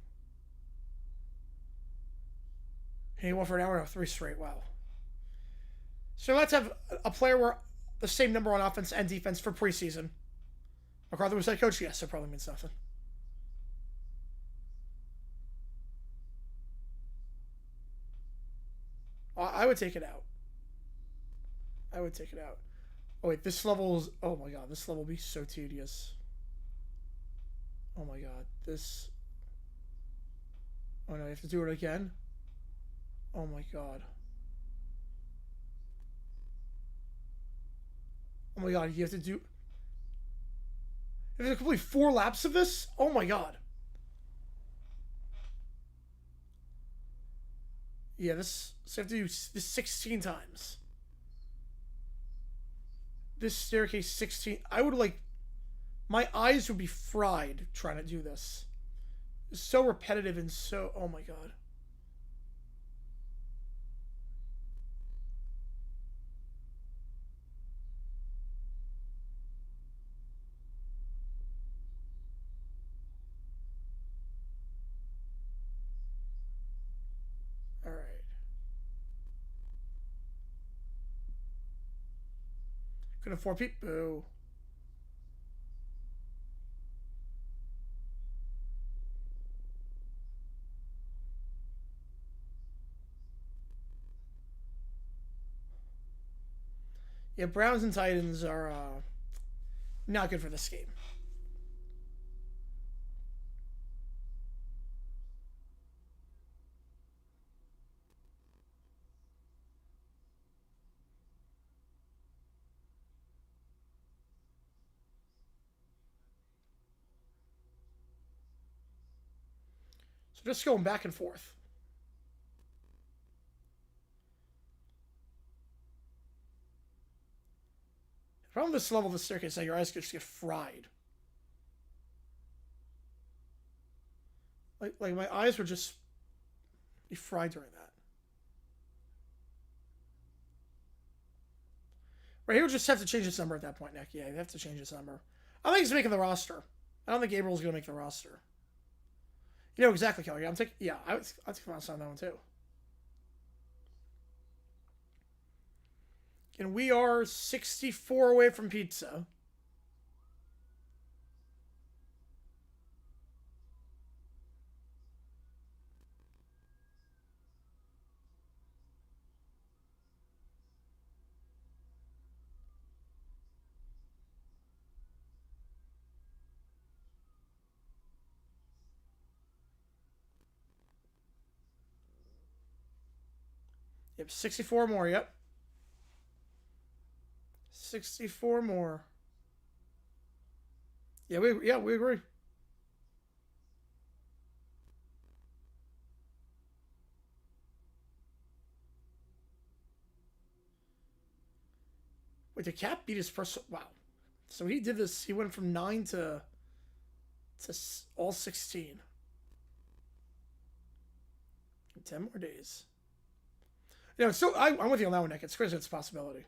he went for an hour and 3 straight. Wow. So let's have a player wear the same number on offense and defense for preseason. McCarthy was head coach. Yes, it probably means nothing. I would take it out. I would take it out. Oh wait, this level is... Oh my god, this level will be so tedious. Oh my god, this... Oh no, you have to do it again? Oh my god. Oh my god, you have to do... You have to complete 4 laps of this? Oh my god. Yeah, this... So you have to do this 16 times. This staircase 16... I would like... My eyes would be fried trying to do this. It's so repetitive and so... Oh my god. Alright. Couldn't afford people. Boo. Yeah, Browns and Titans are Not good for this game. So just going back and forth. The problem with this level of the staircase is that your eyes just get fried. Like my eyes would just be fried during that. Right, he would just have to change his number at that point, Nick. Yeah, he'd have to change his number. I think he's making the roster. I don't think Gabriel's going to make the roster. You know exactly, Kelly. I'm taking... Yeah, I'll take the on that one, too. And we are 64 away from pizza. Yep, 64 more, yep. 64 more. Yeah, we agree. Wait, the Cap beat his first... Wow. So he did this... He went from 9 to all 16. 10 more days. You know, so I'm with you on that one, Nick. It's crazy. It's a possibility.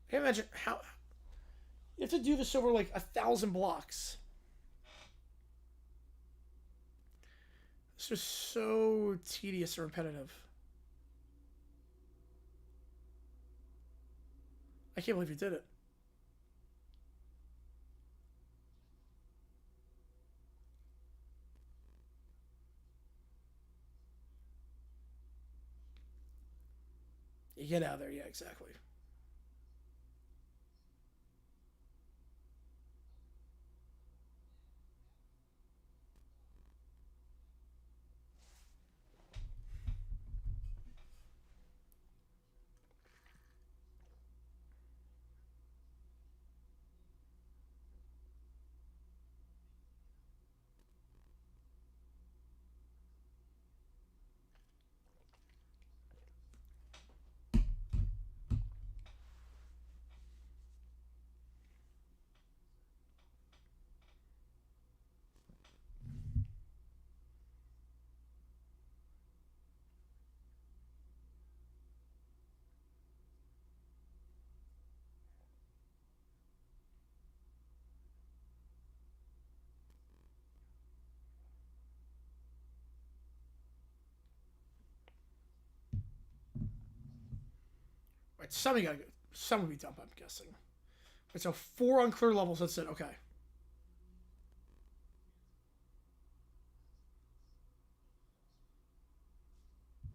I can't imagine how... You have to do this over like 1,000 blocks. It's just so tedious and repetitive. I can't believe you did it. You get out of there, yeah, exactly. Right, some would be dump, I'm guessing. Right, so 4 unclear levels, that's it, okay.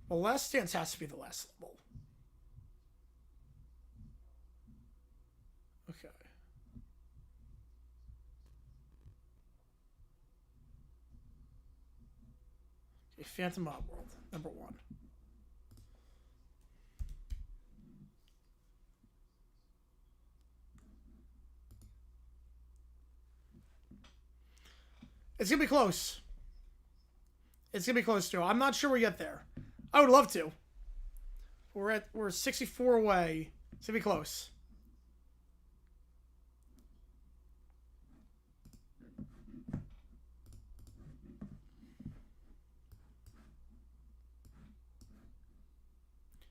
Well, Last Dance has to be the last level. Okay. Okay, Phantom Mob World, number 1. It's gonna be close. It's gonna be close too. I'm not sure we get there. I would love to. We're 64 away. It's gonna be close.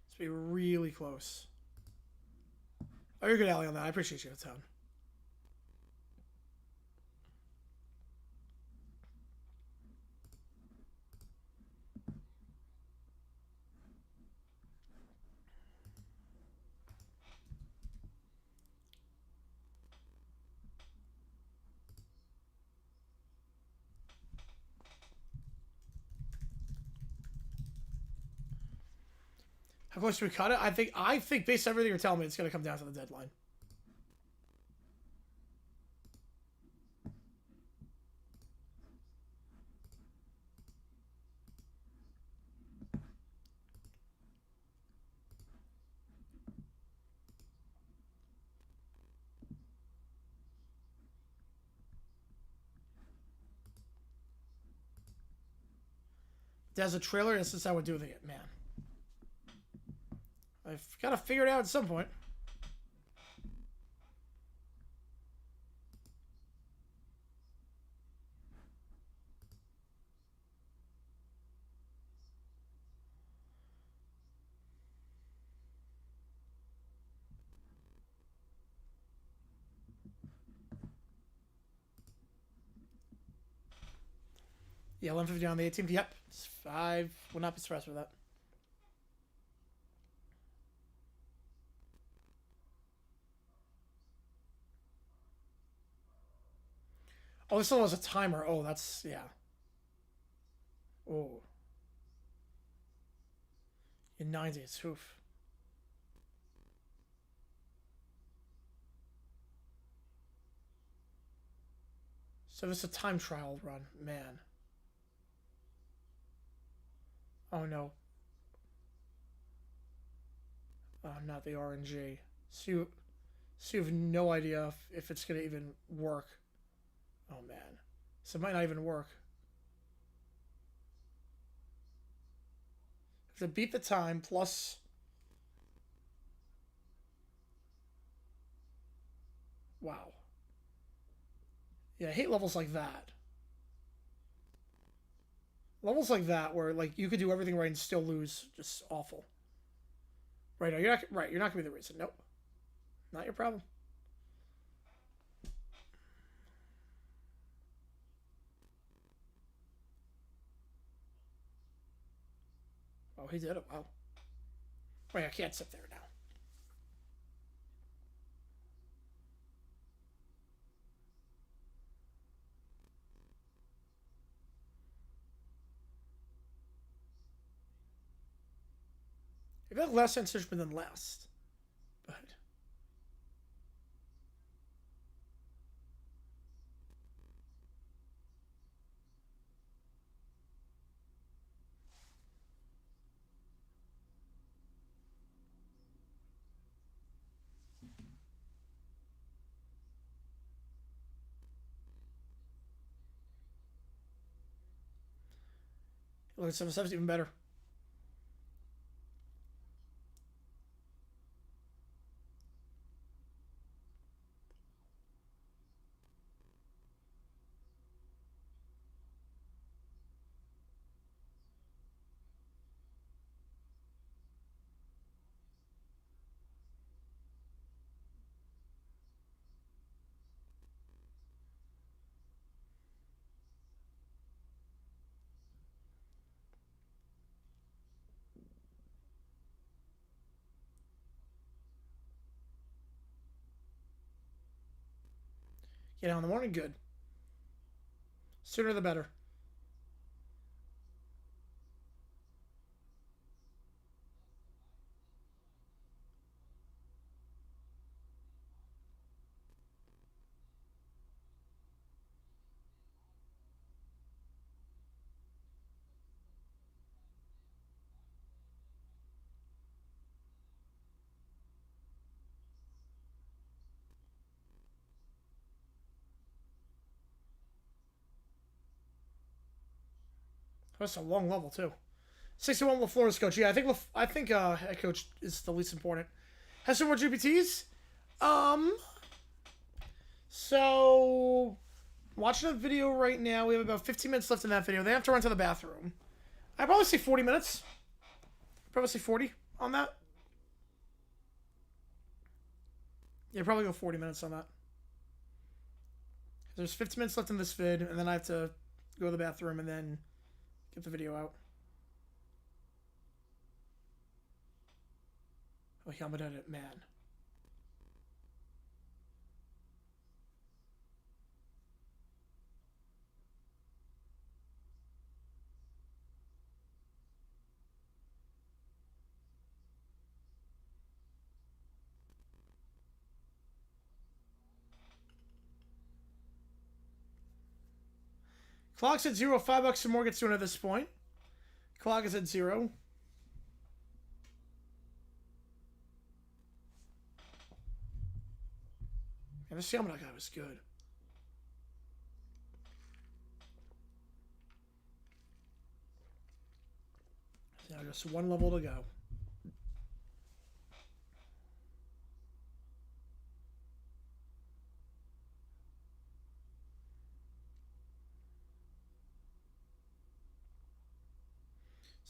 It's gonna be really close. Oh, you're good, Allie, on that. I appreciate you a ton. How close do we cut it? I think based on everything you're telling me, it's going to come down to the deadline. There's a trailer, and since I would do with it, man. I've got to figure it out at some point. Yeah, 11:50 on the 18th. Yep, it's 5. Will not be stressed with that. Oh, this one was a timer. Oh, that's, yeah. Oh. In 90, it's oof. So this is a time trial run, man. Oh no. Oh, not the RNG. So you have no idea if it's gonna even work. Oh man. So it might not even work. To beat the time plus. Wow. Yeah, I hate levels like that. Levels like that where like you could do everything right and still lose, just awful. Right? No, you're not right. You're not gonna be the reason. Nope. Not your problem. Oh, he did it. Wow. Wait, I can't sit there now. I feel like less infringement than last. But look at 7/7's even better. Get out in the morning, good. Sooner the better. That's a long level too. 61 LaFleur's coach. Yeah, I think head coach is the least important. Has some more GPTs. So watching a video right now. We have about 15 minutes left in that video. They have to run to the bathroom. I'd probably say 40 minutes. Probably say 40 on that. Yeah, probably go 40 minutes on that. There's 15 minutes left in this vid, and then I have to go to the bathroom and then get the video out. Oh, yeah, I'm gonna edit, man. Clock's at 0. $5 or more gets to it at this point. Clock is at 0. And the Salmon guy was good. Now just one level to go.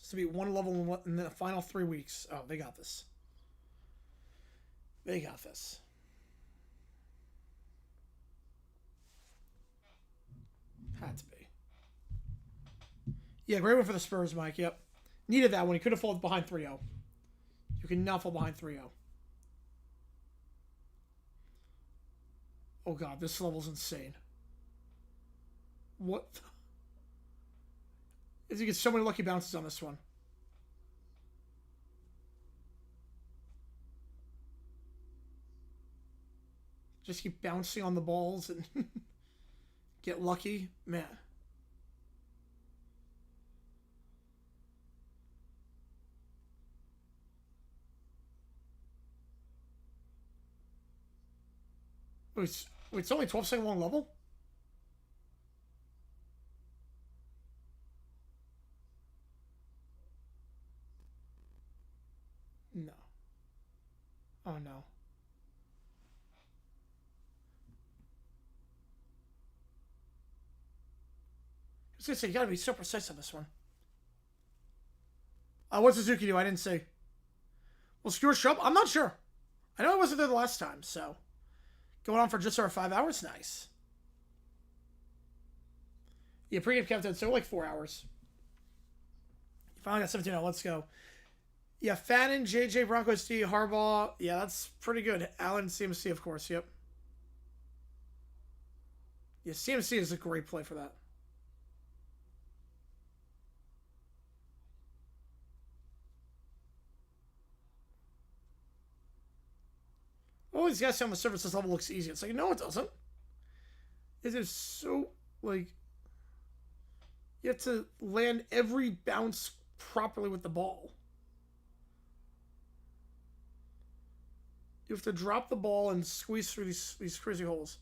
To be one level in the final 3 weeks. Oh, they got this. They got this. Had to be. Yeah, great one for the Spurs, Mike. Yep. Needed that one. He could have fallen behind 3-0. You cannot fall behind 3-0. Oh, God. This level's insane. What? You get so many lucky bounces on this one. Just keep bouncing on the balls and get lucky. Man. Wait, it's only 12-second long level? No. Oh, no. I was going to say, you got to be so precise on this one. What's Suzuki do? I didn't say. Will Skewer show up? I'm not sure. I know I wasn't there the last time, so. Going on for just over 5 hours? Nice. Yeah, pregame countdown, so like 4 hours. You finally got 17 now. Let's go. Yeah, Fannin, JJ, Broncos, D, Harbaugh. Yeah, that's pretty good. Allen, CMC, of course. Yep. Yeah, CMC is a great play for that. Oh, these guys say on the surface this level looks easy. It's like, no, it doesn't. It is so, like, you have to land every bounce properly with the ball. You have to drop the ball and squeeze through these crazy holes.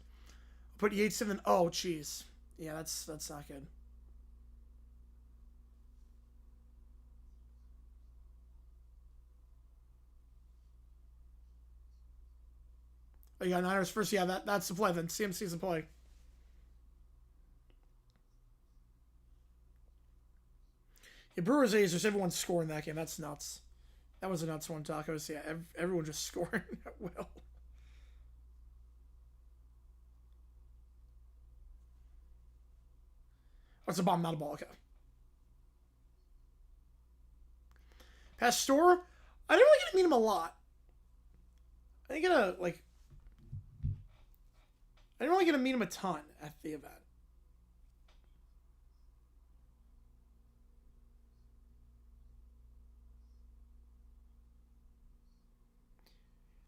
Put Yates in. Oh, jeez. Yeah, that's not good. Oh, you got Niners first. Yeah, that's the play. Then CMC's the play. Yeah, Brewers A's, just everyone scoring that game. That's nuts. That was a nuts one, Tacos. Yeah, everyone just scoring at will. Oh, it's a bomb, not a ball. Okay. Pastor, I didn't really get to meet him a lot. I didn't really get to meet him a ton at the event.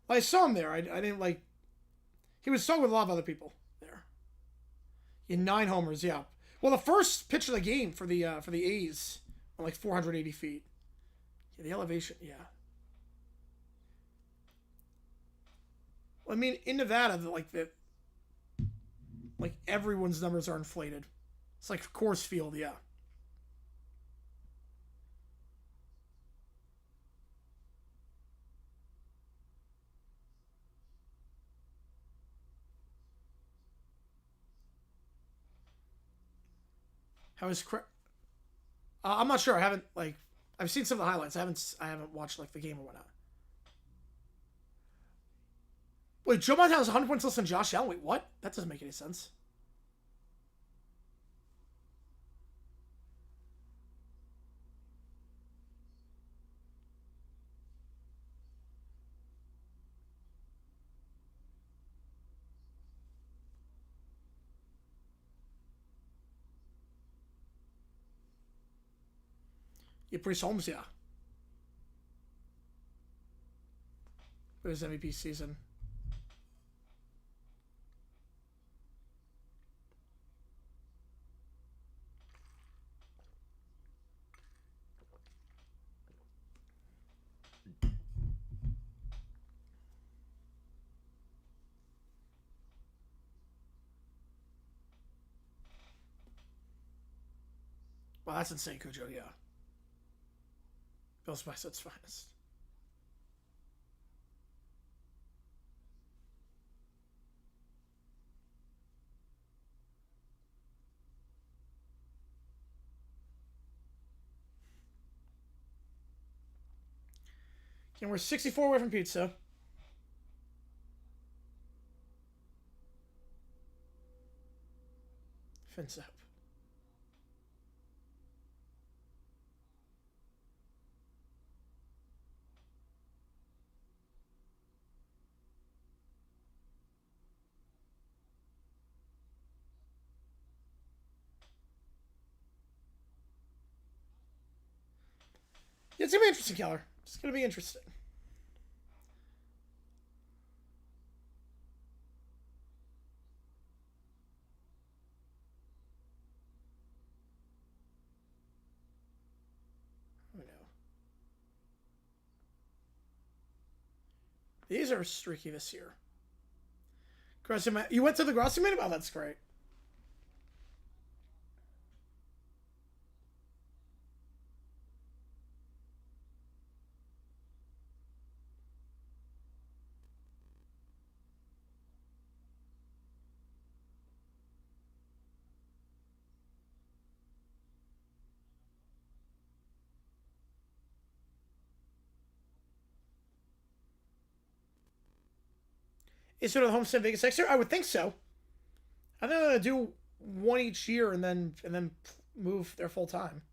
I saw him there. I didn't like. He was talking with a lot of other people there. He had 9 homers. Yeah. Well, the first pitch of the game for the A's on like 480 feet. Yeah, the elevation. Yeah. Well, I mean, in Nevada, like everyone's numbers are inflated. It's like Coors Field. Yeah. How is I'm not sure. I haven't I've seen some of the highlights. I haven't watched like the game or whatnot. Wait, Joe Montana has 100 points less than Josh Allen. Wait, what? That doesn't make any sense. Yeah, Priest Holmes, yeah. It was MVP season. Wow, that's insane, Cujo, yeah. Bill Spice at its finest. Okay, we're 64 away from pizza. Fence up. Yeah, it's gonna be interesting, Keller. It's gonna be interesting. Oh no. These are streaky this year. You went to the Grossi Man? Oh, that's great. Is it a Homestead Vegas next year? I would think so. I think they're gonna do one each year and then move their full time.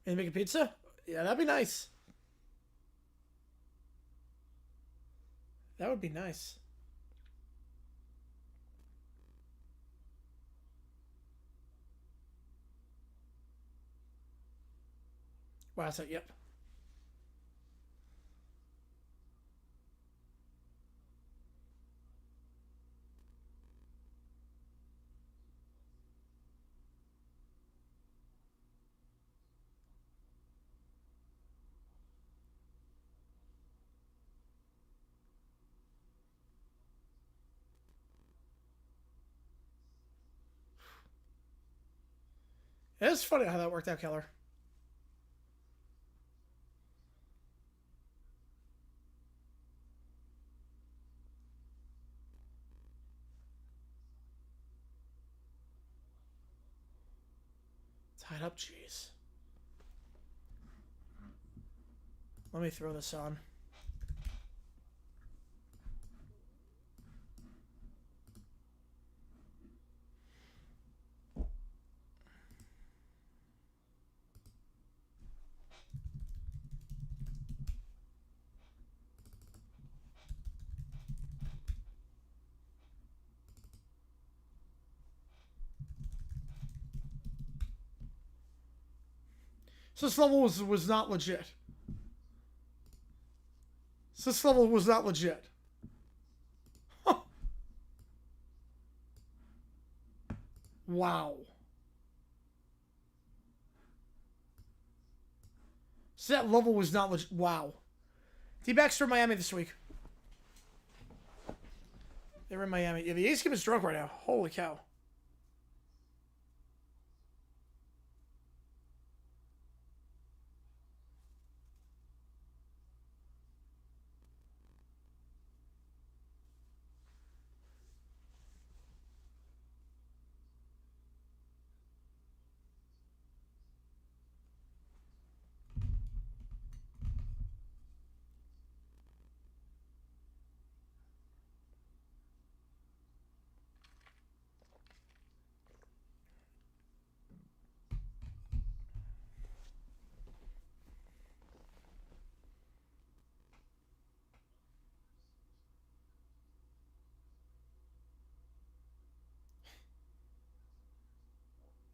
And make a pizza? Yeah, that'd be nice. That would be nice. Wow, so yep. It's funny how that worked out, Keller. Tied up, jeez. Let me throw this on. So this level was not legit. So this level was not legit. Huh. Wow. So that level was not legit. Wow. D-backs for Miami this week. They're in Miami. Yeah, the Ace game is drunk right now. Holy cow.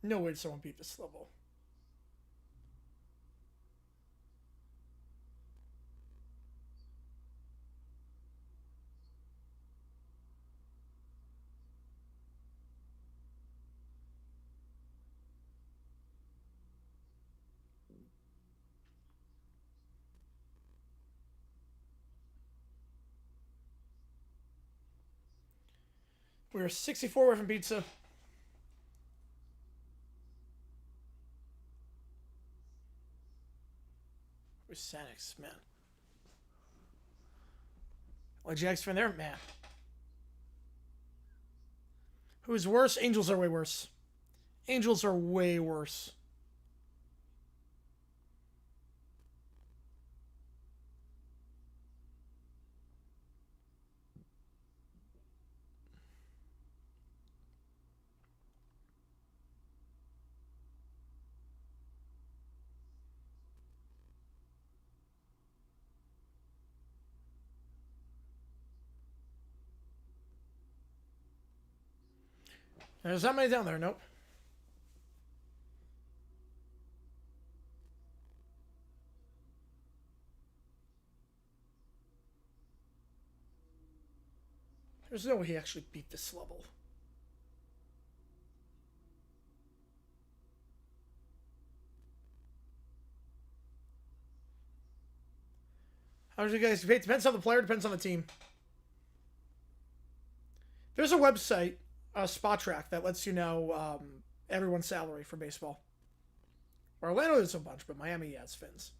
No way someone beat this level. We're 64 away from pizza. Where's Sanix, man? Well, Jags fan there, man. Who's worse? Angels are way worse. Angels are way worse. There's not many down there, nope. There's no way he actually beat this level. How do you guys pay? Depends on the player, depends on the team. There's a website, Spot Track, that lets you know everyone's salary for baseball. Orlando is a bunch, but Miami has fins.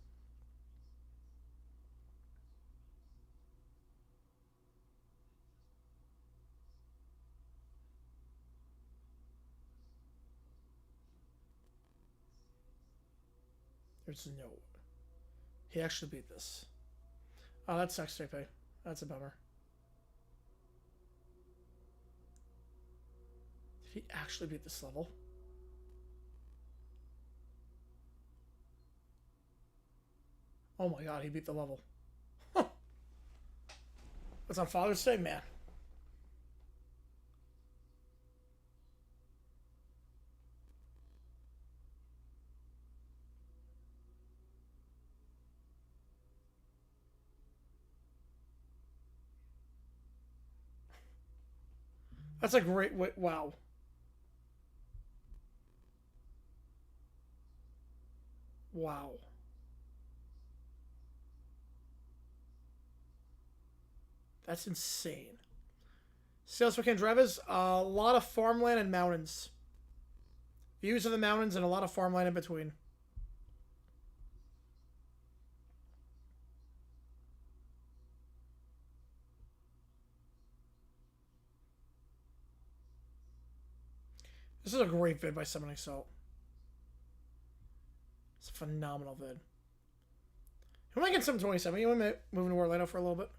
There's no. He actually beat this. Oh, that sucks, JP. That's a bummer. Did he actually beat this level? Oh my god, he beat the level. Huh. That's on Father's Day, man. That's a great way. Wow. Wow. That's insane. Sales weekend drivers, a lot of farmland and mountains. Views of the mountains and a lot of farmland in between. This is a great vid by Summoning Salt. It's a phenomenal vid. Who am I getting 727? You want me moving to Orlando for a little bit?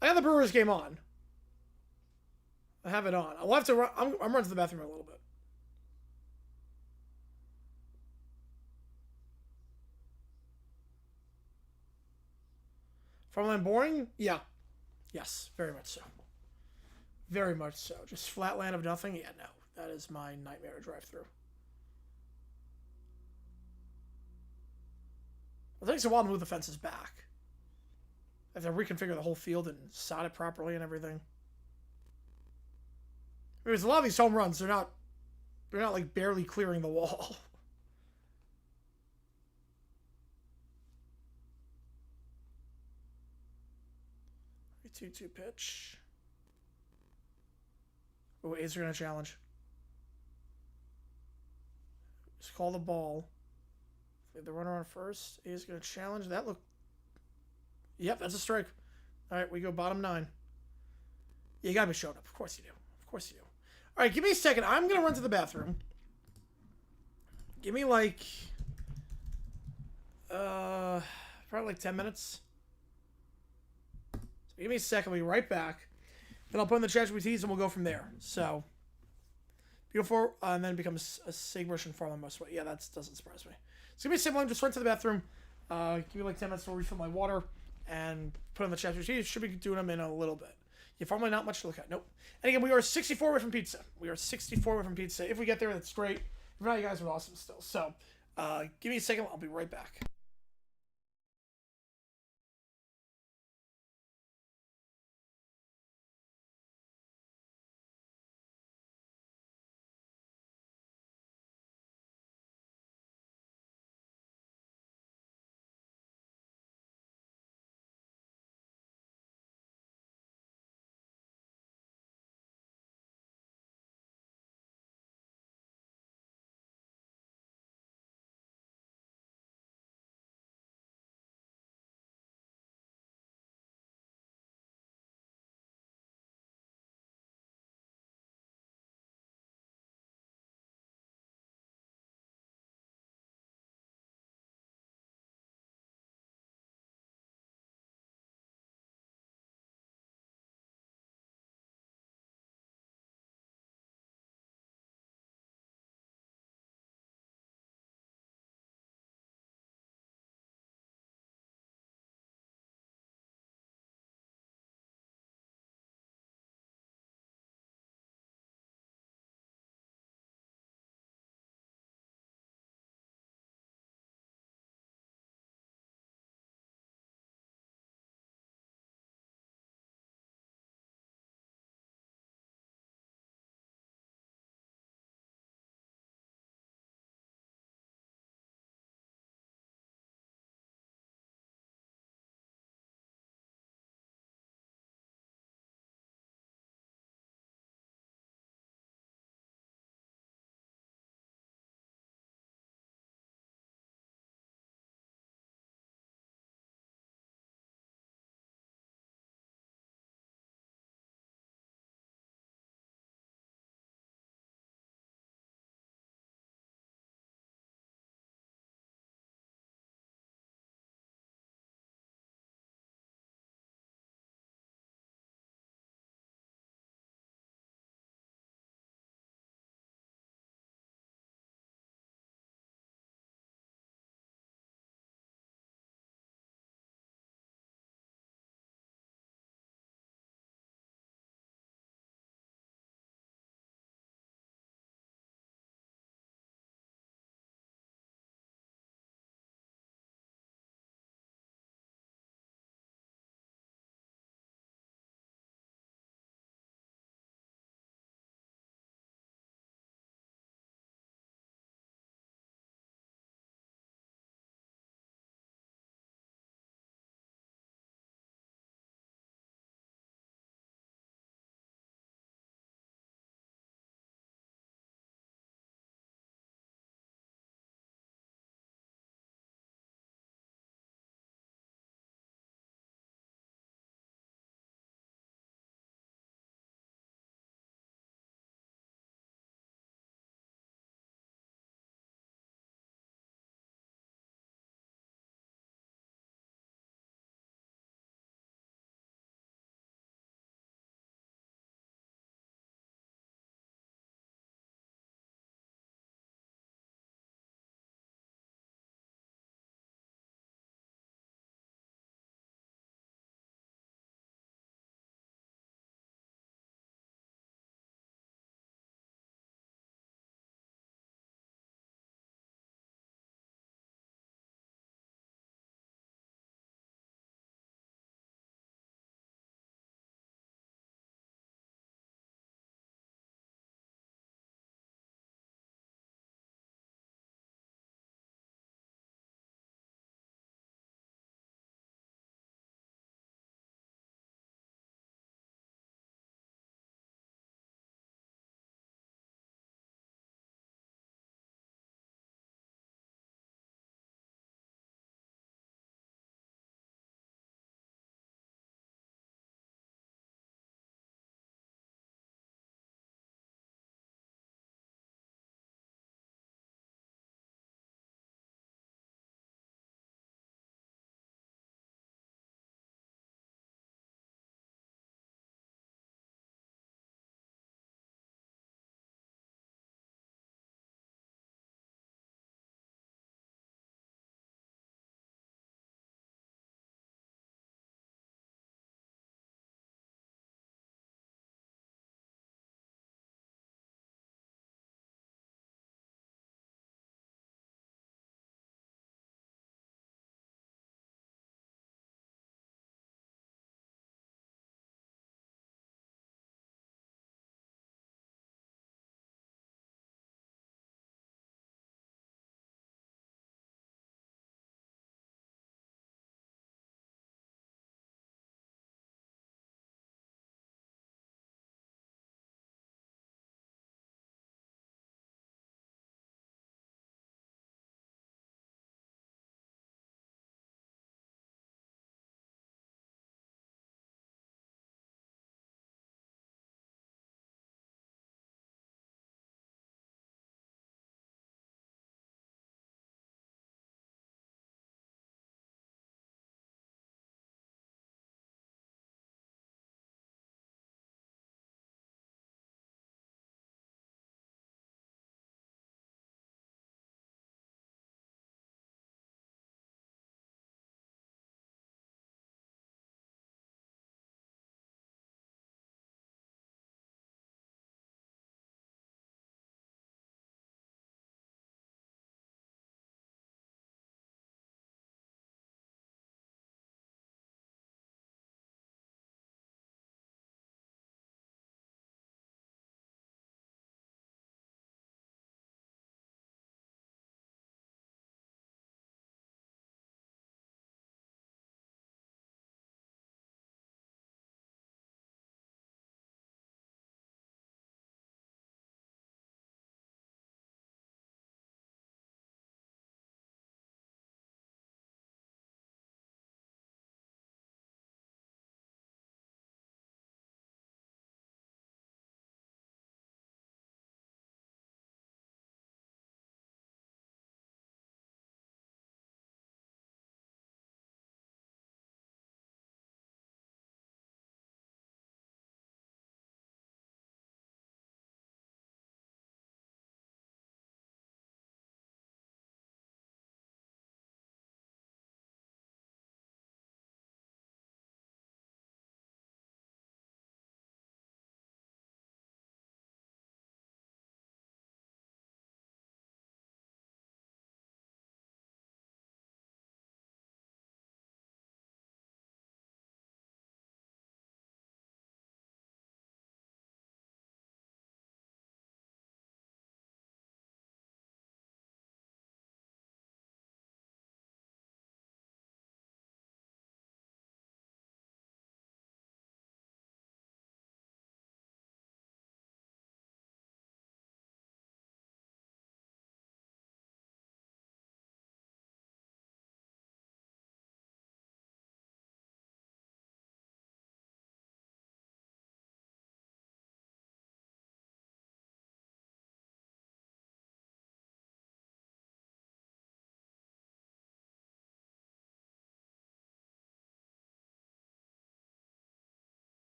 I have the Brewers game on. I have it on. I'll have to run. I'm running to the bathroom a little bit. Farmland boring? Yeah. Yes, very much so. Very much so. Just flat land of nothing? Yeah, no. That is my nightmare to drive through. It takes a while to move the fences back. I have to reconfigure the whole field and sod it properly and everything. Because a lot of these home runs, they're not like barely clearing the wall. 2-2 pitch. Oh, A's are going to challenge. Just call the ball. The runner on first. A's going to challenge. That look. Yep, that's a strike. All right, we go bottom 9. Yeah, you got to be showing up. Of course you do. Of course you do. All right, give me a second. I'm going to run to the bathroom. Give me like... probably like 10 minutes. So give me a second. I'll be right back. Then I'll put in the ChatGPTs and we'll go from there. So, beautiful. And then it becomes a Sagebrush and Farmland most way. Yeah, that doesn't surprise me. So give me a second. Just run to the bathroom. Give me like 10 minutes to refill my water and put in the ChatGPT. Should be doing them in a little bit. Yeah, Farmland not much to look at. Nope. And again, we are 64 away from pizza. We are 64 away from pizza. If we get there, that's great. If not, you guys are awesome still. So, give me a second. I'll be right back.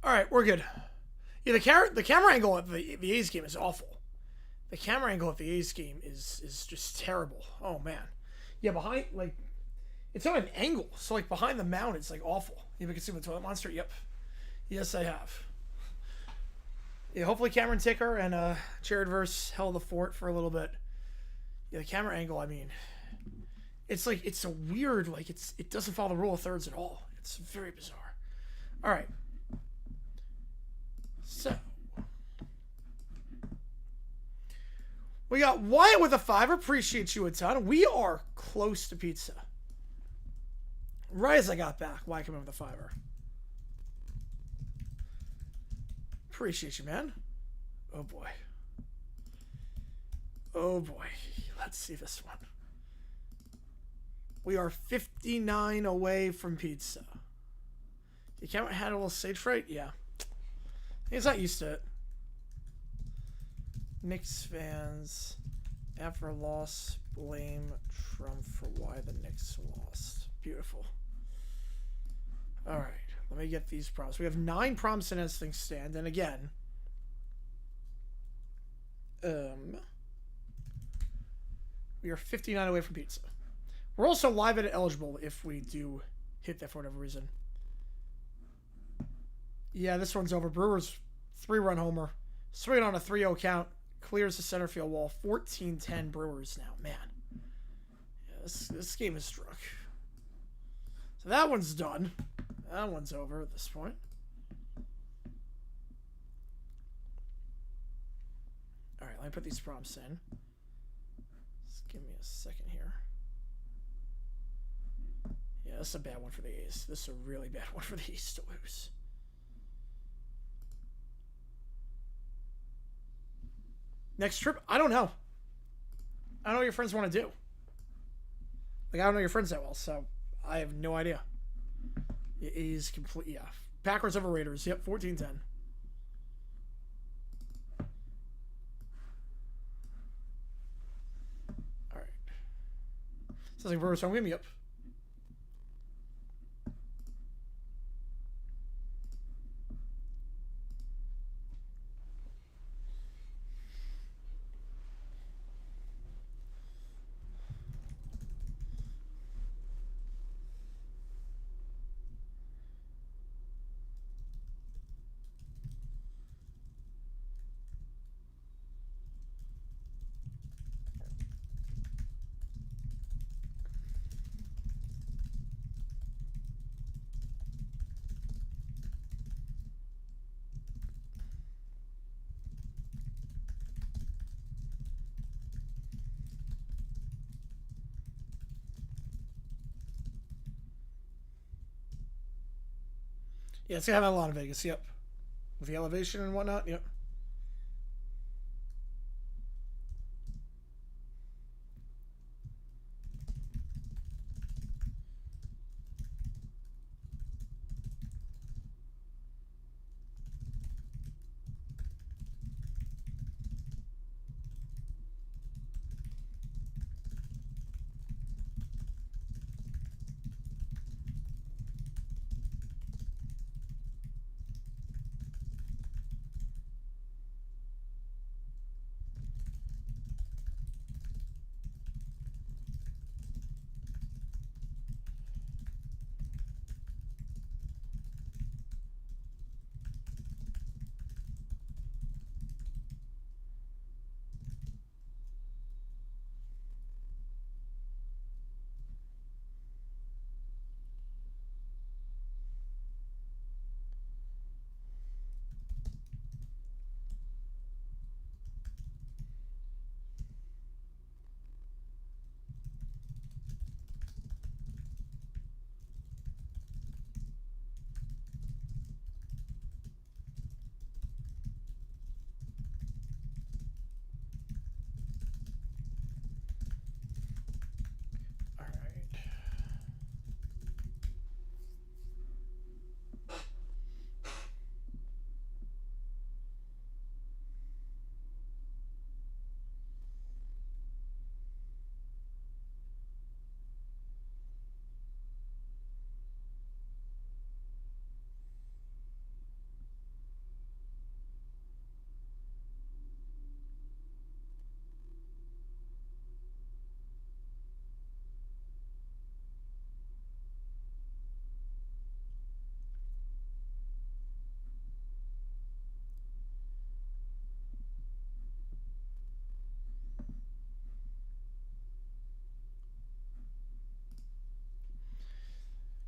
All right, we're good. Yeah, the camera angle at the A's game is awful. The camera angle at the A's game is just terrible. Oh man. Yeah, behind like it's on an angle, so like behind the mound it's like awful. You can see the toilet monster. Yep. Yes, I have. Yeah, hopefully Cameron Ticker and Jared Verse held the fort for a little bit. Yeah, the camera angle, I mean, it's like it's a weird, like it doesn't follow the rule of thirds at all. It's very bizarre. All right. So we got Wyatt with a 5. Appreciate you a ton. We are close to pizza. Right as I got back, Wyatt came in with a 5. Appreciate you, man. Oh boy. Oh boy. Let's see this one. We are 59 away from pizza. You can't had a little stage fright? Yeah. He's not used to it. Knicks fans, after a loss, blame Trump for why the Knicks lost. Beautiful. All right. Let me get these prompts. We have 9 prompts in as things stand. And again, we are 59 away from pizza. We're also live edit eligible if we do hit that for whatever reason. Yeah, this one's over. Brewers 3-run homer. Swing on a 3-0 count. Clears the center field wall. 14-10 Brewers now. Man. Yeah, this game is drunk. So that one's done. That one's over at this point. Alright, let me put these prompts in. Just give me a second here. Yeah, this is a bad one for the A's. This is a really bad one for the A's to lose. Next trip? I don't know. I don't know what your friends want to do. Like, I don't know your friends that well, so I have no idea. It is complete. Yeah. Packers over Raiders. Yep, 14-10. All right. Sounds like Brewers home game. Yep. Yeah, it's gonna have a lot of Vegas. Yep, with the elevation and whatnot. Yep.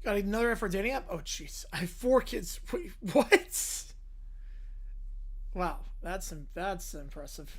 Got another effort dating up? Oh, jeez. I have 4 kids. Wait, what? Wow, that's impressive.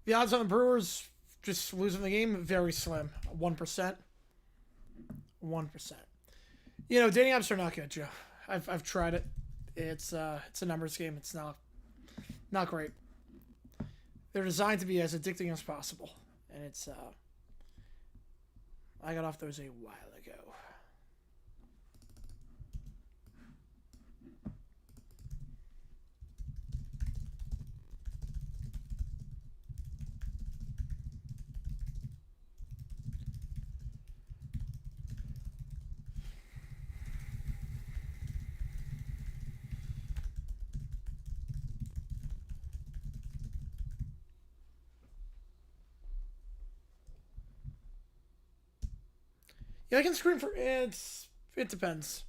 The odds on the Brewers just losing the game, very slim. 1%. 1%. You know, dating apps are not good, Joe. I've tried it. It's a numbers game. It's not great. They're designed to be as addicting as possible, and it's I got off those a while ago. Yeah, I can screen for it depends.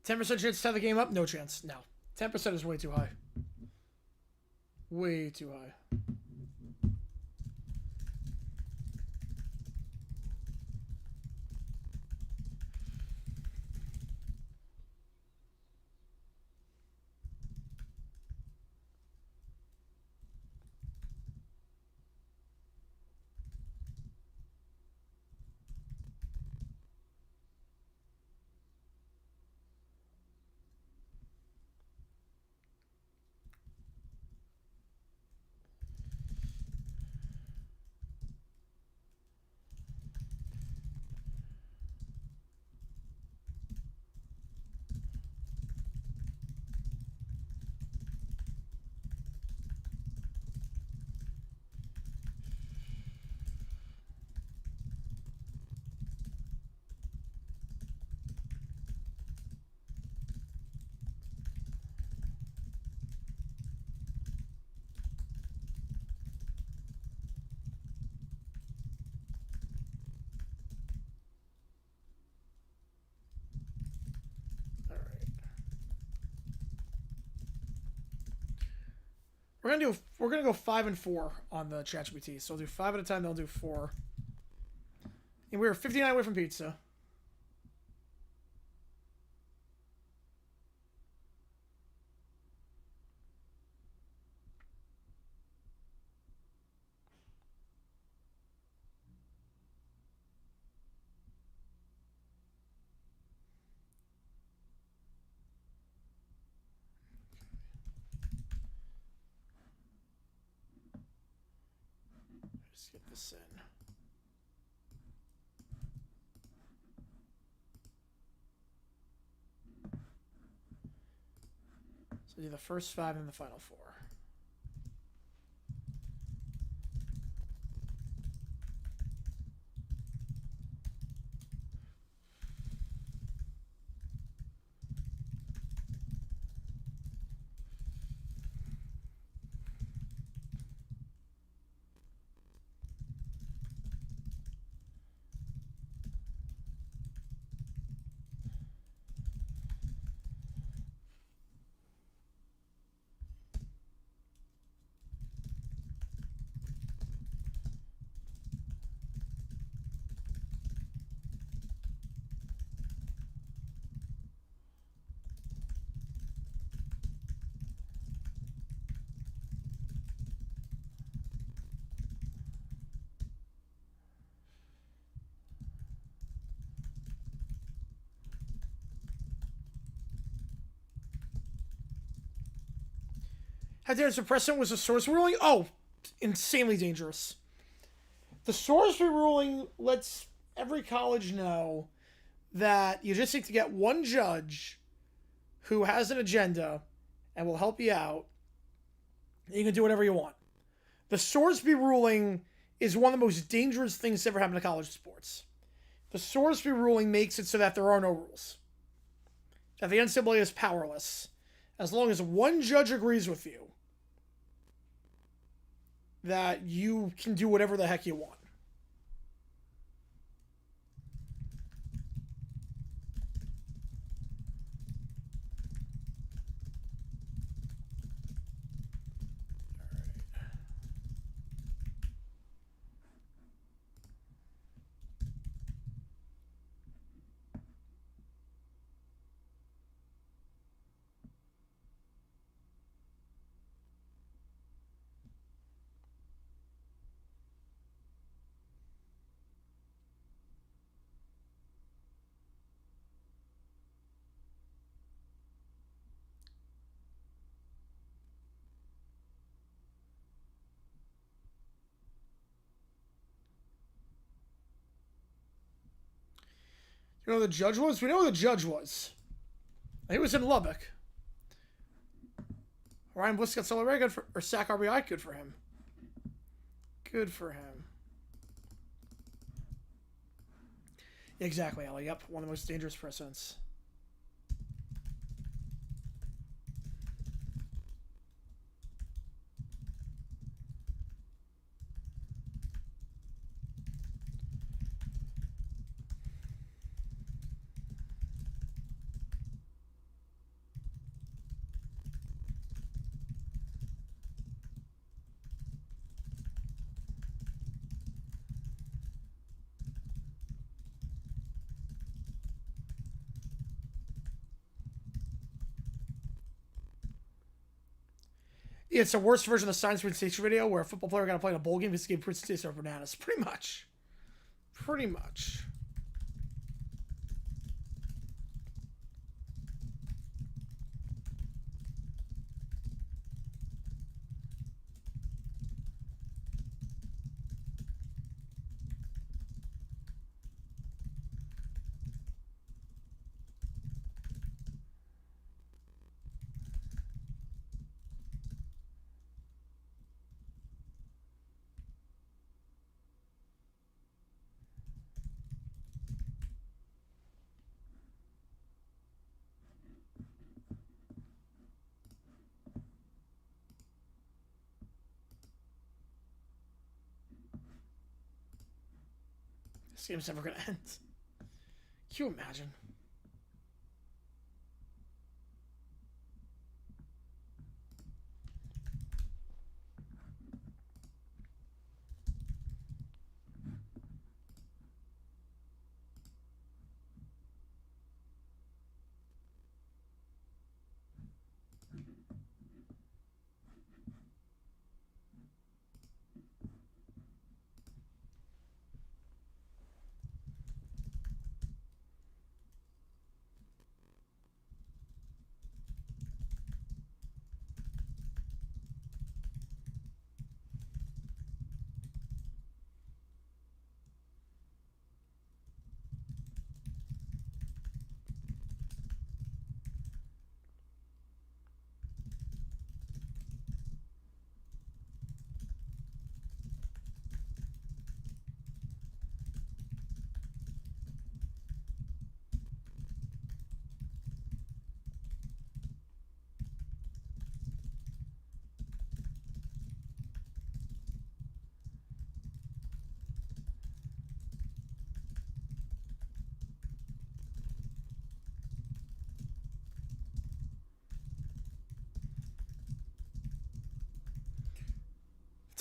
%10 chance to tie the game up? No chance. No. 10% is way too high. Way too high. We're gonna go 5 and 4 on the ChatGPT. So we'll do 5 at a time. They'll do 4. And we're 59 away from pizza. Let's get this in. So do the first 5 and the final 4. How dangerous a precedent was the Sorcery ruling? Oh, insanely dangerous. The Sorcery ruling lets every college know that you just need to get one judge who has an agenda and will help you out. And you can do whatever you want. The Sorsby ruling is one of the most dangerous things to ever happen to college sports. The Sorsby ruling makes it so that there are no rules. That the NCAA is powerless. As long as one judge agrees with you, that you can do whatever the heck you want. You know who the judge was? We know who the judge was. He was in Lubbock. Ryan Bliss got celebrated, good for, or sack RBI, good for him. Good for him. Exactly, Ellie. Yep, one of the most dangerous precedents. Yeah, it's a worse version of the Science Presentation video where a football player got to play in a bowl game because he gave presentation over bananas. Pretty much. Pretty much. This game's never going to end. Can you imagine?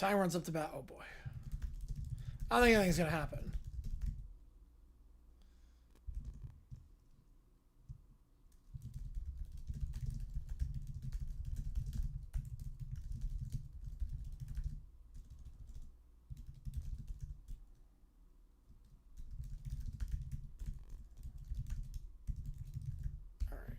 Time runs up to bat. Oh, boy. I don't think anything's going to happen. All right.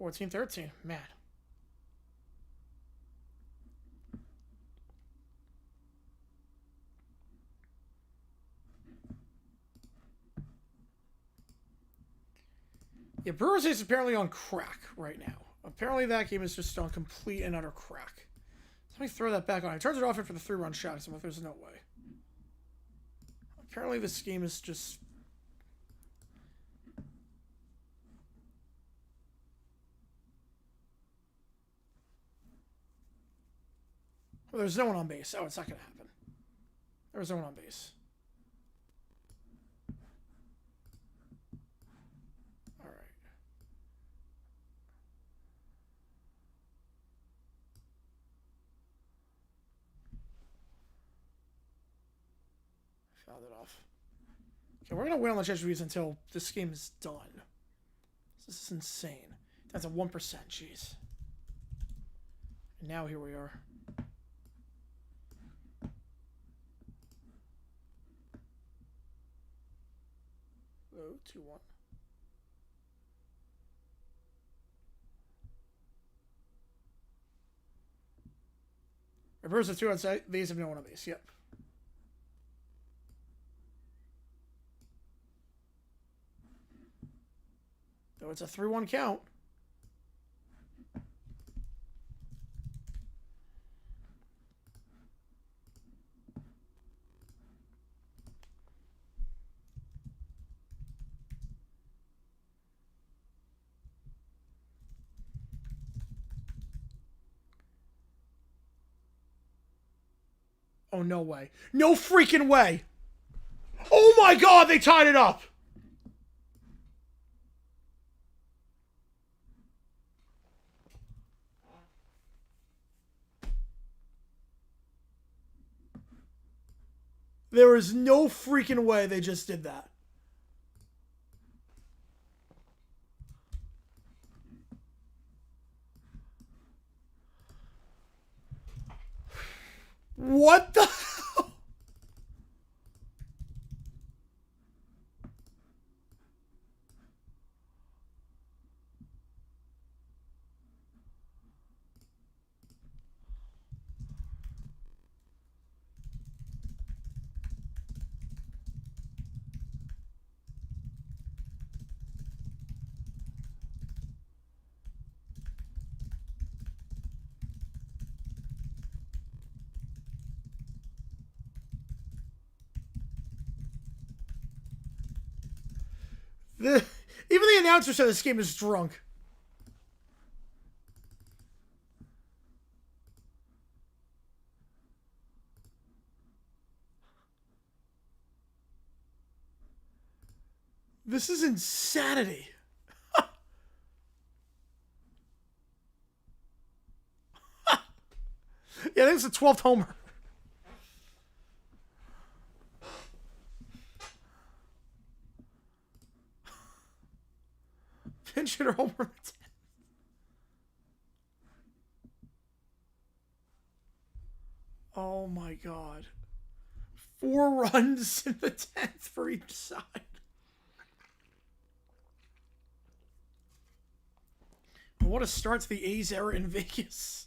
$14, $13. Man. Yeah, Brewers is apparently on crack right now. Apparently that game is just on complete and utter crack. Let me throw that back on. I turned it off after the 3-run shot, so there's no way. Apparently this game is just... Well, there's no one on base. Oh, it's not going to happen. There's no one on base. All right. Fouled it off. Okay, we're going to win on the Jesuits until this game is done. This is insane. That's a 1%. Jeez. And now here we are. Oh, 2-1. Reverse of 2 outside. These have no one on base. Yep. Though it's a 3-1 count. Oh, no way. No freaking way. Oh, my God. They tied it up. There is no freaking way they just did that. What the hell? Even the announcer said this game is drunk. This is insanity. Yeah, I think it's the 12th homer. Pinch hitter homer in the 10th. Oh my God. 4 runs in the 10th for each side. What a start to the A's era in Vegas.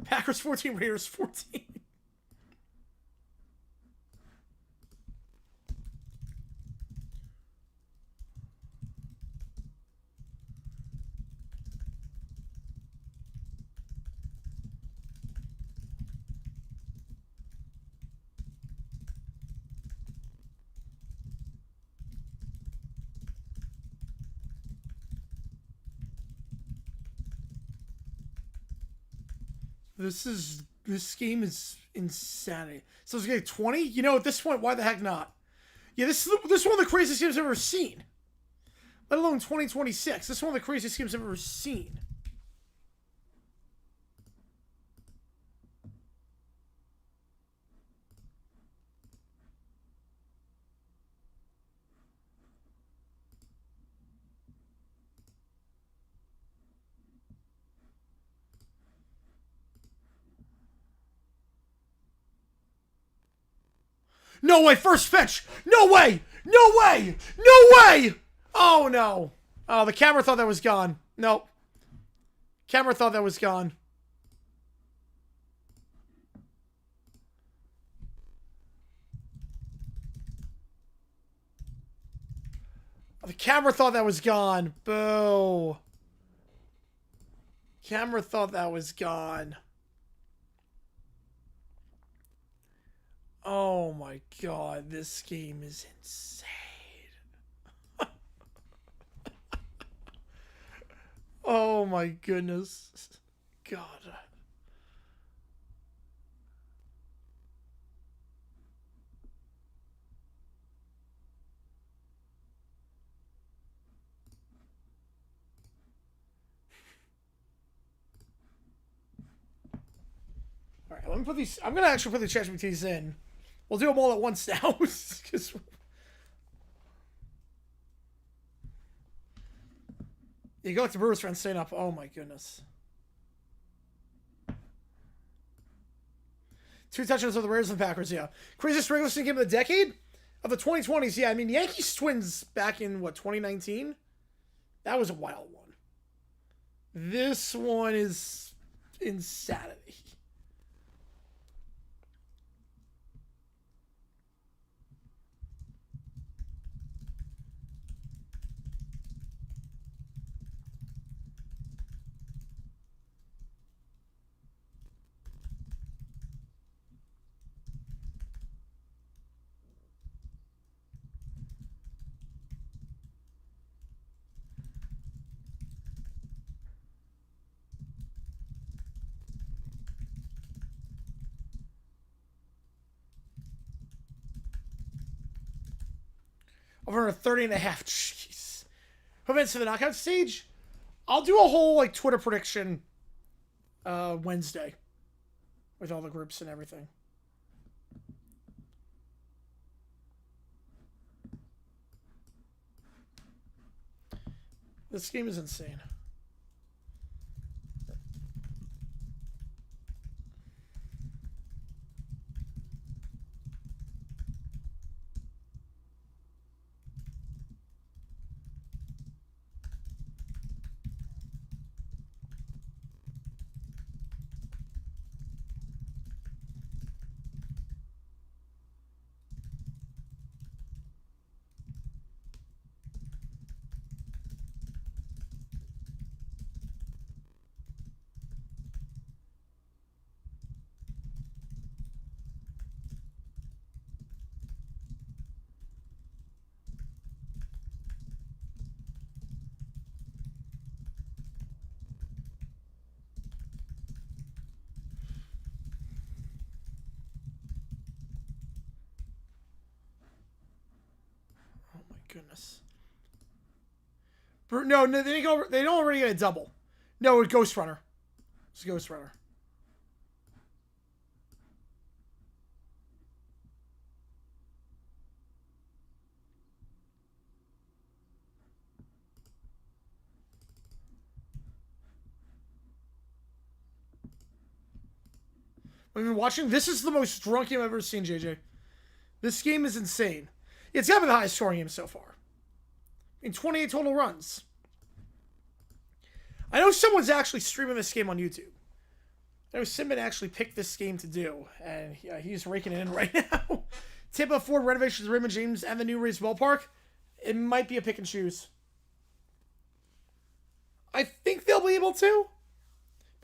Packers 14, Raiders 14. This game is insanity. So it's getting 20. You know, at this point, why the heck not? Yeah, this is one of the craziest games I've ever seen. Let alone 2026. This is one of the craziest games I've ever seen. No way, first pitch! No way! No way! No way! Oh no. Oh, the camera thought that was gone. Nope. Camera thought that was gone. The camera thought that was gone. Boo. Camera thought that was gone. Oh my god, this game is insane. Oh my goodness. God. Alright, let me put these. I'm gonna actually put the ChatGPTs in. We'll do them all at once now. Cause you go to Brewers fans staying up. Oh my goodness. 2 touchdowns of the Raiders and Packers, yeah. Craziest regular season game of the decade? Of the 2020s, yeah. I mean, Yankees Twins back in, what, 2019? That was a wild one. This one is insanity. Over 30 and a half. Jeez. Who advanced to the knockout stage? I'll do a whole like Twitter prediction Wednesday with all the groups and everything. This game is insane. Goodness. No, they didn't go. They don't already get a double. No, it's Ghost Runner. It's Ghost Runner. I've been watching. This is the most drunk game I've ever seen, JJ. This game is insane. It's got to be the highest scoring game so far. In 28 total runs. I know someone's actually streaming this game on YouTube. I know Simon actually picked this game to do, and yeah, he's raking it in right now. Tampa Ford renovations, Raymond James, and the new Rays ballpark. It might be a pick and choose. I think they'll be able to.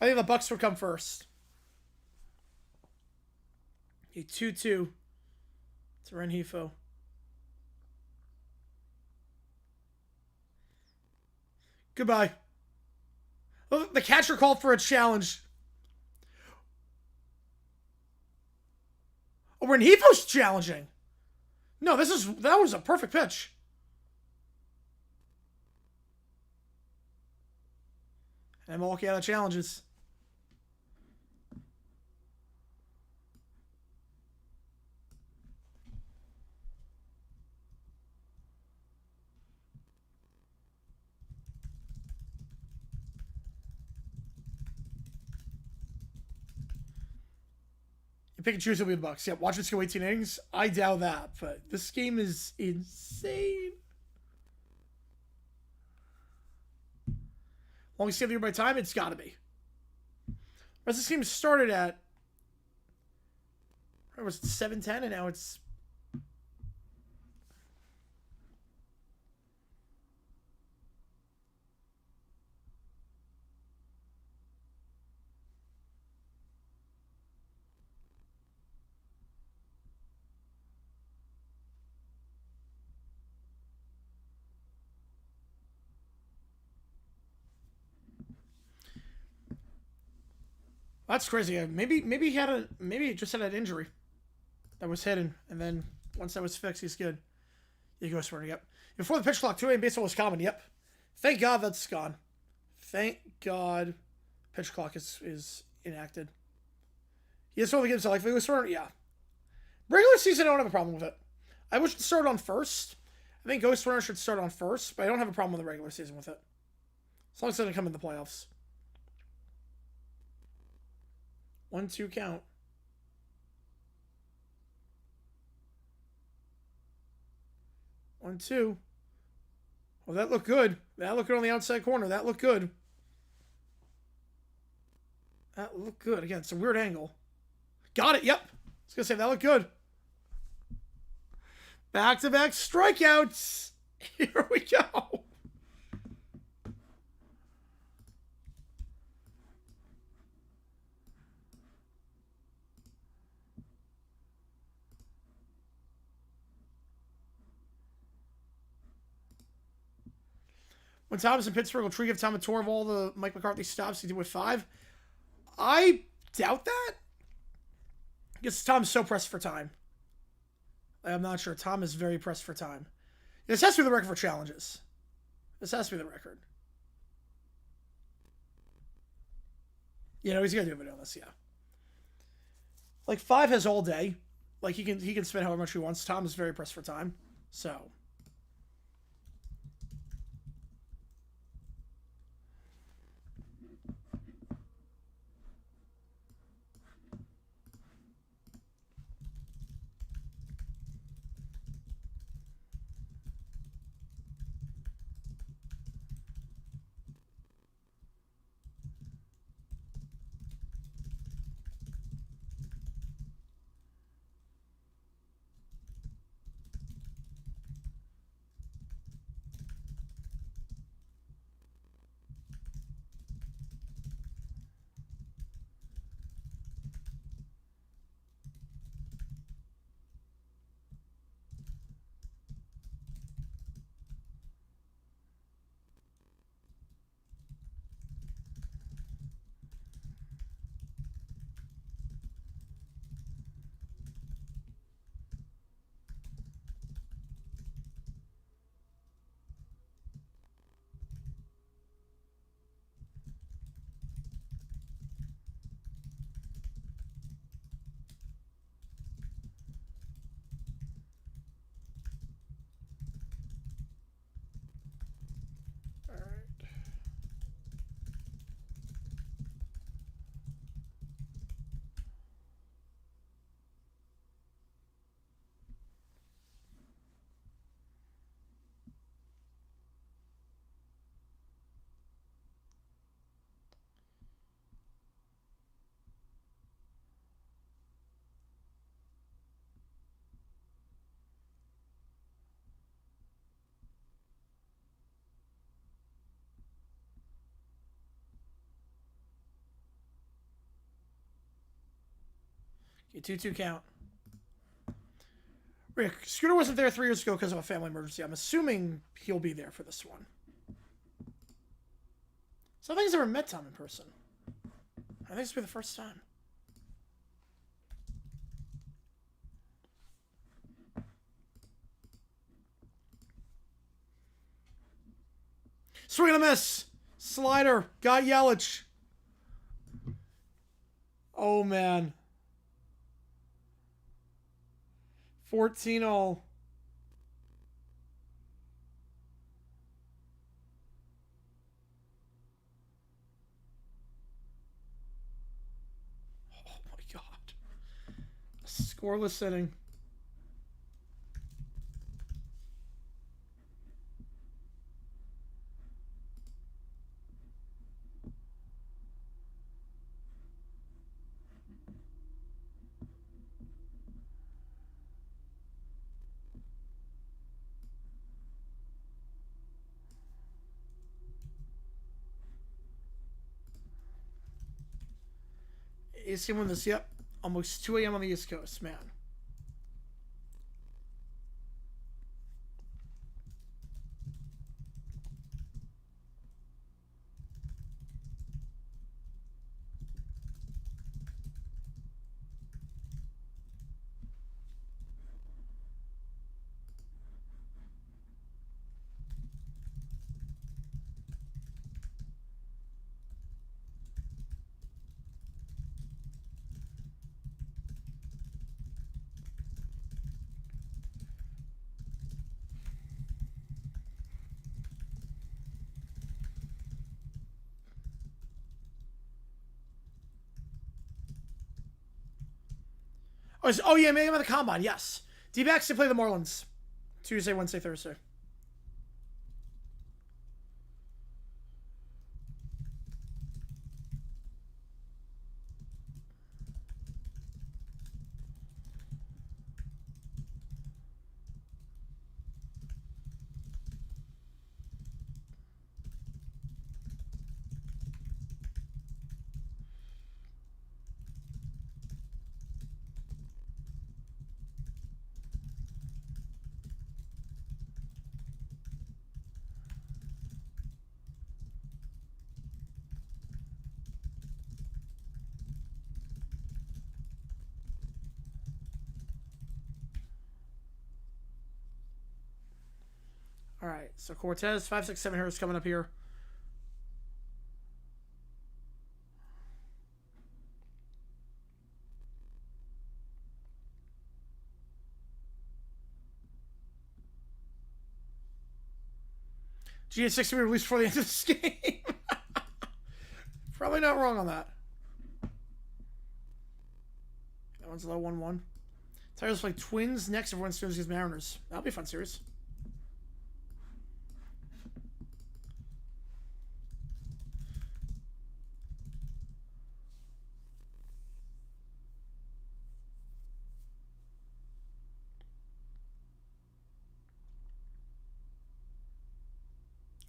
I think the Bucks will come first. A 2-2 to Renhefo. Goodbye. Oh, the catcher called for a challenge. Renifo's challenging. No, that was a perfect pitch. And Milwaukee out of challenges. You pick and choose will be the Bucks. Yeah, watch us go 18 innings. I doubt that, but this game is insane. Longest game of the year by time, it's got to be. Whereas this game started at, where was it, 7:10, and now it's. That's crazy. Maybe he just had an injury that was hidden, and then once that was fixed, he's good. You go swearing. Yep. Before the pitch clock, 2 a.m. baseball was common. Yep. Thank God that's gone. Thank God, pitch clock is enacted. Yes, all the games like was swearing. Yeah. Regular season, I don't have a problem with it. I wish it started on first. I think Ghost Runner should start on first, but I don't have a problem with the regular season with it, as long as it doesn't come in the playoffs. 1-2 count. 1-2. Well, that looked good. That looked good on the outside corner. That looked good. That looked good. Again, it's a weird angle. Got it. Yep. I was going to say, that looked good. Back-to-back strikeouts. Here we go. When Tom was in Pittsburgh, will Tree give Tom a tour of all the Mike McCarthy stops he did with 5? I doubt that. I guess Tom's so pressed for time. I'm not sure. Tom is very pressed for time. This has to be the record for challenges. This has to be the record. You know, he's going to do a video on this, yeah. Like, 5 has all day. Like, he can spend however much he wants. Tom is very pressed for time. So... Okay, 2-2 count. Rick, Scooter wasn't there 3 years ago because of a family emergency. I'm assuming he'll be there for this one. So I think he's never met Tom in person. I think this will be the first time. Swing and a miss. Slider. Got Yelich. Oh, man. 14-all. Oh, my God. Scoreless inning. Is he win this? Yep. Almost 2 a.m. on the East Coast, man. Oh, yeah, maybe at the Combine, yes. D-backs to play the Marlins. Tuesday, Wednesday, Thursday. All right, so Cortez, 5, 6, 7 heroes coming up here. GA6 will be released before the end of this game. Probably not wrong on that. That one's low 1-1. Tigers play Twins next. Everyone's Twins against Mariners. That'll be a fun series.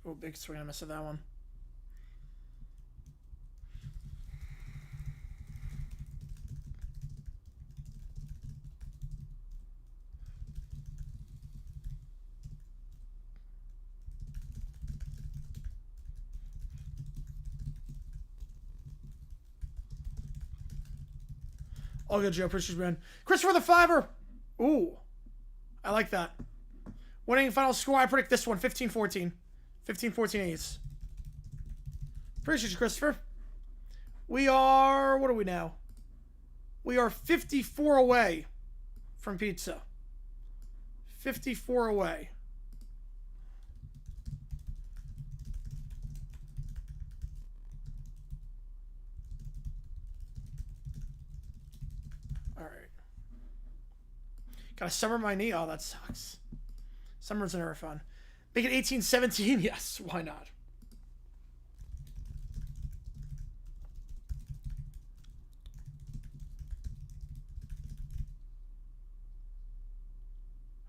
Oh, big swing and a miss at that one. All good, Joe. Appreciate you, man. Christopher the Fiver. Ooh. I like that. Winning final score, I predict this one, 15-14. 15-14 A's. Appreciate you, Christopher. We are... What are we now? We are 54 away from pizza. 54 away. All right. Gotta summer my knee. Oh, that sucks. Summers are never fun. Make it 18-17? Yes, why not?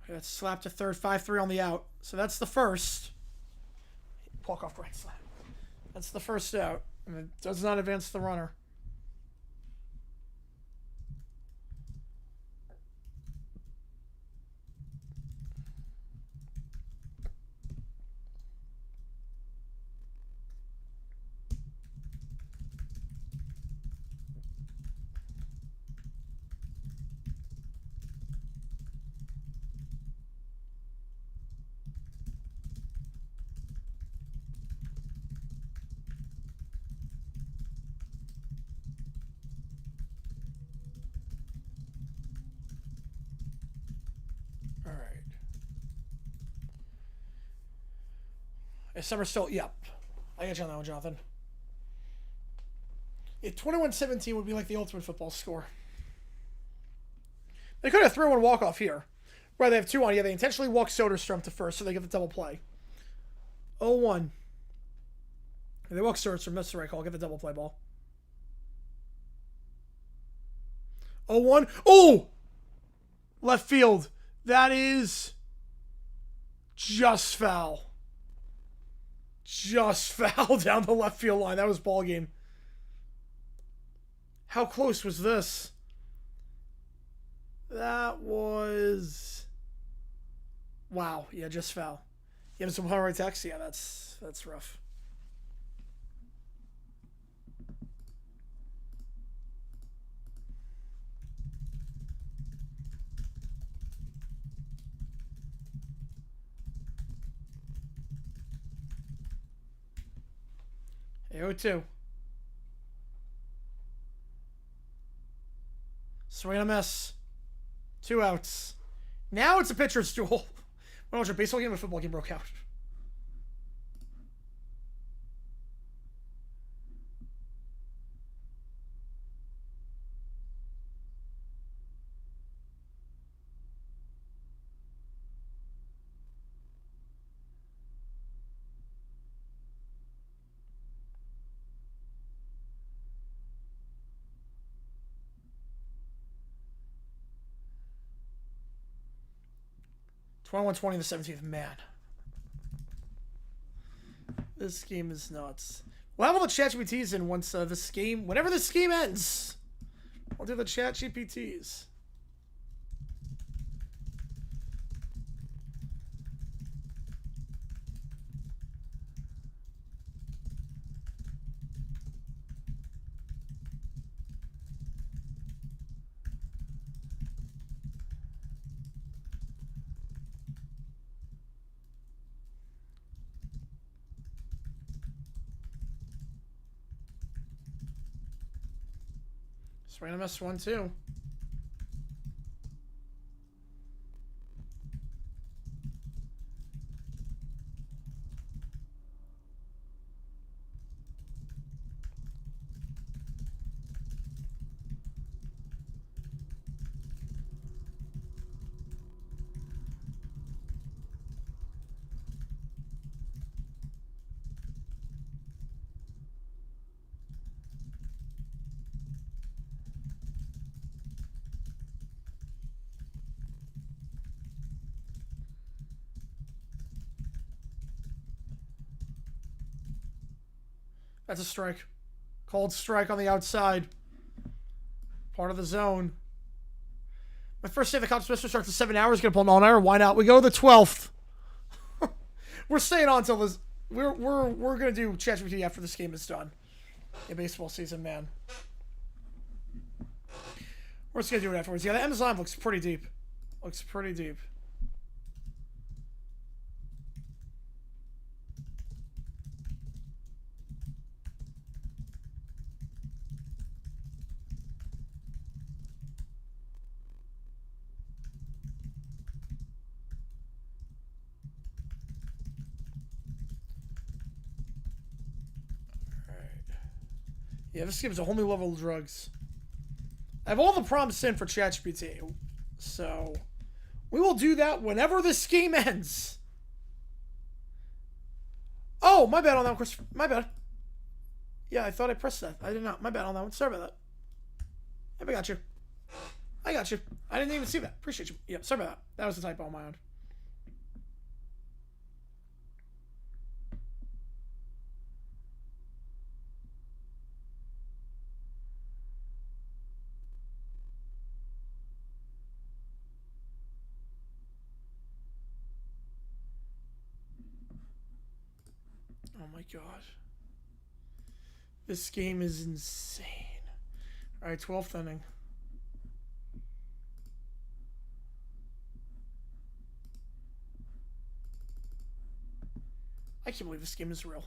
Okay, that's slap to third, 5-3 on the out. So that's the first. Walk-off grand slam. That's the first out. And it does not advance the runner. All right. Is Summer still? Yep. I got you on that one, Jonathan. Yeah, 21-17 would be like the ultimate football score. They could have thrown one walk-off here. Right, they have 2 on. Yeah, they intentionally walk Soderstrom to first, so they get the double play. 0-1. They walk Soderstrom. That's the right call. Get the double play ball. 0-1. Oh! Left field. That is just foul. Just foul down the left field line. That was ball game. How close was this? That was... Wow. Yeah, just foul. You have some hard text? Yeah, that's rough. AO2. Swing and a miss. 2 outs. Now it's a pitcher's duel. When was your baseball game or football game broke out? (21-20) the 17th. Man, this game is nuts. We'll have all the chat GPTs in once this game, whenever this game ends. I'll do the chat GPTs. Random S1 too. That's a strike. Cold strike on the outside. Part of the zone. My first day of the comp semester starts in 7 hours. Gonna pull an all-nighter. Why not? We go to the 12th. We're staying on till this. We're gonna do ChatGPT after this game is done. Yeah, baseball season, man. We're just gonna do it afterwards. Yeah, the Amazon looks pretty deep. Looks pretty deep. Yeah, this gives a whole new level of drugs. I have all the prompts in for ChatGPT, so we will do that whenever this game ends. Oh, my bad on that one, Chris. My bad. Yeah, I thought I pressed that. I did not. My bad on that one. Sorry about that. Yep, I got you. I got you. I didn't even see that. Appreciate you. Yep, sorry about that. That was a typo on my own. Oh my god. This game is insane. Alright, 12th inning. I can't believe this game is real.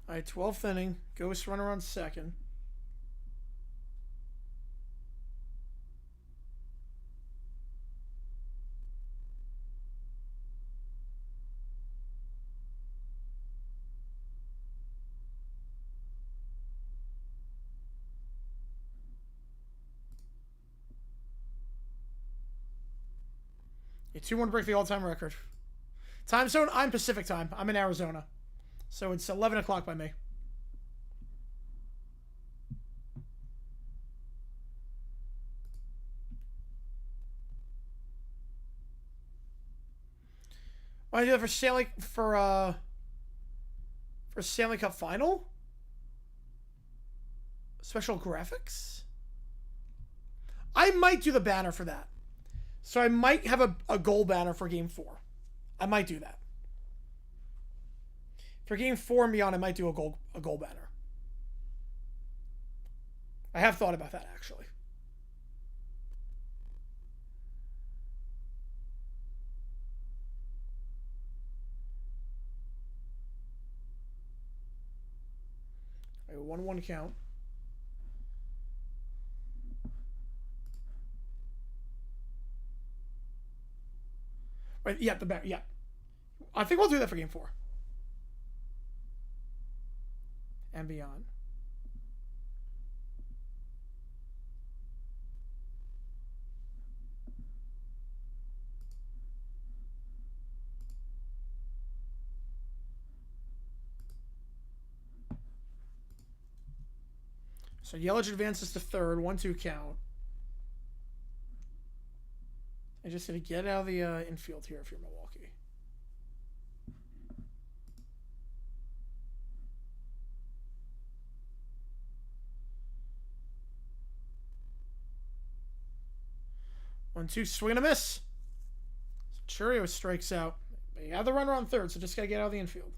All right, 12th inning. Ghost runner on second. A 2-1 break the all-time record. Time zone, I'm Pacific time. I'm in Arizona. So it's 11 o'clock by me. Want to do that for Stanley Cup final? Special graphics? I might do the banner for that. So I might have a goal banner for Game 4. I might do that. For Game 4 and beyond, I might do a goal banner. I have thought about that, actually. A 1-1 count. Right, yeah, the banner, yeah. I think we'll do that for Game 4. And beyond. So Yelich advances to third, 1-2 count. I just gotta get out of the infield here if you're Milwaukee. One, two, swing and a miss. So Churio strikes out. You have the runner on third, so just gotta get out of the infield.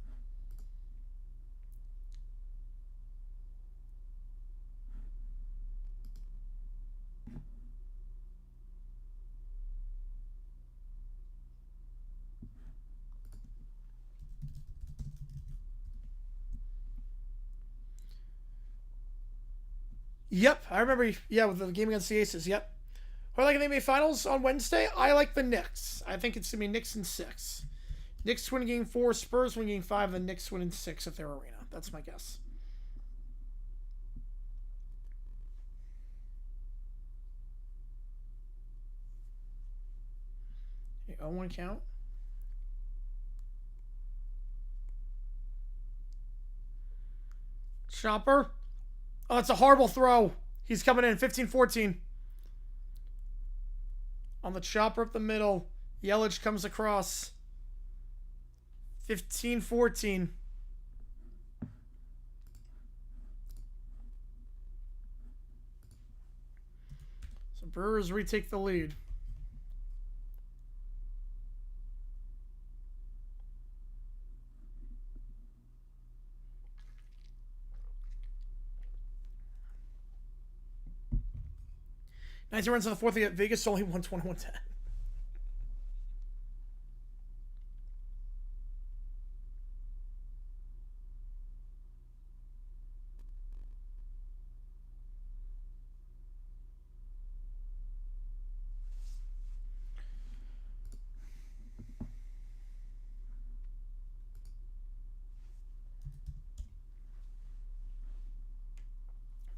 Yep, I remember. Yeah, with the game against the Aces. Yep. Who I like in the NBA Finals on Wednesday? I like the Knicks. I think it's gonna be Knicks in 6. Knicks win Game 4, Spurs win Game 5, the Knicks win in 6 at their arena. That's my guess. Okay, 0-1 count. Chopper. Oh, it's a horrible throw. He's coming in 15-14. On the chopper up the middle. Yelich comes across. 15-14. So Brewers retake the lead. Nineteen runs in the fourth. Vegas only won 21-10.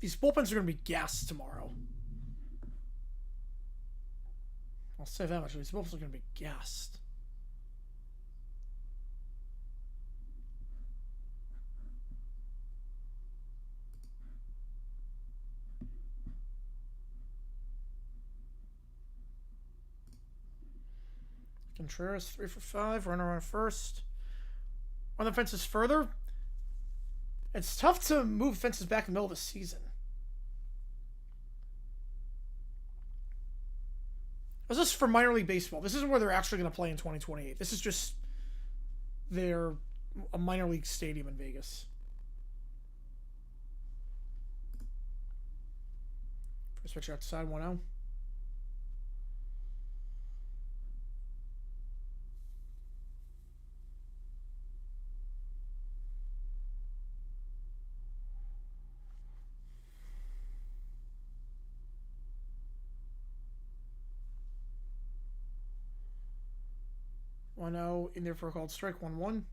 These bullpens are going to be gassed tomorrow. I'll say that much. These bullpens are going to be gassed. Contreras 3 for 5. Runner on first. On the fences further. It's tough to move fences back in the middle of the season. This is for minor league baseball. This isn't where they're actually going to play in 2028. This is just a minor league stadium in Vegas. First pitch outside, 1-0. 1-0 in there for a called strike. 1-1.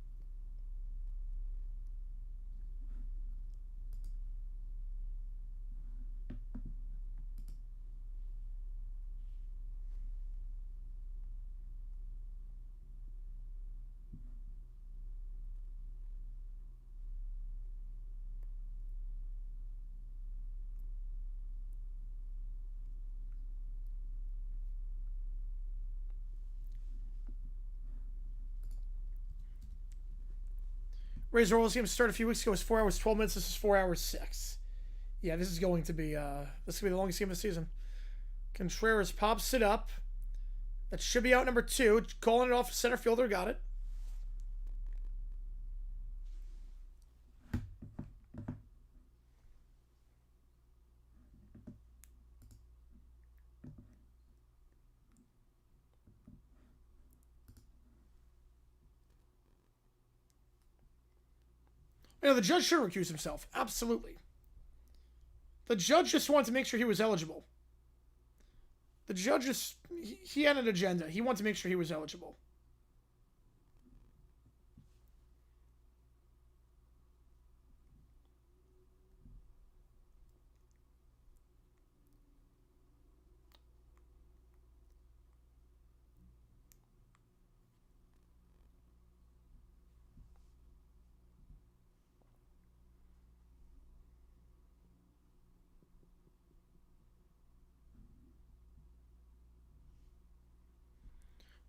Razor Rolls game started a few weeks ago. It was 4 hours 12 minutes. This is 4 hours 6. Yeah, this is going to be the longest game of the season. Contreras pops it up. That should be out number 2. Calling it off center fielder. Got it. You know, the judge should recuse himself. Absolutely. The judge just wanted to make sure he was eligible. The judge just... He had an agenda. He wanted to make sure he was eligible.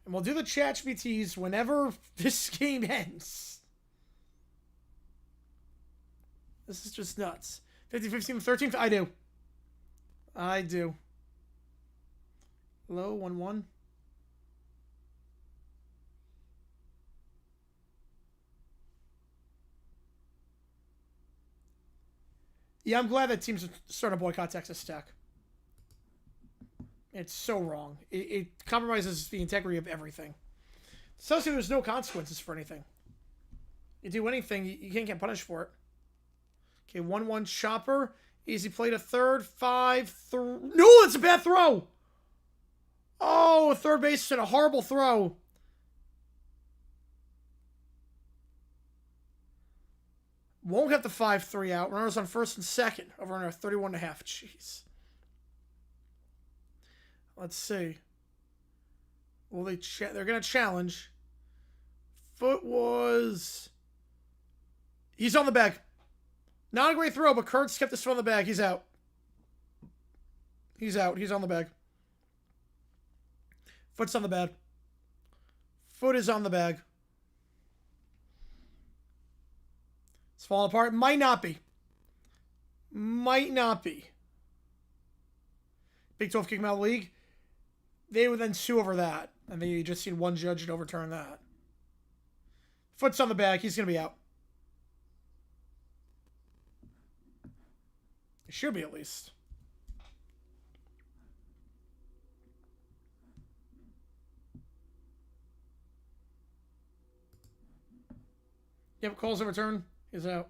And we'll do the ChatGPTs whenever this game ends. This is just nuts. 15, 15, 13th? I do. I do. Low, 1-1. Yeah, I'm glad that teams are starting to boycott Texas Tech. It's so wrong. It compromises the integrity of everything. Especially there's no consequences for anything. You do anything, you can't get punished for it. Okay, 1-1 Chopper. Easy play to third. 5-3. No, it's a bad throw. Oh, third base did a horrible throw. Won't get the 5-3 out. Runners on first and second. Over under 31.5. Jeez. Let's see. Will they? They're gonna challenge. Foot was. He's on the bag. Not a great throw, but Kurtz kept this foot on the bag. He's out. He's out. He's on the bag. Foot's on the bag. Foot is on the bag. It's falling apart. Might not be. Might not be. Big 12 kick him out of the league. They would then sue over that. And they just seen one judge to overturn that. Foot's on the bag. He's going to be out. It should be at least. Yep, calls overturn. He's out.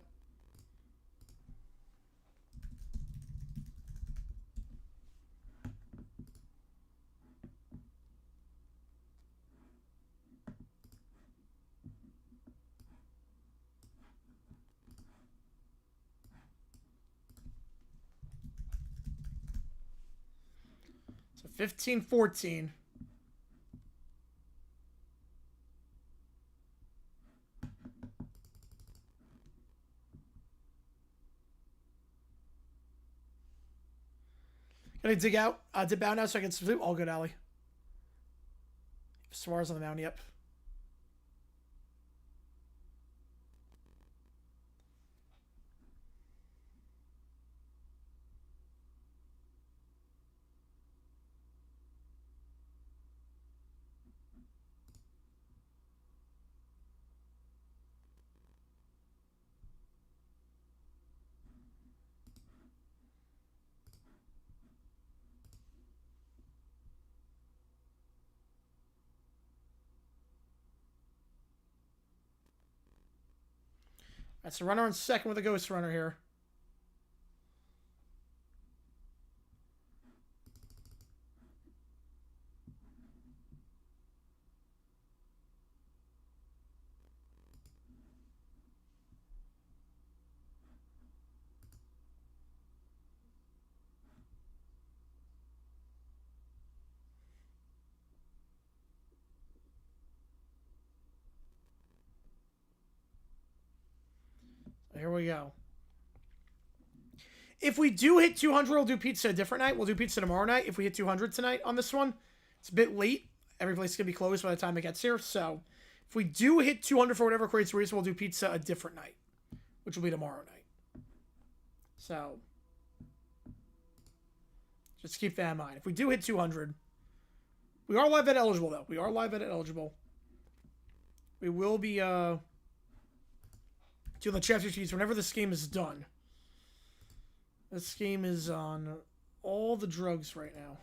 So 15-14. Gonna dig out. Dip out now so I can substitute. All good, Allie. Suarez on the mound, yep. That's a runner on second with a ghost runner here. Here we go. If we do hit 200, we'll do pizza a different night. We'll do pizza tomorrow night. If we hit 200 tonight on this one, it's a bit late. Every place is going to be closed by the time it gets here. So if we do hit 200 for whatever creates reason, we'll do pizza a different night, which will be tomorrow night. So just keep that in mind. If we do hit 200, we are live bet eligible, though. We are live bet eligible. We will be doing the chapter sheets whenever this game is done. This game is on all the drugs right now.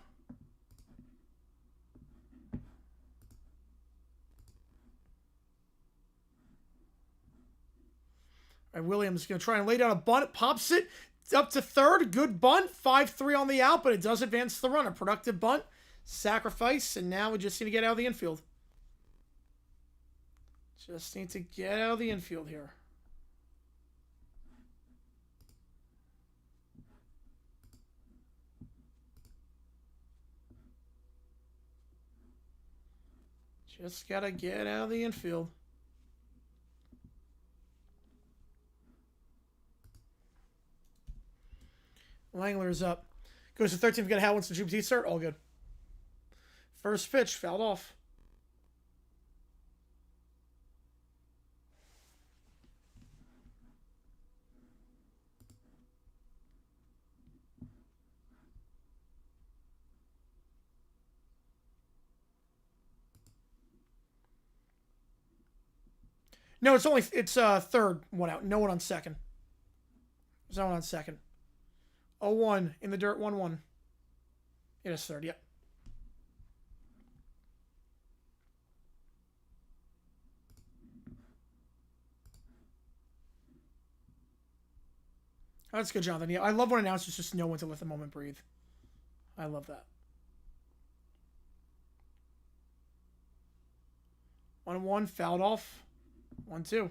All right, Williams going to try and lay down a bunt. Pops it up to third. Good bunt. 5-3 on the out, but it does advance the runner. Productive bunt. Sacrifice. And now we just need to get out of the infield. Just need to get out of the infield here. Just got to get out of the infield. Langler's up. Goes to 13. We got Howard once the Jupiter start. All good. First pitch. Fouled off. No, it's third, one out. No one on second. There's no one on second. 0-1 in the dirt, 1-1. It is third, yep. Oh, that's good, Jonathan. Yeah, I love when announcers just know when to let the moment breathe. I love that. 1-1, fouled off. 1-2.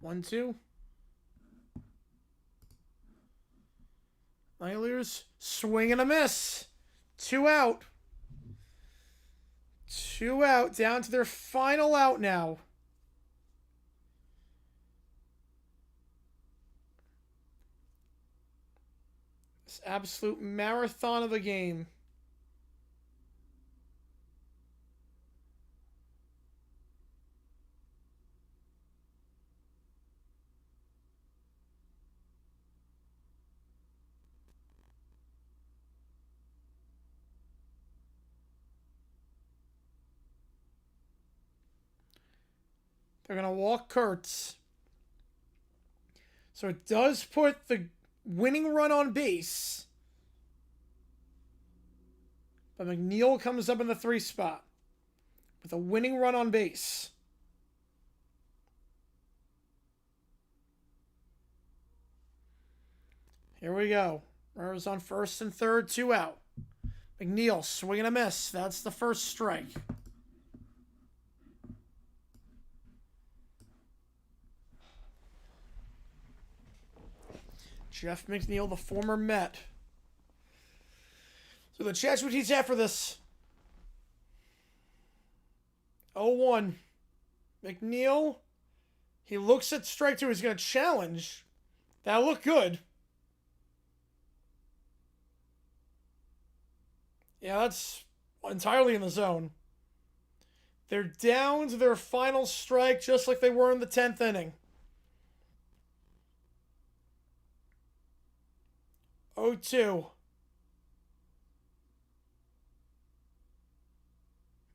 One, two. Langler's swing and a miss. 2 out. 2 out. Down to their final out now. This absolute marathon of a game. They're going to walk Kurtz. So it does put the winning run on base. But McNeil comes up in the 3 spot with a winning run on base. Here we go. Runners on first and third, 2 out. McNeil, swing and a miss. That's the first strike. Jeff McNeil, the former Met. So the chat what he's after this. 0-1. McNeil. He looks at strike 2. He's going to challenge. That'll look good. Yeah, that's entirely in the zone. They're down to their final strike just like they were in the 10th inning. 0-2.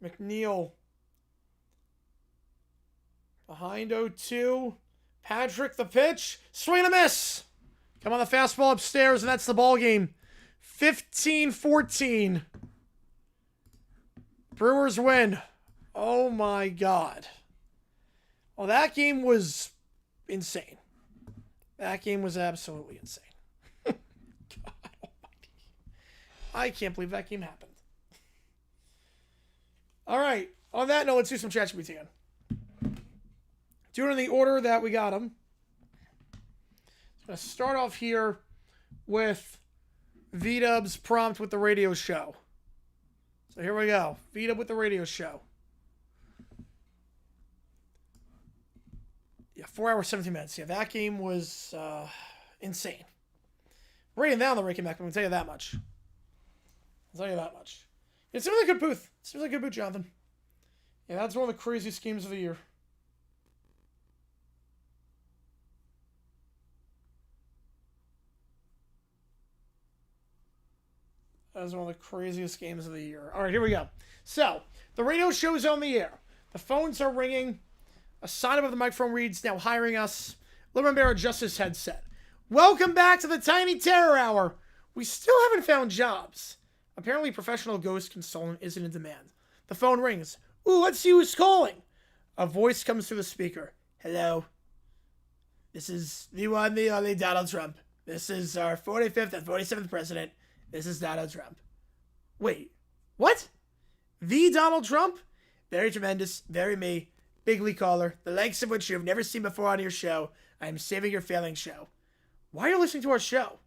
McNeil. Behind 0-2. Patrick the pitch. Swing and a miss. Come on the fastball upstairs, and that's the ball game. 15-14. Brewers win. Oh my God. Well, that game was insane. That game was absolutely insane. God almighty. I can't believe that game happened. All right. On that note, let's do some ChatGPT. Doing it in the order that we got them. I'm going to start off here with V-Dub's prompt with the radio show. So here we go. V-Dub with the radio show. Yeah, 4 hours, 17 minutes. Yeah, that game was insane. Rating down the Ricky Mac, I'm going to tell you that much. I'll tell you that much. It seems like a good booth. It seems like a good booth, Jonathan. Yeah, that's one of the crazy schemes of the year. That was one of the craziest games of the year. All right, here we go. So, the radio show is on the air. The phones are ringing. A sign above the microphone reads, now hiring us. Lemon Bear adjusts his headset. Welcome back to the Tiny Terror Hour. We still haven't found jobs. Apparently, professional ghost consultant isn't in demand. The phone rings. Ooh, let's see who's calling. A voice comes through the speaker. Hello. This is the one, the only Donald Trump. This is our 45th and 47th president. This is Donald Trump. Wait, what? The Donald Trump? Very tremendous, very me, big league caller, the likes of which you have never seen before on your show. I am saving your failing show. Why are you listening to our show?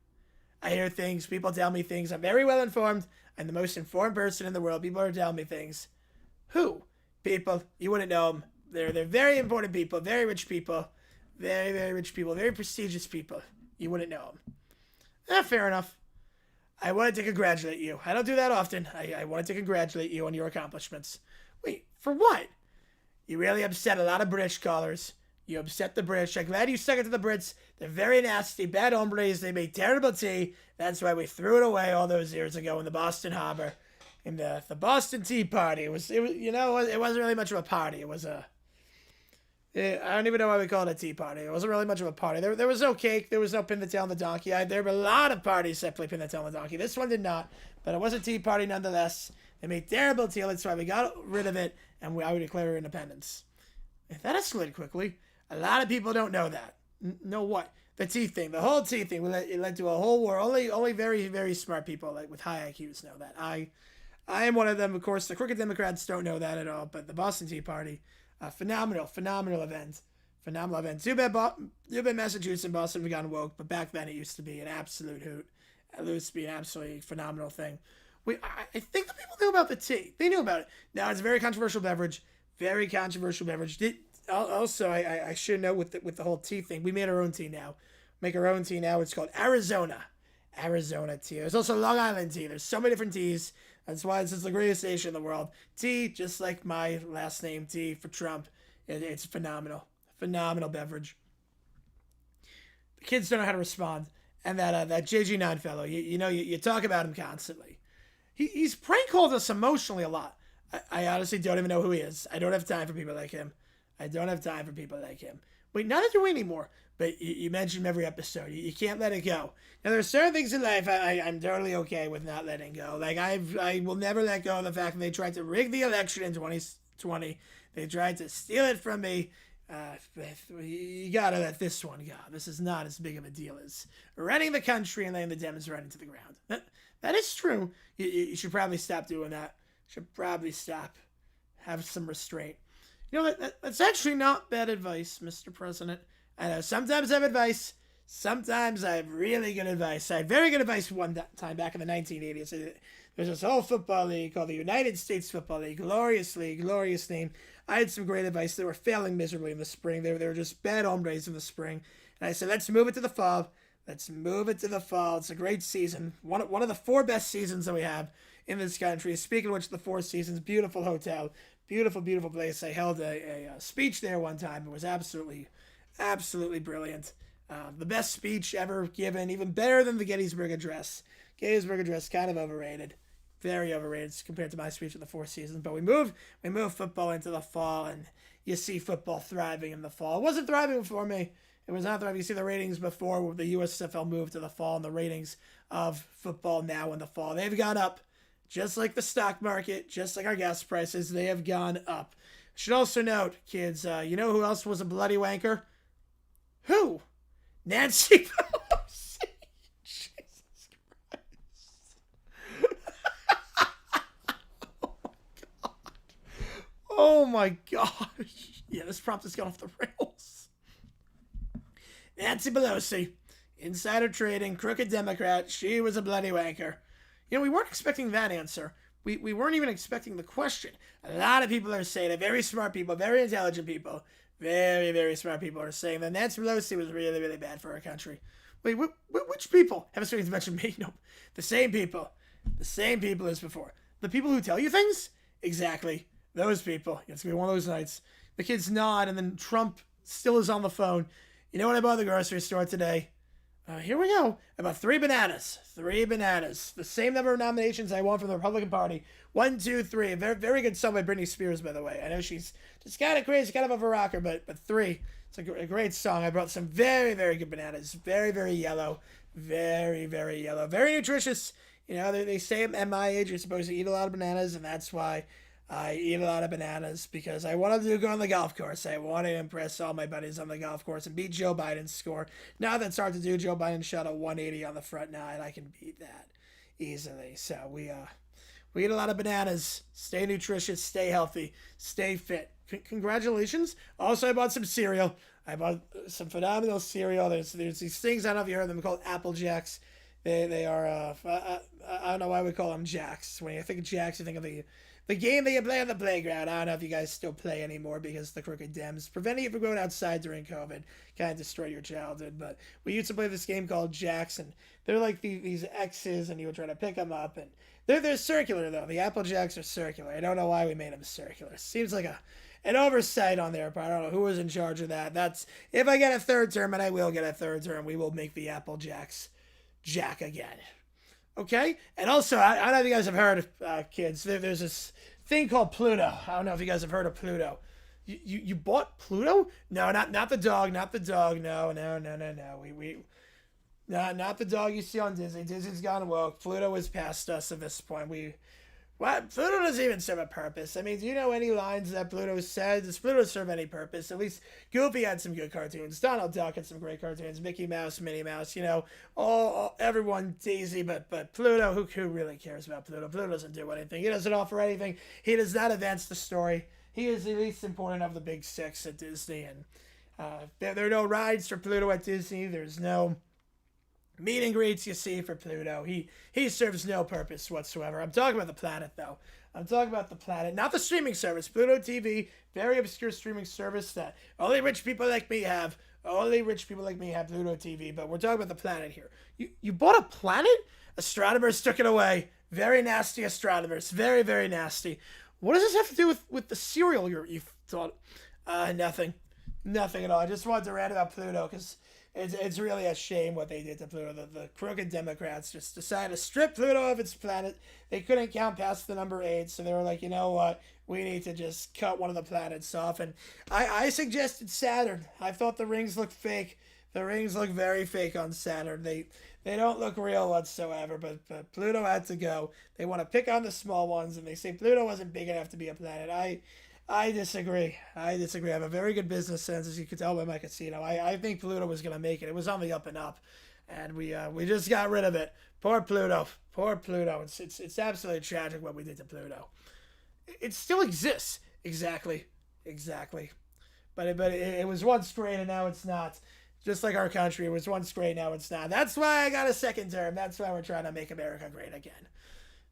I hear things, people tell me things, I'm very well informed. I'm the most informed person in the world. People are telling me things. Who? People, you wouldn't know them. They're very important people, very rich people. Very, very rich people, very prestigious people. You wouldn't know them. Fair enough. I wanted to congratulate you. I don't do that often. I wanted to congratulate you on your accomplishments. Wait, for what? You really upset a lot of British callers. You upset the British. I'm glad you stuck it to the Brits. They're very nasty, bad hombres. They make terrible tea. That's why we threw it away all those years ago in the Boston Harbor. In the Boston Tea Party. It was you know, it wasn't really much of a party. It was a... I don't even know why we call it a tea party. It wasn't really much of a party. There was no cake. There was no pin the tail on the donkey. There were a lot of parties that played pin the tail on the donkey. This one did not, but it was a tea party nonetheless. They made terrible tea. That's why we got rid of it, and I would declare our independence. That escalated quickly. A lot of people don't know that. Know what? The tea thing. The whole tea thing. It led to a whole war. Only very, very smart people like with high IQs know that. I am one of them. Of course, the crooked Democrats don't know that at all, but the Boston Tea Party... phenomenal event. Phenomenal event. Too bad Massachusetts and Boston have gotten woke, but back then it used to be an absolute hoot. It used to be an absolutely phenomenal thing. I think the people knew about the tea. They knew about it. Now, it's a very controversial beverage. Very controversial beverage. Also, I should know with the whole tea thing, we made our own tea now. Make our own tea now. It's called Arizona tea. There's also Long Island tea. There's so many different teas. That's why this is the greatest nation in the world. Tea, just like my last name, T for Trump. It's phenomenal. Phenomenal beverage. The kids don't know how to respond. And that JG9 fellow, you talk about him constantly. He's prank called us emotionally a lot. I honestly don't even know who he is. I don't have time for people like him. Wait, not that you're anymore, but you mention him every episode. You can't let it go. Now, there are certain things in life I'm totally okay with not letting go. Like, I will never let go of the fact that they tried to rig the election in 2020. They tried to steal it from me. You gotta let this one go. This is not as big of a deal as running the country and letting the Dems run into the ground. That is true. You should probably stop doing that. Should probably stop. Have some restraint. You know, that's actually not bad advice, Mr. President. I know sometimes I have advice. Sometimes I have really good advice. I had very good advice one time back in the 1980s. There's this whole football league called the United States Football League. Glorious league, glorious name. I had some great advice. They were failing miserably in the spring. They were just bad hombres in the spring. And I said, let's move it to the fall. It's a great season. One of the 4 best seasons that we have in this country. Speaking of which, the 4 seasons, beautiful hotel. Beautiful, beautiful place. I held a speech there one time. It was absolutely brilliant. The best speech ever given, even better than the Gettysburg Address. Gettysburg Address, kind of overrated. Very overrated compared to my speech of the 4 seasons. But we moved football into the fall, and you see football thriving in the fall. It wasn't thriving before me. It was not thriving. You see the ratings before the USFL moved to the fall, and the ratings of football now in the fall. They've gone up. Just like the stock market, just like our gas prices, they have gone up. Should also note, kids, you know who else was a bloody wanker? Who? Nancy Pelosi. Jesus Christ. Oh my gosh. Yeah, this prompt has gone off the rails. Nancy Pelosi, insider trading, crooked Democrat. She was a bloody wanker. You know, we weren't expecting that answer. We weren't even expecting the question. A lot of people are saying it. Very smart people, very intelligent people, very, very smart people are saying that Nancy Pelosi was really, really bad for our country. Wait, which people? Haven't started to mention me. No, the same people. The same people as before. The people who tell you things? Exactly. Those people. It's going to be one of those nights. The kids nod, and then Trump still is on the phone. You know what I bought at the grocery store today? Here we go. About 3 bananas. 3 bananas. The same number of nominations I won from the Republican Party. 1, 2, 3. A very, very good song by Britney Spears, by the way. I know she's just kind of crazy, kind of a rocker, but 3. It's a great song. I brought some very, very good bananas. Very, very yellow. Very, very yellow. Very nutritious. You know, they say at my age you're supposed to eat a lot of bananas, and that's why I eat a lot of bananas, because I wanted to go on the golf course. I wanted to impress all my buddies on the golf course and beat Joe Biden's score. Now that's hard to do. Joe Biden shot a 180 on the front nine. I can beat that easily. So we eat a lot of bananas. Stay nutritious. Stay healthy. Stay fit. Congratulations. Also, I bought some cereal. I bought some phenomenal cereal. There's these things, I don't know if you heard them, called Apple Jacks. They are, I don't know why we call them Jacks. When you think of Jacks, you think of the game that you play on the playground. I don't know if you guys still play anymore because the crooked Dems preventing you from going outside during COVID kind of destroyed your childhood. But we used to play this game called Jacks, and they're like these X's, and you would try to pick them up. And they're circular, though. The Apple Jacks are circular. I don't know why we made them circular. Seems like an oversight on their part. I don't know who was in charge of that. That's, if I get a third term, and I will get a third term, we will make the Apple Jacks Jack again. Okay? And also, I don't know if you guys have heard, kids, there's this thing called Pluto. I don't know if you guys have heard of Pluto. You bought Pluto? No, not the dog, not the dog. No. Not the dog you see on Disney. Disney's gone woke. Pluto is past us at this point. Pluto doesn't even serve a purpose. I mean, do you know any lines that Pluto said? Does Pluto serve any purpose? At least Goofy had some good cartoons. Donald Duck had some great cartoons. Mickey Mouse, Minnie Mouse, you know, everyone, Daisy, but Pluto, who really cares about Pluto? Pluto doesn't do anything. He doesn't offer anything. He does not advance the story. He is the least important of the big 6 at Disney, and there are no rides for Pluto at Disney. There's no meet and greets you see for Pluto. He serves no purpose whatsoever. I'm talking about the planet, though. I'm talking about the planet, not the streaming service. Pluto TV, very obscure streaming service that only rich people like me have. Only rich people like me have Pluto TV, but we're talking about the planet here. You bought a planet? Astronomers took it away. Very nasty astronomers. Very, very nasty. What does this have to do with the cereal you thought? Nothing. Nothing at all. I just wanted to rant about Pluto because it's really a shame what they did to Pluto. The crooked Democrats just decided to strip Pluto of its planet. They couldn't count past the number 8, so they were like, you know what? We need to just cut one of the planets off. And I suggested Saturn. I thought the rings looked fake. The rings look very fake on Saturn. They don't look real whatsoever, but Pluto had to go. They want to pick on the small ones, and they say Pluto wasn't big enough to be a planet. I disagree. I have a very good business sense, as you can tell by my casino. I think Pluto was going to make it. It was on the up and up, and we just got rid of it. Poor Pluto. Poor Pluto. It's absolutely tragic what we did to Pluto. It still exists. Exactly. But it was once great, and now it's not. Just like our country, it was once great, now it's not. That's why I got a second term. That's why we're trying to make America great again.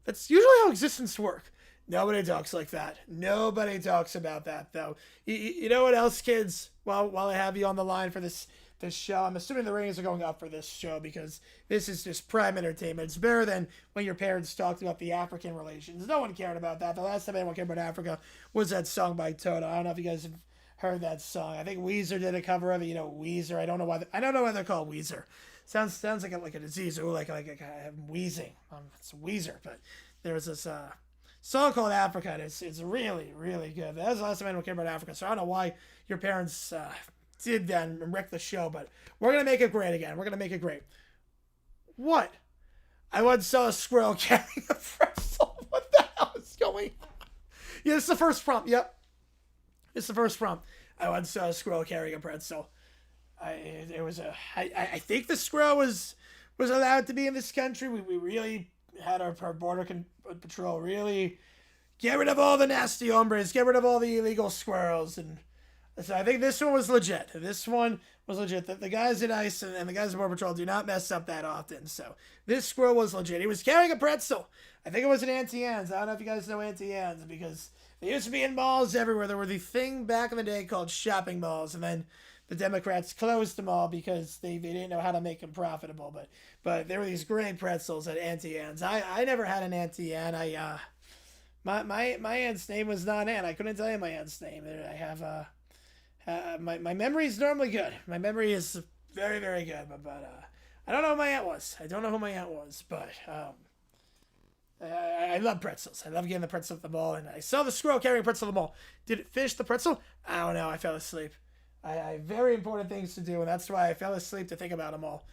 That's usually how existence works. Nobody talks like that. Nobody talks about that, though. You know what else, kids? While I have you on the line for this show, I'm assuming the ratings are going up for this show because this is just prime entertainment. It's better than when your parents talked about the African relations. No one cared about that. The last time anyone cared about Africa was that song by Toto. I don't know if you guys have heard that song. I think Weezer did a cover of it. You know, Weezer. I don't know why they're called Weezer. Sounds like a disease. Or like I'm wheezing. It's Weezer, but there's this song called Africa, and it's really, really good. That was the last time anyone cared about Africa, so I don't know why your parents did that and wrecked the show, but we're going to make it great again. We're going to make it great. What? I once saw a squirrel carrying a pretzel. What the hell is going on? Yeah, it's the first prompt. Yep. It's the first prompt. I once saw a squirrel carrying a pretzel. I think the squirrel was allowed to be in this country. We really had our border patrol really get rid of all the nasty hombres, get rid of all the illegal squirrels, and so I think this one was legit. This one was legit. The guys at ICE and the guys at Border Patrol do not mess up that often. So this squirrel was legit. He was carrying a pretzel. I think it was an Auntie Anne's. I don't know if you guys know Auntie Anne's because they used to be in malls everywhere. There were the thing back in the day called shopping malls, and then the Democrats closed them all because they didn't know how to make them profitable. But there were these great pretzels at Auntie Anne's. I never had an Auntie Anne. My aunt's name was not Anne. I couldn't tell you my aunt's name. I have my memory is normally good. My memory is very, very good. But I don't know who my aunt was. But I love pretzels. I love getting the pretzel at the mall. And I saw the squirrel carrying a pretzel at the mall. Did it finish the pretzel? I don't know. I fell asleep. I have very important things to do, and that's why I fell asleep to think about them all.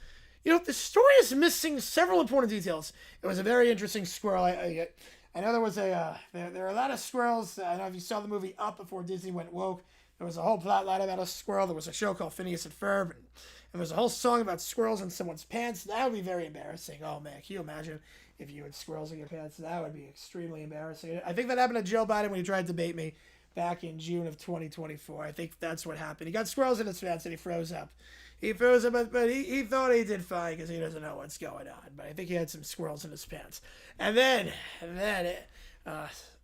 You know, the story is missing several important details. It was a very interesting squirrel. I know there was there are a lot of squirrels. I don't know if you saw the movie Up before Disney went woke. There was a whole plot line about a squirrel. There was a show called Phineas and Ferb. And there was a whole song about squirrels in someone's pants. That would be very embarrassing. Oh, man. Can you imagine if you had squirrels in your pants? That would be extremely embarrassing. I think that happened to Joe Biden when he tried to debate me back in June of 2024. I think that's what happened. He got squirrels in his pants and he froze up. But he thought he did fine because he doesn't know what's going on. But I think he had some squirrels in his pants. And then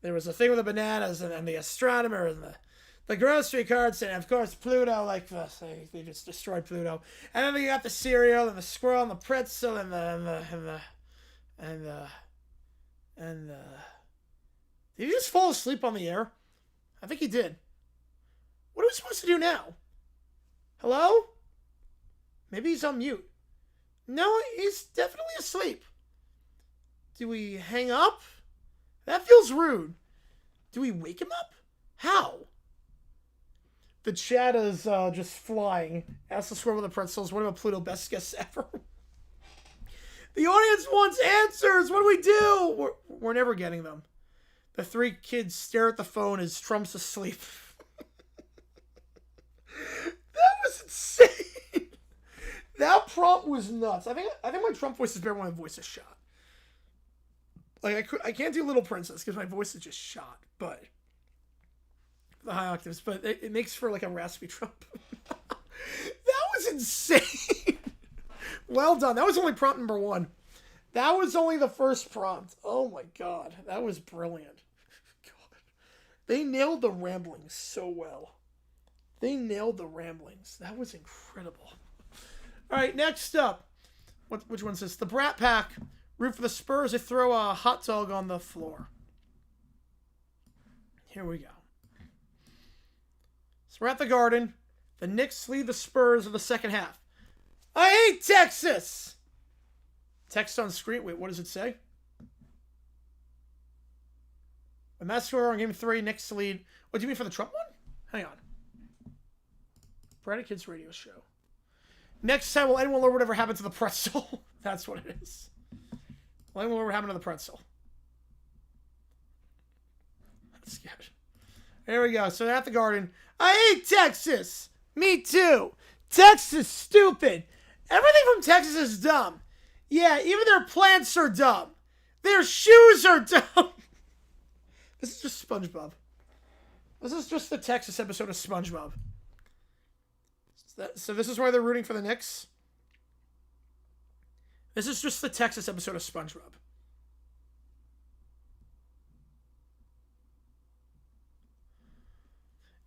there was a thing with the bananas and the astronomer and the grocery carts, and of course Pluto, they just destroyed Pluto. And then you got the cereal and the squirrel and the pretzel and did he just fall asleep on the air? I think he did. What are we supposed to do now? Hello? Maybe he's on mute. No, he's definitely asleep. Do we hang up? That feels rude. Do we wake him up? How? The chat is just flying. Ask the squirrel with the pretzels. What about Pluto? Best guess ever. The audience wants answers. What do we do? We're never getting them. The three kids stare at the phone as Trump's asleep. That was insane. That prompt was nuts. I think my Trump voice is better when my voice is shot. Like I can't do Little Princess because my voice is just shot, but the high octaves. But it makes for like a raspy Trump. That was insane. Well done. That was only prompt number 1. That was only the first prompt. Oh my god, that was brilliant. God, they nailed the ramblings so well. That was incredible. All right, next up. Which one's this? The Brat Pack root for the Spurs to throw a hot dog on the floor. Here we go. So we're at the Garden. The Knicks lead the Spurs in the second half. I hate Texas! Text on screen. Wait, what does it say? A match score on game 3. Knicks lead. What do you mean for the Trump one? Hang on. Brady Kids Radio Show. Next time, will anyone learn whatever happened to the pretzel? That's what it is. Will anyone learn what happened to the pretzel? That's good. There we go. So they're at the Garden. I hate Texas. Me too. Texas stupid. Everything from Texas is dumb. Yeah, even their plants are dumb. Their shoes are dumb. This is just SpongeBob. This is just the Texas episode of SpongeBob. So this is why they're rooting for the Knicks. This is just the Texas episode of SpongeBob.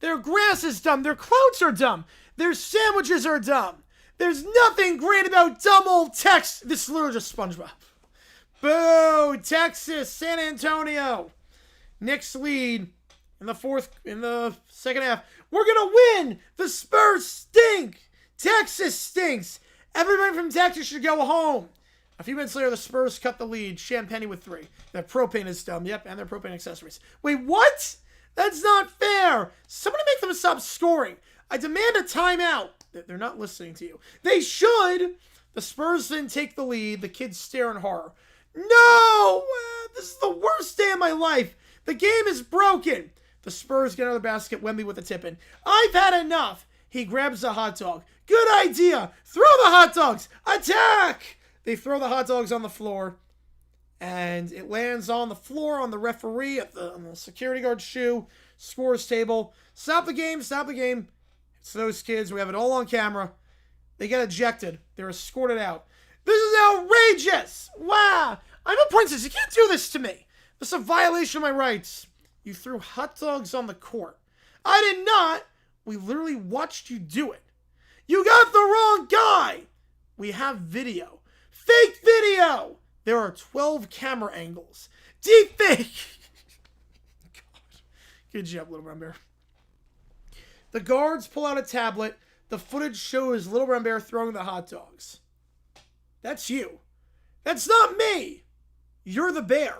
Their grass is dumb. Their clothes are dumb. Their sandwiches are dumb. There's nothing great about dumb old Texas. This is literally just SpongeBob. Boo! Texas, San Antonio. Knicks lead in the second half. We're gonna win. The Spurs stink. Texas stinks. Everybody from Texas should go home. A few minutes later, the Spurs cut the lead. Champagne with 3. Their propane is dumb. Yep, and their propane accessories. Wait, what? That's not fair. Somebody make them stop scoring. I demand a timeout. They're not listening to you. They should. The Spurs then take the lead. The kids stare in horror. No! This is the worst day of my life. The game is broken. The Spurs get another basket. Wemby with the tip in. I've had enough. He grabs a hot dog. Good idea. Throw the hot dogs. Attack. They throw the hot dogs on the floor. And it lands on the floor on the referee on the security guard's shoe. Scores table. Stop the game. Stop the game. It's those kids. We have it all on camera. They get ejected. They're escorted out. This is outrageous. Wow. I'm a princess. You can't do this to me. This is a violation of my rights. You threw hot dogs on the court. I did not. We literally watched you do it. You got the wrong guy. We have video. Fake video. There are 12 camera angles. Deep fake. God. Good job, Little Brown Bear. The guards pull out a tablet. The footage shows Little Brown Bear throwing the hot dogs. That's you. That's not me. You're the bear.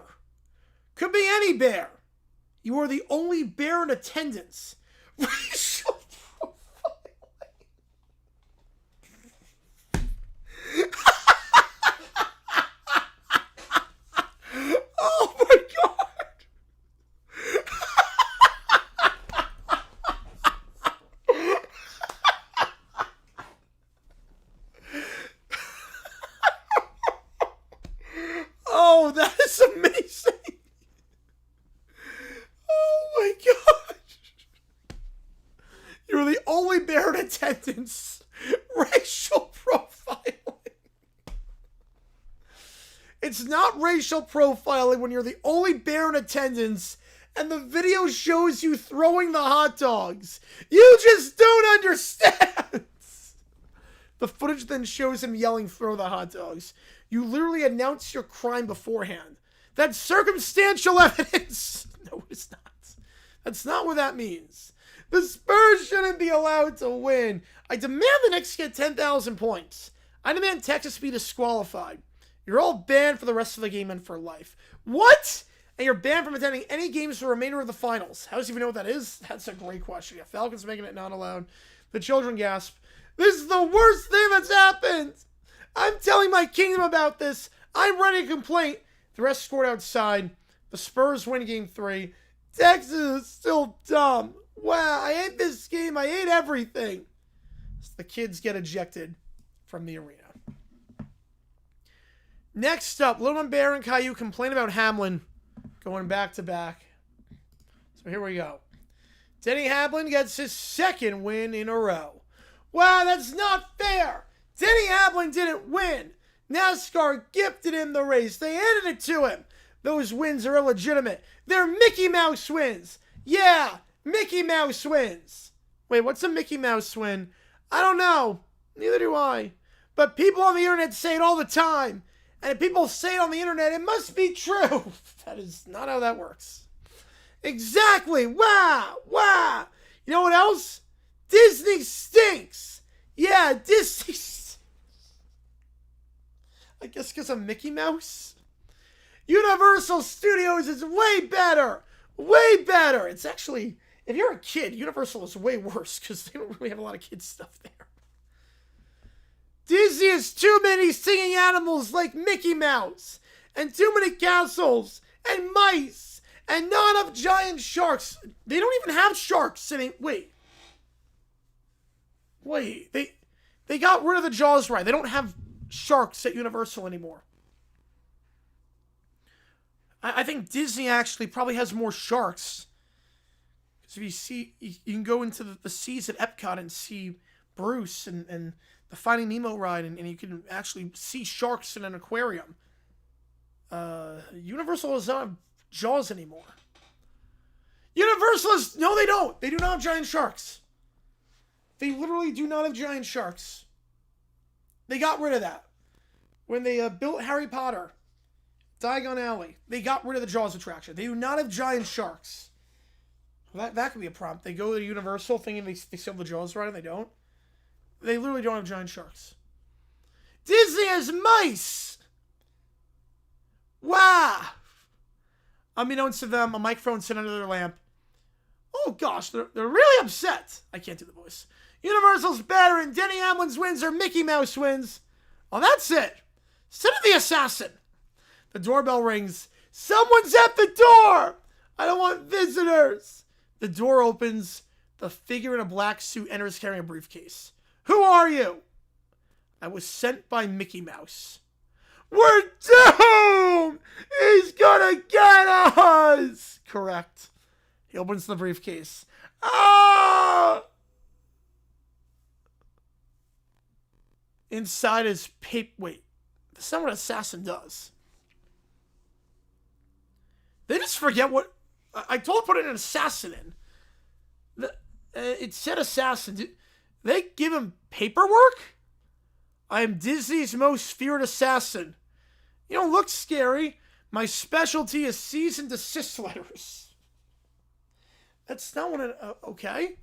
Could be any bear. You are the only bear in attendance. Racial profiling. Oh my God. Oh, that is amazing. Oh my God. You're the only bear in attendance. Racial profiling. It's not racial profiling when you're the only bear in attendance and the video shows you throwing the hot dogs. You just don't understand. The footage then shows him yelling, "Throw the hot dogs." You literally announce your crime beforehand. That's circumstantial evidence. No, it's not. That's not what that means. The Spurs shouldn't be allowed to win. I demand the Knicks get 10,000 points. I demand Texas be disqualified. You're all banned for the rest of the game and for life. What? And you're banned from attending any games for the remainder of the finals. How does he even know what that is? That's a great question. Yeah, Falcons making it not allowed. The children gasp. This is the worst thing that's happened. I'm telling my kingdom about this. I'm writing a complaint. The rest scored outside. The Spurs win game 3. Texas is still dumb. Wow, I hate this game. I hate everything. So the kids get ejected from the arena. Next up, Little Bear and Caillou complain about Hamlin going back to back. So here we go. Denny Hamlin gets his second win in a row. Wow, that's not fair. Denny Hamlin didn't win. NASCAR gifted him the race. They handed it to him. Those wins are illegitimate. They're Mickey Mouse wins. Yeah, Mickey Mouse wins. Wait, what's a Mickey Mouse win? I don't know. Neither do I. But people on the internet say it all the time. And if people say it on the internet, it must be true. That is not how that works. Exactly. Wow. Wow. You know what else? Disney stinks. Yeah, Disney stinks. I guess because of Mickey Mouse. Universal Studios is way better. Way better. It's actually, if you're a kid, Universal is way worse because they don't really have a lot of kids stuff there. Disney has too many singing animals like Mickey Mouse, and too many castles, and mice, and not enough giant sharks. They don't even have sharks sitting. Wait, they got rid of the Jaws ride. They don't have sharks at Universal anymore. I think Disney actually probably has more sharks. Because if you see, you can go into the seas at Epcot and see Bruce and the Finding Nemo ride, and you can actually see sharks in an aquarium. Universal does not have Jaws anymore. Universal is... No, they don't. They do not have giant sharks. They literally do not have giant sharks. They got rid of that. When they built Harry Potter, Diagon Alley, they got rid of the Jaws attraction. They do not have giant sharks. Well, that could be a prompt. They go to Universal thinking they still have the Jaws ride, and they don't. They literally don't have giant sharks. Disney has mice! Wow! Unbeknownst to them, a microphone sitting under their lamp. Oh gosh, they're really upset. I can't do the voice. Universal's better and Denny Hamlin's wins are Mickey Mouse wins. Oh, that's it. Send the assassin. The doorbell rings. Someone's at the door! I don't want visitors! The door opens. The figure in a black suit enters carrying a briefcase. Who are you? I was sent by Mickey Mouse. We're doomed! He's gonna get us! Correct. He opens the briefcase. Ah! Inside is paper. Wait, that's not what an assassin does. They just forget what. I told them to put an assassin in. It said assassin. Did they give him paperwork? I am Disney's most feared assassin. You don't look scary. My specialty is cease and desist letters. That's not what it. Okay.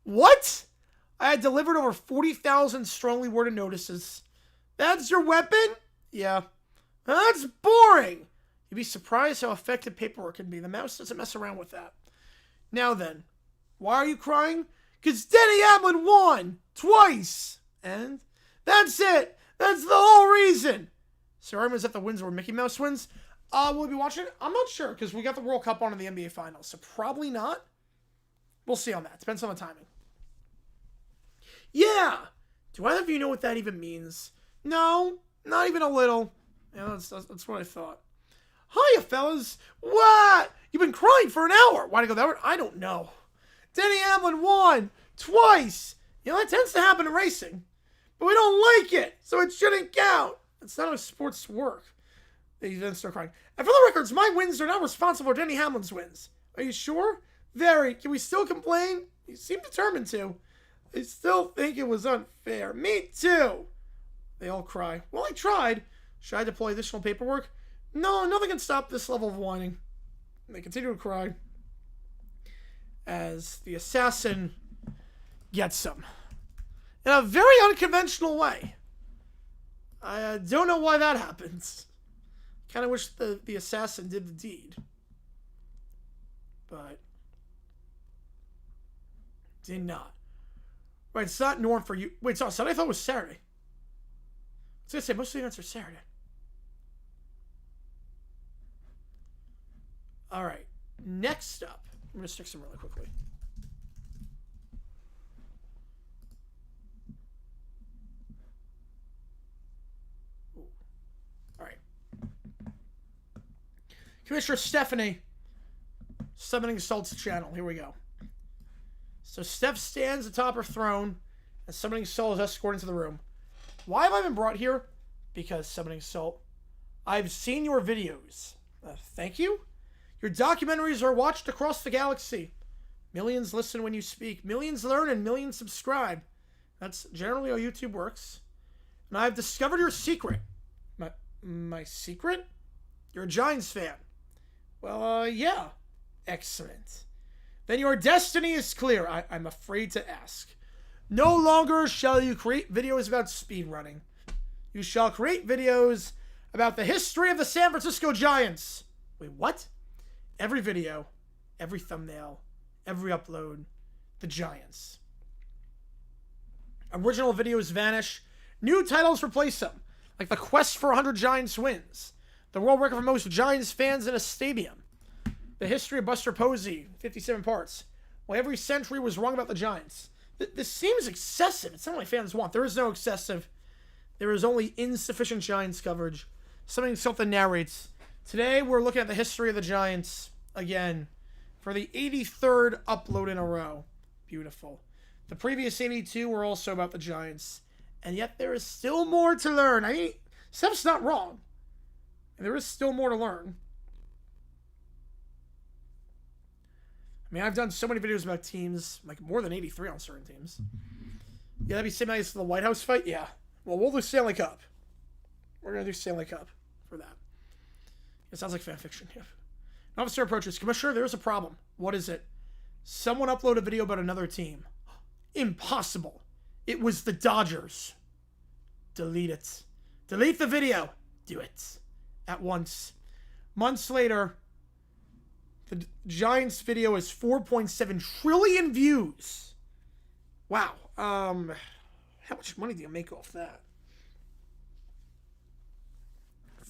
What? I had delivered over 40,000 strongly worded notices. That's your weapon? Yeah. That's boring. You'd be surprised how effective paperwork can be. The mouse doesn't mess around with that. Now then, why are you crying? Because Denny Hamlin won twice. And that's it. That's the whole reason. So everyone's at the wins where Mickey Mouse wins. Will we be watching it? I'm not sure because we got the World Cup on in the NBA Finals. So probably not. We'll see on that. Depends on the timing. Yeah. Do either of you know what that even means? No, not even a little. Yeah, that's what I thought. Hiya, fellas. What? You've been crying for an hour. Why'd I go that way? I don't know. Denny Hamlin won twice. You know, that tends to happen in racing. But we don't like it, so it shouldn't count. That's not how sports work. They then start crying. And for the records, my wins are not responsible for Denny Hamlin's wins. Are you sure? Very. Can we still complain? You seem determined to. I still think it was unfair. Me too. They all cry. Well, I tried. Should I deploy additional paperwork? No, nothing can stop this level of whining. They continue to cry as the assassin gets them in a very unconventional way. I don't know why that happens. Kind of wish the assassin did the deed, but did not. Right, it's not norm for you. Wait, it's on Sunday? I thought it was Saturday. I was going to say, most of the events are Saturday. All right, next up, I'm going to stick some really quickly. Ooh. All right. Commissioner Stephanie, summoning Salt's channel. Here we go. So Steph stands atop her throne, and Summoning Soul is escorted into the room. Why have I been brought here? Because, Summoning Soul, I've seen your videos. Thank you. Your documentaries are watched across the galaxy. Millions listen when you speak. Millions learn and millions subscribe. That's generally how YouTube works. And I've discovered your secret. My secret? You're a Giants fan. Well, yeah. Excellent. Then your destiny is clear. I'm afraid to ask. No longer shall you create videos about speedrunning. You shall create videos about the history of the San Francisco Giants. Wait, what? Every video, every thumbnail, every upload, the Giants. Original videos vanish. New titles replace them. Like the quest for 100 Giants wins. The world record for most Giants fans in a stadium. The history of Buster Posey, 57 parts. Well, every century was wrong about the Giants. This seems excessive. It's not what my fans want. There is no excessive. There is only insufficient Giants coverage. Something narrates. Today, we're looking at the history of the Giants again for the 83rd upload in a row. Beautiful. The previous 82 were also about the Giants. And yet, there is still more to learn. I mean, Steph's not wrong. And there is still more to learn. I mean, I've done so many videos about teams, like more than 83 on certain teams. Yeah, that'd be same as the White House fight? Yeah. Well, we'll do Stanley Cup. We're going to do Stanley Cup for that. It sounds like fan fiction. Yeah. An officer approaches. Commissioner, there's a problem. What is it? Someone uploaded a video about another team. Impossible. It was the Dodgers. Delete it. Delete the video. Do it. At once. Months later, the Giants video has 4.7 trillion views. Wow. How much money do you make off that?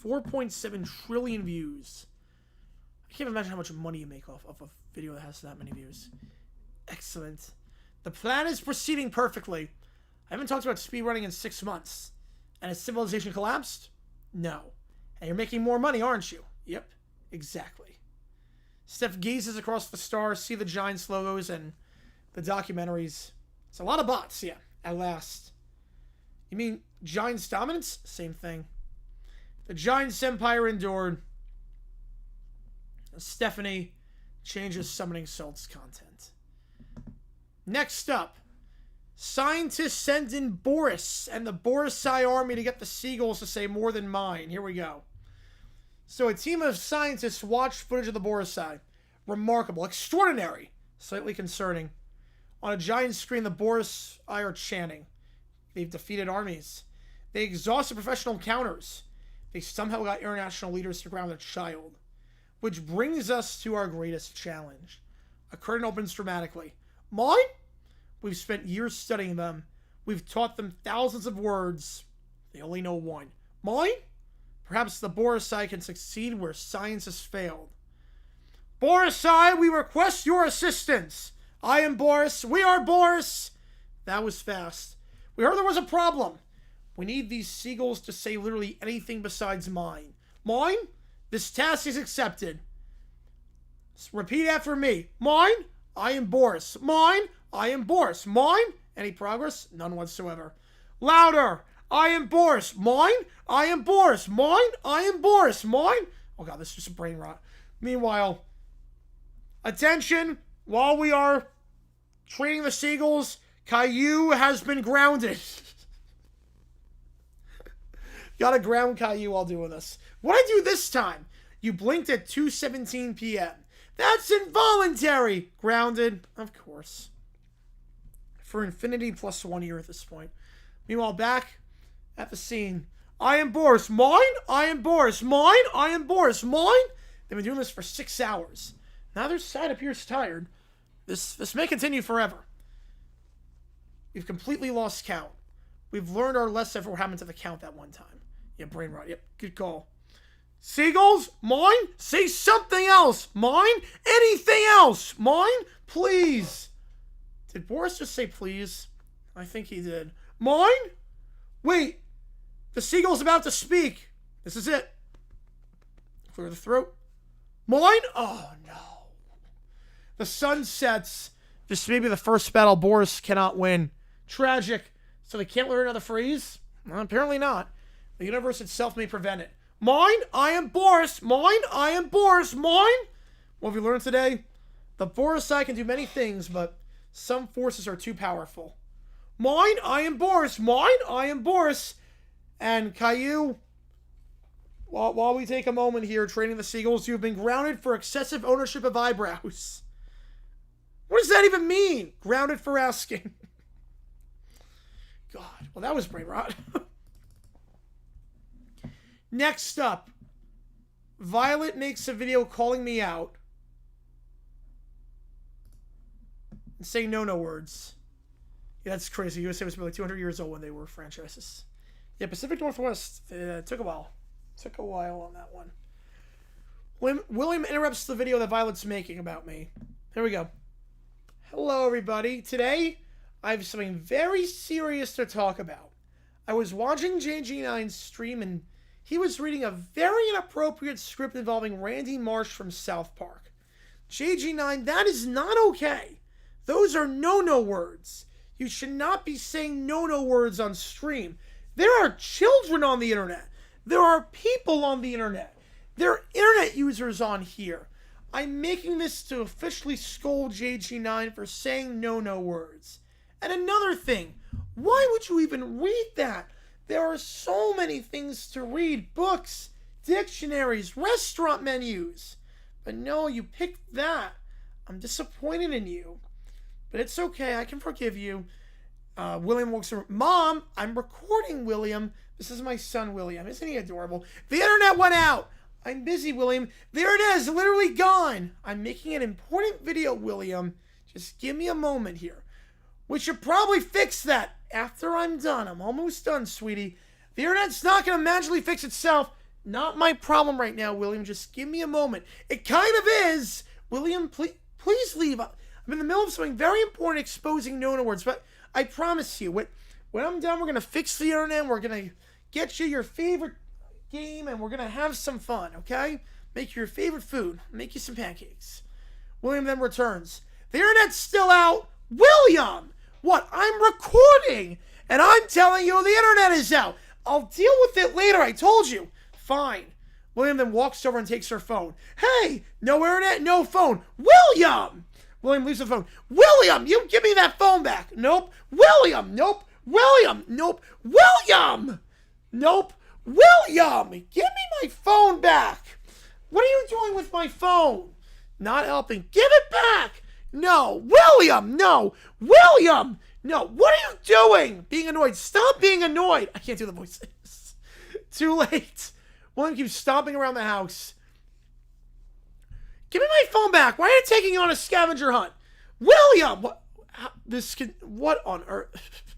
4.7 trillion views. I can't imagine how much money you make off of a video that has that many views. Excellent. The plan is proceeding perfectly. I haven't talked about speedrunning in 6 months. And has civilization collapsed? No. And you're making more money, aren't you? Yep, exactly. Steph gazes across the stars, see the Giants logos and the documentaries. It's a lot of bots, yeah, at last. You mean Giants dominance? Same thing. The Giants empire endured. Stephanie changes summoning salts content. Next up, scientists send in Boris and the Borisai army to get the seagulls to say more than mine. Here we go. So a team of scientists watched footage of the Borisai. Remarkable, extraordinary, slightly concerning. On a giant screen, the Borisai are chanting. They've defeated armies. They exhausted professional counters. They somehow got international leaders to ground a child. Which brings us to our greatest challenge. A curtain opens dramatically. Mine? We've spent years studying them. We've taught them thousands of words. They only know one. Mine? Perhaps the Borisai can succeed where science has failed. Borisai, we request your assistance. I am Boris. We are Boris. That was fast. We heard there was a problem. We need these seagulls to say literally anything besides mine. Mine? This task is accepted. Repeat after me. Mine? I am Boris. Mine? I am Boris. Mine? Any progress? None whatsoever. Louder! I am Boris. Mine? I am Boris. Mine? I am Boris. Mine? Oh god, this is just a brain rot. Meanwhile, attention, while we are training the seagulls, Caillou has been grounded. Gotta ground Caillou while doing this. What'd I do this time? You blinked at 2:17 p.m. That's involuntary! Grounded, of course. For infinity plus 1 year at this point. Meanwhile, back at the scene. I am Boris. Mine? I am Boris. Mine? I am Boris. Mine? They've been doing this for 6 hours. Neither side appears tired. This may continue forever. We've completely lost count. We've learned our lesson for what happened to the count that one time. Yeah, brain rot. Yep, good call. Seagulls? Mine? Say something else. Mine? Anything else. Mine? Please. Did Boris just say please? I think he did. Mine? Wait. The seagull's about to speak. This is it. Clear the throat. Mine? Oh, no. The sun sets. This may be the first battle Boris cannot win. Tragic. So they can't learn another phrase? Well, apparently not. The universe itself may prevent it. Mine? I am Boris. Mine? I am Boris. Mine? What have we learned today? The Borisai can do many things, but some forces are too powerful. Mine? I am Boris. Mine? I am Boris. And Caillou, while we take a moment here training the seagulls, you've been grounded for excessive ownership of eyebrows. What does that even mean? Grounded for asking. God, well, that was brain rot. Next up, Violet makes a video calling me out and saying no words. Yeah, that's crazy. USA was probably 200 years old when they were franchises. Yeah, Pacific Northwest, it took a while. Took a while on that one. William interrupts the video that Violet's making about me. Here we go. Hello, everybody. Today, I have something very serious to talk about. I was watching JG9's stream, and he was reading a very inappropriate script involving Randy Marsh from South Park. JG9, that is not okay. Those are no-no words. You should not be saying no-no words on stream. There are children on the internet. There are people on the internet. There are internet users on here. I'm making this to officially scold JG9 for saying no-no words. And another thing, why would you even read that? There are so many things to read. Books, dictionaries, restaurant menus. But no, you picked that. I'm disappointed in you. But it's okay, I can forgive you. William walks around. Mom, I'm recording, William. This is my son, William. Isn't he adorable? The internet went out. I'm busy, William. There it is, literally gone. I'm making an important video, William. Just give me a moment here. We should probably fix that after I'm done. I'm almost done, sweetie. The internet's not going to magically fix itself. Not my problem right now, William. Just give me a moment. It kind of is. William, please leave. I'm in the middle of something very important, exposing no words, but I promise you, when I'm done, we're going to fix the internet, we're going to get you your favorite game, and we're going to have some fun, okay? Make you your favorite food. Make you some pancakes. William then returns. The internet's still out. William! What? I'm recording, and I'm telling you the internet is out. I'll deal with it later, I told you. Fine. William then walks over and takes her phone. Hey, no internet, no phone. William! William leaves the phone. William, you give me that phone back. Nope. William, nope. William, nope. William! Nope. William! Give me my phone back. What are you doing with my phone? Not helping. Give it back. No. William, no. William, no. What are you doing? Being annoyed. Stop being annoyed. I can't do the voices. Too late. William keeps stomping around the house. Give me my phone back. Why are you taking you on a scavenger hunt? William! What on earth?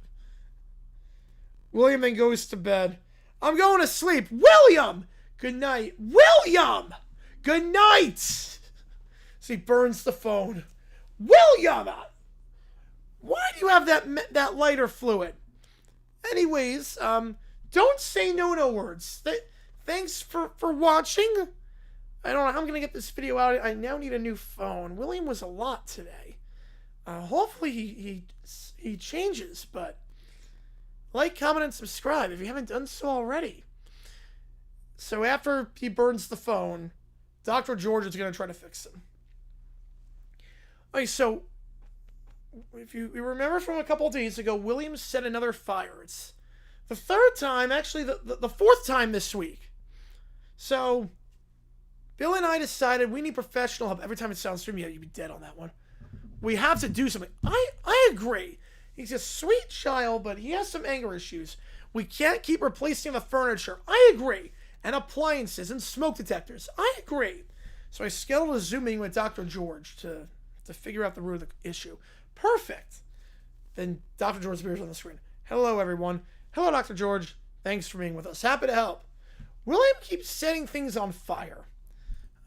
William then goes to bed. I'm going to sleep. William! Good night. William! Good night! So he burns the phone. William! Why do you have that lighter fluid? Anyways, don't say no words. Thanks for watching. I don't know how I'm going to get this video out. I now need a new phone. William was a lot today. Hopefully he changes, but like, comment, and subscribe if you haven't done so already. So after he burns the phone, Dr. George is going to try to fix him. Okay, so if you remember from a couple of days ago, William set another fire. It's the third time, actually the fourth time this week. So Bill and I decided we need professional help. Every time it sounds from you, you'd be dead on that one. We have to do something. I agree. He's a sweet child, but he has some anger issues. We can't keep replacing the furniture. I agree. And appliances and smoke detectors. I agree. So I scheduled a Zoom meeting with Dr. George to figure out the root of the issue. Perfect. Then Dr. George appears on the screen. Hello, everyone. Hello, Dr. George. Thanks for being with us. Happy to help. William keeps setting things on fire.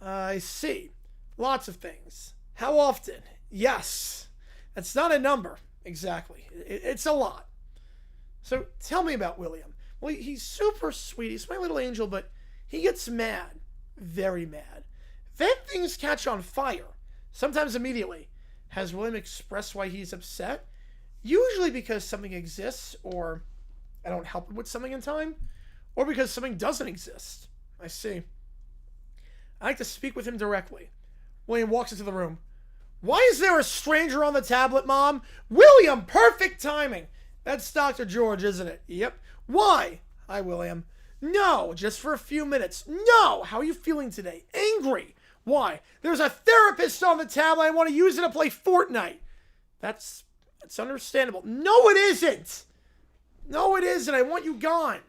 I see. Lots of things. How often? Yes. That's not a number. Exactly. It's a lot. So tell me about William. Well, he's super sweet. He's my little angel, but he gets mad. Very mad. Then things catch on fire. Sometimes immediately. Has William expressed why he's upset? Usually because something exists, or I don't help him with something in time, or because something doesn't exist. I see. I like to speak with him directly. William walks into the room. Why is there a stranger on the tablet, Mom? William, perfect timing. That's Dr. George, isn't it? Yep. Why? Hi, William. No, just for a few minutes. No. How are you feeling today? Angry. Why? There's a therapist on the tablet. I want to use it to play Fortnite. That's understandable. No, it isn't. No, it isn't. I want you gone.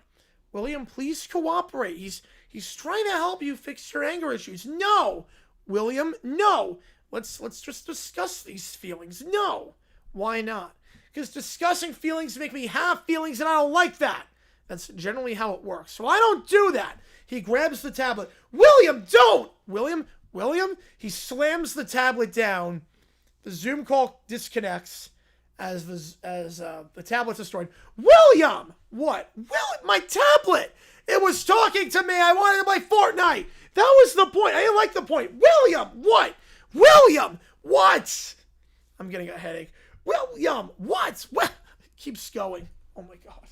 William, please cooperate. He's trying to help you fix your anger issues. No. William, no. Let's just discuss these feelings. No. Why not? Because discussing feelings make me have feelings, and I don't like that. That's generally how it works. So I don't do that. He grabs the tablet. William, don't! William, he slams the tablet down. The Zoom call disconnects as the tablet's destroyed. William! What? My tablet! It was talking to me. I wanted to play Fortnite. That was the point. I didn't like the point. William, what? William, what? I'm getting a headache. William, what? Well, it keeps going. Oh my God.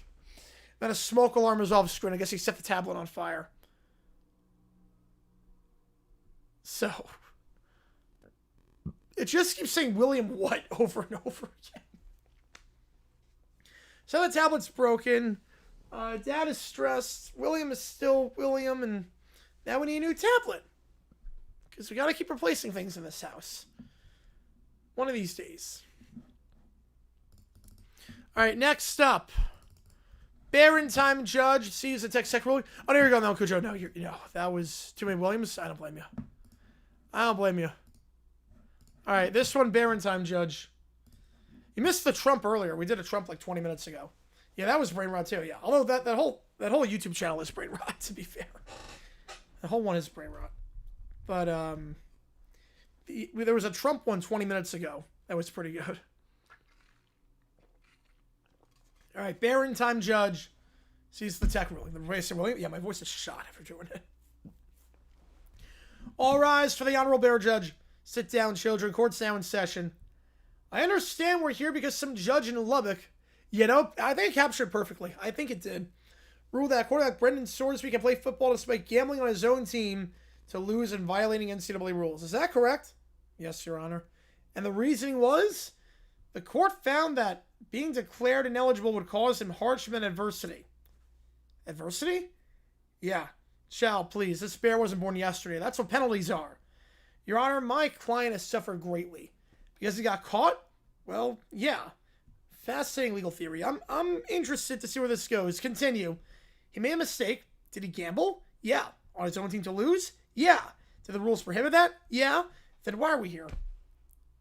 Then a smoke alarm is off screen. I guess he set the tablet on fire. So, it just keeps saying William what over and over again. So the tablet's broken. Dad is stressed. William is still William, and now we need a new tablet. Because we got to keep replacing things in this house. One of these days. All right, next up. Baron Time Judge sees the tech secretary. Oh, there you go now, Cujo. No, that was too many Williams. I don't blame you. I don't blame you. All right, this one, Baron Time Judge. You missed the Trump earlier. We did a Trump like 20 minutes ago. Yeah, that was brain rot too. Yeah, although that whole YouTube channel is brain rot. To be fair, the whole one is brain rot. But there was a Trump one 20 minutes ago. That was pretty good. All right, Baron time judge sees the tech ruling. The racer ruling. Yeah, my voice is shot after doing it. All rise for the honorable bear judge. Sit down, children. Court's now in session. I understand we're here because some judge in Lubbock, I think it captured perfectly. I think it did. Ruled that quarterback Brendan Sorsby can play football despite gambling on his own team to lose and violating NCAA rules. Is that correct? Yes, Your Honor. And the reasoning was, the court found that being declared ineligible would cause him hardship and adversity. Adversity? Yeah. Child, please. This bear wasn't born yesterday. That's what penalties are. Your Honor, my client has suffered greatly. Because he got caught? Well, yeah. Fascinating legal theory. I'm interested to see where this goes. Continue. He made a mistake. Did he gamble? Yeah. On his own team to lose? Yeah. Did the rules prohibit that? Yeah. Then why are we here?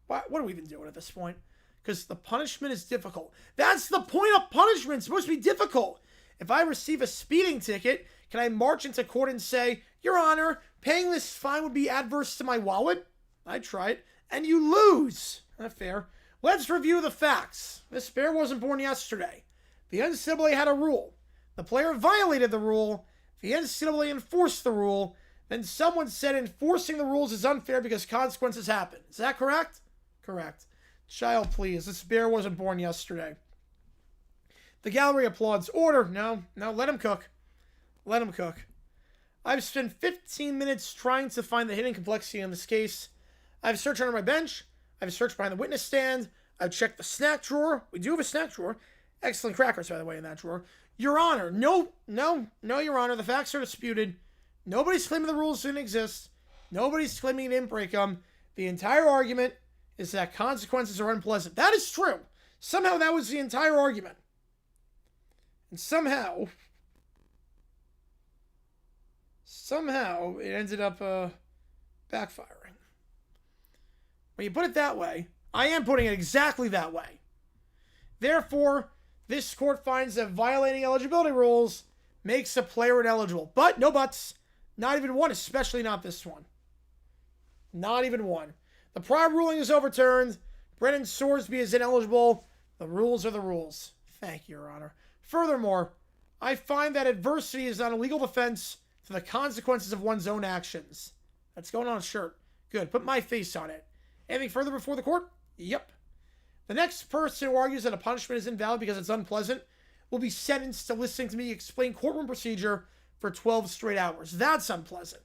What are we even doing at this point? Because the punishment is difficult. That's the point of punishment. It's supposed to be difficult. If I receive a speeding ticket, can I march into court and say, Your Honor, paying this fine would be adverse to my wallet? I'd try it. And you lose. Not fair. Let's review the facts. This bear wasn't born yesterday. The NCAA had a rule. The player violated the rule. The NCAA enforced the rule. Then someone said enforcing the rules is unfair because consequences happen. Is that correct? Correct. Child, please. This bear wasn't born yesterday. The gallery applauds. Order. No, let him cook. Let him cook. I've spent 15 minutes trying to find the hidden complexity in this case. I've searched under my bench. I've searched behind the witness stand. I've checked the snack drawer. We do have a snack drawer. Excellent crackers, by the way, in that drawer. Your Honor. No, Your Honor. The facts are disputed. Nobody's claiming the rules didn't exist. Nobody's claiming he didn't break them. The entire argument is that consequences are unpleasant. That is true. Somehow that was the entire argument. And somehow it ended up backfiring. When you put it that way, I am putting it exactly that way. Therefore, this court finds that violating eligibility rules makes a player ineligible. But no buts. Not even one, especially not this one. Not even one. The prior ruling is overturned. Brendan Sorsby is ineligible. The rules are the rules. Thank you, Your Honor. Furthermore, I find that adversity is not a legal defense to the consequences of one's own actions. That's going on a shirt. Good. Put my face on it. Anything further before the court? Yep. The next person who argues that a punishment is invalid because it's unpleasant will be sentenced to listening to me explain courtroom procedure for 12 straight hours. That's unpleasant.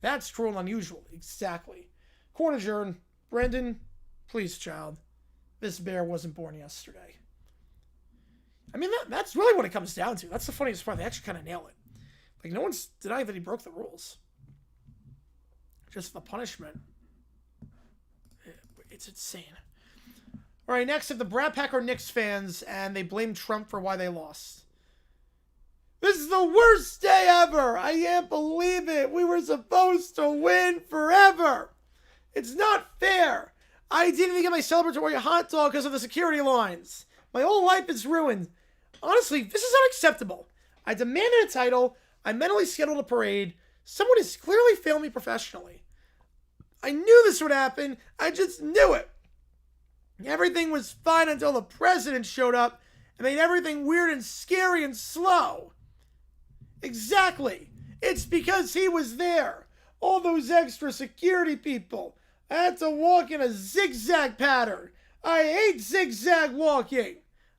That's cruel and unusual. Exactly. Court adjourned. Brendan, please, child. This bear wasn't born yesterday. I mean, that's really what it comes down to. That's the funniest part. They actually kind of nail it. Like, no one's denying that he broke the rules. Just the punishment. It's insane. All right, next, if the Brat Pack are Knicks fans and they blame Trump for why they lost. This is the worst day ever. I can't believe it. We were supposed to win forever. It's not fair. I didn't even get my celebratory hot dog because of the security lines. My whole life is ruined. Honestly, this is unacceptable. I demanded a title. I mentally scheduled a parade. Someone has clearly failed me professionally. I knew this would happen. I just knew it. Everything was fine until the president showed up and made everything weird and scary and slow. Exactly. It's because he was there. All those extra security people. I had to walk in a zigzag pattern. I hate zigzag walking.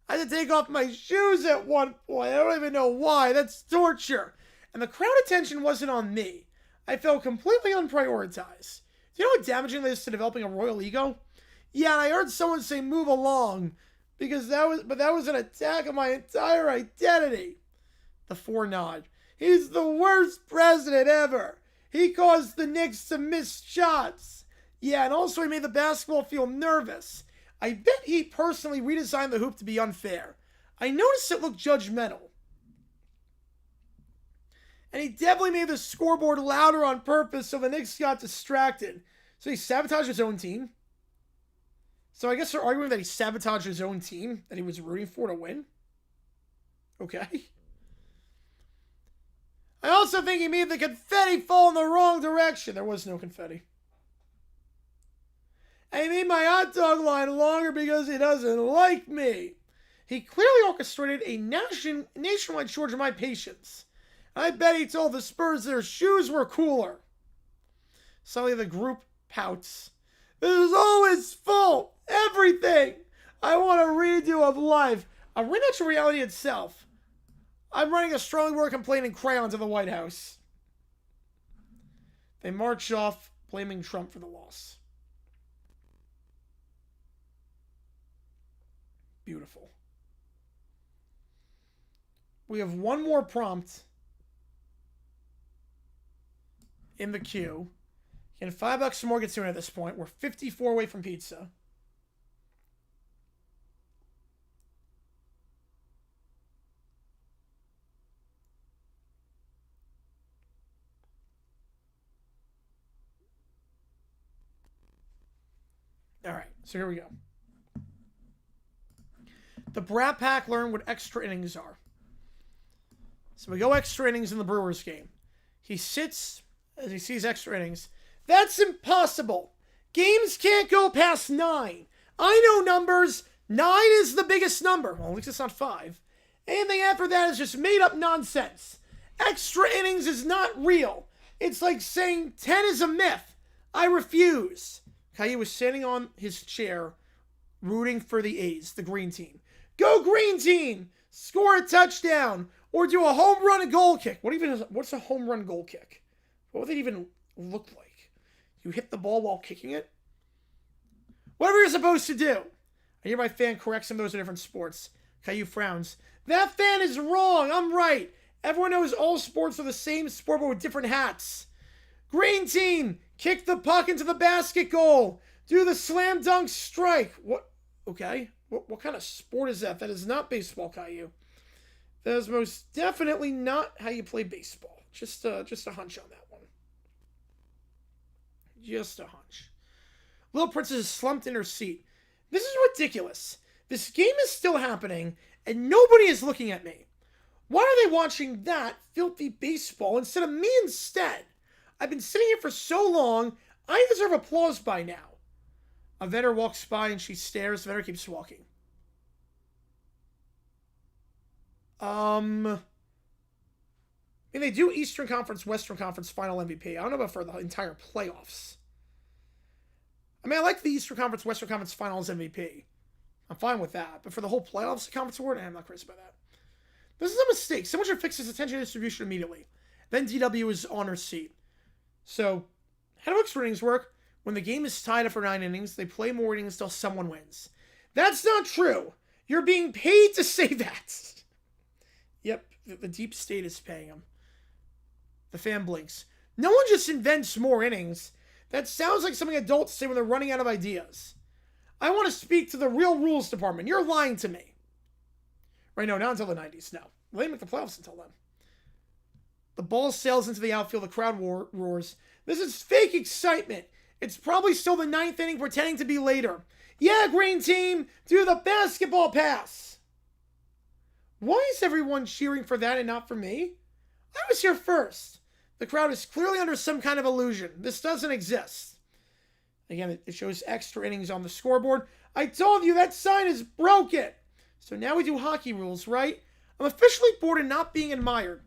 I had to take off my shoes at one point. I don't even know why. That's torture. And the crowd attention wasn't on me. I felt completely unprioritized. Do you know how damaging this is to developing a royal ego? Yeah, and I heard someone say move along. That was an attack on my entire identity. The four nod. He's the worst president ever. He caused the Knicks to miss shots. Yeah, and also he made the basketball feel nervous. I bet he personally redesigned the hoop to be unfair. I noticed it looked judgmental. And he definitely made the scoreboard louder on purpose so the Knicks got distracted. So he sabotaged his own team. So I guess they're arguing that he sabotaged his own team that he was rooting for to win. Okay. I also think he made the confetti fall in the wrong direction. There was no confetti. I made my hot dog line longer because he doesn't like me. He clearly orchestrated a nationwide shortage of my patience. I bet he told the Spurs their shoes were cooler. Suddenly the group pouts. This is all his fault. Everything. I want a redo of life. A rematch of reality itself. I'm writing a strongly worded complaint in crayon to the White House. They march off, blaming Trump for the loss. Beautiful. We have one more prompt in the queue. And $5 more gets in at this point. We're 54 away from pizza. All right, so here we go. The Brat Pack learned what extra innings are. So we go extra innings in the Brewers game. He sits as he sees extra innings. That's impossible. Games can't go past 9. I know numbers. 9 is the biggest number. Well, at least it's not 5. Anything after that is just made up nonsense. Extra innings is not real. It's like saying 10 is a myth. I refuse. Caillou was standing on his chair, rooting for the A's, the green team. Go green team! Score a touchdown! Or do a home run, a goal kick. What's a home run goal kick? What would that even look like? You hit the ball while kicking it? Whatever you're supposed to do. I hear my fan corrects him. Those are different sports. Caillou frowns. That fan is wrong. I'm right. Everyone knows all sports are the same sport but with different hats. Green team, kick the puck into the basket goal. Do the slam dunk strike. What? Okay. What kind of sport is that? That is not baseball, Caillou. That is most definitely not how you play baseball. Just a hunch on that one. Just a hunch. Little Princess is slumped in her seat. This is ridiculous. This game is still happening, and nobody is looking at me. Why are they watching that filthy baseball instead of me instead? I've been sitting here for so long, I deserve applause by now. A vendor walks by and she stares. The vendor keeps walking. I mean, they do Eastern Conference, Western Conference Final MVP. I don't know about for the entire playoffs. I mean, I like the Eastern Conference, Western Conference Finals MVP. I'm fine with that. But for the whole playoffs conference award, I'm not crazy about that. This is a mistake. Someone should fix this attention distribution immediately. Then DW is on her seat. So, how do extra innings work? When the game is tied after 9 innings, they play more innings until someone wins. That's not true. You're being paid to say that. Yep, the deep state is paying them. The fan blinks. No one just invents more innings. That sounds like something adults say when they're running out of ideas. I want to speak to the real rules department. You're lying to me. Right, no, not until the 90s. No. They didn't make the playoffs until then. The ball sails into the outfield. The crowd roars. This is fake excitement. It's probably still the 9th inning pretending to be later. Yeah, green team, do the basketball pass. Why is everyone cheering for that and not for me? I was here first. The crowd is clearly under some kind of illusion. This doesn't exist. Again, it shows extra innings on the scoreboard. I told you that sign is broken. So now we do hockey rules, right? I'm officially bored and not being admired.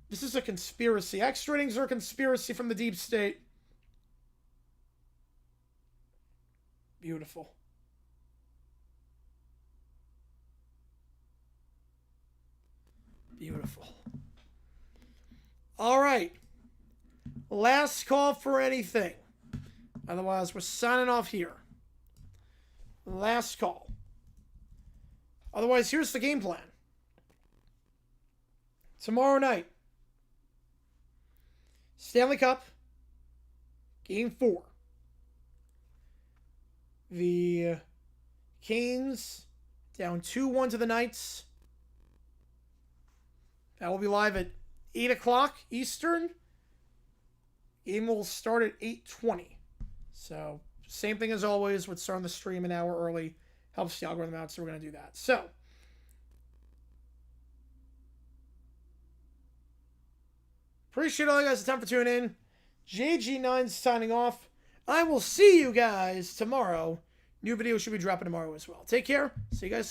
This is a conspiracy. Extra innings are a conspiracy from the deep state. Beautiful. Beautiful. All right. Last call for anything. Otherwise, we're signing off here. Last call. Otherwise, here's the game plan. Tomorrow night, Stanley Cup, Game 4. The Canes down 2-1 to the Knights. That will be live at 8 o'clock Eastern. Game will start at 8:20. So, same thing as always. We're starting the stream an hour early. Helps the algorithm out, so we're going to do that. So, appreciate all you guys' time for tuning in. JG9 signing off. I will see you guys tomorrow. New video should be dropping tomorrow as well. Take care. See you guys.